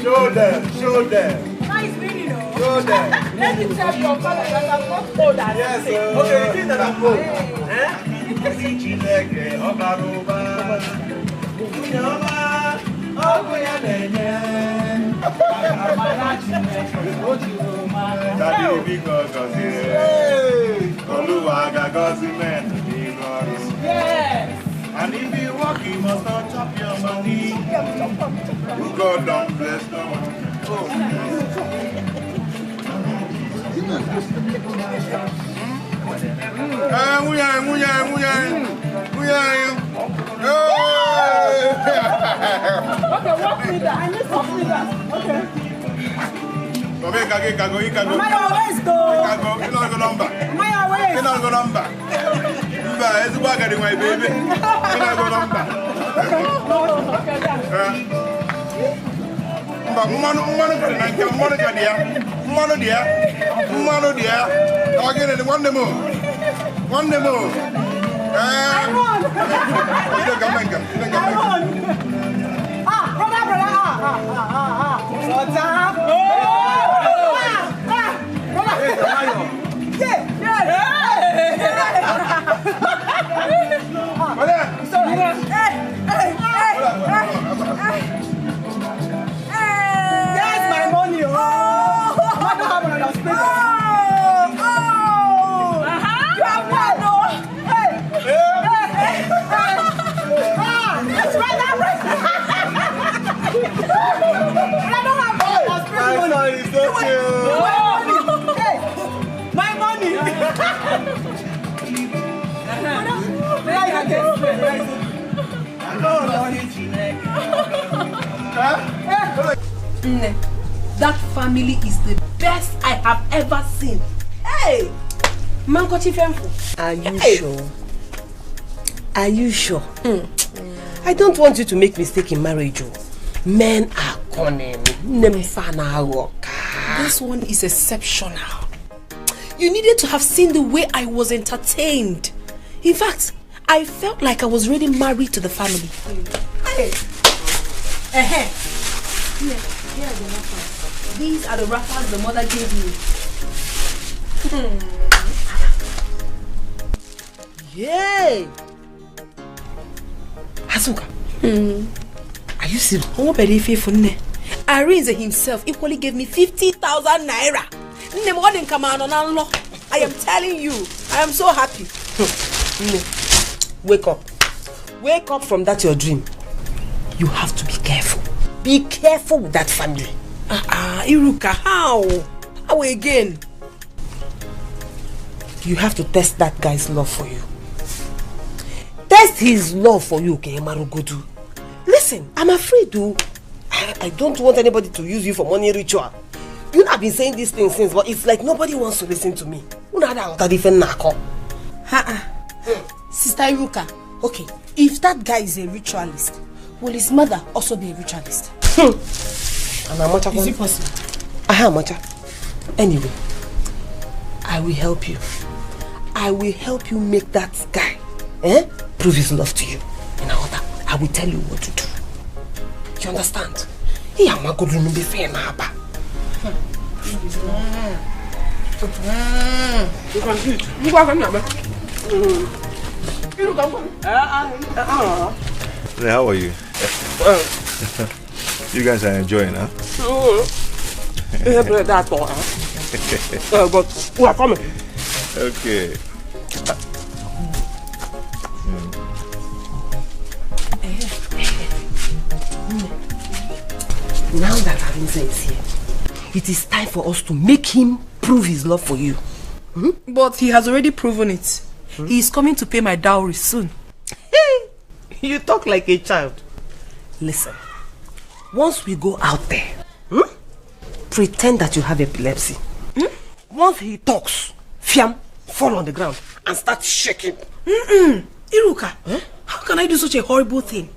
Speaker 19: Show them.
Speaker 9: Nice video.
Speaker 19: Show them.
Speaker 9: Let me tell your father that I'm not old as
Speaker 19: Yes,
Speaker 9: you say.
Speaker 19: okay, you think that I'm old.
Speaker 9: Yes.
Speaker 19: And if you walk, you must not chop your money. God don't bless no one.
Speaker 9: Okay, walk with that. I need some fingers. Okay. Maya, let's go. Maya, wait.
Speaker 19: Mano dia. Again, one more.
Speaker 6: That family is the best I have ever seen. Hey!
Speaker 18: Are you sure? Are you sure? I don't want you to make mistake in marriage. Men are cunning.
Speaker 6: This one is exceptional. You needed to have seen the way I was entertained. In fact, I felt like I was really married to the family. Hey! Here are the wrappers. These are the wrappers the mother gave me.
Speaker 18: Yay! Hazuka. Are you serious?
Speaker 6: Arinze himself equally gave me 50,000 naira. I am telling you, I am so happy.
Speaker 18: Wake up. Wake up from that your dream. You have to be careful. Be careful with that family.
Speaker 6: Iruka, how? How again?
Speaker 18: You have to test that guy's love for you. Test his love for you, okay, Marugodu. Listen, I'm afraid, I don't want anybody to use you for money ritual. You know, I've been saying these things since, but it's like nobody wants to listen to me.
Speaker 6: Sister Iruka, okay, if that guy is a ritualist, will his mother also be a ritualist?
Speaker 18: Is it possible? Anyway, I will help you. I will help you make that guy prove his love to you. I will tell you what to do. You understand?
Speaker 11: How are you? You guys are enjoying, huh?
Speaker 18: But we are coming.
Speaker 11: Okay.
Speaker 18: Now that Arinze is here, it is time for us to make him prove his love for you.
Speaker 6: But he has already proven it. He is coming to pay my dowry soon.
Speaker 18: You talk like a child. Listen, once we go out there, pretend that you have epilepsy. Once he talks, Fiam, fall on the ground and start shaking.
Speaker 6: Iruka, how can I do such a horrible thing?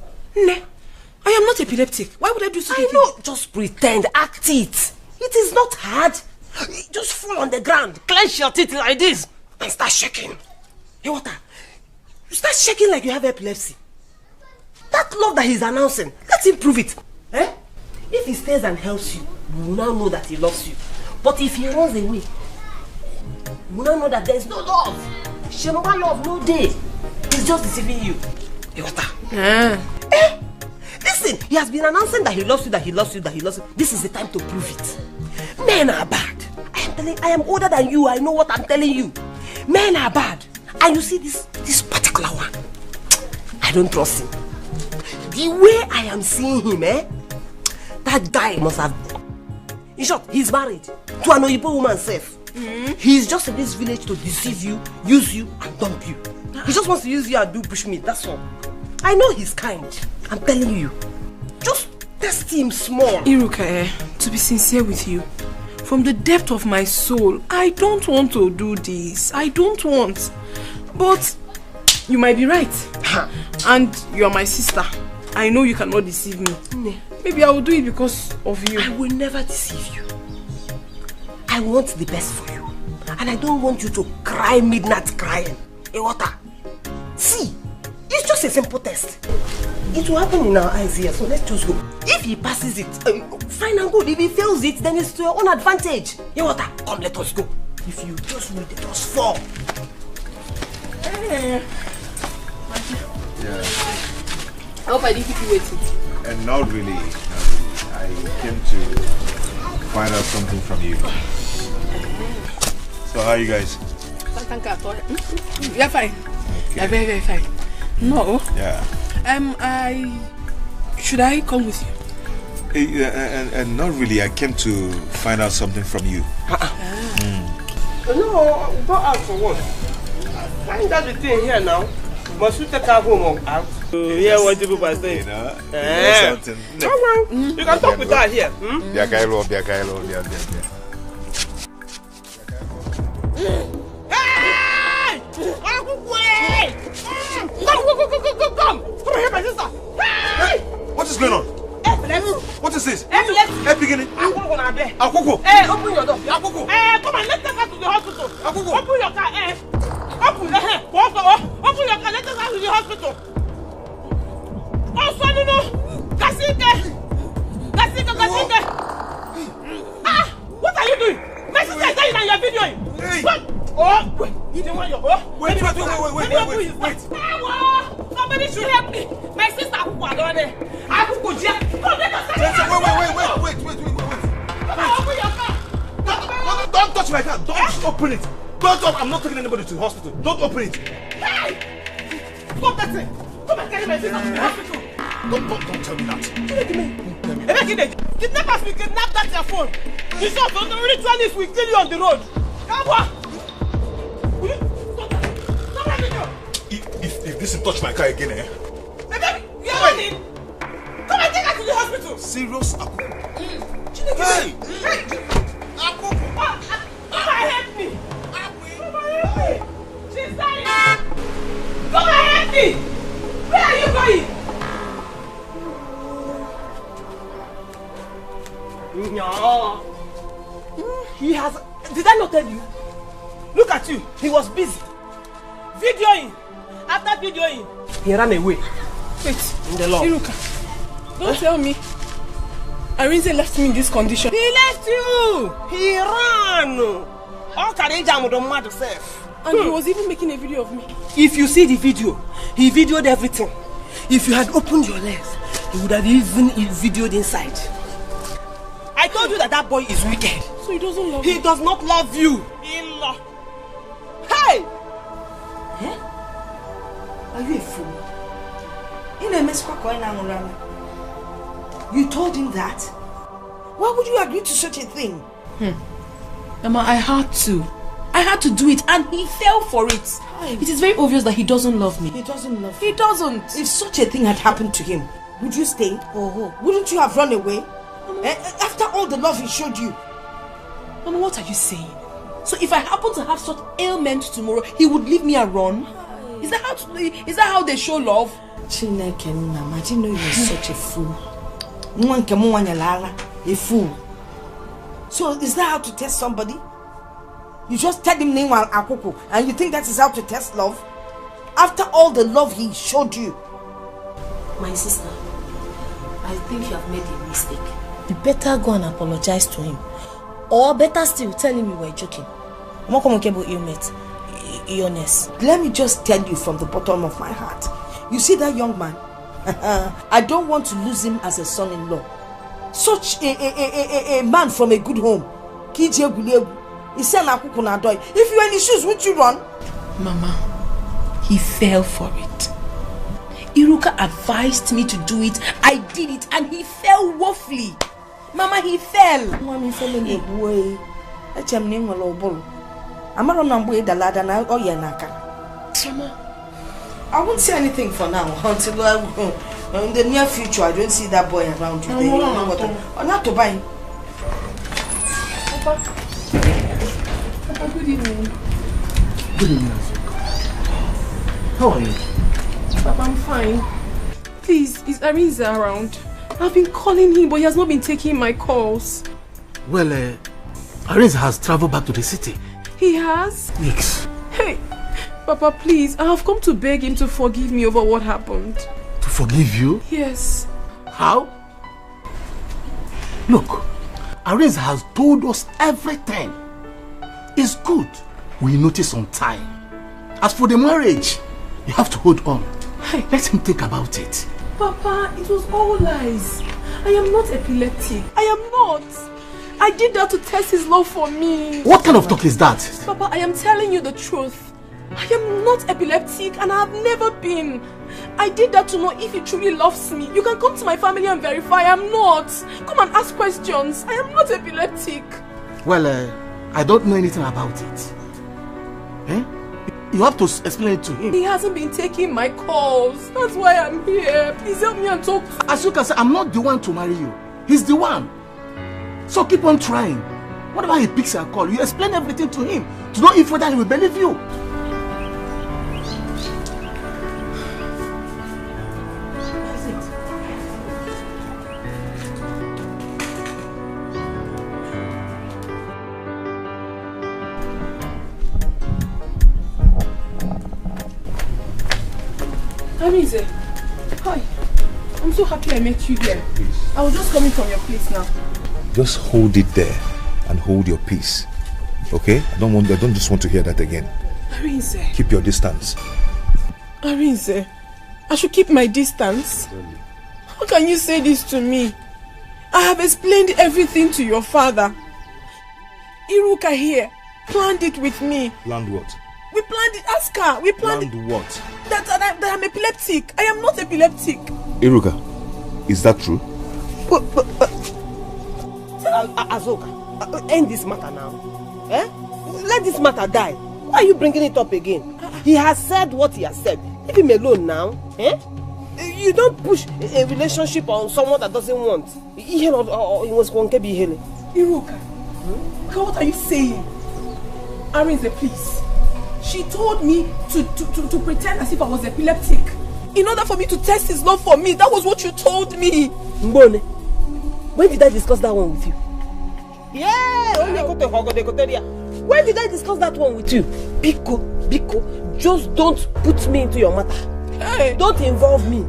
Speaker 6: I am not epileptic. Why would I do such a thing?
Speaker 18: I know, just pretend, act it. It is not hard. Just fall on the ground, clench your teeth like this, and start shaking. Hey, water. You start shaking like you have epilepsy. That love that he's announcing, let him prove it. If he stays and helps you, you will now know that he loves you. But if he runs away, you will now know that there is no love. Shemaba love, no day. He's just deceiving you. Hey, water. Listen, he has been announcing that he loves you, that he loves you, that he loves you. This is the time to prove it. Men are bad. I am older than you. I know what I'm telling you. Men are bad. And you see this particular one, I don't trust him. The way I am seeing him, that guy must have... In short, he's married to an Oyibo woman self. He's just in this village to deceive you, use you, and dump you. He just wants to use you and do push me, that's all. I know he's kind. I'm telling you. Just test him small.
Speaker 6: Iruka, to be sincere with you, from the depth of my soul, I don't want to do this. I don't want. But you might be right. And you are my sister. I know you cannot deceive me. Maybe I will do it because of you.
Speaker 18: I will never deceive you. I want the best for you. And I don't want you to cry midnight crying. Water. See, it's just a simple test. It will happen in our eyes here, so let's just go. If he passes it, fine and good. If he fails it, then it's to your own advantage. Water, come, let us go. If you just read it, just fall.
Speaker 3: Yeah.
Speaker 11: I
Speaker 3: hope I didn't keep you waiting.
Speaker 11: And not really. I came to find out something from you. So how are you guys?
Speaker 3: You're fine. Okay. You're very, very fine. No.
Speaker 11: Yeah.
Speaker 3: Should I come with you?
Speaker 11: And not really. I came to find out something from you.
Speaker 18: No, go out for what? Find out the thing here now. Must you take her home or out? Yeah, what people by saying? You know, something. You can talk with her here. Hey! Come! Come here, my sister! Hey!
Speaker 11: What is going on? What is this? Hey, beginning. Akuku.
Speaker 18: Hey, open your door. Akuku. Hey, come on, let's take her to the hospital. Akuku. Open your car. Hey. Open your car. Let's take her to the hospital. Oh, son, no. Kasike. Ah, what are you doing? My sister is dying and you're videoing.
Speaker 11: Hey.
Speaker 18: What? Oh, wait. You don't want your...
Speaker 11: Wait.
Speaker 18: Somebody should help me. My sister Akuku are down there. Akuku,
Speaker 11: Open your car. Don't touch my car. Don't open it. I'm not taking anybody to the hospital. Don't open it.
Speaker 18: Hey! Stop that thing. Come and carry my sister to the hospital.
Speaker 11: Don't tell me that.
Speaker 18: Kidnappers will kidnap that your phone. The shop on the ritualist will kill you on the road. Come on.
Speaker 11: If this touch my car again, eh?
Speaker 18: Baby, you are running. Come and take her to the hospital.
Speaker 11: Serious?
Speaker 18: Hey! Come and help me. She's dying. Come and help me. Where are you going? No. He has... Did I not tell you? Look at you. He was busy. Videoing. After videoing, he ran away.
Speaker 3: Wait.
Speaker 18: In the law.
Speaker 3: Iruka, don't tell me. Arinze left me in this condition.
Speaker 18: He left you. He ran. All courage and with mad self.
Speaker 3: And he was even making a video of me.
Speaker 18: If you see the video, he videoed everything. If you had opened your legs, he would have even videoed inside. I told you that boy is wicked.
Speaker 3: So he doesn't love you?
Speaker 18: He does not love you. In-law. Hey!
Speaker 14: Eh? Are you a fool? You told him that? Why would you agree to such a thing?
Speaker 3: Mama, I had to. I had to do it and he fell for it. It is very obvious that he doesn't love me.
Speaker 14: He doesn't love you.
Speaker 3: He doesn't.
Speaker 14: If such a thing had happened to him, would you stay? Wouldn't you have run away? After all the love he showed you.
Speaker 3: Mama, what are you saying? So if I happen to have such ailment tomorrow, he would leave me and run? Is that how they show love?
Speaker 14: Chineke, Mama, I didn't know you were such a fool. A fool. So is that how to test somebody? You just tell him name Akuku and you think that is how to test love? After all the love he showed you.
Speaker 15: My sister, I think you have made a mistake. You better go and apologize to him. Or better still, tell him you were joking. I'm not coming about illness.
Speaker 14: Let me just tell you from the bottom of my heart. You see that young man? I don't want to lose him as a son-in-law. Such a man from a good home. If you were in his shoes, wouldn't you run?
Speaker 3: Mama, he fell for it. Iruka advised me to do it. I did it and he fell woefully. Mama, he fell.
Speaker 14: Mama, I won't say anything for now until in the near future I don't see that boy around you. Not to buy.
Speaker 3: Papa, good evening.
Speaker 5: Good evening. How are you?
Speaker 3: Papa, I'm fine. please, is Arinze around? I've been calling him, but he has not been taking my calls.
Speaker 5: Well, Arinze has traveled back to the city.
Speaker 3: He has?
Speaker 5: Yes.
Speaker 3: Hey, Papa, please, I have come to beg him to forgive me over what happened.
Speaker 5: To forgive you?
Speaker 3: Yes.
Speaker 5: How? Look, Arinze has told us everything. It's good we notice on time. As for the marriage, you have to hold on. Hey, let him think about it.
Speaker 3: Papa, it was all lies. I am not epileptic. I am not. I did that to test his love for me.
Speaker 5: What kind of talk is that?
Speaker 3: Papa, I am telling you the truth. I am not epileptic and I have never been. I did that to know if he truly loves me. You can come to my family and verify I am not. Come and ask questions. I am not epileptic.
Speaker 5: Well, I don't know anything about it. Eh? You have to explain it to him.
Speaker 3: He hasn't been taking my calls. That's why I'm here. Please help me and talk to him.
Speaker 5: As you can see, I'm not the one to marry you. He's the one. So keep on trying. Whatever he picks your call, you explain everything to him to know if whether he will believe you.
Speaker 3: Arinze, hi. I'm so happy I met you here. Please. I was just coming from your place now.
Speaker 11: Just hold it there and hold your peace. Okay? I don't just want to hear that again.
Speaker 3: Arinze.
Speaker 11: Keep your distance.
Speaker 3: Arinze, I should keep my distance? How can you say this to me? I have explained everything to your father. Iruka here planned it with me.
Speaker 11: Planned what?
Speaker 3: We planned it, ask her. We planned
Speaker 11: it. What?
Speaker 3: That I'm epileptic. I am not epileptic.
Speaker 11: Iruka, is that true?
Speaker 18: Azoka, end this matter now. Eh? Let this matter die. Why are you bringing it up again? He has said what he has said. Leave him alone now. Eh? You don't push a relationship on someone that doesn't want.
Speaker 3: Iruka, what are you saying? Arinze, please. She told me to pretend as if I was epileptic in order for me to test his love for me. That was what you told me.
Speaker 18: Mbone, when did I discuss that one with you? Yeah, when did I discuss that one with you? Biko, just don't put me into your matter. Hey. Don't involve me.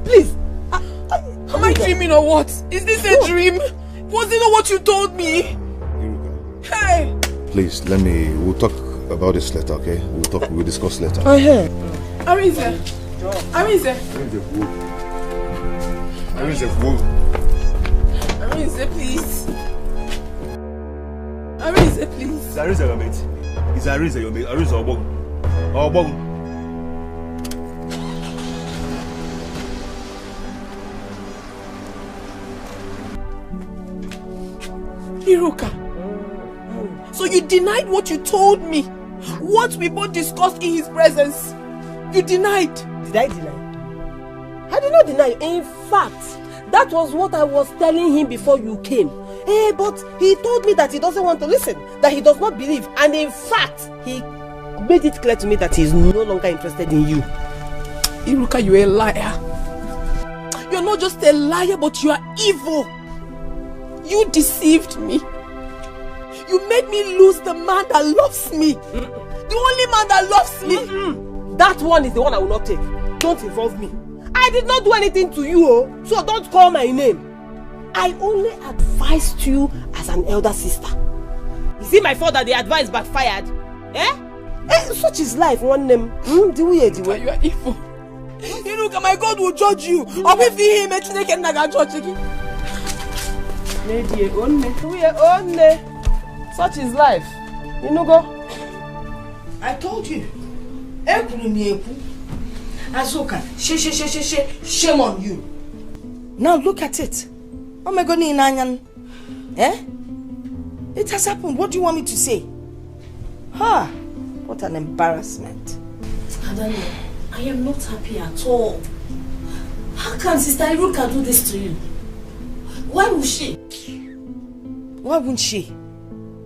Speaker 18: Please.
Speaker 3: Am I dreaming or what? Is this a dream? Was it not what you told me? Hey.
Speaker 11: Please, we'll talk about this later, okay? We'll discuss later.
Speaker 3: Arinze.
Speaker 11: Arinze,
Speaker 3: please. Arinze, please.
Speaker 11: Is Arinze your mate? Is Arinze your mate? Arinze Obong.
Speaker 3: Iruka, so you denied what you told me, what we both discussed in his presence. You denied.
Speaker 18: Did I deny? I did not deny. In fact, that was what I was telling him before you came. But he told me that he doesn't want to listen, that he does not believe, and in fact, he made it clear to me that he is no longer interested in you.
Speaker 3: Iruka, you're a liar. You're not just a liar, but you are evil. You deceived me. You made me lose the man that loves me. The only man that loves me.
Speaker 18: That one is the one I will not take. Don't involve me. I did not do anything to you, so don't call my name. I only advised you as an elder sister. Is it my fault that the advice backfired? Such is life, one name.
Speaker 3: You are evil. You know, my God will judge you. Or we feel him and judge.
Speaker 18: Such is life. You know, go.
Speaker 14: I told you. Azoka, shame on you. Now look at it. Oh my God, it has happened. What do you want me to say? What an embarrassment.
Speaker 2: Adani, I am not happy at all. How can Sister Iruka do this to you? Why would she?
Speaker 14: Why wouldn't she?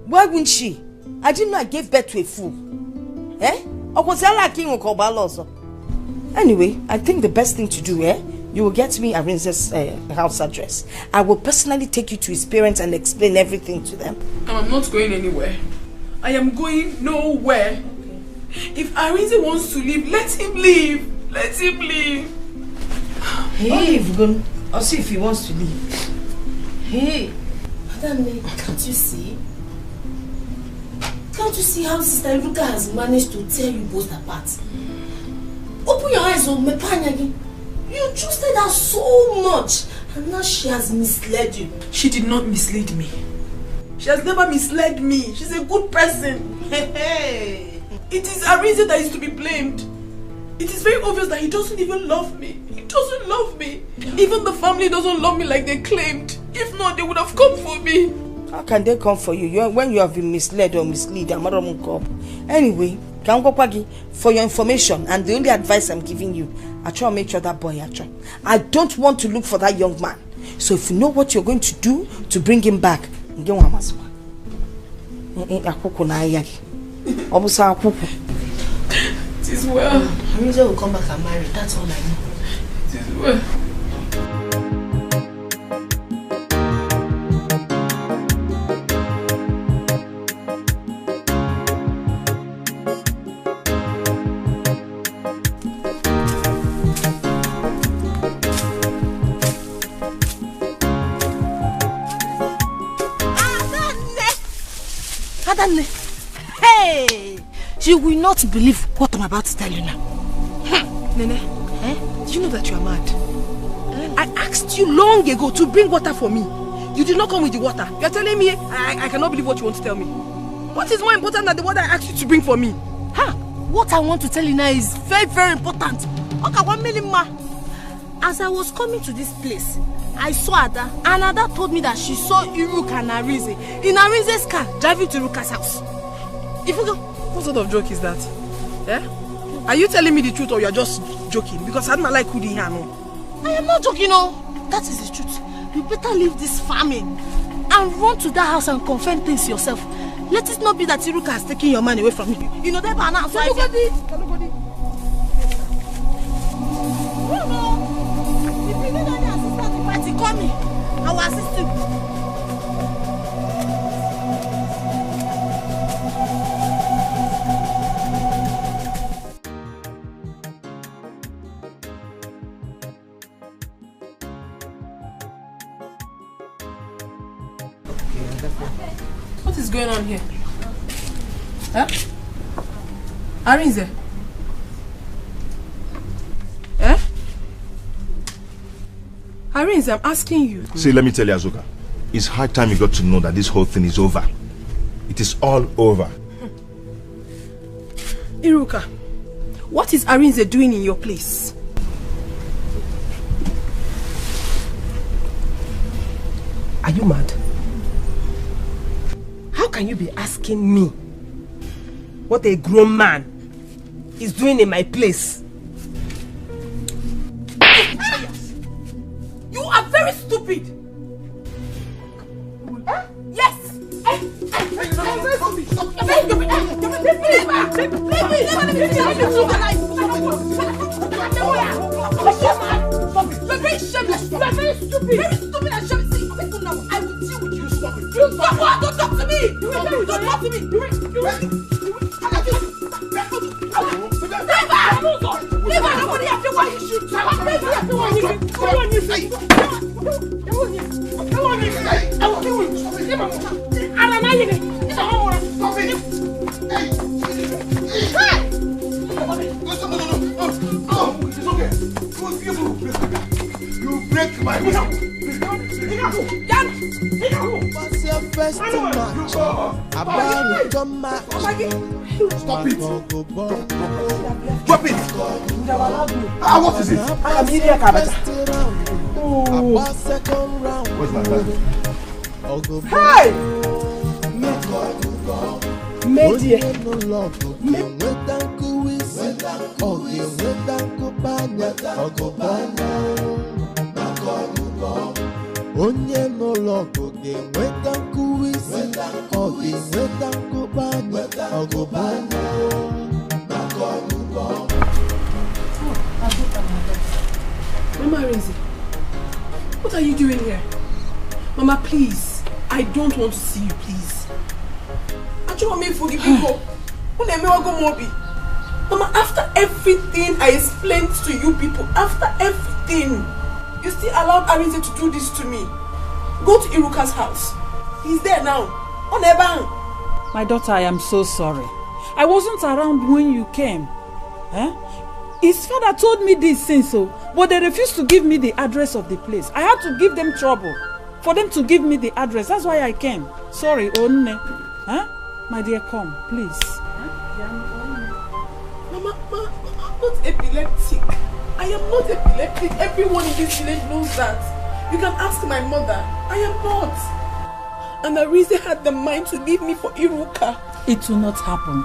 Speaker 14: Why wouldn't she? I didn't know I gave birth to a fool. Anyway, I think the best thing to do, You will get me Arinze's house address. I will personally take you to his parents and explain everything to them.
Speaker 3: I'm not going anywhere. I am going nowhere. If Arinze wants to leave, let him leave. Let him leave.
Speaker 14: Hey, I'll see if he wants to leave. Hey,
Speaker 1: Madam, can't you see? Can't you see how Sister Iruka has managed to tear you both apart? Open your eyes, Mepanyagi. You trusted her so much, and now she has misled you.
Speaker 3: She did not mislead me. She has never misled me. She's a good person. Hey. It is Arinze that is to be blamed. It is very obvious that he doesn't even love me. He doesn't love me. Even the family doesn't love me like they claimed. If not, they would have come for me.
Speaker 14: How can they come for you? When you have been misled or mislead, anyway, for your information and the only advice I'm giving you, I try to make sure that boy I don't want to look for that young man. So if you know what you're going to do to bring him back, it
Speaker 3: is well.
Speaker 1: Arinze will come back and marry. That's all I know.
Speaker 3: It is well.
Speaker 1: Hey! You will not believe what I'm about to tell you now.
Speaker 6: Nene, do you know that you are mad? I asked you long ago to bring water for me. You did not come with the water. You're telling me I cannot believe what you want to tell me. What is more important than the water I asked you to bring for me?
Speaker 1: What I want to tell you now is very, very important. Okay, 1 million ma. As I was coming to this place, I saw Ada, and Ada told me that she saw Iruka and Arinze in Arinze's car driving to Iruka's house. If you go,
Speaker 6: what sort of joke is that? Are you telling me the truth or you are just joking? Because I don't like who here no.
Speaker 1: I am not joking, no. That is the truth. You better leave this farming and run to that house and confront things yourself. Let it not be that Iruka has taken your money away from you. You know that by now.
Speaker 6: Nobody.
Speaker 1: If you need any assistance in party, call me. I will assist you.
Speaker 3: What is going on here? Arinze? Arinze, I'm asking you.
Speaker 11: See, let me tell you, Azuka. It's high time you got to know that this whole thing is over. It is all over.
Speaker 6: Iruka, what is Arinze doing in your place? Are you mad? How can you be asking me what a grown man is doing in my place?
Speaker 1: You are very stupid. Yes. Don't talk to me. Don't talk to me. Nobody has to why you shoot.
Speaker 19: You break my will.
Speaker 8: What's your first match? About to match.
Speaker 19: Stop it. Drop it. What is it?
Speaker 6: I am Iria Kabata.
Speaker 19: Where's my bag?
Speaker 6: Hey! Media.
Speaker 8: Onye no logo de nweta nkuwisi ọ ga-enweta nkụbanya ọgụbanya
Speaker 9: Mama Rinzi, what are you doing here? Mama, please. I don't want to see you, please. I just want me to forgive people. Mama, after everything I explained to you people, after everything, you still allowed Arinze to do this to me. Go to Iruka's house. He's there now. On a bank.
Speaker 10: My daughter, I am so sorry. I wasn't around when you came. His father told me this since so, but they refused to give me the address of the place. I had to give them trouble for them to give me the address. That's why I came. Sorry, Onne. My dear, come, please.
Speaker 9: Mama, I'm not epileptic. I am not epileptic. Everyone in this village knows that. You can ask my mother. I am not. And Arinze had the mind to leave me for Iruka.
Speaker 10: It will not happen.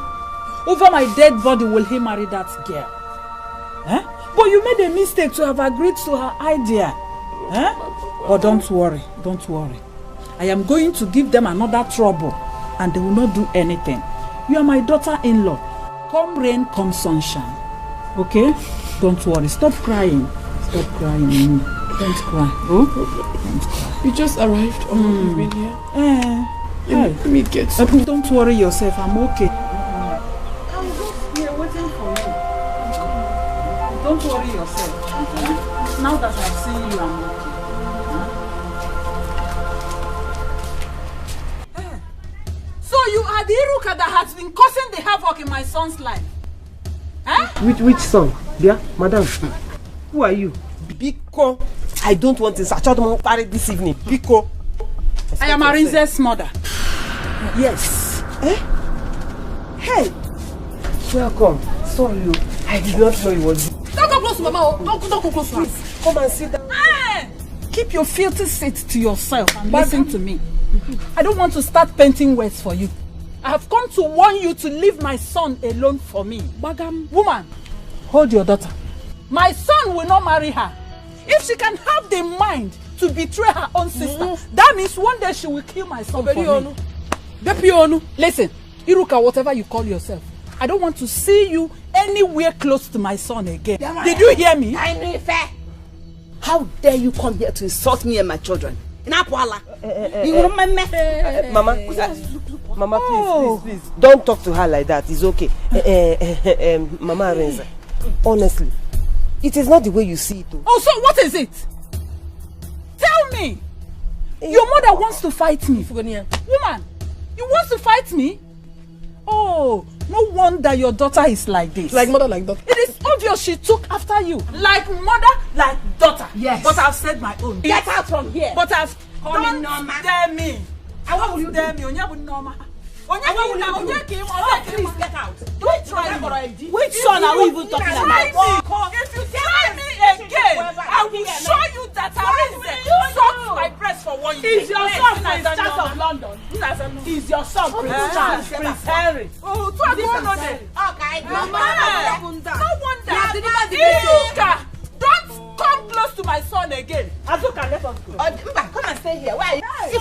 Speaker 10: Over my dead body will he marry that girl. But you made a mistake to have agreed to her idea. But don't worry. I am going to give them another trouble and they will not do anything. You are my daughter-in-law. Come rain, come sunshine. Okay? Don't worry. Stop crying. Don't cry. Oh? Don't cry.
Speaker 9: You just arrived or you've been here? Let me get
Speaker 10: some. Don't worry yourself. I'm okay.
Speaker 9: I'm just here waiting for you.
Speaker 10: Don't worry yourself. Now that I've seen you, I'm okay.
Speaker 15: So you are the Iruka that has been causing the havoc in my son's life?
Speaker 18: Which son? Dear, madam, who are you? Biko. I don't want this. I told them party this evening. Biko.
Speaker 10: I am Arinze's mother.
Speaker 18: Yes. Hey. Welcome. Sorry, I did not know it was you.
Speaker 15: Don't go close to Mama. Don't go close to her.
Speaker 18: Come and sit down.
Speaker 10: Keep your filthy seat to yourself and listen to me. I don't want to start painting words for you. I have come to warn you to leave my son alone for me. Bagam. Woman, hold your daughter. My son will not marry her. If she can have the mind to betray her own sister, that means one day she will kill my son for me. Listen, Iruka, whatever you call yourself, I don't want to see you anywhere close to my son again. Did you hear me?
Speaker 20: How dare you come here to insult me and my children?
Speaker 18: Mama, please, don't talk to her like that. It's okay. Mama Arinze, honestly, it is not the way you see it.
Speaker 10: Oh, so what is it? Tell me. Your mother wants to fight me. Woman, you want to fight me? Oh, no wonder your daughter is like this.
Speaker 9: Like mother, like daughter.
Speaker 10: It is obvious she took after you. Like mother, like daughter. Yes. But I've said my own.
Speaker 20: Get out from here.
Speaker 10: But I've...
Speaker 20: Don't
Speaker 10: dare me.
Speaker 20: What will you
Speaker 10: dare me? Please
Speaker 20: get out.
Speaker 10: Don't try me.
Speaker 20: Which son are we even talking about?
Speaker 10: If you try me again, I will show you that Arinze sucked my breast for 1 year.
Speaker 20: Is your son Prince Charles of London? Is your son Prince Charles?
Speaker 10: Prince Henry. Oh, to
Speaker 20: Okay,
Speaker 10: Mama. No wonder. Iruka, don't come close to my son again.
Speaker 20: Azuka, let us go. Come and stay here. Where are you? If you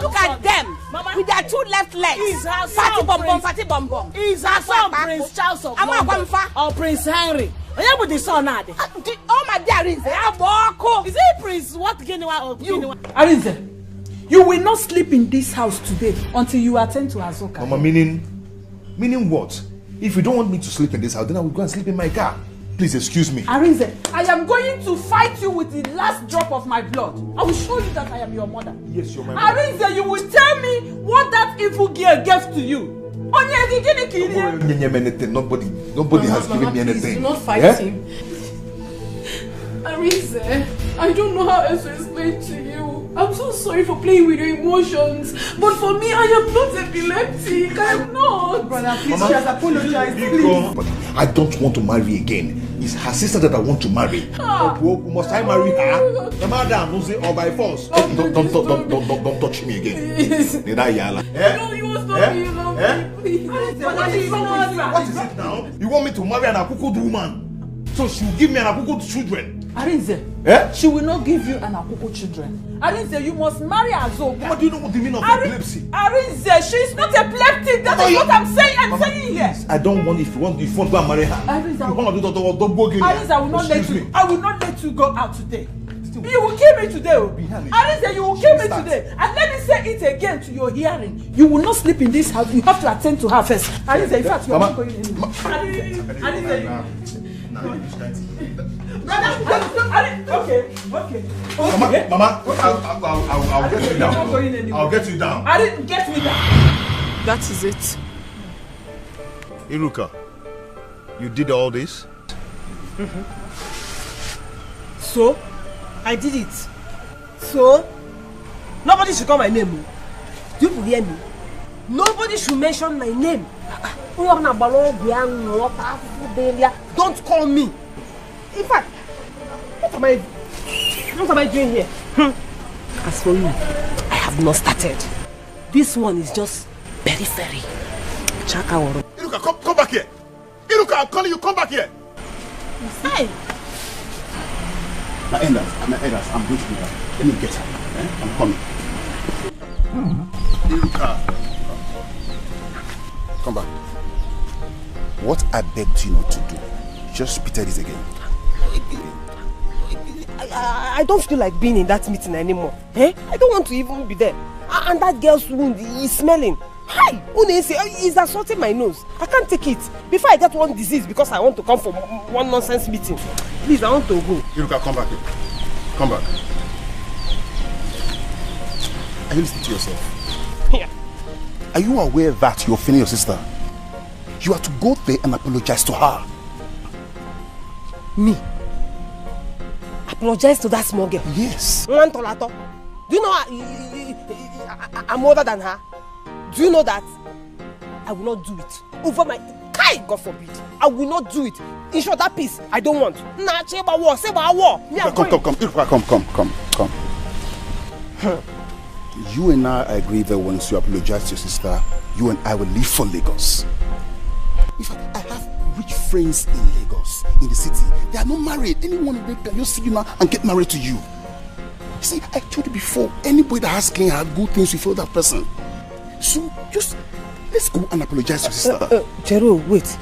Speaker 20: look at them. With their two left legs. Fatty bum bum.
Speaker 16: Is her son Prince Charles of London or Prince Henry? Where would the son add?
Speaker 20: Oh my dear Arinze,
Speaker 16: is it Prince what Guinea or Guinea?
Speaker 10: Arinze, you will not sleep in this house today until you attend to Azuka.
Speaker 11: Mama, meaning what? If you don't want me to sleep in this house, then I will go and sleep in my car. Please excuse me.
Speaker 10: Arinze, I am going to fight you with the last drop of my blood. I will show you that I am your mother.
Speaker 11: Yes, you're my mother.
Speaker 10: Arinze, you will tell me what that evil girl gave to you.
Speaker 11: Nobody has given me anything.
Speaker 9: Do not fight him. Arinze, I don't know how else to explain to you. I'm so sorry for playing with your emotions. But for me, I am not epileptic. I am not.
Speaker 11: Brother, please, she has apologized. I don't want to marry again. It's her sister that I want to marry. Must I marry her? The madam will say, or by force. Don't touch me again. Did I yell?
Speaker 9: No, you must not be alone.
Speaker 11: What is it now? You want me to marry an Akukud woman? So she'll give me an Akukud children.
Speaker 10: Arinze, she will not give you an Akoko children. Arinze, you must marry Azoka.
Speaker 11: What do you know what the meaning of epilepsy?
Speaker 10: Arinze, she is not epileptic. That is what I'm saying. I'm saying here.
Speaker 11: I don't want, if you want to go and marry her.
Speaker 10: Arinze,
Speaker 11: I will
Speaker 10: not let you. I will not let you go out today. You will kill me today. Arinze, you will kill me today. And let me say it again to your hearing. You will not sleep in this house. You have to attend to her first. Arinze, in fact, you are not going anywhere. Arinze. Okay.
Speaker 11: Mama, I'll get you down. I'll get you down.
Speaker 10: I didn't get me down.
Speaker 3: That is it.
Speaker 11: Iruka, you did all this?
Speaker 18: So, I did it. So, nobody should call my name. Do you hear me? Nobody should mention my name. Don't call me. In fact, what am I doing here? As for you, I have not started. This one is just periphery.
Speaker 19: Iruka, come back here. Iruka, I'm calling you, come back here.
Speaker 18: Hey.
Speaker 4: Now, Elders, I'm going to do that. Let me get her. I'm coming.
Speaker 19: Iruka.
Speaker 4: Come back. What I begged you not to do, just repeat this again.
Speaker 18: I don't feel like being in that meeting anymore. I don't want to even be there. And that girl's wound is smelling. Hi! He's assaulting my nose. I can't take it. Before I get one disease because I want to come for one nonsense meeting. Please, I want to go.
Speaker 4: Iruka, come back here. Come back. Are you listening to yourself?
Speaker 18: Yeah.
Speaker 4: Are you aware that you're offending your sister? You have to go there and apologize to her.
Speaker 18: Me? Apologize to that small girl?
Speaker 4: Yes.
Speaker 18: Do you know I'm older than her? Do you know that? I will not do it. Over my... God forbid. I will not do it. In short, that peace, I don't want. Nah, say about war. Come.
Speaker 4: You and I agree that once you apologize to your sister, you and I will leave for Lagos. In fact, I have rich friends in Lagos, in the city. They are not married. Anyone can just see you now and get married to you. See, I told you before, anybody that has clean heart, good things, you feel that person. So, just, let's go and apologize to your sister.
Speaker 18: Jero, wait.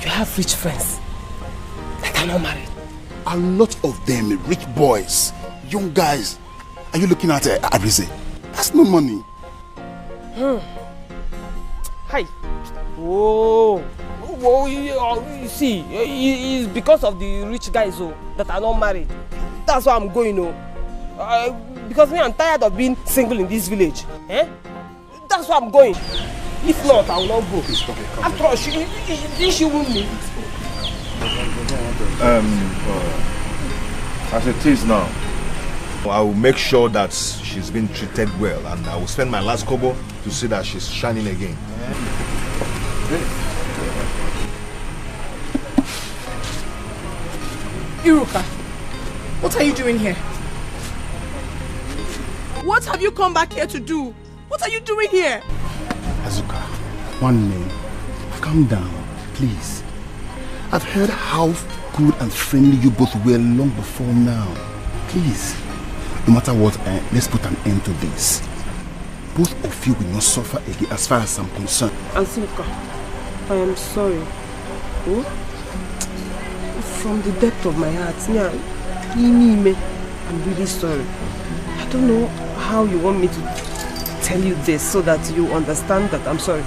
Speaker 18: You have rich friends that are not married.
Speaker 4: A lot of them, rich boys, young guys. Are you looking at Abrize? That's no money.
Speaker 18: Hi. Oh, you see, it's because of the rich guys that are not married. That's why I'm going. Because me, I'm tired of being single in this village. That's why I'm going. If not, I will not go. After all, she won't me.
Speaker 11: As it is now, I will make sure that she's been treated well, and I will spend my last kobo to see that she's shining again.
Speaker 3: Iruka, what are you doing here? What have you come back here to do? What are you doing here?
Speaker 4: Azuka, one name. Calm down, please. I've heard how good and friendly you both were long before now. Please, no matter what, let's put an end to this. Both of you will not suffer again as far as I'm concerned.
Speaker 18: Azuka, I am sorry. From the depth of my heart, I'm really sorry. I don't know how you want me to tell you this so that you understand that I'm sorry.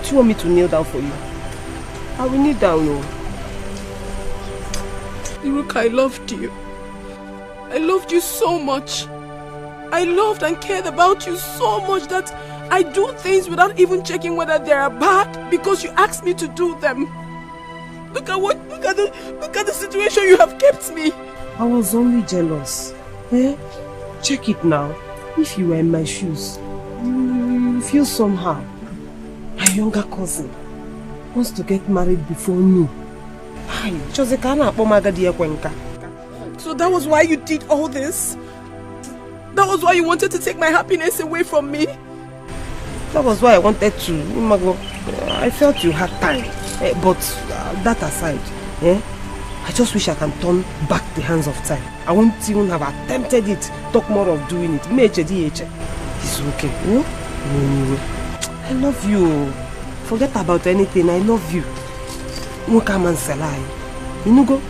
Speaker 18: Do you want me to kneel down for you? I will kneel down,
Speaker 3: Iruka, I loved you. I loved you so much. I loved and cared about you so much that I do things without even checking whether they are bad because you asked me to do them. Look at the situation you have kept me.
Speaker 18: I was only jealous. Check it now. If you were in my shoes, you feel somehow. My younger cousin wants to get married before me.
Speaker 3: So that was why you did all this? That was why you wanted to take my happiness away from me?
Speaker 18: That was why I wanted to. I felt you had time. But that aside, I just wish I can turn back the hands of time. I won't even have attempted it. Talk more of doing it. It's okay. I love you. Forget about anything. I love you. No come and salai. You go.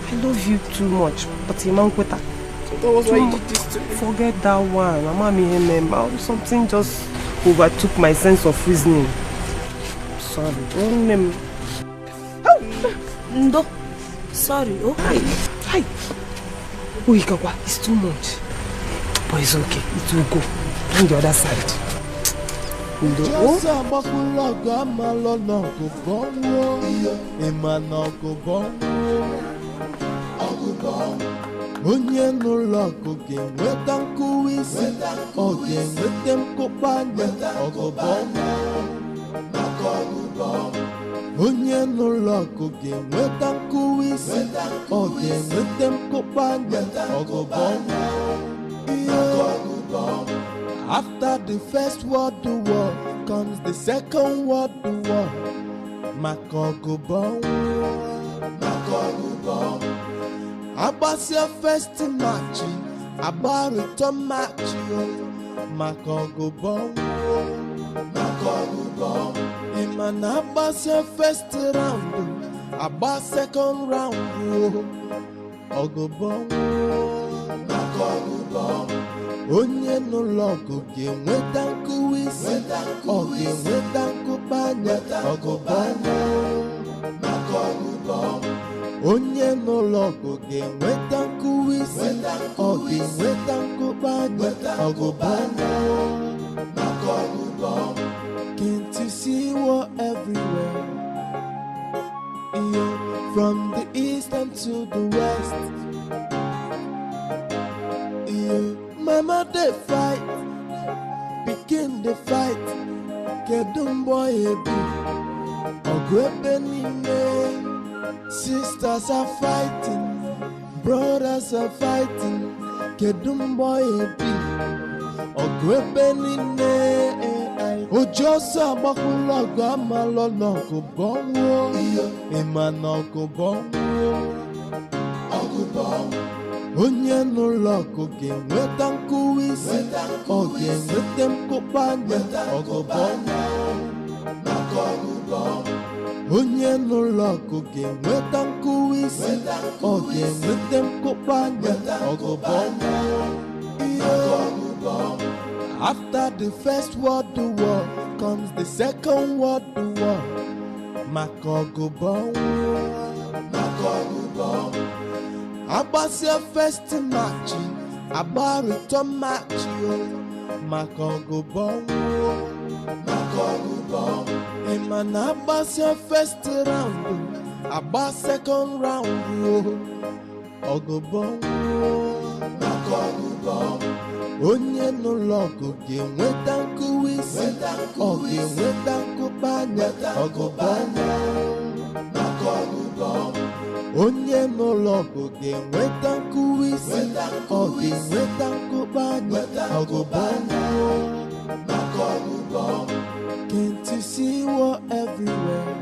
Speaker 18: I love you too much. But
Speaker 9: That was why you did this to me.
Speaker 18: Forget that one. Something just overtook my sense of reasoning. Sorry.
Speaker 14: No. Sorry. Oh.
Speaker 18: Hi. Ikawa, it's too much. But it's okay. It will go. On the other side.
Speaker 8: Onye n'ụlọ ọgụ ga-enweta nkụwa isi, ọ ga-enweta nkụkpanya ọgụbọ. Onye n'ụlọ ọgụ ga-enweta nkụwa isi, ọ ga-enweta nkụkpanya ọgụbọ. After the first world war comes the second world war. Maka ọgụbọ. Abasia first match, Abarito match, Makogo Iman Abasia first round, Abba second round, Ogobon, Onye no logo, game with Danku is, or game with Danku Panya, Ogobon. Onye no logo ga-enweta nkụwa isi, ọ ga-enweta nkụkpanya ọgụbọnụ. Can't you see war everywhere? Yeah, from the east and to the west. Yeah, mama they fight, pikin they fight. Kedum boy ebi, ọgụ ebe niile. Sisters are fighting, brothers are fighting. Kedum boy ebi, ogwebenine. Ojosa bakula gama lolo kubongo, imano kubongo. Onye no loko gen wetan kuisi, ogen wetem kupanya ogobongo. Onye no logo game with Uncle Wisi, or game with them Kopanya, or go bomb. After the first world war comes the second world war. Makogo bomb. Abasia first match, Abarito match, Makogo bomb. Iman Abasia first round, Abba second round, Ogobon. Onye no logo game with Danku Wisi, or game with Danku Panya, Ogobon. Onye no logo game with Danku Wisi, or game with Danku Panya, Ogobon. Can't you see war everywhere?